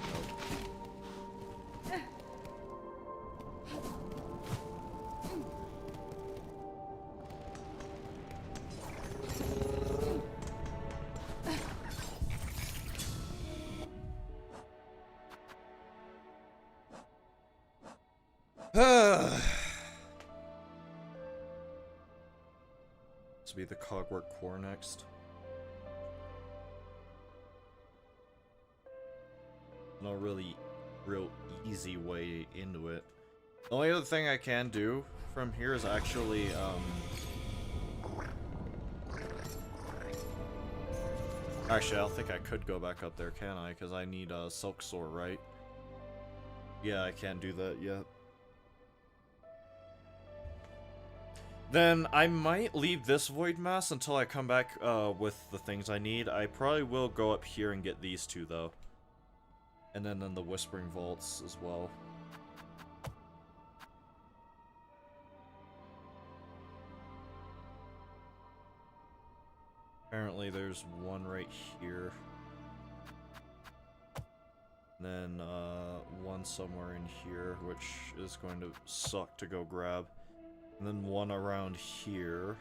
Nope. This will be the Cogwork Core next. No really real easy way into it. The only other thing I can do from here is actually actually I don't think I could go back up there, can I? Because I need a silksong, right? Yeah, I can't do that yet. Then I might leave this void mass until I come back with the things I need. I probably will go up here and get these two though. And then the Whispering Vaults as well. Apparently there's one right here. And then one somewhere in here, which is going to suck to go grab. And then one around here.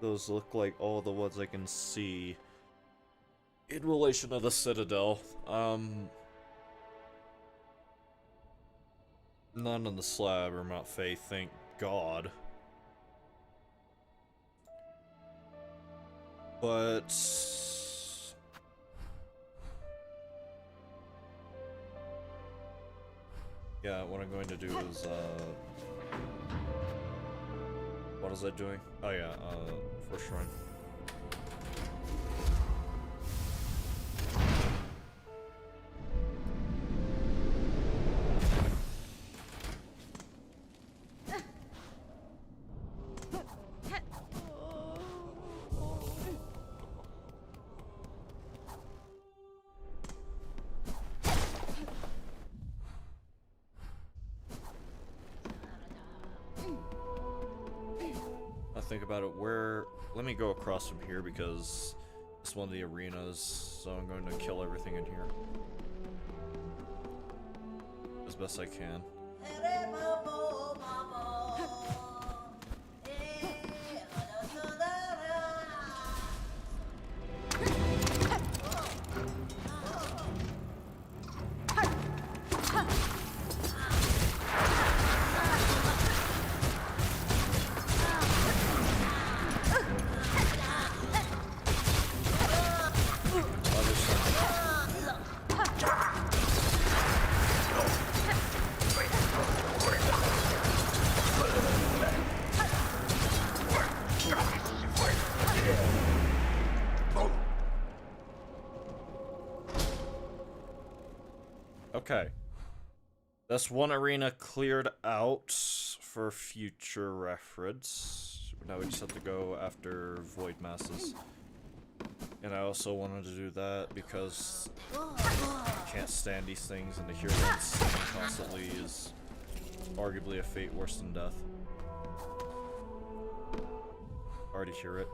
Those look like all the ones I can see in relation to the Citadel. None on the slab or Mount Faith, thank God. But yeah, what I'm going to do is what is that doing? Oh yeah, first shrine. I think about it, let me go across from here because it's one of the arenas, so I'm going to kill everything in here as best I can. Okay. That's one arena cleared out for future reference. Now we just have to go after Void Masses. And I also wanted to do that because I can't stand these things, and to hear them sing constantly is arguably a fate worse than death. Already hear it.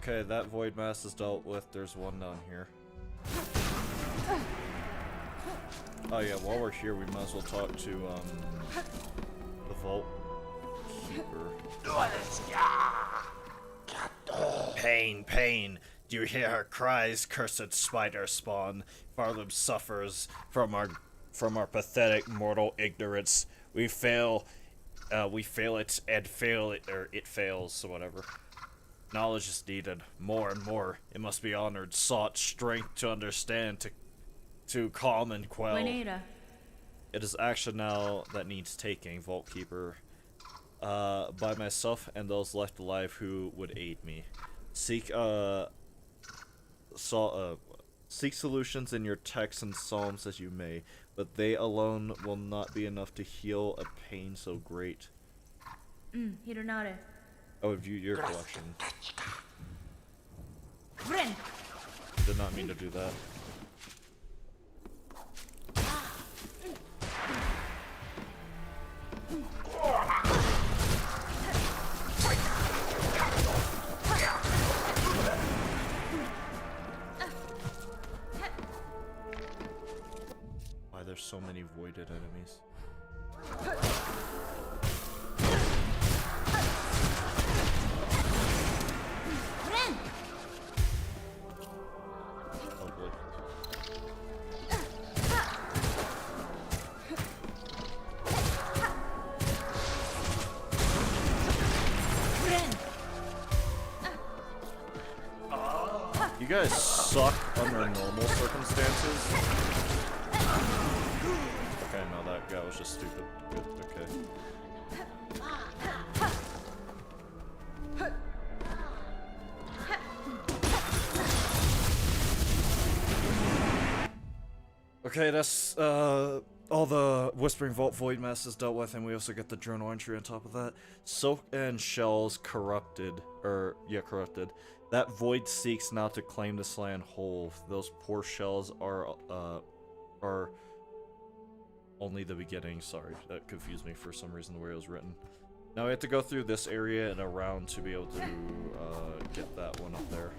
Okay, that Void Mass is dealt with. There's one down here. Oh yeah, while we're here, we might as well talk to, the Vault Keeper. Pain, pain! Do you hear her cries, cursed spider spawn? Farlem suffers from our pathetic mortal ignorance. We fail it, and fail it, or it fails, so whatever. Knowledge is needed, more and more. It must be honored, sought, strength to understand, to calm and quell. Juanita. It is action now that needs taking, Vault Keeper. By myself and those left alive who would aid me. Seek solutions in your texts and psalms as you may, but they alone will not be enough to heal a pain so great. Hironare. I would view your collection. Friend. Did not mean to do that. Why there's so many voided enemies? You guys suck under normal circumstances. Okay, no, that guy was just stupid. Good, okay. Okay, that's all the Whispering Vault Void Mass is dealt with, and we also get the journal entry on top of that. Soak and Shells corrupted, corrupted. That void seeks now to claim this land whole. Those poor shells are only the beginning. Sorry, that confused me for some reason the way it was written. Now we have to go through this area and around to be able to get that one up there.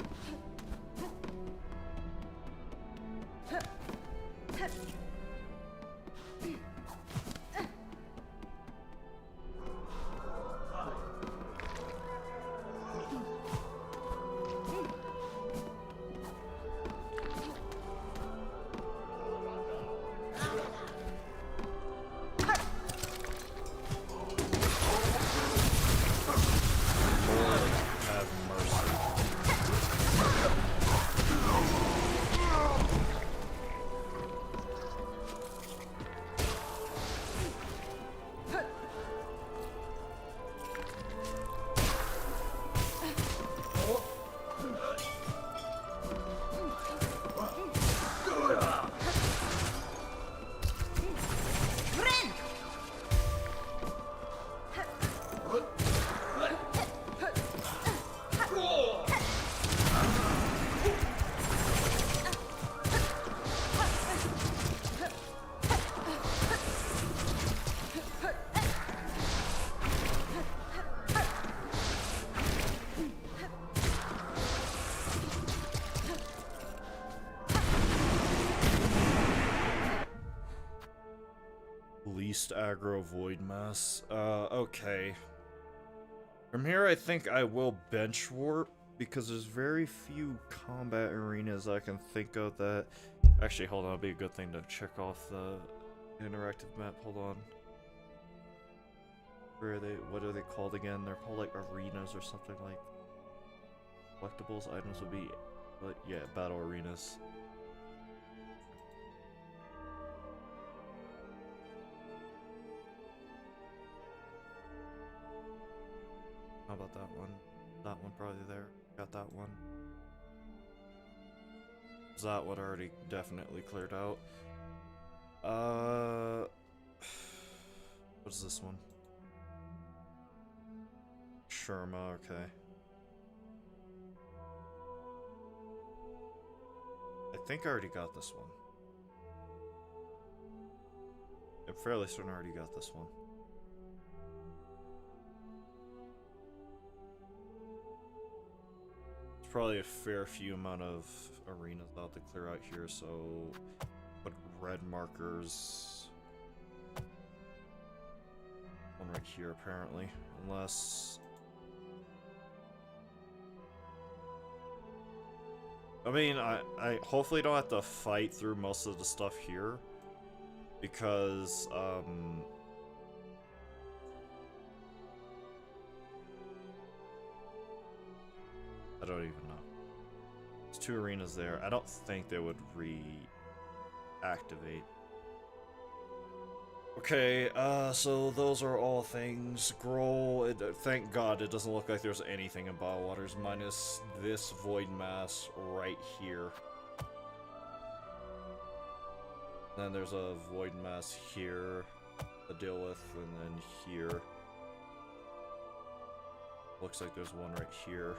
Least aggro void mass. Okay. From here, I think I will bench warp because there's very few combat arenas I can think of that. Actually, hold on. It'd be a good thing to check off the interactive map. Hold on. Where are they? What are they called again? They're called like arenas or something like. Collectibles items would be, like, yeah, battle arenas. How about that one? That one probably there. Got that one. That one already definitely cleared out. What's this one? Sherma, okay. I think I already got this one. I'm fairly certain I already got this one. Probably a fair few amount of arenas out to clear out here, so put red markers. One right here, apparently, unless. I mean, I hopefully don't have to fight through most of the stuff here, because I don't even know. There's 2 arenas there. I don't think they would reactivate. Okay, so those are all things. Grohl, thank God it doesn't look like there's anything in Bottlewaters minus this void mass right here. Then there's a void mass here to deal with, and then here. Looks like there's one right here.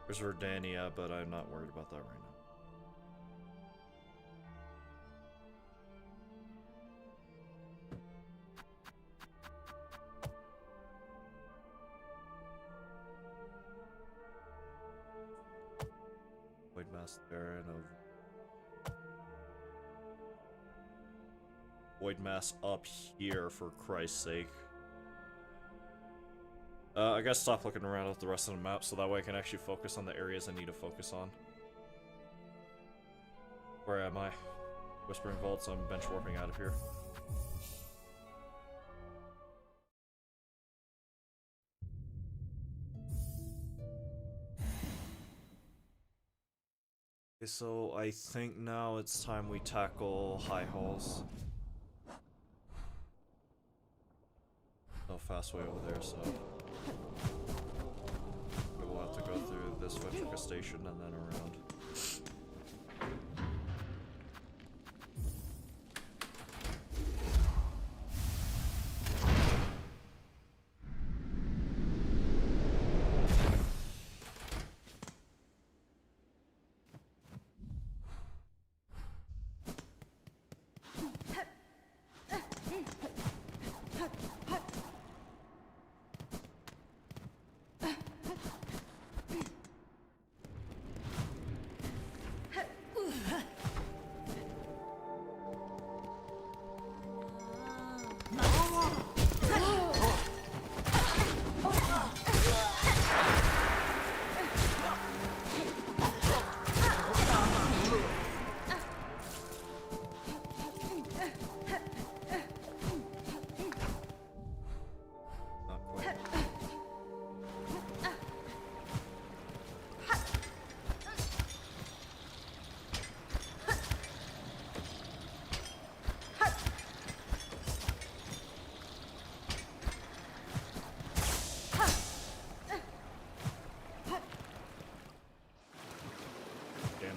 There's Verdania, but I'm not worried about that right now. Void Mass there and a Void Mass up here, for Christ's sake. I gotta stop looking around at the rest of the map so that way I can actually focus on the areas I need to focus on. Where am I? Whispering Vaults, I'm bench warping out of here. Okay, so I think now it's time we tackle High Halls. No fast way over there, so we'll have to go through this Vetrica station and then around.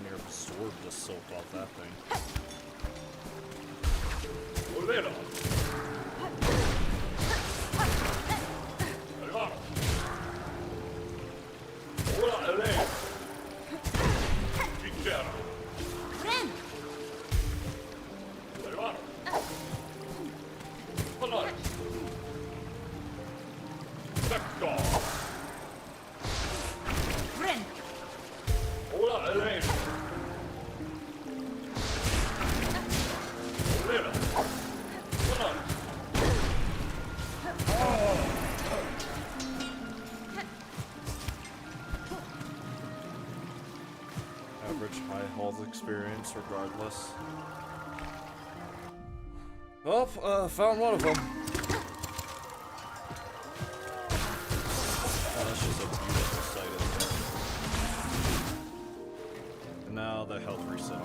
damn near absorbed the silk off that thing. Average high halls experience, regardless. Oh, found one of them. Oh, that's just a beautiful sight, isn't it? And now the health reset.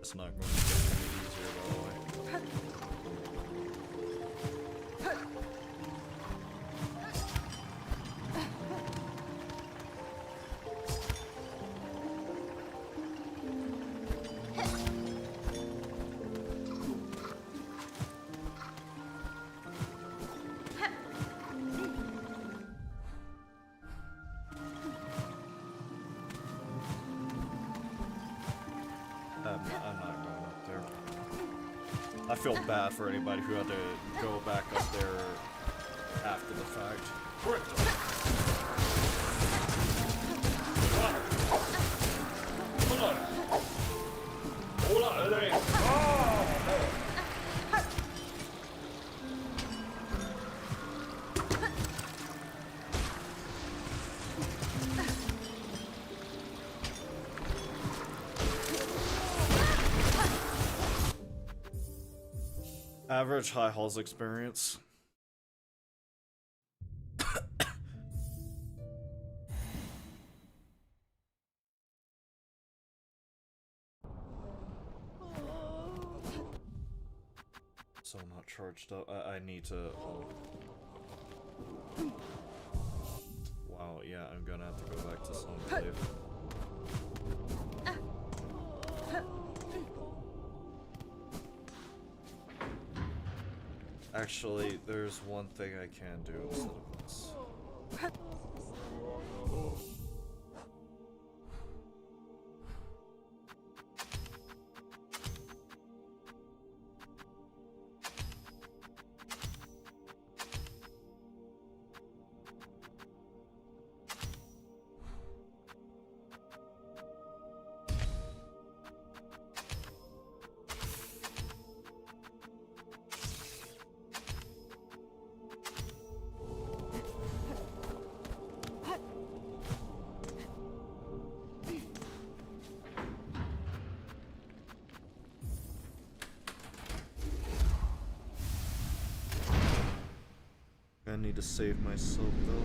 It's not going to get any easier, by the way. I'm not going up there. I feel bad for anybody who had to go back up there after the fact. Average high halls experience. So I'm not charged up. I need to. Wow, yeah, I'm gonna have to go back to some cave. Actually, there's one thing I can do instead of this. I need to save myself though.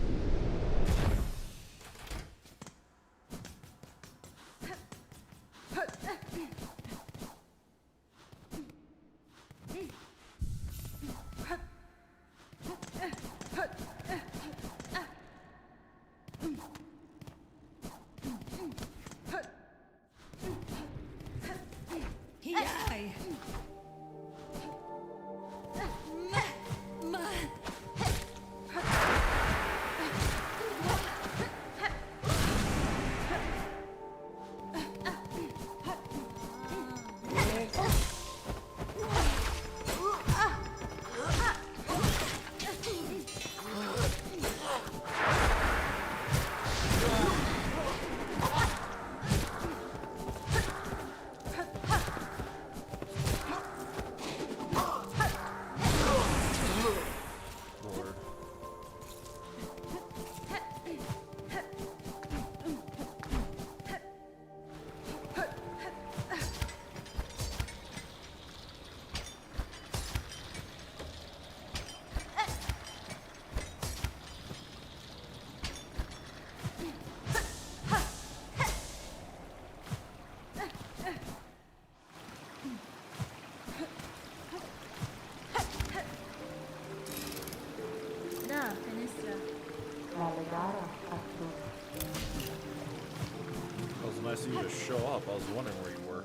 show up. I was wondering where you were.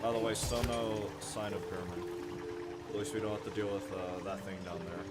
By the way, still no sign of German. At least we don't have to deal with that thing down there.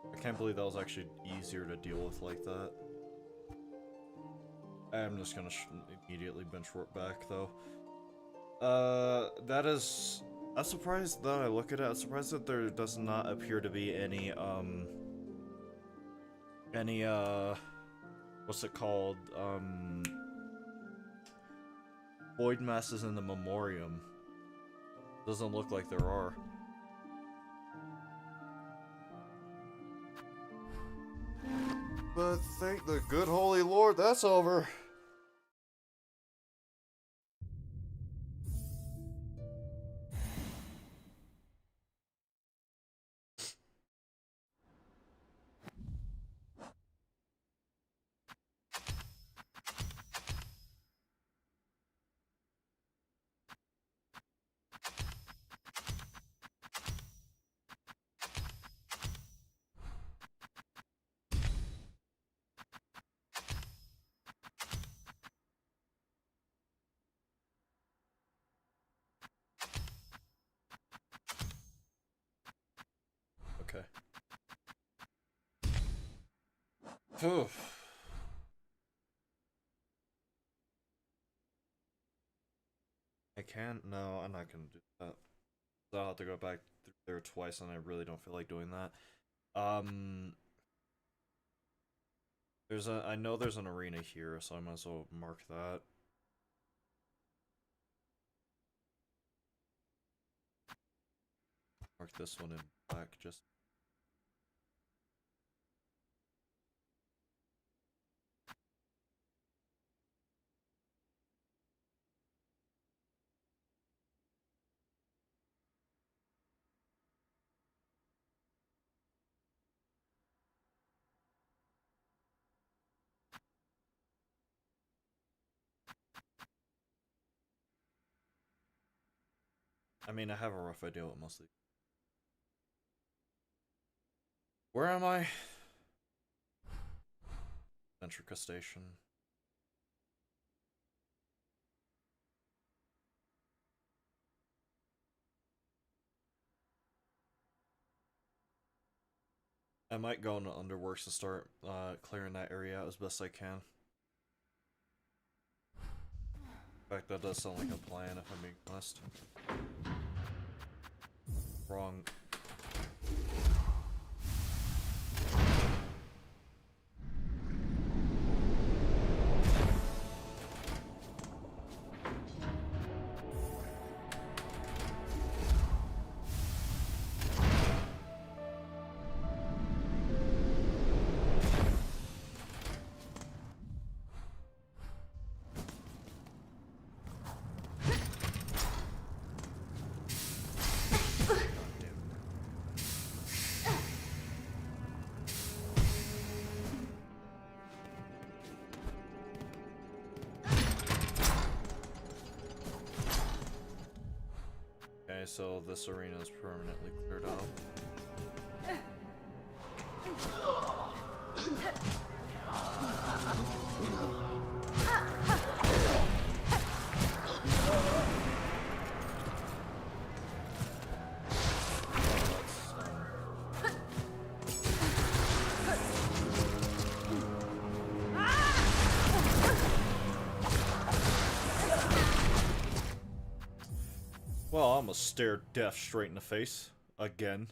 I can't believe that was actually easier to deal with like that. I'm just gonna immediately bench warp back though. That is... I'm surprised that I look at it, I'm surprised that there does not appear to be any, what's it called, void masses in the memoriam. Doesn't look like there are. But thank the good holy Lord, that's over. Okay. Phew. I can't? No, I'm not gonna do that. I'll have to go back through there twice, and I really don't feel like doing that. I know there's an arena here, so I might as well mark that. Mark this one in black, just... I mean, I have a rough idea what mostly... Where am I? Ventrica Station. I might go into Underworks and start clearing that area out as best I can. In fact, that does sound like a plan, if I'm being honest. Wrong. Okay, so this arena is permanently cleared out. Well, I'm gonna stare death straight in the face. Again.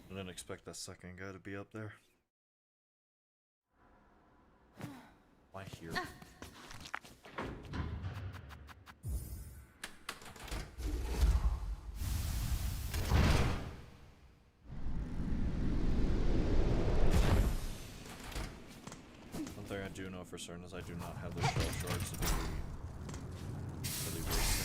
I didn't expect that second guy to be up there. Why here? One thing I do know for certain is I do not have the shell shards to be really wasting.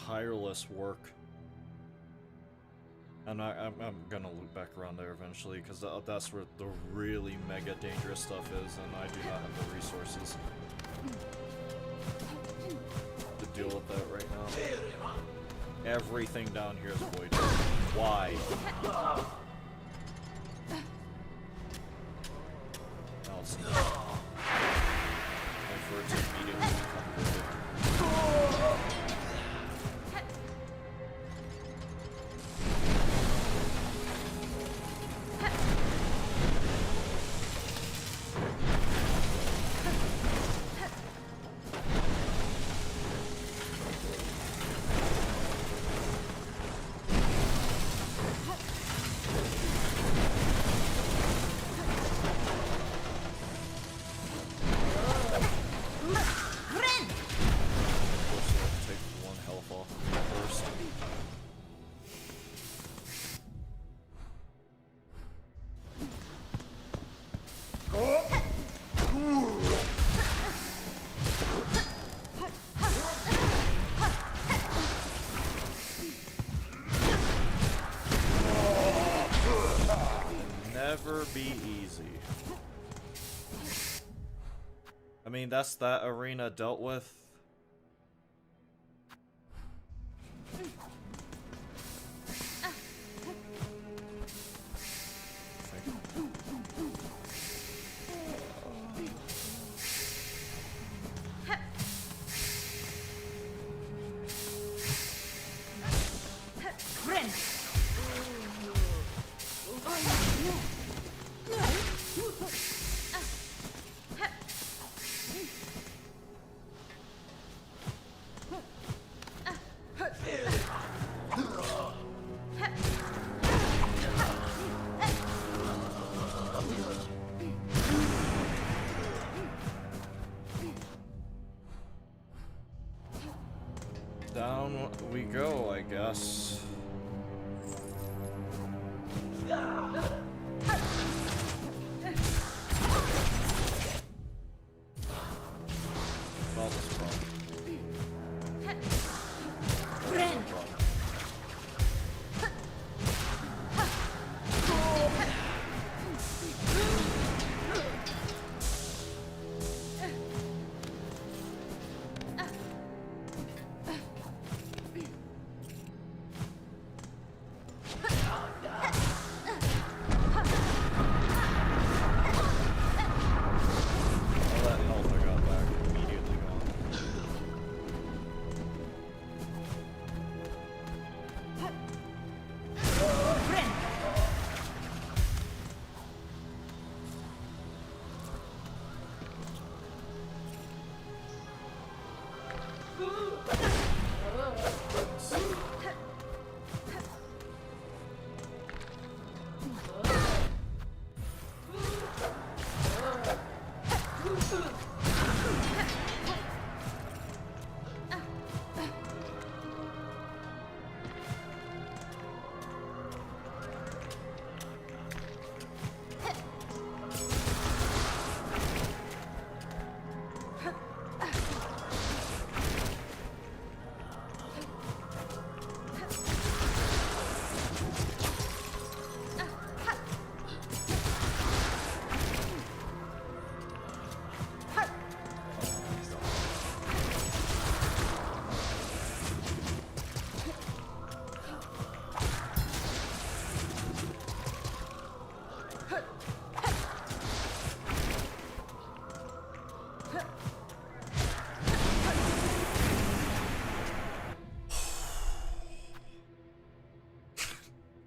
Tireless work. And I'm gonna loop back around there eventually, because that's where the really mega dangerous stuff is, and I do not have the resources to deal with that right now. Everything down here is void. Why? Now it's not. And for it to immediately become void. Never be easy. I mean, that's that arena dealt with. Down we go, I guess. Well, this problem.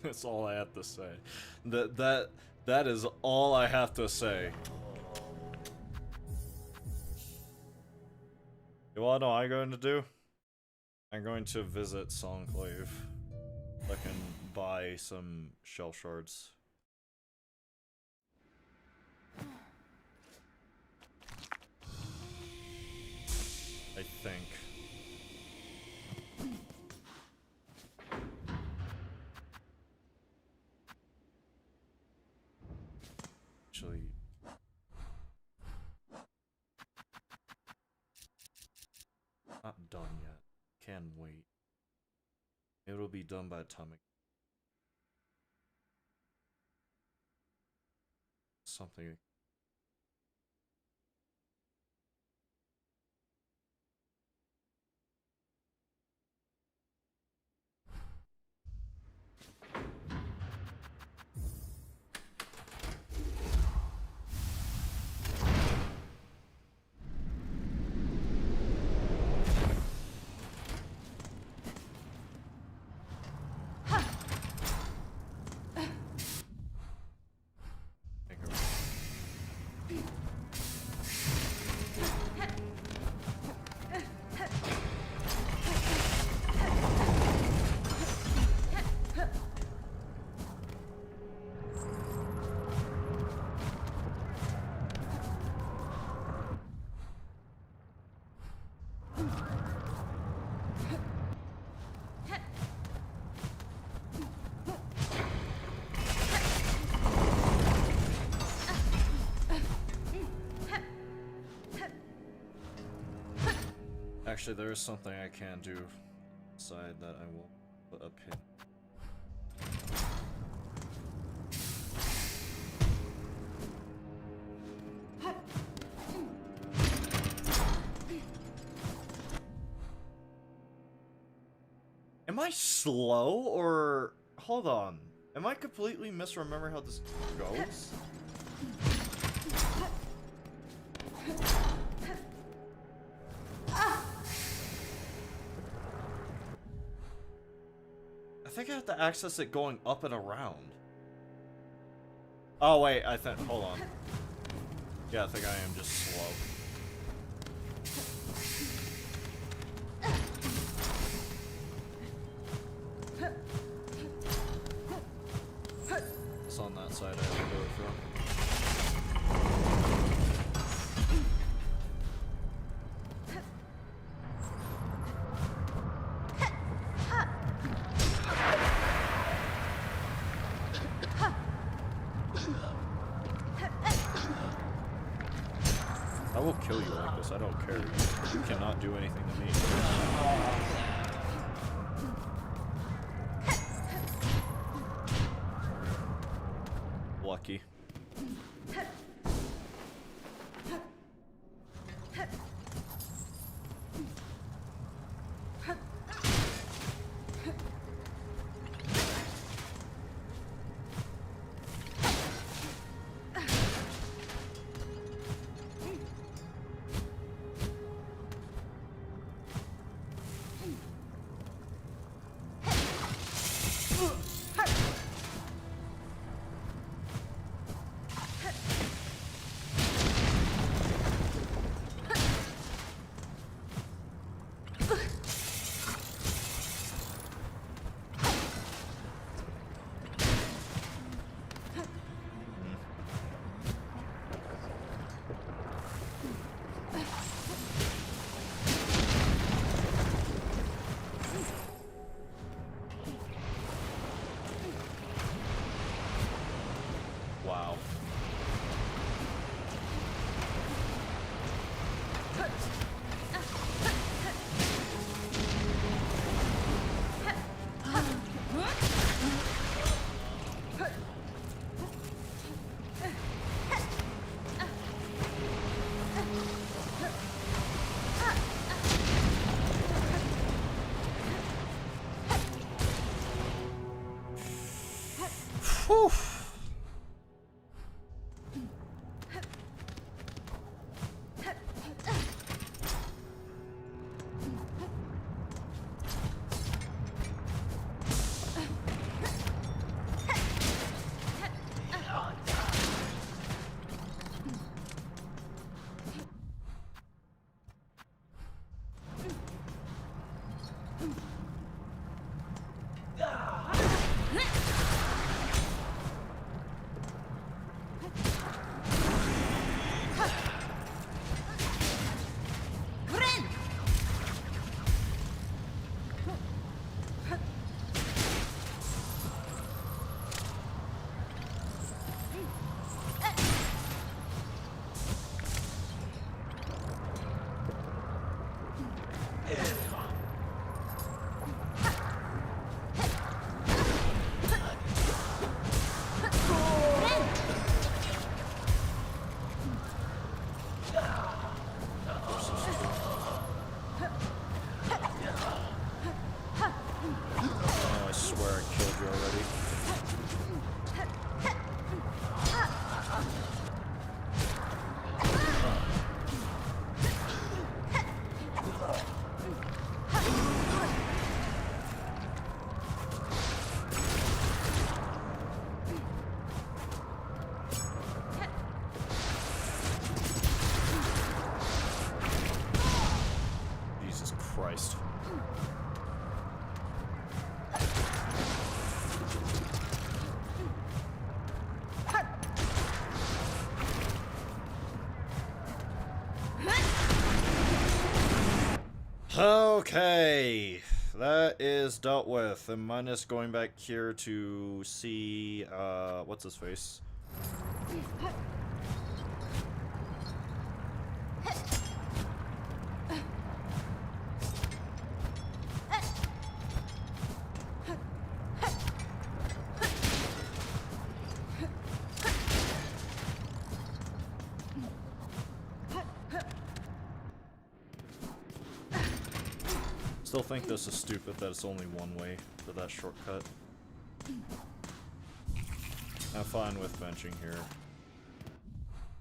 That's all I have to say. That is all I have to say. You wanna know what I'm going to do? I'm going to visit Songclave. I can buy some shell shards. I think. Actually, not done yet. Can wait. It'll be done by the time something. Actually, there is something I can do side that I will put a pin. Am I slow or hold on? Am I completely misremembering how this goes? I think I have to access it going up and around. Oh wait, I think, hold on. Yeah, I think I am just slow. It's on that side I have to go from. I will kill you like this, I don't care. You cannot do anything to me. Lucky. Oh, I swear I killed you already. Jesus Christ. Okay, that is dealt with, and minus going back here to see, what's his face? Still think this is stupid that it's only one way for that shortcut. I'm fine with benching here.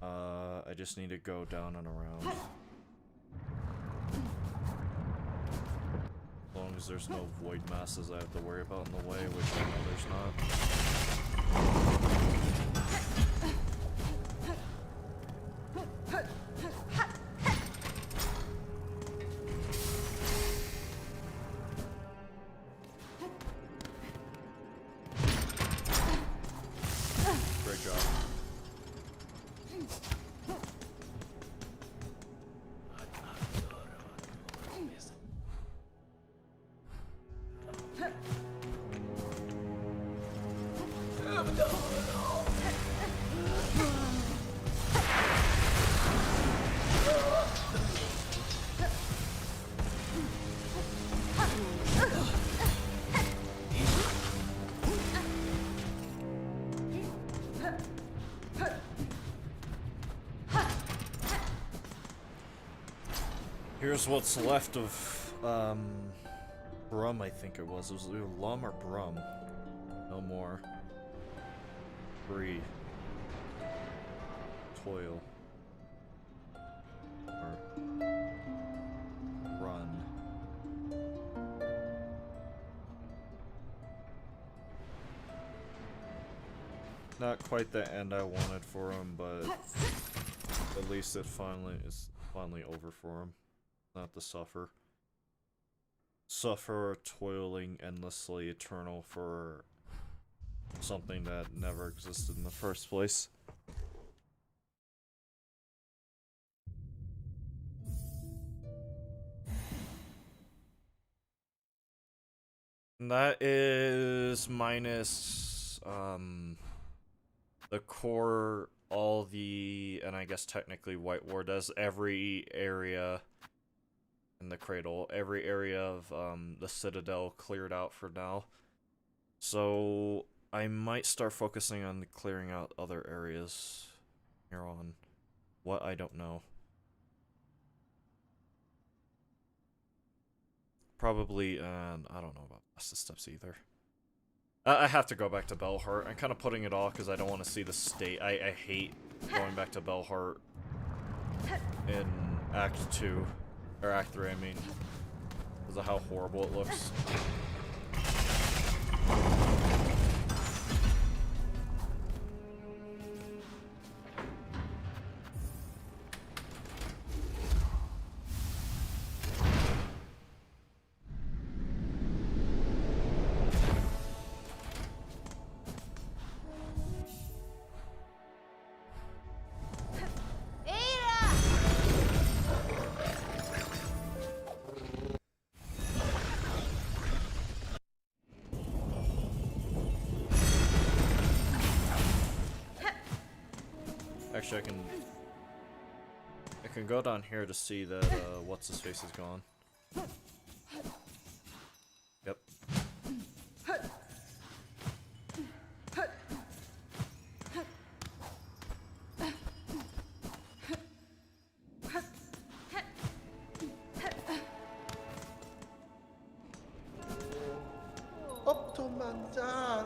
I just need to go down and around. As long as there's no void masses I have to worry about in the way, which I know there's not. Great job. Here's what's left of, Brum, I think it was. It was either Lum or Brum. No more. Free. Toil. Or run. Not quite the end I wanted for him, but at least it is finally over for him. Not to suffer. Suffer toiling endlessly eternal for something that never existed in the first place. And that is minus the core, all the, and I guess technically White War does every area in the cradle, every area of the Citadel cleared out for now. So I might start focusing on clearing out other areas here on. What, I don't know. Probably, I don't know about the steps either. I have to go back to Belhart. I'm kind of putting it off because I don't want to see the state. I hate going back to Belhart in Act 2. Or Act 3, I mean. Because of how horrible it looks. Actually, I can go down here to see that, what's-his-face is gone. Yep.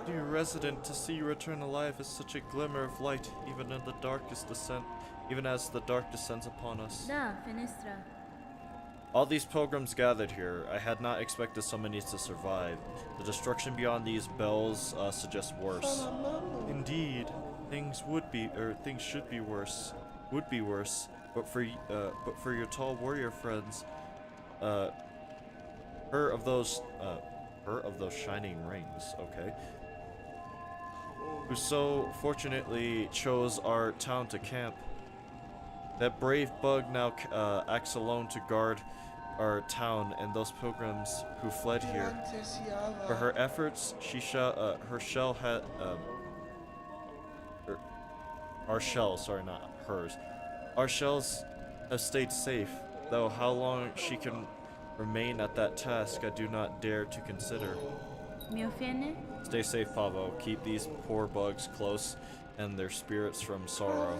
Dear resident, to see you return alive is such a glimmer of light, even in the darkest descent, even as the dark descends upon us. Da, Finestra. All these pilgrims gathered here. I had not expected so many to survive. The destruction beyond these bells suggests worse. Indeed, things should be worse. Would be worse, but for your tall warrior friends, her of those shining rings. Okay. Who so fortunately chose our town to camp. That brave bug now acts alone to guard our town and those pilgrims who fled here. For her efforts, our shells, sorry, not hers. Our shells have stayed safe, though how long she can remain at that task I do not dare to consider. Mi offende? Stay safe, Pavo. Keep these poor bugs close and their spirits from sorrow.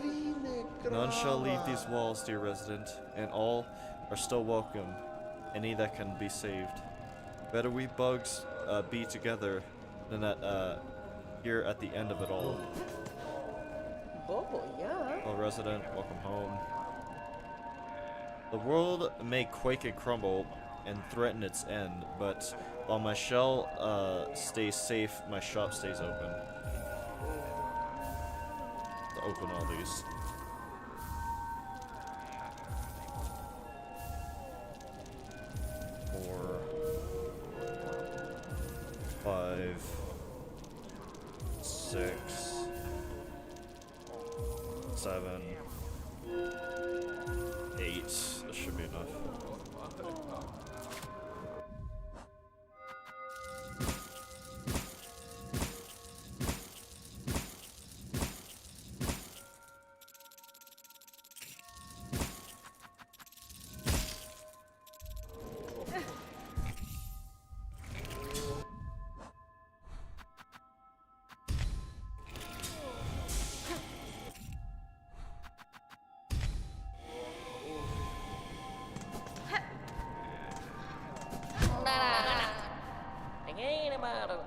None shall leave these walls, dear resident, and all are still welcome, any that can be saved. Better we bugs be together than here at the end of it all. Bobo, yeah. Well, resident, welcome home. The world may quake and crumble and threaten its end, but while my shell stays safe, my shop stays open. To open all these. Four, 5, 6, 7, 8. This should be enough.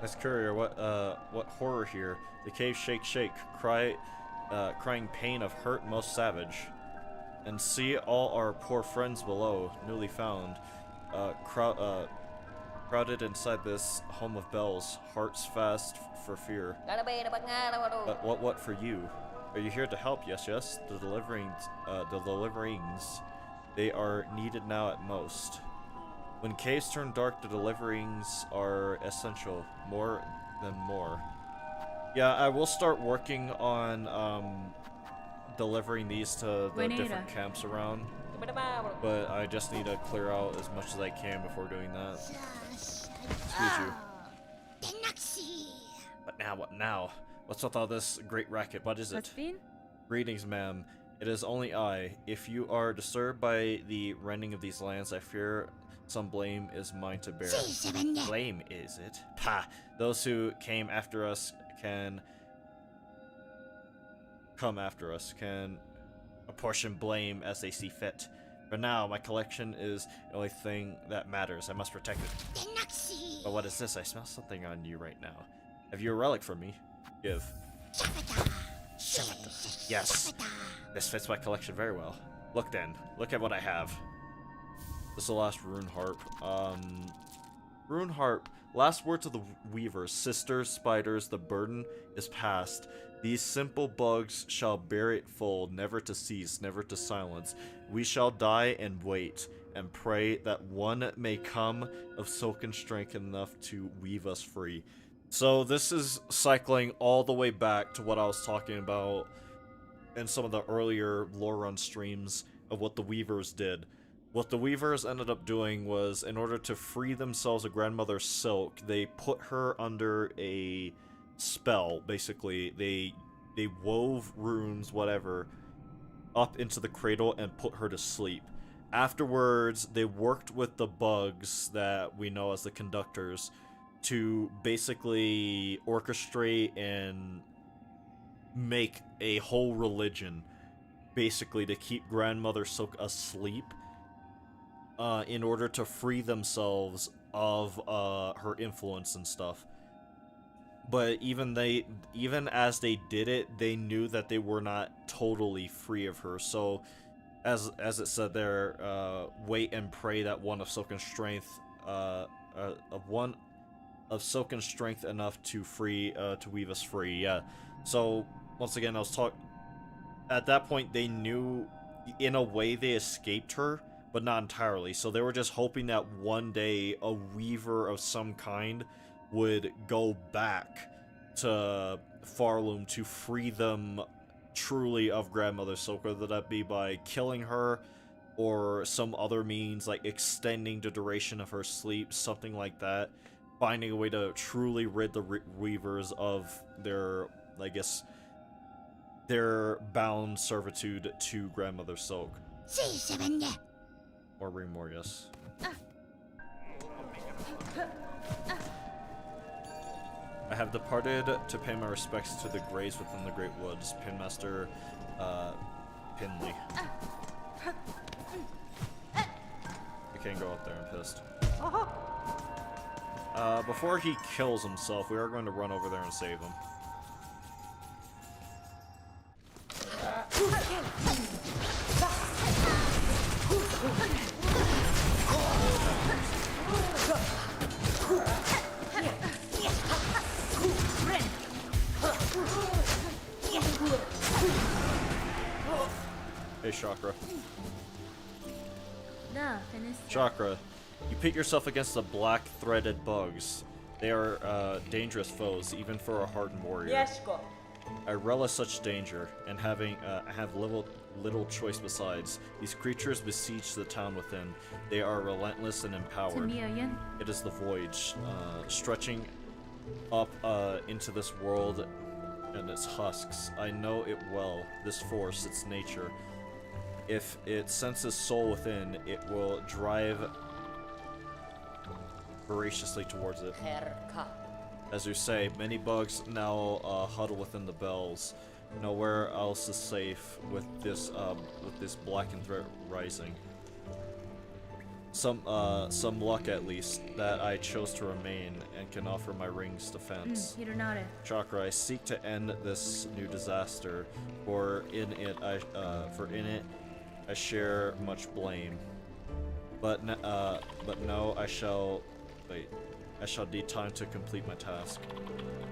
Miss Courier, what horror here? The cave shake, crying pain of hurt most savage. And see all our poor friends below, newly found, crowded inside this home of bells, hearts fast for fear. But what for you? Are you here to help? Yes. The deliverings, they are needed now at most. When caves turn dark, the deliverings are essential, more than more. Yeah, I will start working on delivering these to the different camps around. But I just need to clear out as much as I can before doing that. Excuse you. But now, what now? What's with all this great racket? What is it? Greetings, ma'am. It is only I. If you are disturbed by the rending of these lands, I fear some blame is mine to bear. Blame, is it? Pah! Those who came after us can apportion blame as they see fit. For now, my collection is the only thing that matters. I must protect it. But what is this? I smell something on you right now. Have you a relic for me? Give. Yes. This fits my collection very well. Look then. Look at what I have. This is the last rune harp. Rune harp. Last word to the weavers. Sisters, spiders, the burden is past. These simple bugs shall bear it full, never to cease, never to silence. We shall die and wait, and pray that one may come of silken strength enough to weave us free. So this is cycling all the way back to what I was talking about in some of the earlier lore run streams of what the weavers did. What the weavers ended up doing was, in order to free themselves of Grandmother Silk, they put her under a spell. Basically, they wove runes, whatever, up into the cradle and put her to sleep. Afterwards, they worked with the bugs that we know as the conductors to basically orchestrate and make a whole religion, basically to keep Grandmother Silk asleep, in order to free themselves of her influence and stuff. But even as they did it, they knew that they were not totally free of her. So, as it said there, wait and pray that one of silken strength, enough to weave us free. Yeah. So once again, at that point, they knew, in a way, they escaped her, but not entirely. So they were just hoping that one day a weaver of some kind would go back to Farloom to free them truly of Grandmother Silk, whether that be by killing her or some other means, like extending the duration of her sleep, something like that. Finding a way to truly rid the weavers of their, I guess, their bound servitude to Grandmother Silk. Or Ringmore, yes. I have departed to pay my respects to the graves within the Great Woods. Pinmaster, Pinley. I can't go up there, I'm pissed. Before he kills himself, we are going to run over there and save him. Hey, Chakra. Da, Finistra. Chakra, you pit yourself against the black-threaded bugs. They are dangerous foes, even for a hardened warrior. Yes, go. I relish such danger, and I have little choice besides. These creatures besiege the town within. They are relentless and empowered. It is the voyage, stretching up into this world and its husks. I know it well, this force, its nature. If it senses soul within, it will drive voraciously towards it. As you say, many bugs now huddle within the bells. Nowhere else is safe with this blackened threat rising. Some luck at least that I chose to remain and can offer my ring's defense. Chakra, I seek to end this new disaster, for in it I share much blame. But no, I shall need time to complete my task.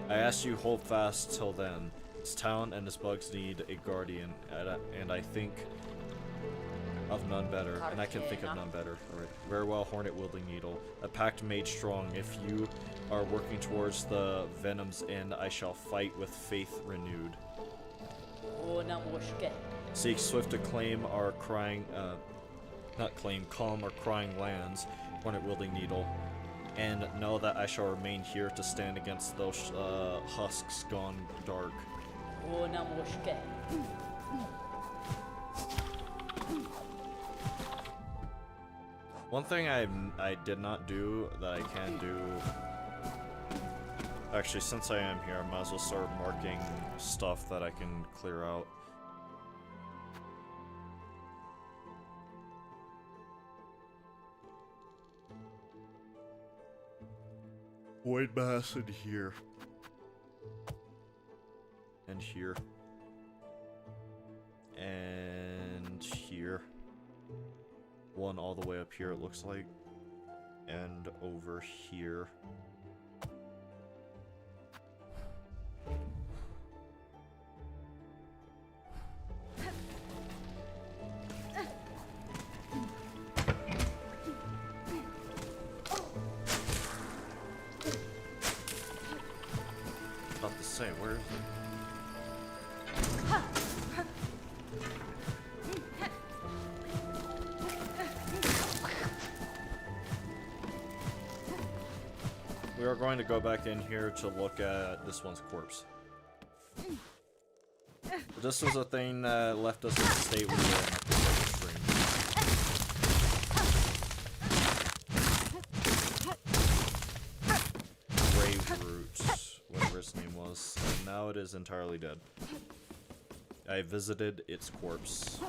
I ask you hold fast till then. This town and its bugs need a guardian, and I think of none better. And I can think of none better. Alright. Very well, Hornet Wielding Needle. A pact made strong. If you are working towards the Venom's end, I shall fight with faith renewed. Seek swift to claim our crying, calm our crying lands, Hornet Wielding Needle. And know that I shall remain here to stand against those husks gone dark. One thing I did not do that I can do. Actually, since I am here, I might as well start marking stuff that I can clear out. Void mass in here. And here. And here. One all the way up here, it looks like. And over here. About to say, where is it? We are going to go back in here to look at this one's corpse. This was a thing that left us in the state we were in at the second stream. it is entirely dead. I visited its corpse.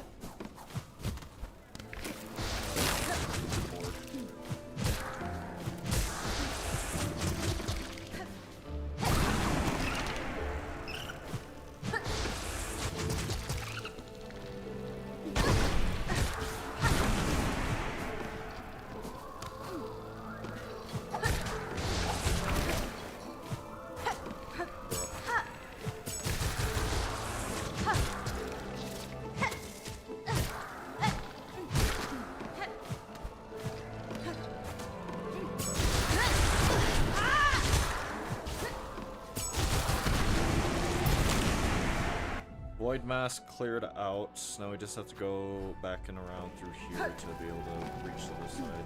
Void mask cleared out. Now we just have to go back and around through here to be able to reach the other side.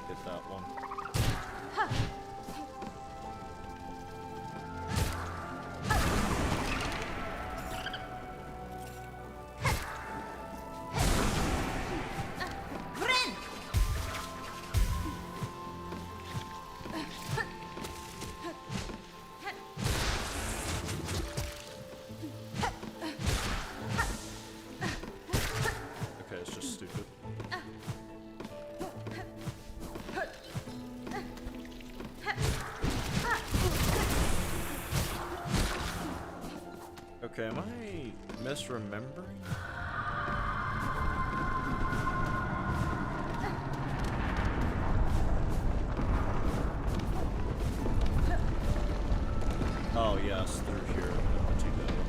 Get that one. Okay, am I misremembering? Oh yes, through here. I'll take that over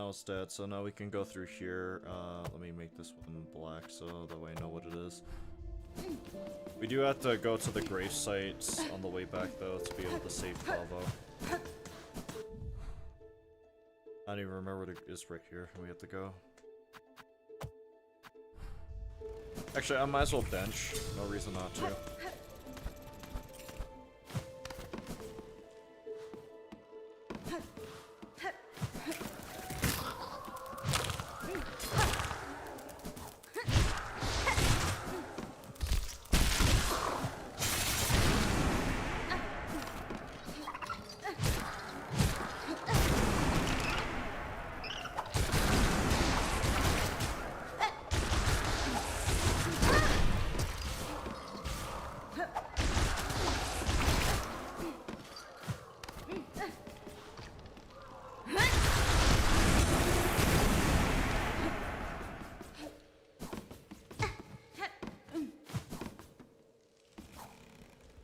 now it's dead, so now we can go through here. Let me make this one black so that way I know what it is. We do have to go to the grave sites on the way back though to be able to save Pavo. I don't even remember what it is right here. We have to go. Actually, I might as well bench. No reason not to.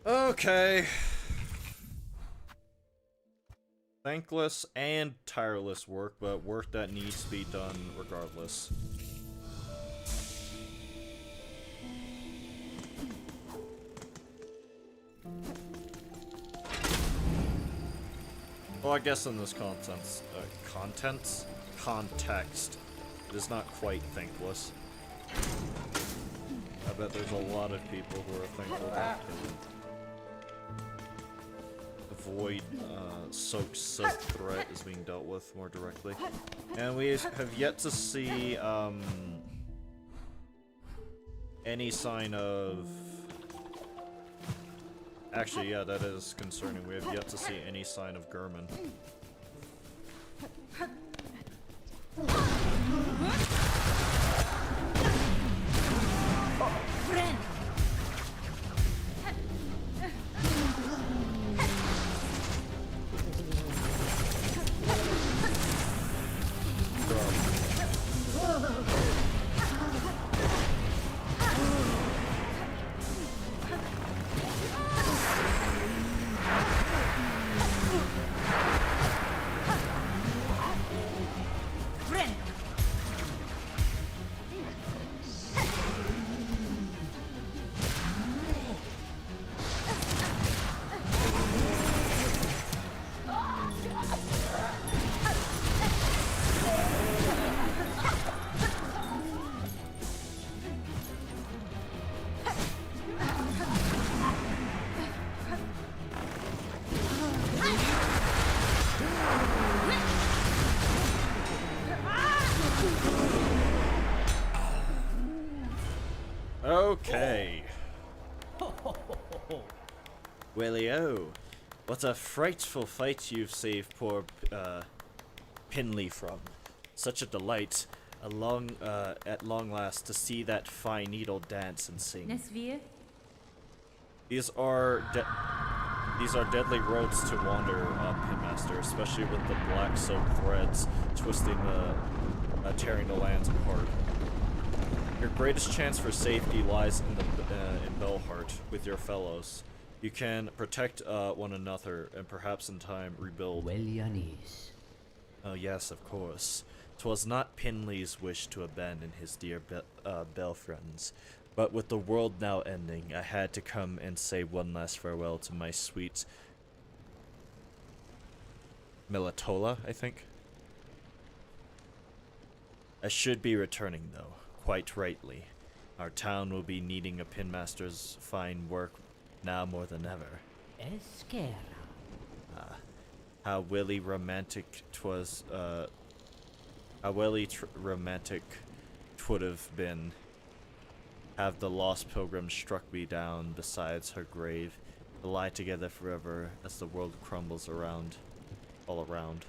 Okay. Thankless and tireless work, but work that needs to be done regardless. Well, I guess in this context, it is not quite thankless. I bet there's a lot of people who are thankful that the void soak threat is being dealt with more directly. And we have yet to see any sign of... Actually, yeah, that is concerning. We have yet to see any sign of Gurman. Okay. Willie-o, what a frightful fight you've saved poor Pinley from. Such a delight, at long last, to see that fine needle dance and sing. Nesvir. These are deadly roads to wander, Pinmaster, especially with the black silk threads twisting tearing the lands apart. Your greatest chance for safety lies in Belheart with your fellows. You can protect one another and perhaps in time rebuild. Wellianis. Oh yes, of course. 'Twas not Pinley's wish to abandon his dear Bell friends, but with the world now ending, I had to come and say one last farewell to my sweet Melatola, I think. I should be returning though, quite rightly. Our town will be needing a pinmaster's fine work now more than ever. Esquera. How willy romantic 'twas, romantic 'twould have been, have the lost pilgrim struck me down besides her grave, to lie together forever as the world crumbles all around.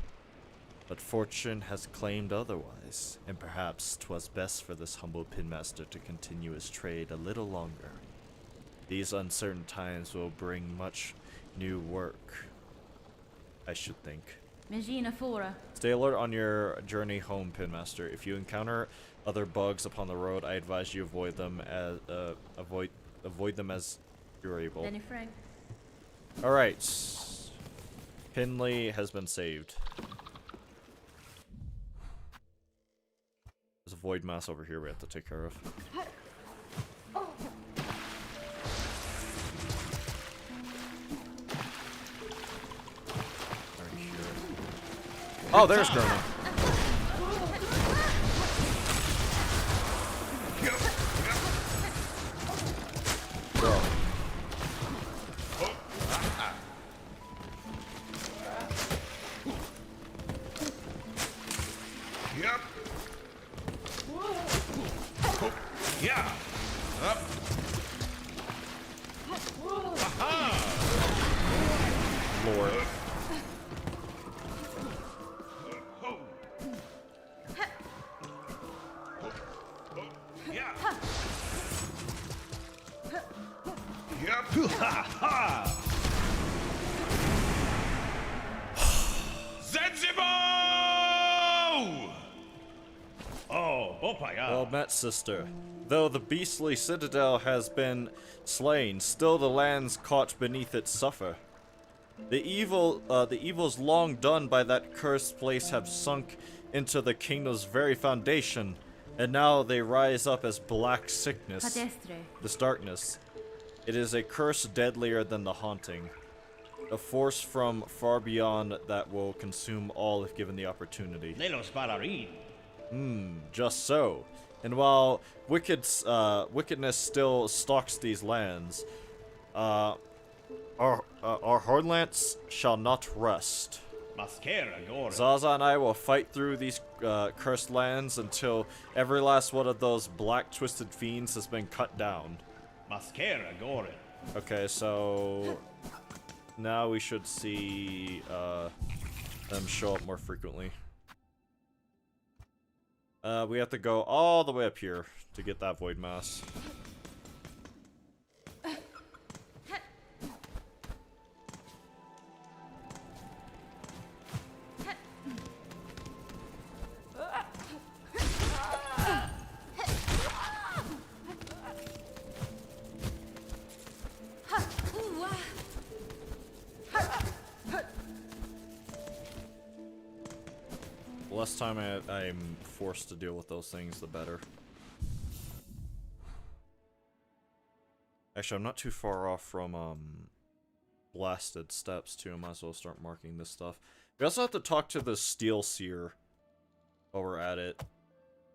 But fortune has claimed otherwise, and perhaps 'twas best for this humble pinmaster to continue his trade a little longer. These uncertain times will bring much new work, I should think. Megina Fora. Stay alert on your journey home, Pinmaster. If you encounter other bugs upon the road, I advise you avoid them as you're able. Denny Frank. All right, Pinley has been saved. There's a void mass over here we have to take care of. Oh, there's Gurney. Bro. Yep. Yeah. Up. Lord. Yeah. Yep. Ha ha. Zenzibo! Oh, Bopaya. Well met, sister. Though the beastly citadel has been slain, still the lands caught beneath it suffer. The evils long done by that cursed place have sunk into the kingdom's very foundation, and now they rise up as black sickness, Padestre. this darkness. It is a curse deadlier than the haunting, a force from far beyond that will consume all if given the opportunity. De los bailarín. Just so. And while wickedness still stalks these lands, our Hordlance shall not rest. Masquera gore. Zaza and I will fight through these cursed lands until every last one of those black twisted fiends has been cut down. Masquera gore. Okay, so now we should see them show up more frequently. We have to go all the way up here to get that void mass. The less time I'm forced to deal with those things, the better. Actually, I'm not too far off from blasted steps too. I might as well start marking this stuff. We also have to talk to the Steel Seer while we're at it.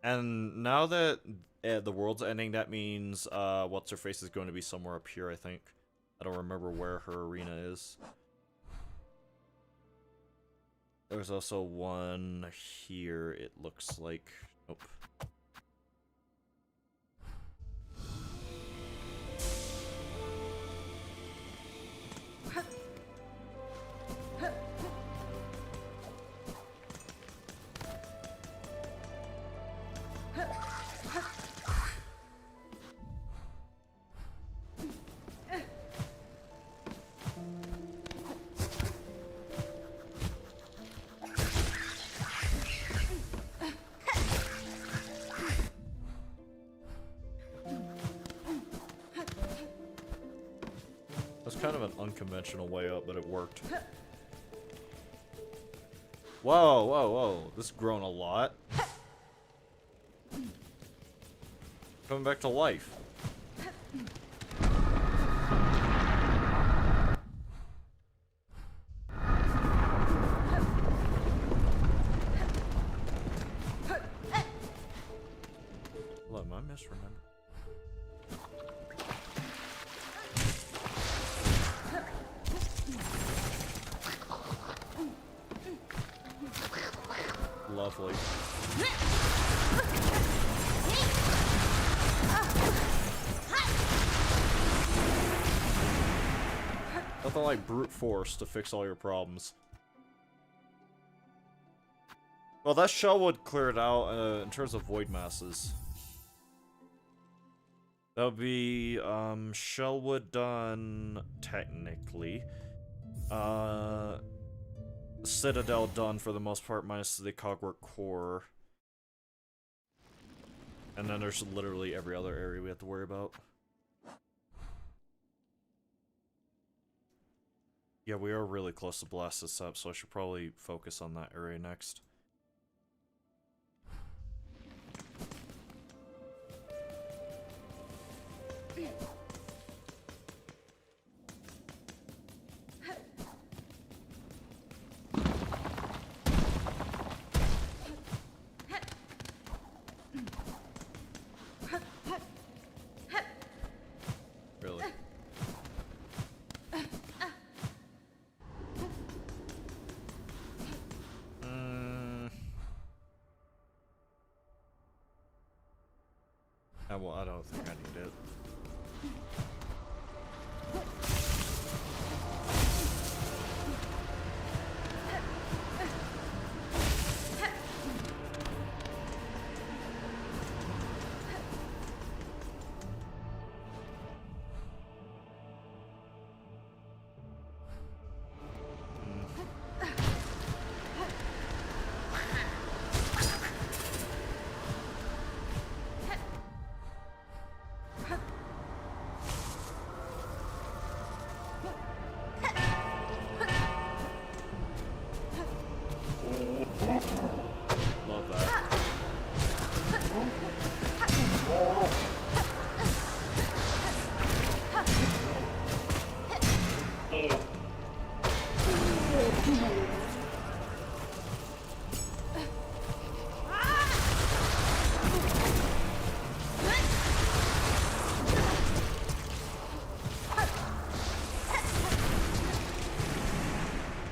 And now that the world's ending, that means what's her face is going to be somewhere up here, I think. I don't remember where her arena is. There's also one here, it looks like. Nope. kind of an unconventional way up, but it worked. Whoa, whoa, whoa. This has grown a lot. Coming back to life. Look, am I misremembering? Lovely. Nothing like brute force to fix all your problems. Well, that shell would clear it out in terms of void masses. That would be Shellwood done technically. Citadel done for the most part, minus the Cogwork core. And then there's literally every other area we have to worry about. Yeah, we are really close to blast this up, so I should probably focus on that area next. Really? Well, I don't think I need it. Love that.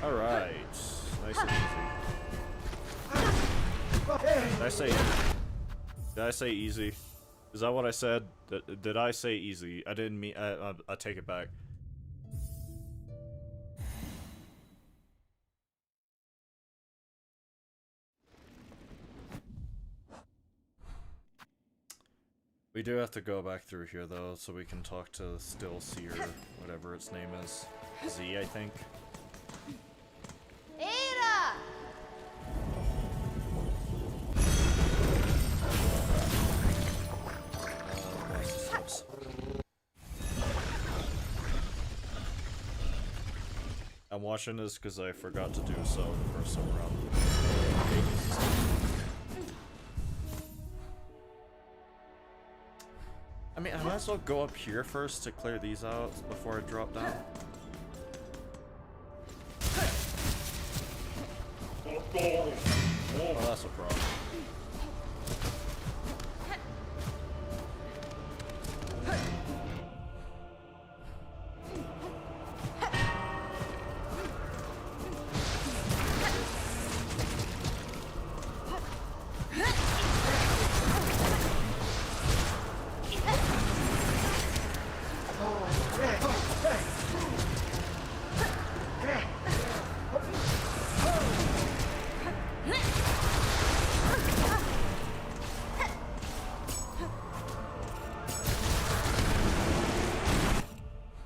Alright. Nice and easy. Did I say easy? Is that what I said? Did I say easy? I didn't mean. I take it back. We do have to go back through here though, so we can talk to Still Seer, whatever its name is. Z, I think. Era! I'm watching this because I forgot to do so the first time around. I mean, I might as well go up here first to clear these out before I drop down. Oh, that's a problem.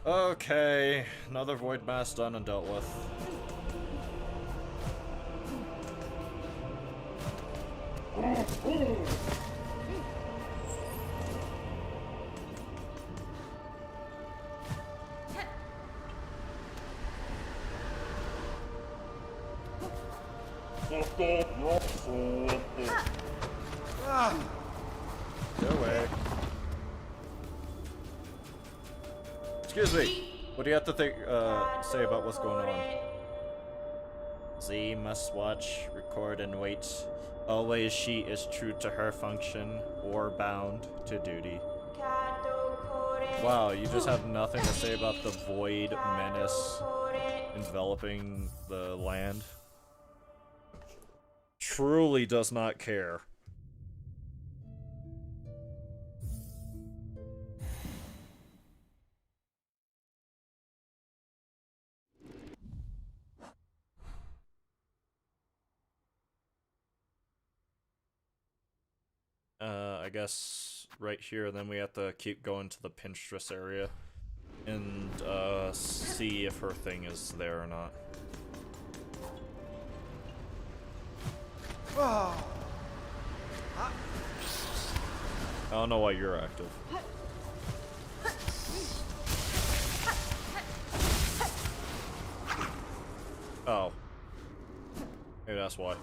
Okay, another void mass done and dealt with. Go away. Excuse me. What do you have to say about what's going on? Z must watch, record, and wait. Always she is true to her function, or bound to duty. Wow, you just have nothing to say about the void menace enveloping the land? Truly does not care. I guess right here, then we have to keep going to the Pinstress area and see if her thing is there or not. I don't know why you're active. Oh. Maybe that's why.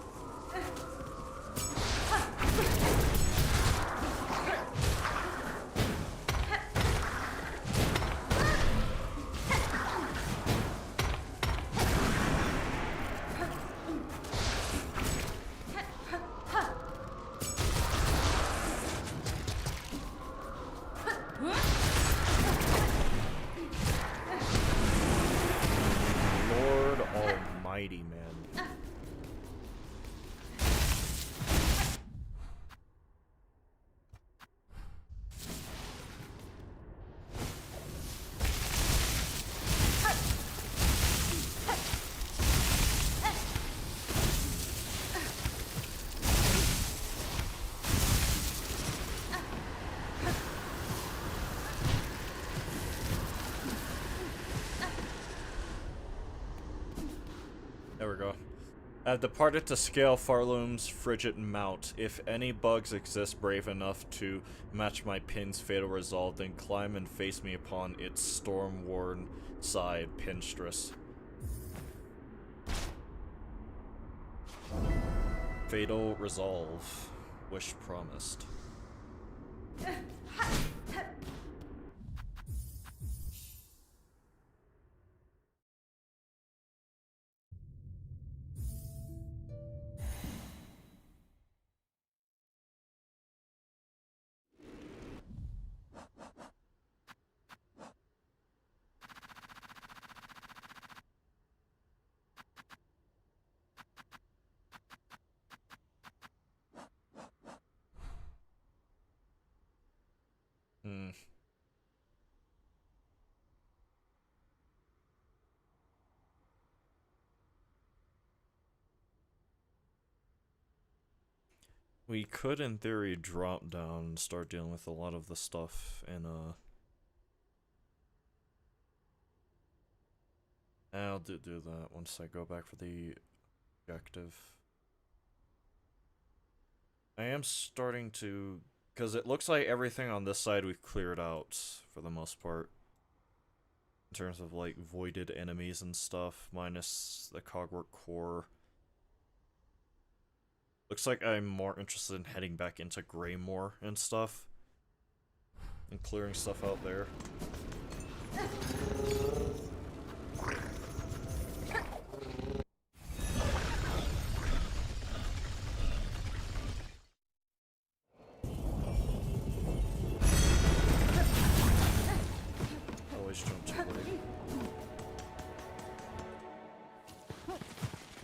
Lord Almighty, man. There we go. I've departed to scale Farloom's frigid mount. If any bugs exist brave enough to match my pin's fatal resolve, then climb and face me upon its storm-worn side, Pinstress. Fatal resolve. Wish promised. Hmm. We could, in theory, drop down and start dealing with a lot of the stuff in, I'll do that once I go back for the objective. I am starting to... because it looks like everything on this side we've cleared out, for the most part. In terms of, like, voided enemies and stuff, minus the Cogwork core. Looks like I'm more interested in heading back into Greymore and stuff. And clearing stuff out there. Always jump too late.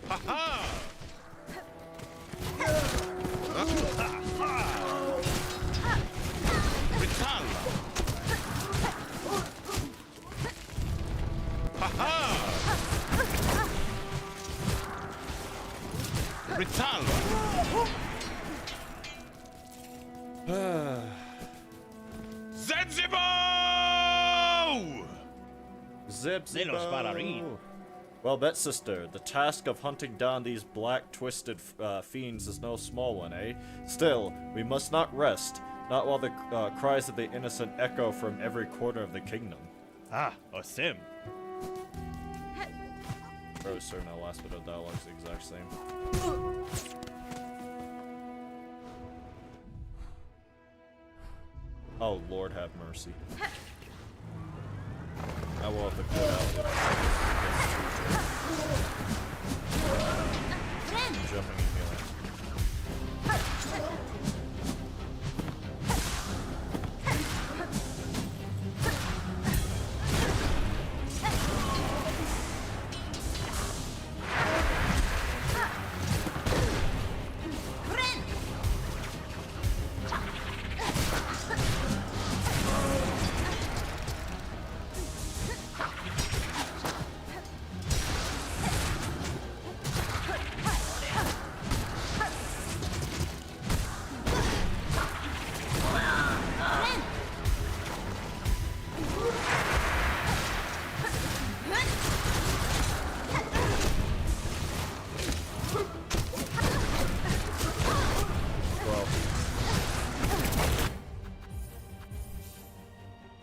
Ha-ha! Ritalva! Zebzibo! Nelos Bararin. Well bet, sister. The task of hunting down these black, twisted fiends is no small one, eh? Still, we must not rest. Not while the cries of the innocent echo from every corner of the kingdom. Ah, Osim. Fairly certain that last bit of dialogue is the exact same. Oh, Lord have mercy. I will have to quit out. Jumping and healing.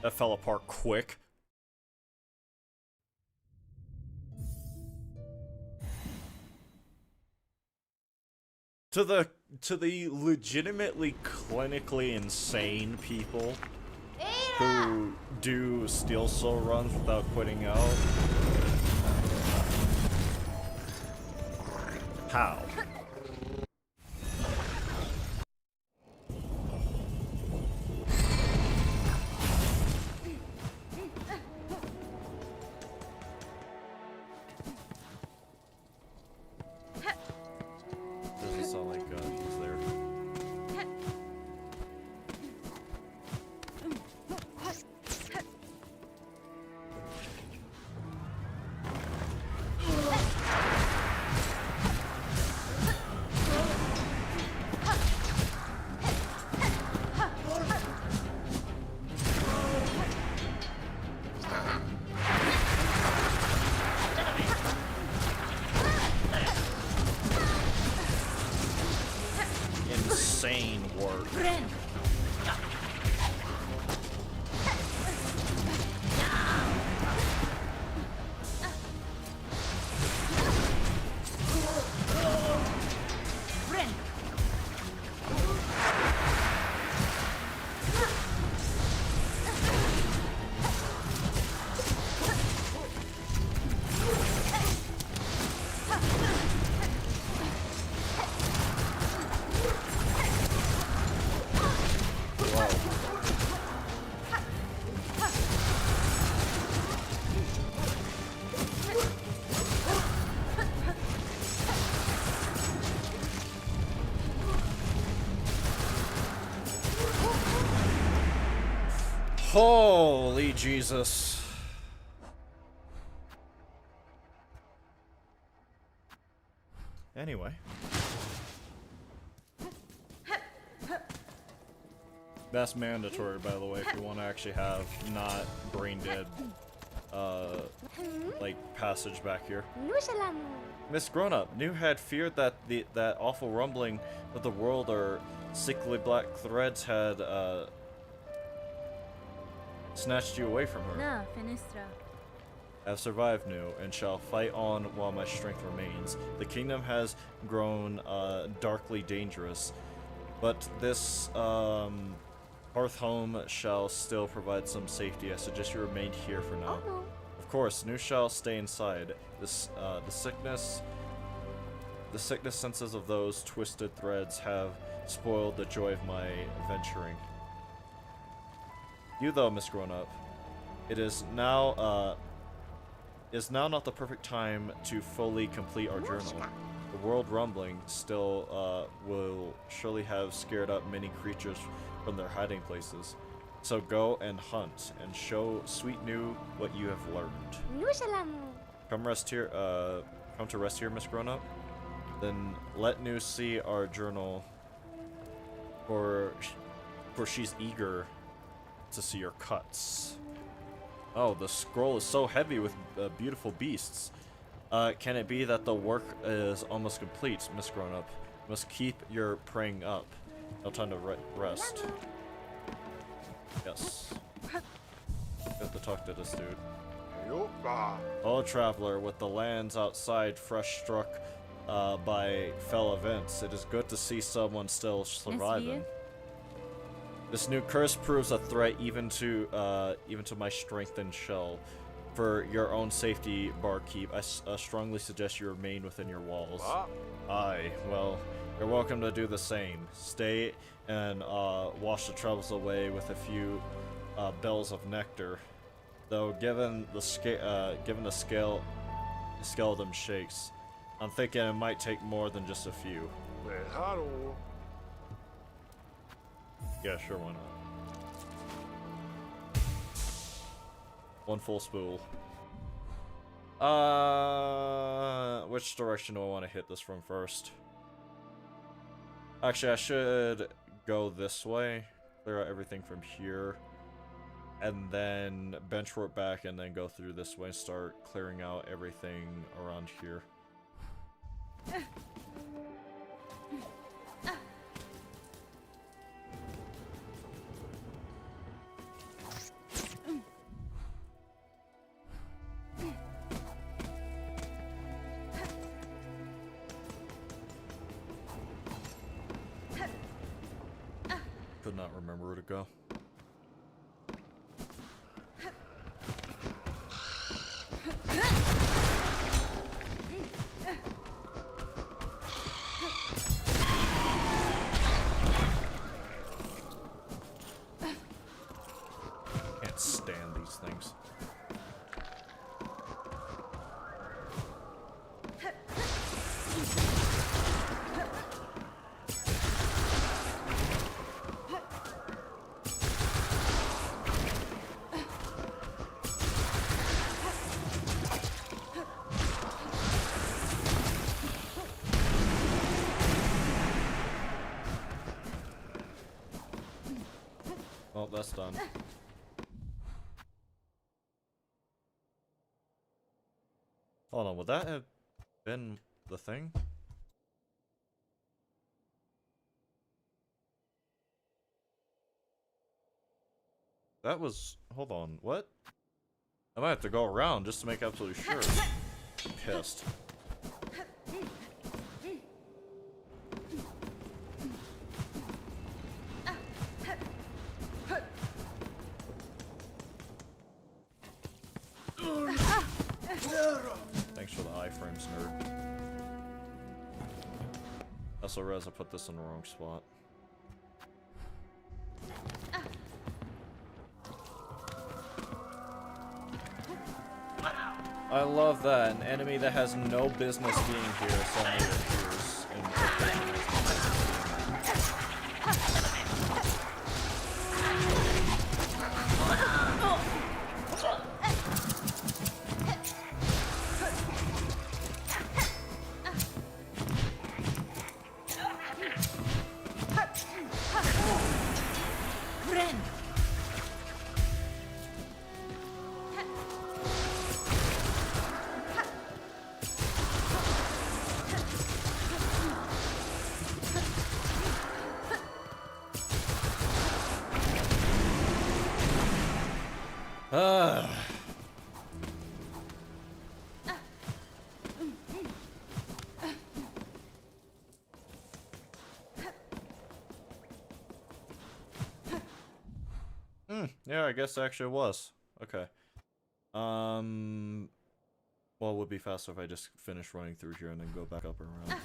That fell apart quick. To the legitimately clinically insane people who do Steel Soul runs without quitting out. How? Doesn't sound like he's there. Insane work. Holy Jesus. Anyway. That's mandatory, by the way, if you want to actually have not brain dead, like, passage back here. Miss Grown-Up, New had feared that that awful rumbling of the world or sickly black threads had, snatched you away from her. No, Finistra. I have survived, Nu, and shall fight on while my strength remains. The kingdom has grown darkly dangerous, but this hearth home shall still provide some safety. I suggest you remain here for now. Of course, Nu shall stay inside. This the sickness senses of those twisted threads have spoiled the joy of my venturing. You though, Miss Grown-Up, it is now not the perfect time to fully complete our journal. The world rumbling still will surely have scared up many creatures from their hiding places. So go and hunt and show sweet Nu what you have learned. Come rest here. Come to rest here, Miss Grown-Up. Then let Nu see our journal, for she's eager to see your cuts. Oh, the scroll is so heavy with beautiful beasts. Can it be that the work is almost complete, Miss Grown-Up? Must keep your praying up. No time to rest. Yes. Got to talk to this dude. Oh, traveler, with the lands outside fresh struck by fell events, it is good to see someone still surviving. This new curse proves a threat even to my strengthened shell. For your own safety, barkeep, I strongly suggest you remain within your walls. Aye, well, you're welcome to do the same. Stay and wash the troubles away with a few bells of nectar. Though given the skeleton shakes, I'm thinking it might take more than just a few. Yeah, sure, why not? One full spool. Which direction do I want to hit this from first? Actually, I should go this way, clear out everything from here, and then bench warp back, and then go through this way and start clearing out everything around here. Could not remember where to go. Can't stand these things. Well, that's done. Hold on, would that have been the thing? That was... hold on, what? I might have to go around just to make absolutely sure. Pissed. Thanks for the iframes, nerd. Also, Rez, I put this in the wrong spot. I love that. An enemy that has no business being here suddenly appears and yeah, I guess actually it was. Okay. Well, it would be faster if I just finish running through here and then go back up and around.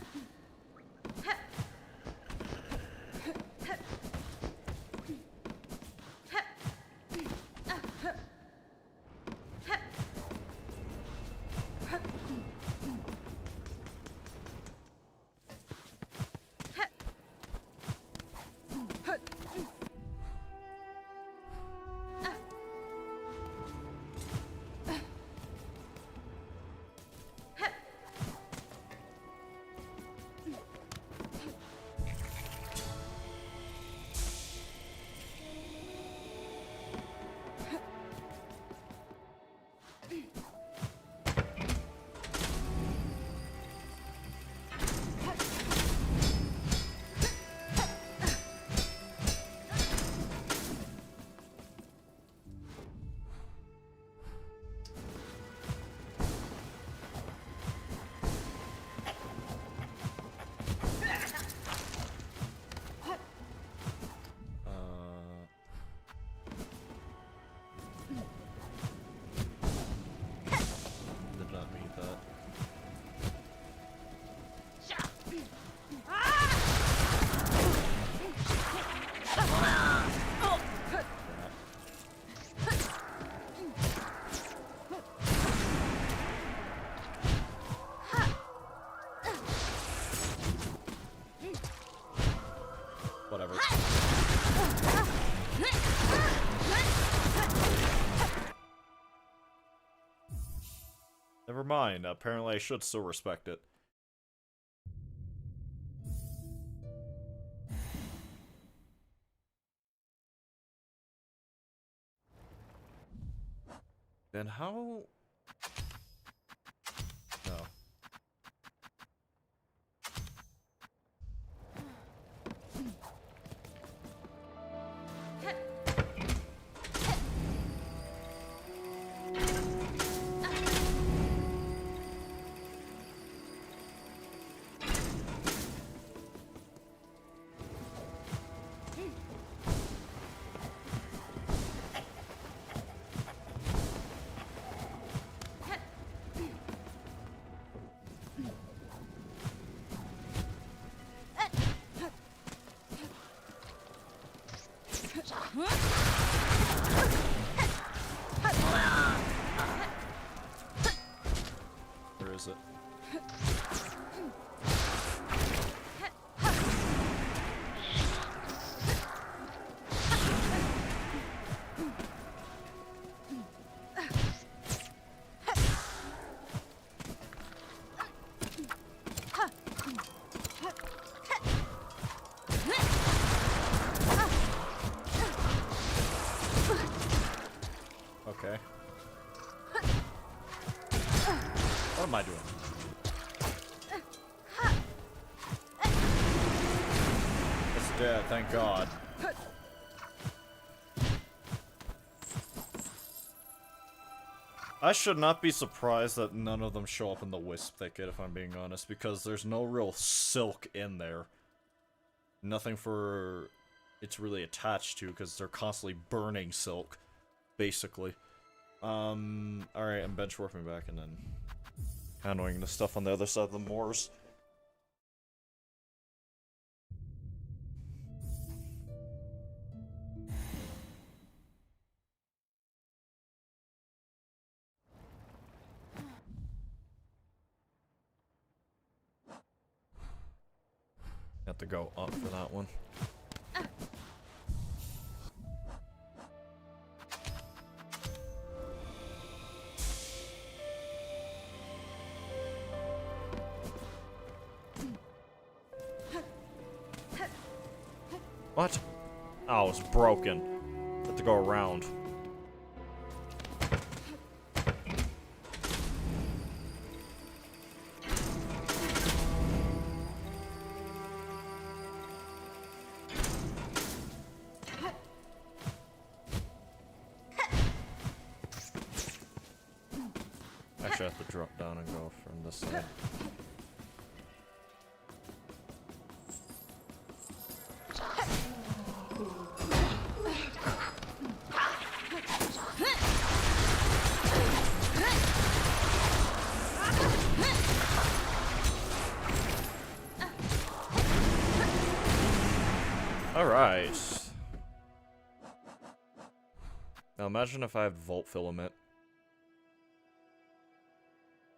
mind. Apparently I should still respect it. Then how... No. Where is it? Okay. What am I doing? It's dead, thank God. I should not be surprised that none of them show up in the wisp thicket, if I'm being honest, because there's no real silk in there. Nothing for it's really attached to, because they're constantly burning silk, basically. Alright, I'm bench warping back and then handling the stuff on the other side of the moors. Have to go up for that one. What? Oh, it's broken. Have to go around. Actually, I have to drop down and go from this side. Alright. Now imagine if I had Volt Filament.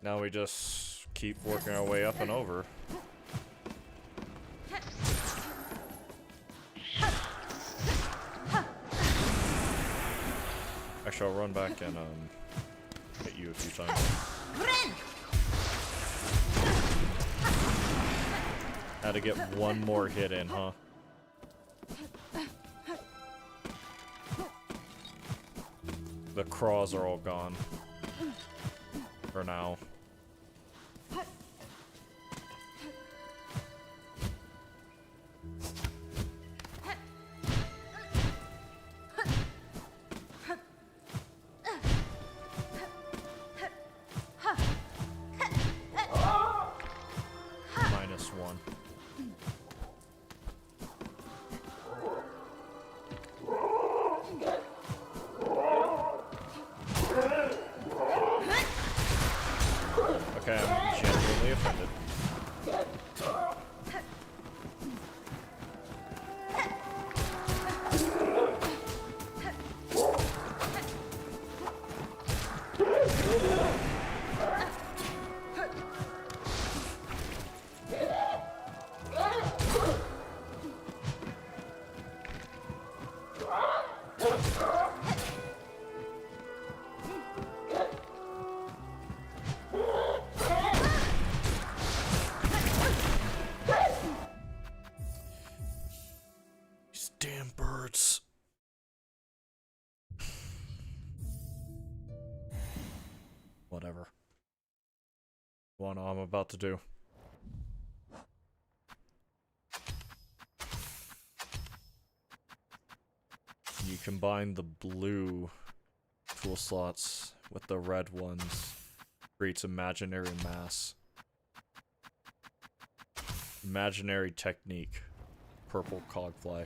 Now we just keep working our way up and over. Actually, I'll run back and hit you a few times. Had to get one more hit in, huh? The craws are all gone. For now. -1. Okay, I'm genuinely offended. Damn birds. Whatever. What I'm about to do. You combine the blue tool slots with the red ones. Creates imaginary mass. Imaginary technique. Purple cogfly.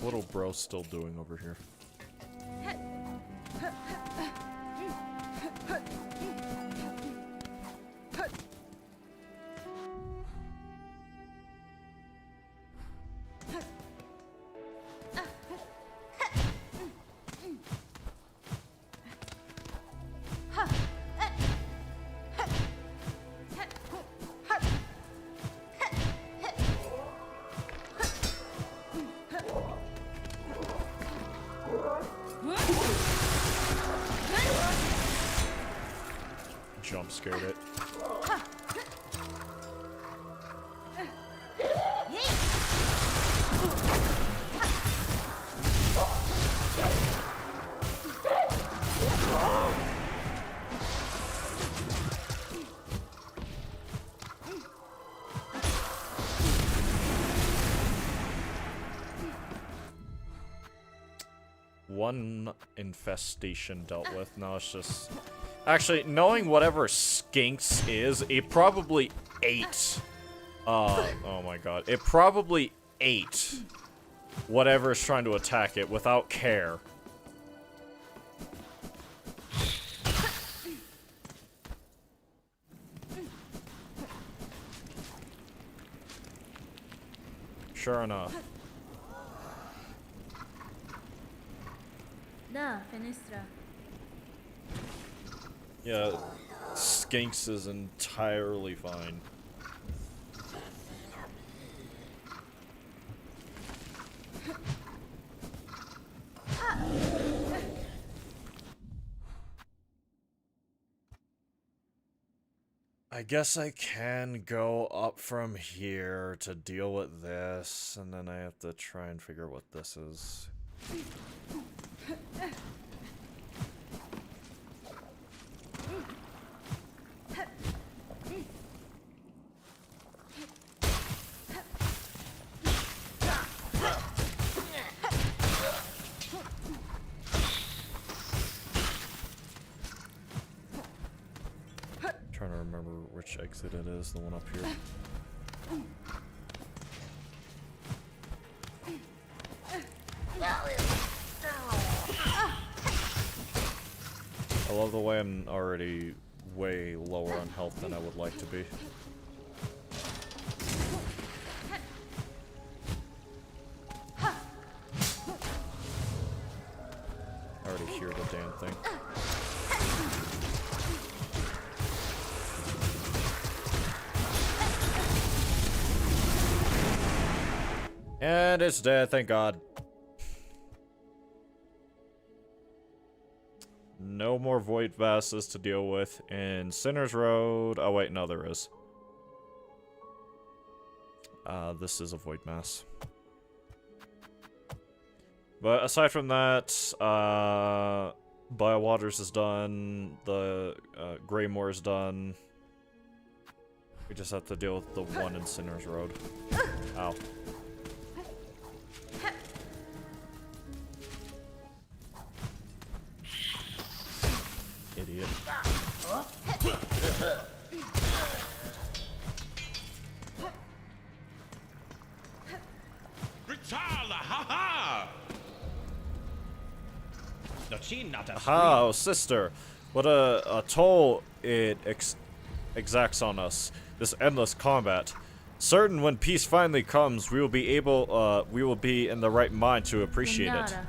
Little bro still doing over here? Jump scared it. One infestation dealt with. Now it's just... Actually, knowing whatever skinks is, it probably ate. Oh my god. It probably ate whatever is trying to attack it without care. Sure enough. Da, fenestra. Yeah, skinks is entirely fine. I guess I can go up from here to deal with this, and then I have to try and figure out what this is. Trying to remember which exit it is, the one up here. I love the way I'm already way lower on health than I would like to be. I already hear the damn thing. And it's dead, thank God. No more void vases to deal with in Sinner's Road. Oh wait, no there is. This is a void mass. But aside from that, Biowaters is done, the Greymoor is done. We just have to deal with the one in Sinner's Road. Ow. Idiot. Ritala, ha-ha! Ah, oh, sister. What a toll it exacts on us. This endless combat. Certain when peace finally comes, we will be in the right mind to appreciate it. Yandara.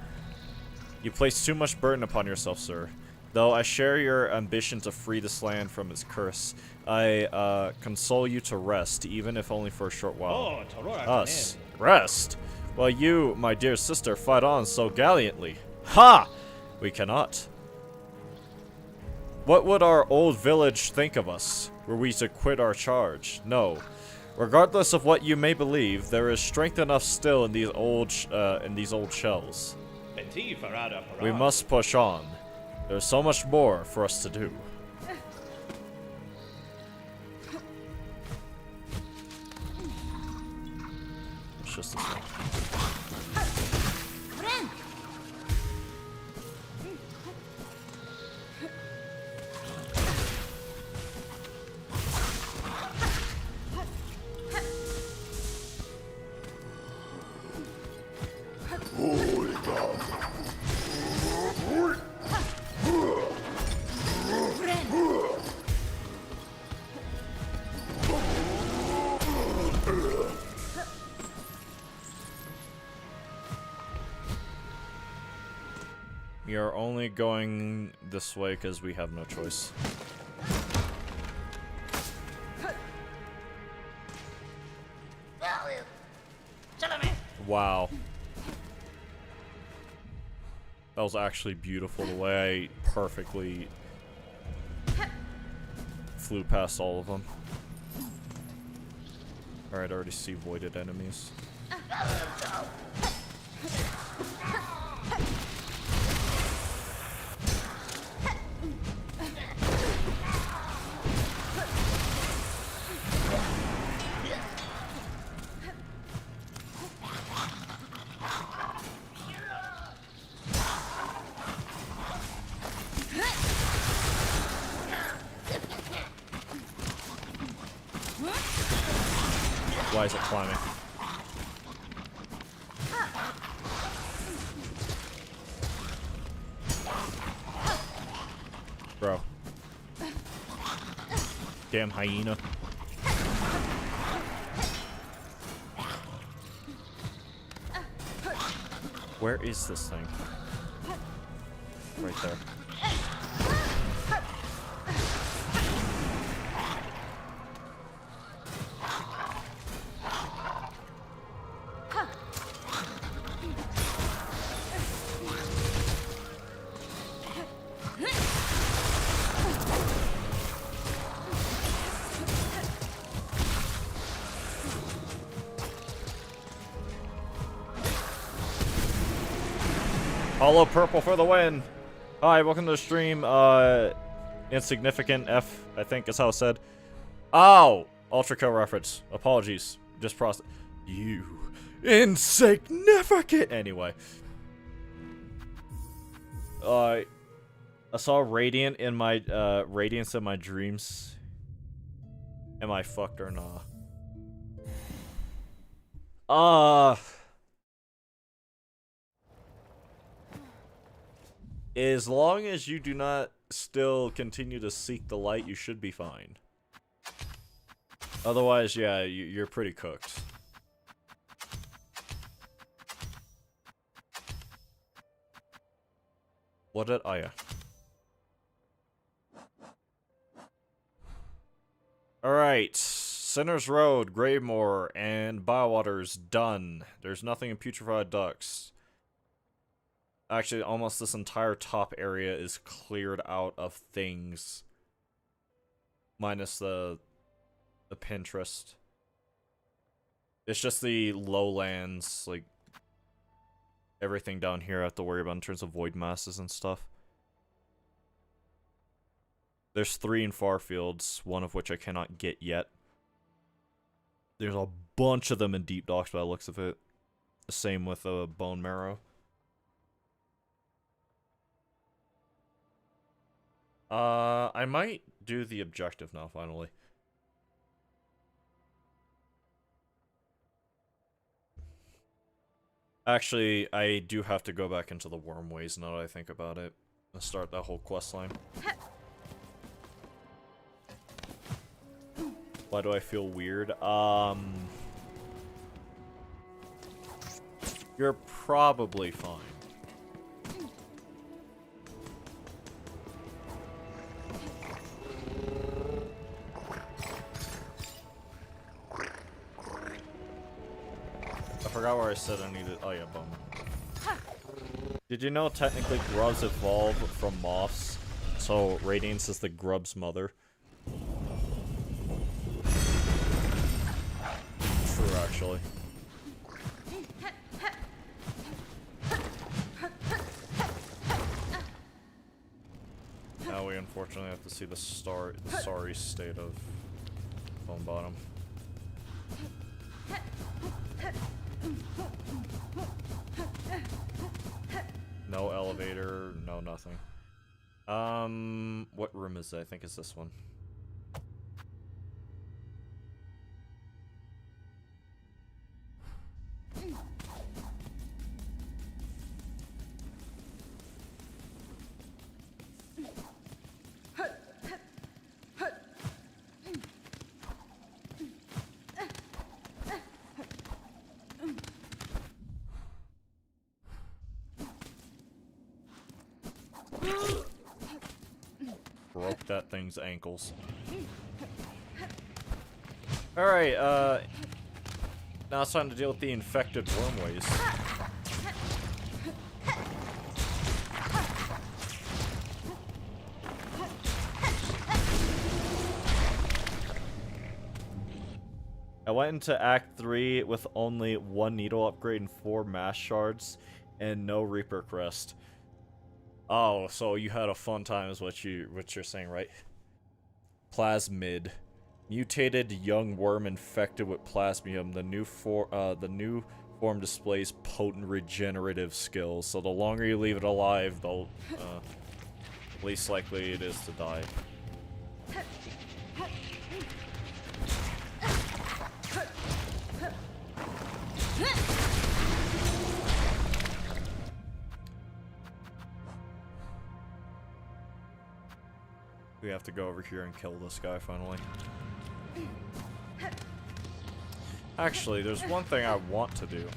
You place too much burden upon yourself, sir. Though I share your ambition to free this land from its curse, I console you to rest, even if only for a short while. Us. Rest? While you, my dear sister, fight on so gallantly. Ha! We cannot. What would our old village think of us, were we to quit our charge? No. Regardless of what you may believe, there is strength enough still in these old shells. We must push on. There's so much more for us to do. It's just this one. We are only going this way because we have no choice. Wow. That was actually beautiful, the way I perfectly flew past all of them. Alright, I already see voided enemies. Why is it climbing? Bro. Damn hyena. Where is this thing? Right there. Hollow purple for the win. Hi, welcome to the stream. Insignificant F, I think is how it said. Oh, Ultra Kill reference. Apologies. Just process. You insignificant. Anyway, I saw radiant in my radiance in my dreams. Am I fucked or nah? As long as you do not still continue to seek the light, you should be fine. Otherwise, yeah, you're pretty cooked. What did I? Alright. Sinner's Road, Gravemoor, and Bywater's done. There's nothing in Putrefied Ducks. Actually, almost this entire top area is cleared out of things. Minus the Pinterest. It's just the lowlands, like, everything down here I have to worry about in terms of void masses and stuff. There's 3 in Farfields, one of which I cannot get yet. There's a bunch of them in Deep Docks by the looks of it. The same with Bone Marrow. I might do the objective now, finally. Actually, I do have to go back into the Wormways now that I think about it. And start that whole quest line. Why do I feel weird? You're probably fine. I forgot where I said I needed. Oh yeah, bum. Did you know technically grubs evolved from moths? So Radiance is the grub's mother. True, actually. Now we unfortunately have to see the sorry state of Bone Bottom. No elevator, no nothing. What room is it? I think it's this one. Broke that thing's ankles. Alright, now it's time to deal with the infected wormways. I went into Act 3 with only 1 needle upgrade and 4 mass shards, and no Reaper Crest. Oh, so you had a fun time is what you're saying, right? Plasmid. Mutated young worm infected with plasmium. The new form displays potent regenerative skills. So the longer you leave it alive, the least likely it is to die. We have to go over here and kill this guy finally. Actually, there's one thing I want to do.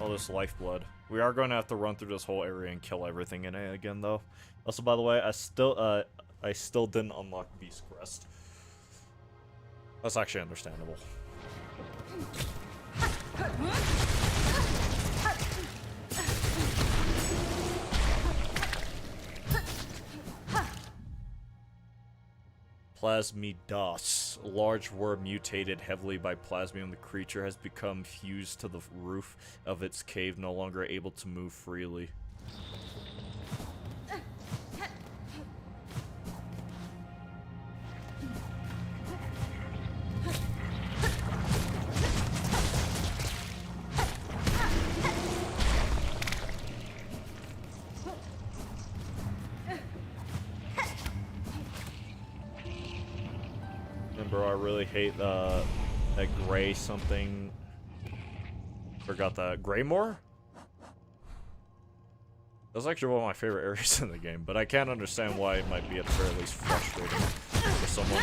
All this lifeblood. We are going to have to run through this whole area and kill everything in it again, though. Also, by the way, I still didn't unlock Beast Crest. That's actually understandable. Plasmidos. Large worm mutated heavily by plasmium. The creature has become fused to the roof of its cave, no longer able to move freely. Bro, I really hate that gray something. Forgot that. Greymore? That's actually one of my favorite areas in the game, but I can't understand why it might be at the very least frustrating for someone.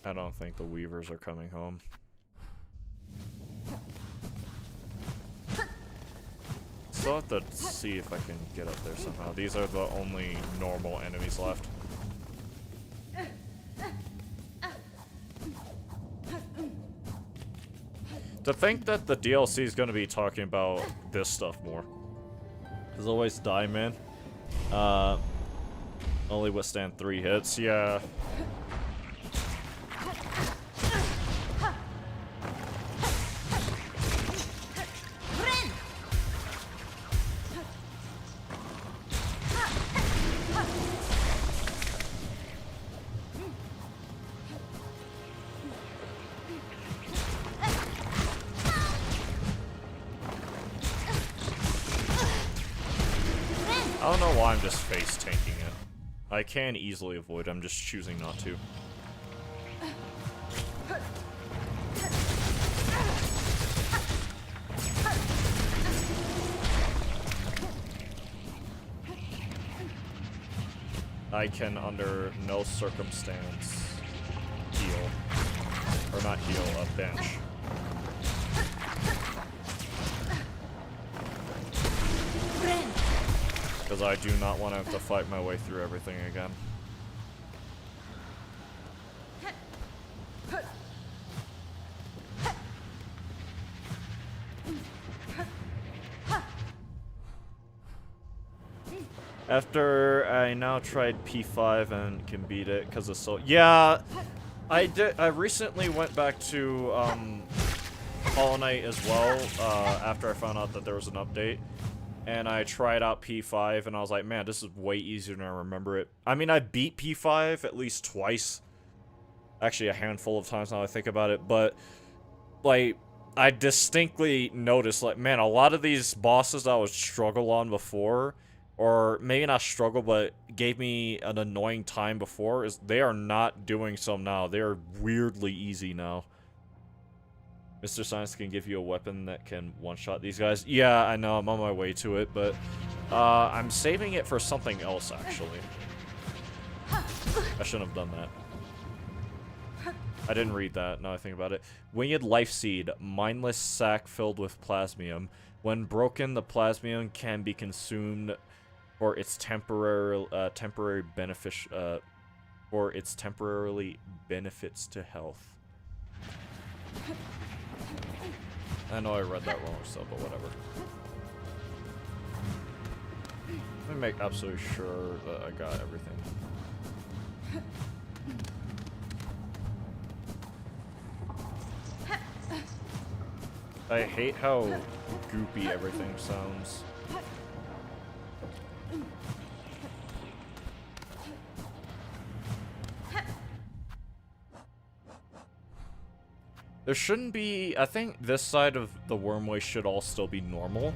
I don't think the Weavers are coming home. Still have to see if I can get up there somehow. These are the only normal enemies left. To think that the DLC is going to be talking about this stuff more. There's always die, man. Only withstand 3 hits, yeah. I don't know why I'm just face tanking it. I can easily avoid, I'm just choosing not to. I can under no circumstance heal. Or not heal, bench. Because I do not want to have to fight my way through everything again. After I now tried P5 and can beat it because of yeah, I recently went back to Hollow Knight as well after I found out that there was an update, and I tried out P5 and I was like, man, this is way easier than I remember it. I mean, I beat P5 at least twice, actually a handful of times now I think about it, but like I distinctly noticed, like, man, a lot of these bosses that I would struggle on before, or maybe not struggle, but gave me an annoying time before, is they are not doing so now. They are weirdly easy now. Mr. Science can give you a weapon that can one-shot these guys. Yeah, I know, I'm on my way to it, but I'm saving it for something else, actually. I shouldn't have done that. I didn't read that, now I think about it. Winged Life Seed, mindless sack filled with plasmium. When broken, the plasmium can be consumed for its temporarily benefits to health. I know I read that wrong still, but whatever. Let me make absolutely sure that I got everything. I hate how goopy everything sounds. There shouldn't be... I think this side of the wormway should all still be normal.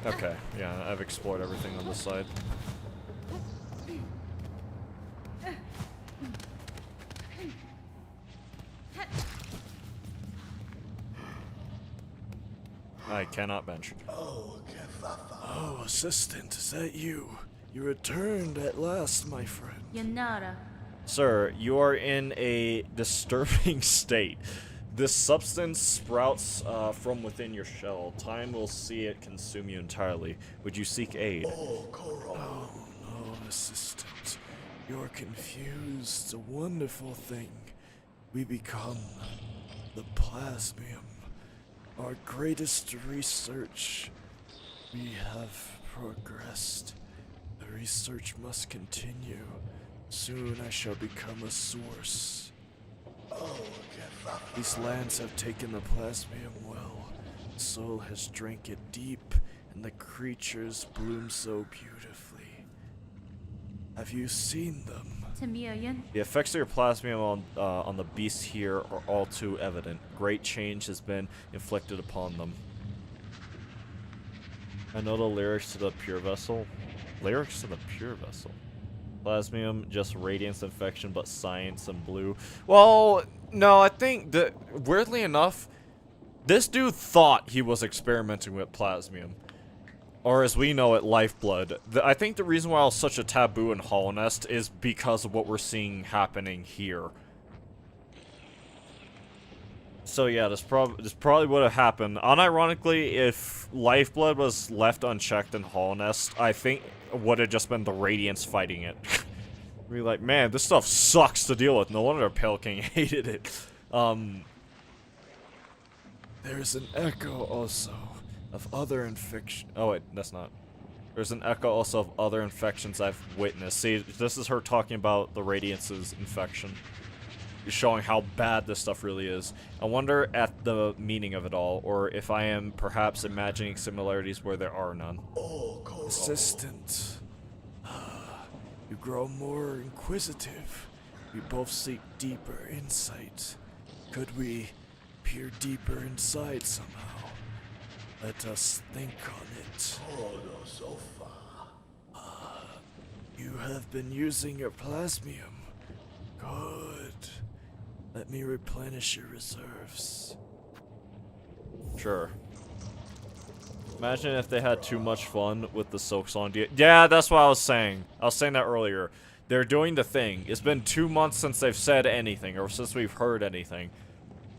Okay, yeah, I've explored everything on this side. I cannot bench. Oh, assistant, is that you? You returned at last, my friend. Yanara. Sir, you are in a disturbing state. This substance sprouts from within your shell. Time will see it consume you entirely. Would you seek aid? Oh, no, assistant. You're confused. A wonderful thing. We become the plasmium. Our greatest research. We have progressed. The research must continue. Soon I shall become a source. These lands have taken the plasmium well. The soul has drank it deep, and the creatures bloom so beautifully. Have you seen them? The effects of your plasmium on the beasts here are all too evident. Great change has been inflicted upon them. I know the lyrics to the pure vessel. Lyrics to the pure vessel. Plasmium, just radiance infection, but science and blue. Well, no, I think that, weirdly enough, this dude thought he was experimenting with plasmium. Or as we know it, lifeblood. I think the reason why it was such a taboo in Hollow Nest is because of what we're seeing happening here. So yeah, this probably would have happened. Unironically, if lifeblood was left unchecked in Hollow Nest, I think it would have just been the Radiance fighting it. Be like, man, this stuff sucks to deal with. No wonder Pale King hated it. There's an echo also of other infection. Oh wait, that's not. There's an echo also of other infections I've witnessed. See, this is her talking about the Radiance's infection. You're showing how bad this stuff really is. I wonder at the meaning of it all, or if I am perhaps imagining similarities where there are none. Assistant, you grow more inquisitive. We both seek deeper insight. Could we peer deeper inside somehow? Let us think on it. You have been using your plasmium. Good. Let me replenish your reserves. Sure. Imagine if they had too much fun with the silksong. Yeah, that's what I was saying. I was saying that earlier. They're doing the thing. It's been 2 months since they've said anything, or since we've heard anything.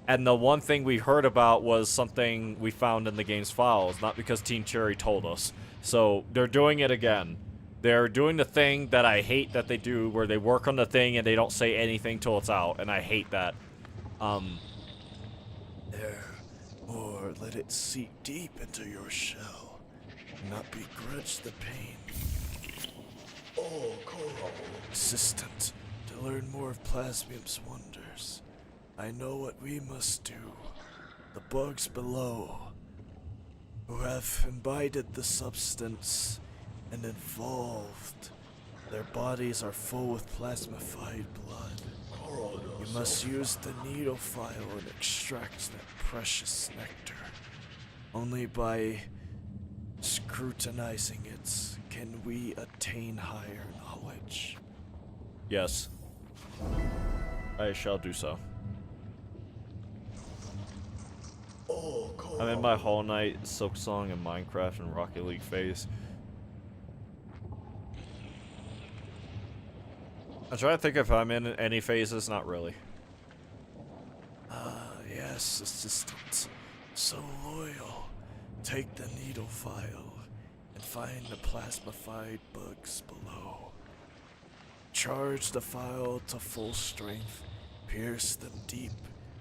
And the one thing we heard about was something we found in the game's files, not because Team Cherry told us. So, they're doing it again. They're doing the thing that I hate that they do, where they work on the thing and they don't say anything till it's out, and I hate that. There. Or let it seep deep into your shell. Not begrudge the pain. Assistant, to learn more of Plasmium's wonders, I know what we must do. The bugs below, who have imbibed the substance and evolved, their bodies are full with plasmified blood. You must use the needle file and extract that precious nectar. Only by scrutinizing it can we attain higher knowledge. Yes. I shall do so. I'm in my Hollow Knight, Silksong, and Minecraft and Rocket League phase. I'm trying to think if I'm in any phases, not really. Yes, assistant. So loyal. Take the needle file and find the plasmified bugs below. Charge the file to full strength, pierce them deep,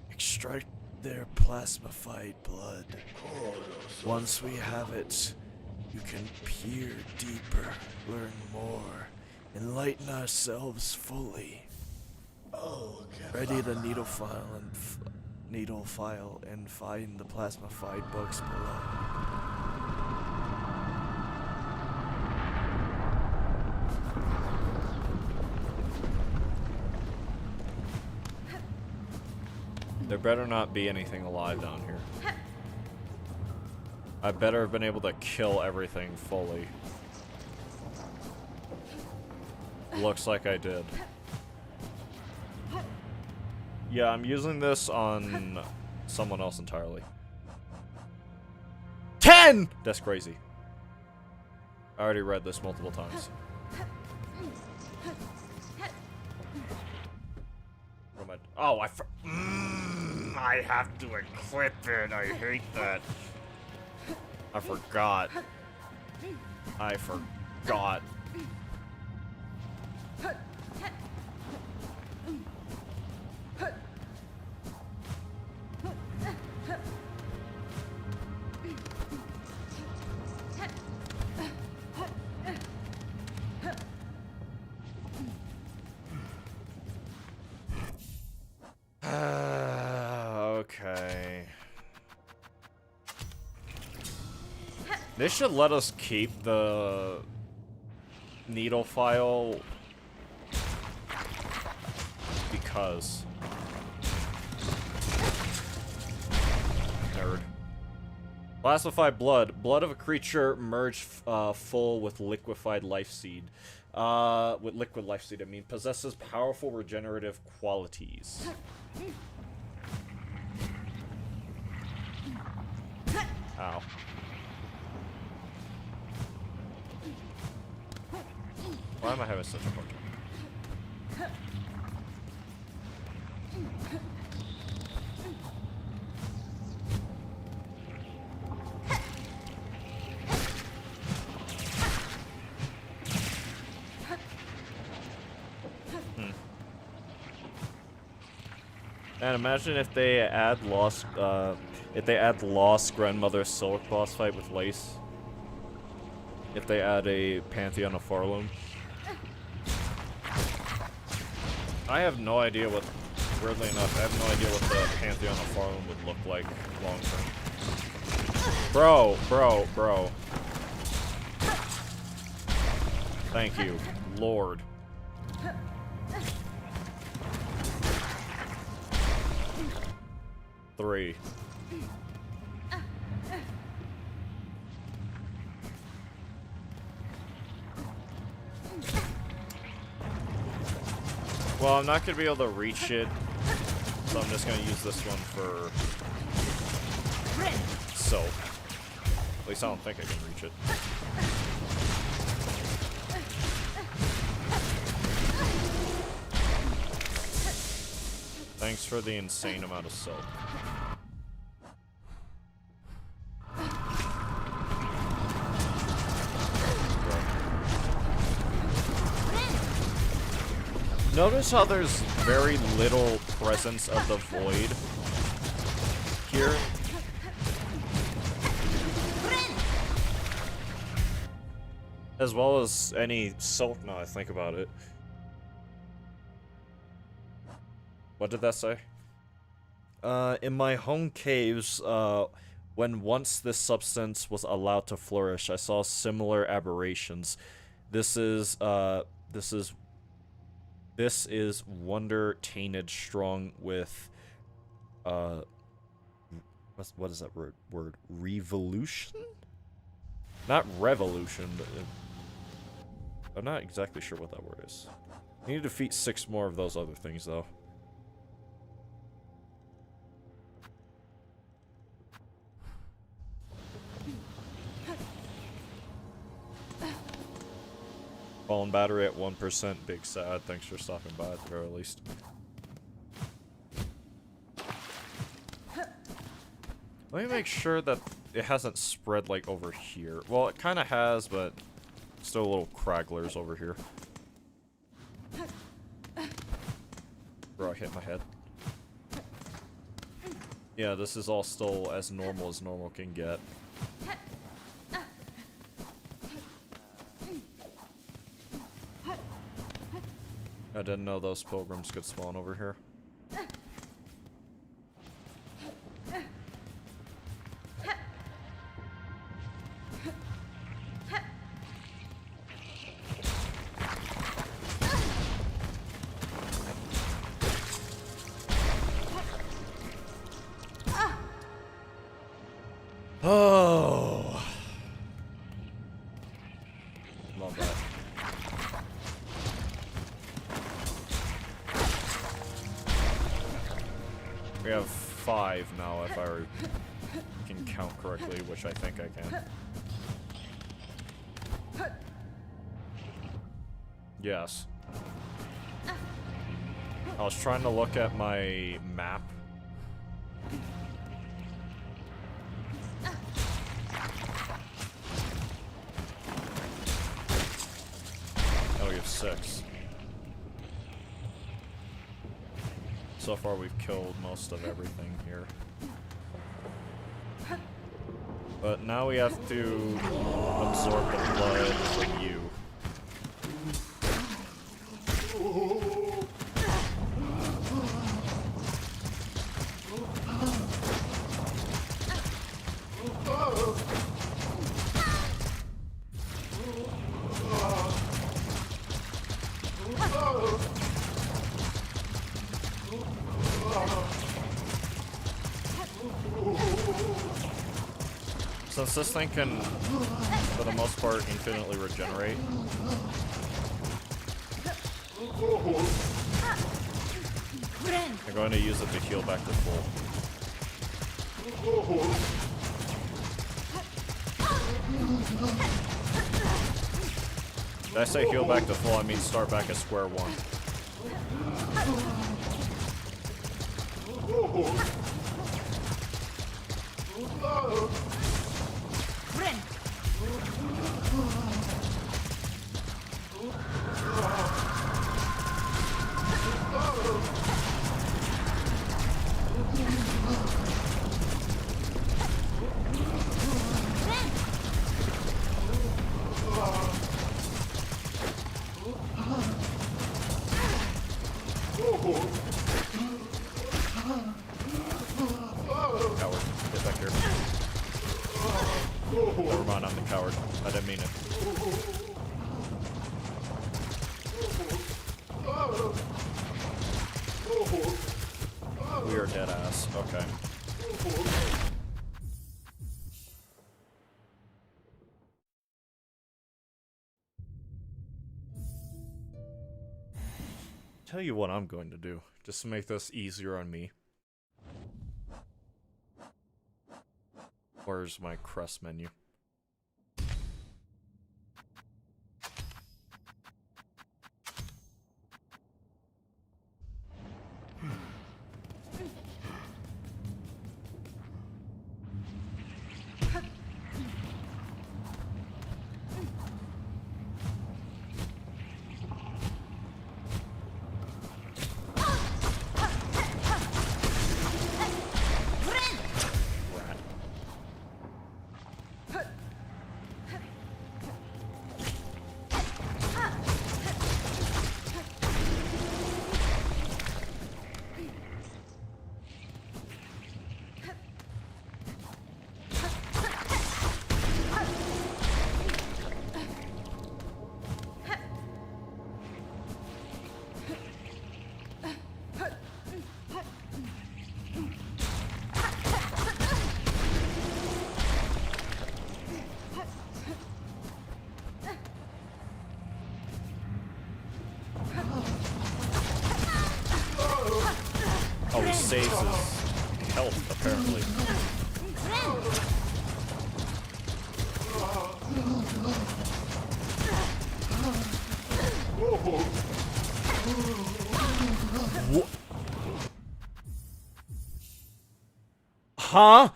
extract their plasmified blood. Once we have it, you can peer deeper, learn more, enlighten ourselves fully. Ready the needle file and find the plasmified bugs below. There better not be anything alive down here. I better have been able to kill everything fully. Looks like I did. Yeah, I'm using this on someone else entirely. 10! That's crazy. I already read this multiple times. What am I? Oh, I have to equip it. I hate that. I forgot. I forgot. Okay. They should let us keep the needle file because nerd. Classified blood. Blood of a creature merged full with liquefied life seed. With liquid life seed, I mean, possesses powerful regenerative qualities. Ow. Why am I having such a hard time? And imagine if they add Lost Grandmother Silk boss fight with Lace. If they add a Pantheon of Farloom. I have no idea what, weirdly enough, I have no idea what the Pantheon of Farloom would look like long term. Bro. Thank you, Lord. Well, I'm not gonna be able to reach it, so I'm just gonna use this one for soap. At least I don't think I can reach it. Thanks for the insane amount of soap. Notice how there's very little presence of the void here. As well as any soap now I think about it. What did that say? In my home caves, when once this substance was allowed to flourish, I saw similar aberrations. This is wonder tainted strong with, what is that word? Revolution? Not revolution, but I'm not exactly sure what that word is. You need to defeat 6 more of those other things, though. Phone battery at 1%, big sad. Thanks for stopping by at the very least. Let me make sure that it hasn't spread like over here. Well, it kind of has, but still little cragglers over here. Bro, I hit my head. Yeah, this is all still as normal can get. I didn't know those pilgrims could spawn over here. Oh. Love that. We have 5 now, if I can count correctly, which I think I can. Yes. I was trying to look at my map. Oh, we have 6. So far, we've killed most of everything here. But now we have to absorb the blood from you. Since this thing can, for the most part, infinitely regenerate. I'm going to use it to heal back to full. Did I say heal back to full? I mean start back at square one. Coward, get back here. Never mind, I'm the coward. I didn't mean it. We are dead ass. Okay. tell you what I'm going to do, just to make this easier on me. Where's my crust menu? Oh, he saves his health, apparently. What? Huh?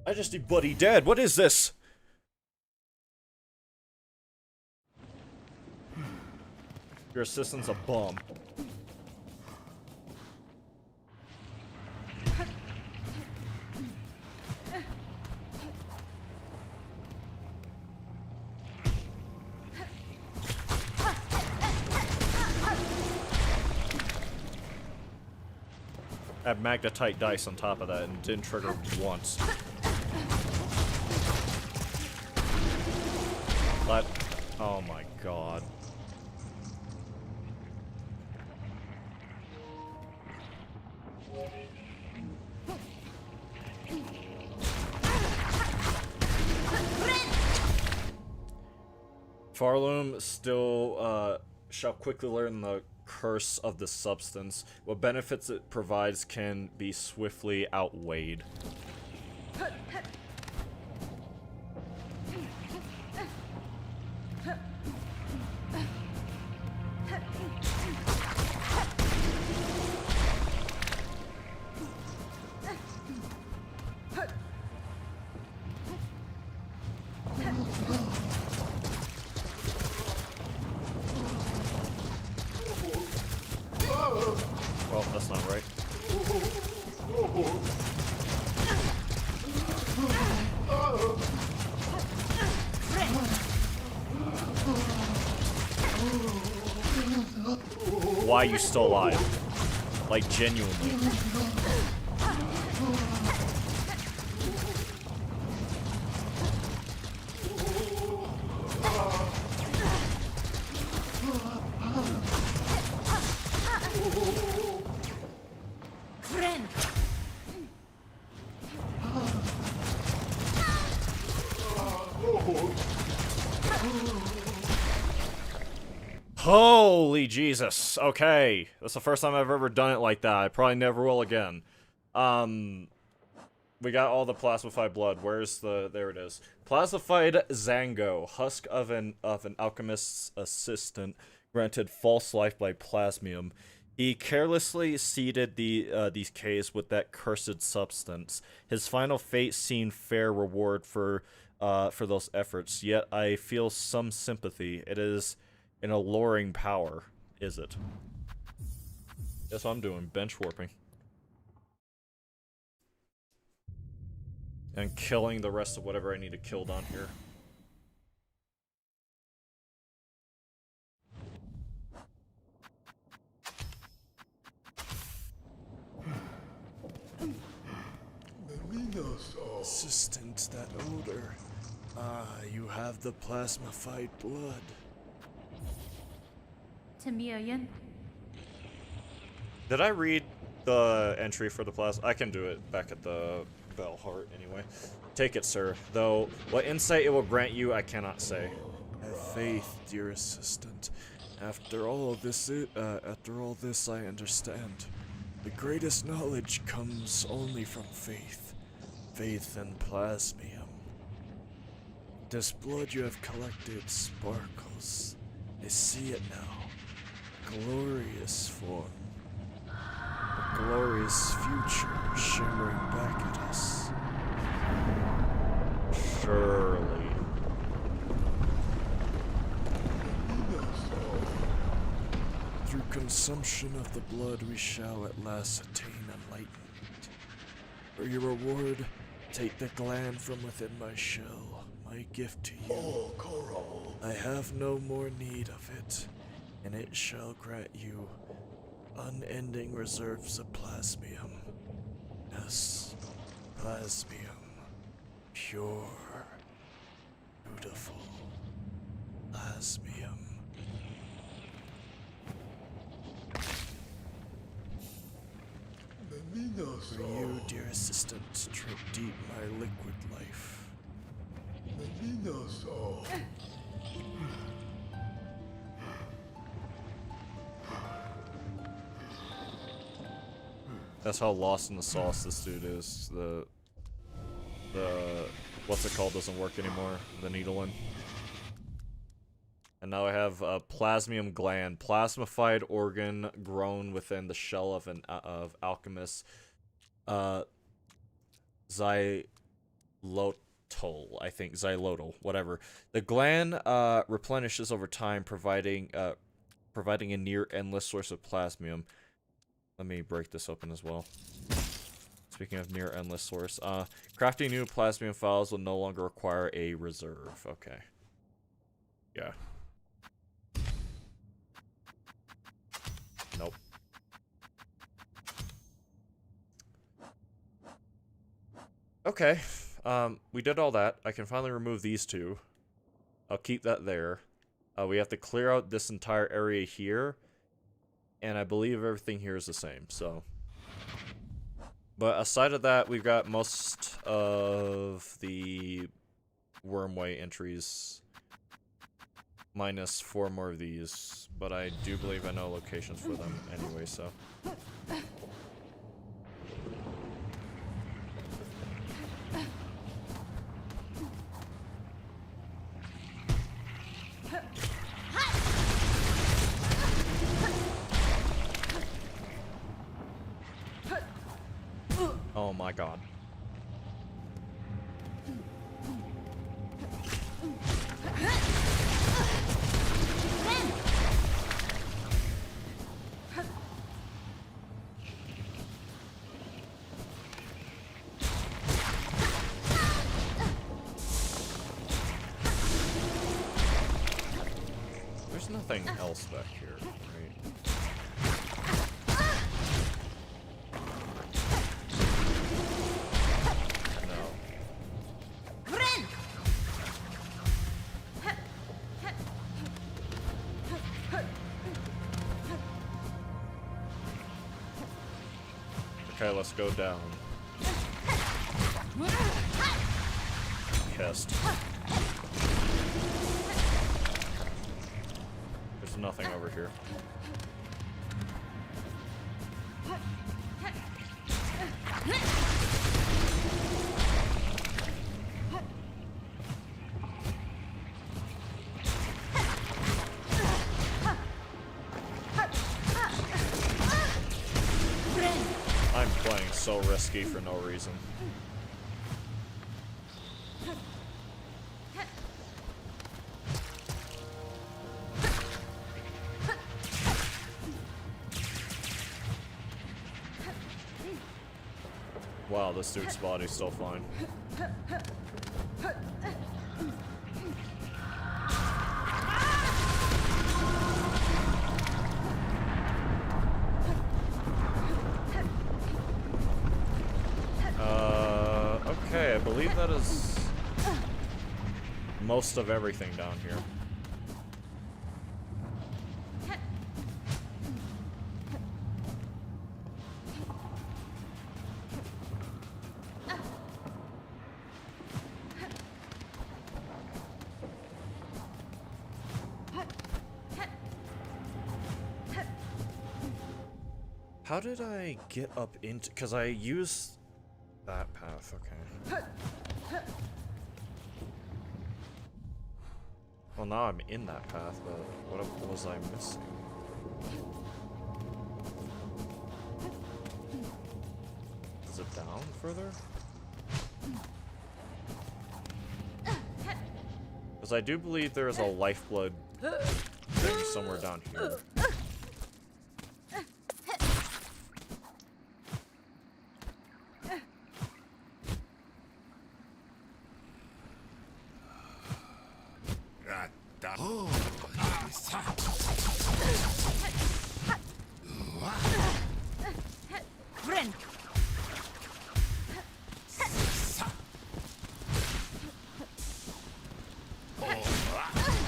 I just need Buddy dead. What is this? Your assistant's a bum. I have magnetite dice on top of that and didn't trigger once. But, oh my god. Farloom still shall quickly learn the curse of the substance. What benefits it provides can be swiftly outweighed. Well, that's not right. Why are you still alive? Like, genuinely. Holy Jesus. Okay. That's the first time I've ever done it like that. I probably never will again. We got all the plasmified blood. Where's the... There it is. Plasmified Zango. Husk of an alchemist's assistant. Granted false life by plasmium. He carelessly seeded these caves with that cursed substance. His final fate seemed fair reward for those efforts. Yet I feel some sympathy. It is... an alluring power, is it? That's what I'm doing, bench warping. And killing the rest of whatever I need to kill down here. Assistant, that odor. Ah, you have the plasmified blood. Tamiyan. Did I read the entry for the plasma? I can do it back at the Bell Heart anyway. Take it, sir. Though, what insight it will grant you, I cannot say. Have faith, dear assistant. After all this, I understand. The greatest knowledge comes only from faith. Faith in plasmium. This blood you have collected sparkles. I see it now. Glorious form. A glorious future shimmering back at us. Surely. Through consumption of the blood we shall at last attain enlightenment. For your reward, take the gland from within my shell, my gift to you. I have no more need of it, and it shall grant you unending reserves of plasmium. Yes, plasmium. Pure, beautiful plasmium. For you, dear assistant, drink deep my liquid life. That's how lost in the sauce this dude is. The what's it called doesn't work anymore. The needle one. And now I have a plasmium gland, plasmified organ grown within the shell of an alchemist. Xylotl, I think, xylotl, whatever. The gland replenishes over time, providing a near endless source of plasmium. Let me break this open as well. Speaking of near endless source, crafting new plasmium files will no longer require a reserve. Okay. Yeah. Nope. Okay. We did all that. I can finally remove these two. I'll keep that there. We have to clear out this entire area here. And I believe everything here is the same, so. But aside of that, we've got most of the Wormway entries. Minus 4 more of these. But I do believe I know locations for them anyway, so. Oh my god. There's nothing else back here, right? Okay, let's go down. Chest. There's nothing over here. I'm playing so risky for no reason. Wow, this dude's body's still fine. Okay, I believe that is most of everything down here. How did I get up into... Because I used that path, okay. Well, now I'm in that path, but what was I missing? Is it down further? Because I do believe there is a lifeblood thing somewhere down here.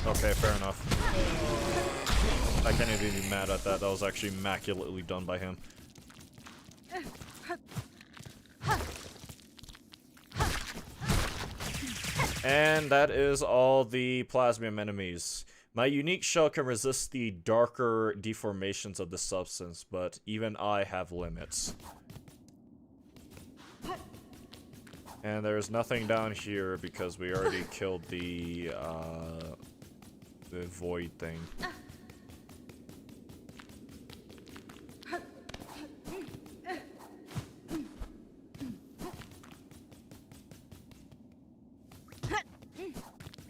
Okay, fair enough. I can't even be mad at that. That was actually immaculately done by him. And that is all the plasmium enemies. My unique shell can resist the darker deformations of the substance, but even I have limits. And there's nothing down here because we already killed the void thing.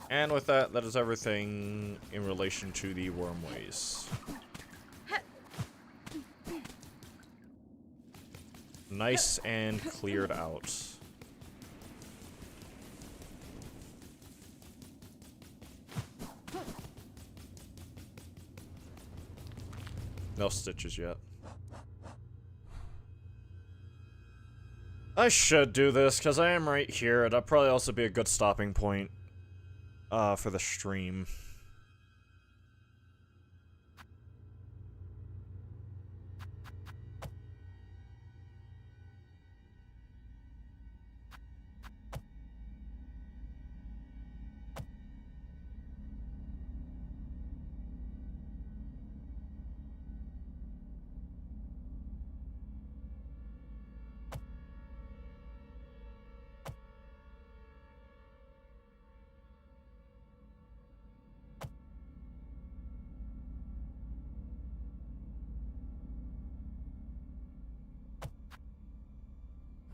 And with that, that is everything in relation to the wormways. Nice and cleared out. No stitches yet. I should do this, because I am right here. That'll probably also be a good stopping point for the stream.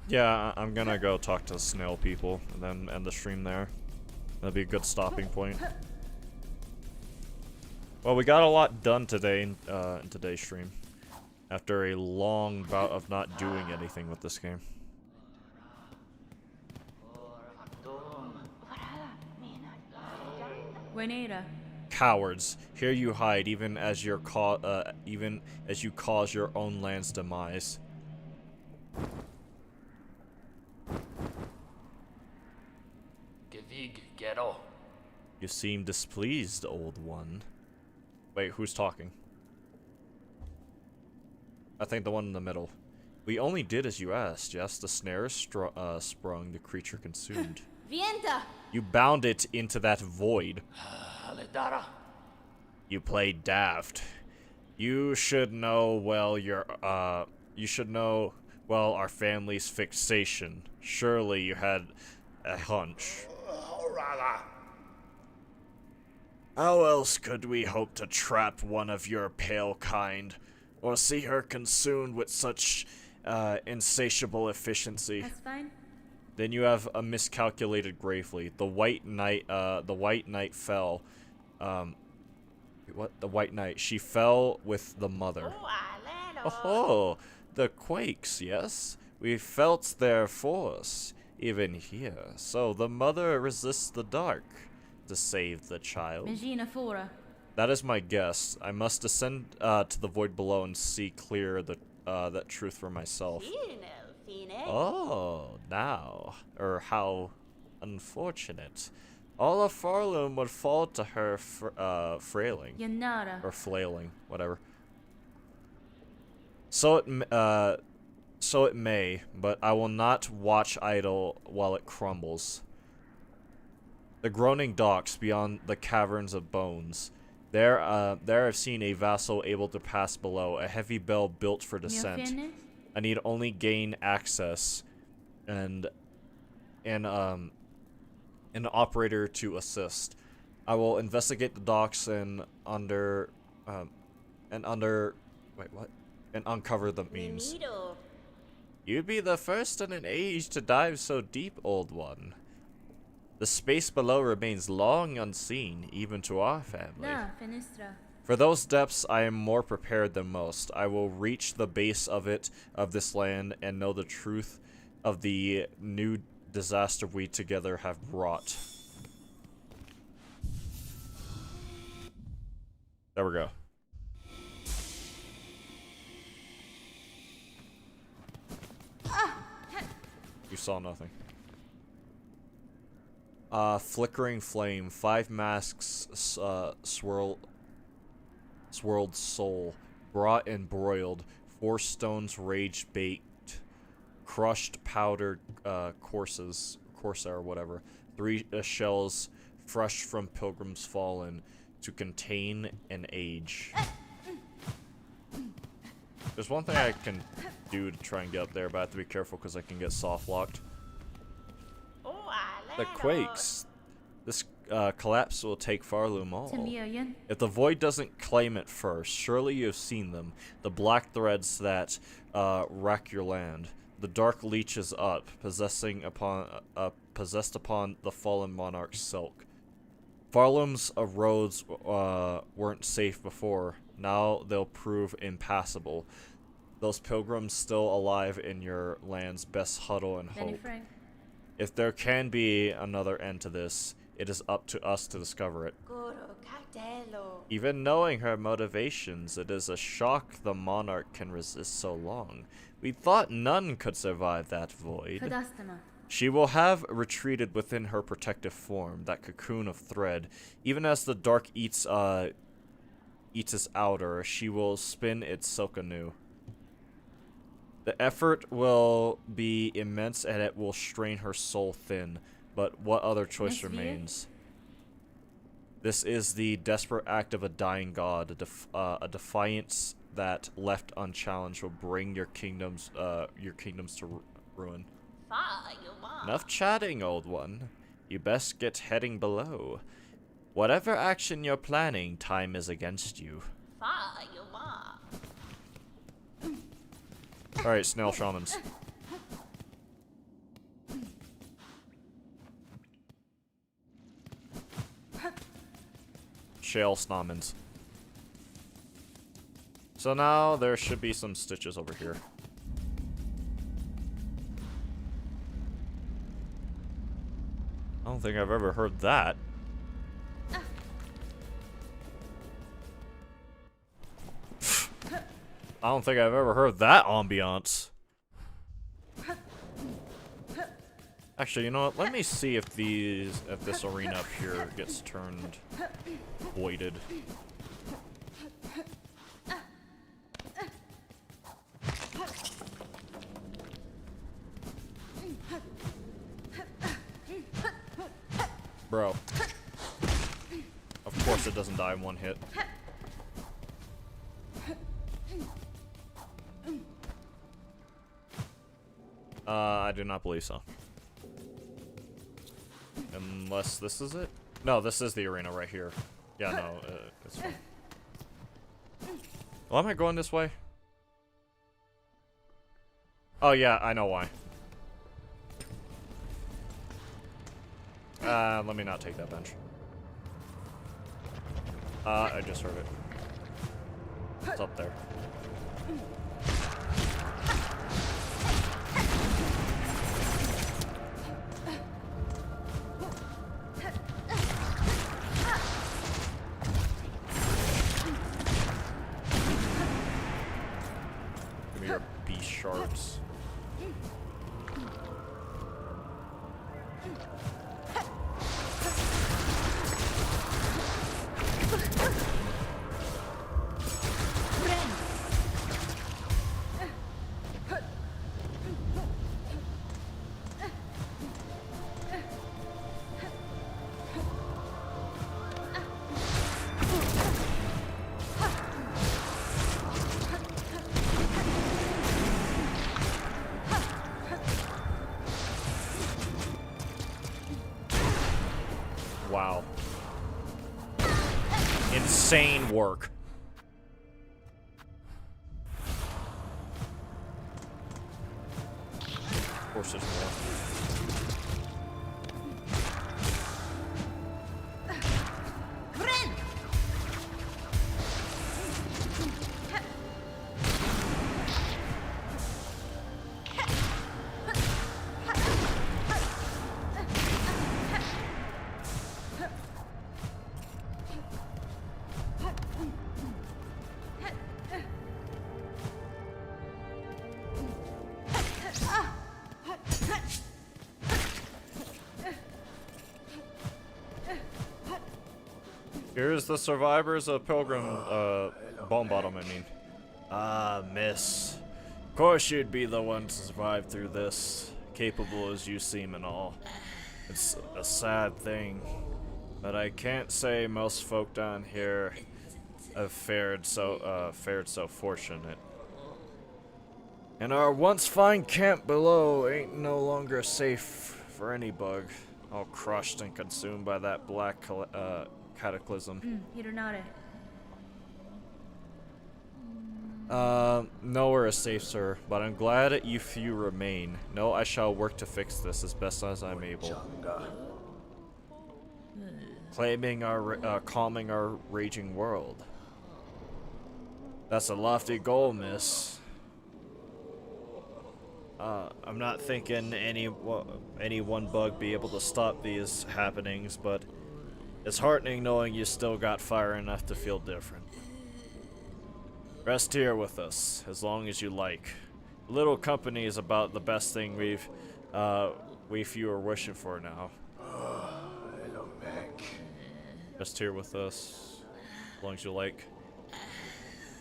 Yeah, I'm gonna go talk to the snail people and then end the stream there. That'd be a good stopping point. Well, we got a lot done today in today's stream. After a long bout of not doing anything with this game. Buenera. Cowards! Here you hide, even as you cause your own land's demise. Gevig Gero. You seem displeased, old one. Wait, who's talking? I think the one in the middle. We only did as you asked, yes? The snare is sprung, the creature consumed. Vienta! You bound it into that void. Aledara. You played daft. You should know well our family's fixation. Surely you had a hunch. How else could we hope to trap one of your pale kind, or see her consumed with such insatiable efficiency? That's fine. Then you have a miscalculated gravely. The White Knight fell. What? The White Knight. She fell with the mother. Oh, the quakes, yes? We felt their force, even here. So the mother resists the dark to save the child. Magina Fora. That is my guess. I must descend to the void below and see clear that truth for myself. Oh, now. Or how unfortunate. All of Farloom would fall to her frailing. Yanara. Or flailing, whatever. So it may, but I will not watch idle while it crumbles. The groaning docks beyond the caverns of bones. There I've seen a vassal able to pass below, a heavy bell built for Mi descent. ofende? I need only gain access and an operator to assist. I will investigate the docks and uncover the means. You'd be the first in an age to dive so deep, old one. The space below remains long unseen, even to our family. Da, fenestra. For those depths, I am more prepared than most. I will reach the base of this land, and know the truth of the new disaster we together have brought. There we go. You saw nothing. Flickering flame, 5 masks, swirled soul, brought and broiled, 4 stones rage baked, crushed powdered corsair, whatever, 3 shells fresh from pilgrims fallen, to contain an age. There's one thing I can do to try and get up there, but I have to be careful because I can get soft locked. The quakes. This collapse will take Farloom all. Timiyoyan. If the void doesn't claim it first, surely you have seen them. The black threads that rack your land. The dark leeches up, possessed upon the fallen monarch's silk. Farloom's roads weren't safe before. Now they'll prove impassable. Those pilgrims still alive in your land's best huddle and Danny hope. Frank. If there can be another end to this, it is up to us to discover it. Even knowing her motivations, it is a shock the monarch can resist so long. We thought none could survive that void. Kadastama. She will have retreated within her protective form, that cocoon of thread. Even as the dark eats its outer, she will spin its silk anew. The effort will be immense and it will strain her soul thin, but what other choice remains? This is the desperate act of a dying god, a defiance that, left unchallenged, will bring your kingdoms to ruin. Enough chatting, old one. You best get heading below. Whatever action you're planning, time is against you. Alright, snail shamans. Shale snomans. So now there should be some stitches over here. I don't think I've ever heard that. I don't think I've ever heard that ambiance. Actually, you know what? Let me see if this arena up here gets turned voided. Bro. Of course it doesn't die in one hit. I do not believe so. Unless this is it? No, this is the arena right here. Yeah, no, it's fine. Why am I going this way? Oh yeah, I know why. Let me not take that bench. I just heard it. It's up there. Give me your beast shards. insane work. Of course there's more. Here's the survivors of Pilgrim, Bone Bottom, I mean. Ah, miss. Of course you'd be the one to survive through this, capable as you seem and all. It's a sad thing, but I can't say most folk down here have fared so fortunate. And our once fine camp below ain't no longer safe for any bug, all crushed and consumed by that black cataclysm. Hironare. Nowhere is safe, sir, but I'm glad you few remain. No, I shall work to fix this as best as I'm able. Calming our raging world. That's a lofty goal, miss. I'm not thinking any one bug be able to stop these happenings, but it's heartening knowing you still got fire enough to feel different. Rest here with us, as long as you like. A little company is about the best thing we few are wishing for now. Rest here with us, as long as you like.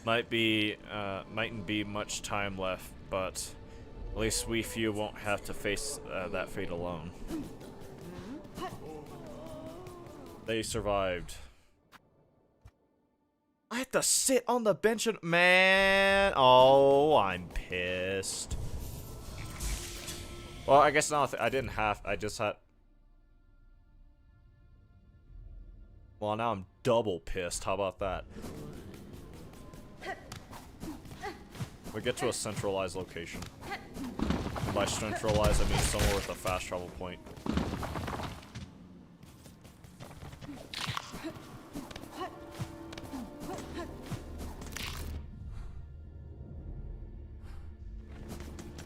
Mightn't be much time left, but at least we few won't have to face that fate alone. They survived. I have to sit on the bench and man. Oh, I'm pissed. Well, I guess not. I didn't have. I just had. Well, now I'm double pissed. How about that? We get to a centralized location. By centralized, I mean somewhere with a fast travel point.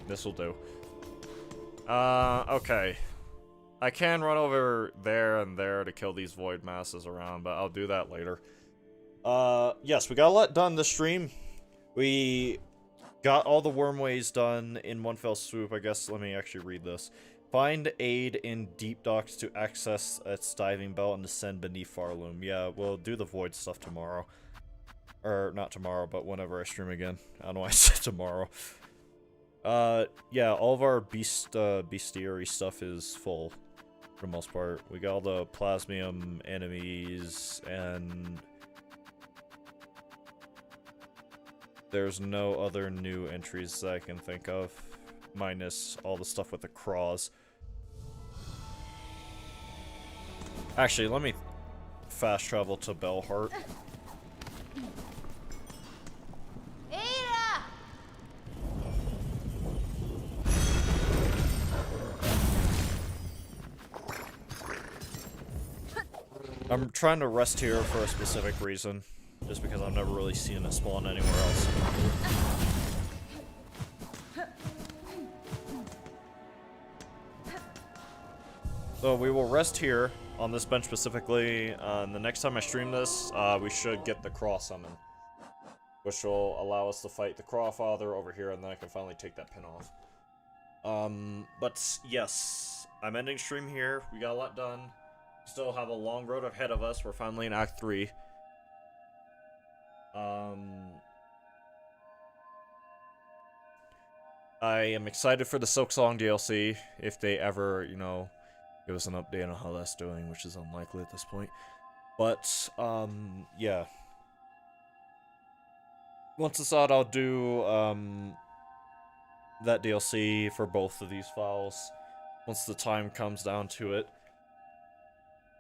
This'll do. Okay. I can run over there and there to kill these void masses around, but I'll do that later. Yes, we got a lot done this stream. We got all the wormways done in one fell swoop. I guess, let me actually read this. Find aid in deep docks to access its diving belt and descend beneath Farloom. Yeah, we'll do the void stuff tomorrow. Or, not tomorrow, but whenever I stream again. I don't know why I said tomorrow. Yeah, all of our bestiary stuff is full, for the most part. We got all the plasmium enemies, and there's no other new entries that I can think of, minus all the stuff with the craws. Actually, let me fast travel to Bellheart. I'm trying to rest here for a specific reason, just because I've never really seen it spawn anywhere else. So we will rest here on this bench specifically, and the next time I stream this, we should get the Craw summon, which will allow us to fight the Craw Father over here, and then I can finally take that pin off. But yes, I'm ending stream here. We got a lot done. Still have a long road ahead of us. We're finally in Act 3. I am excited for the Silksong DLC, if they ever, you know, give us an update on how that's doing, which is unlikely at this point. But, yeah. Once it's out, I'll do, that DLC for both of these files, once the time comes down to it.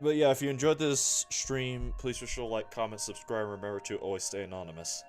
But yeah, if you enjoyed this stream, please be sure to like, comment, subscribe, and remember to always stay anonymous.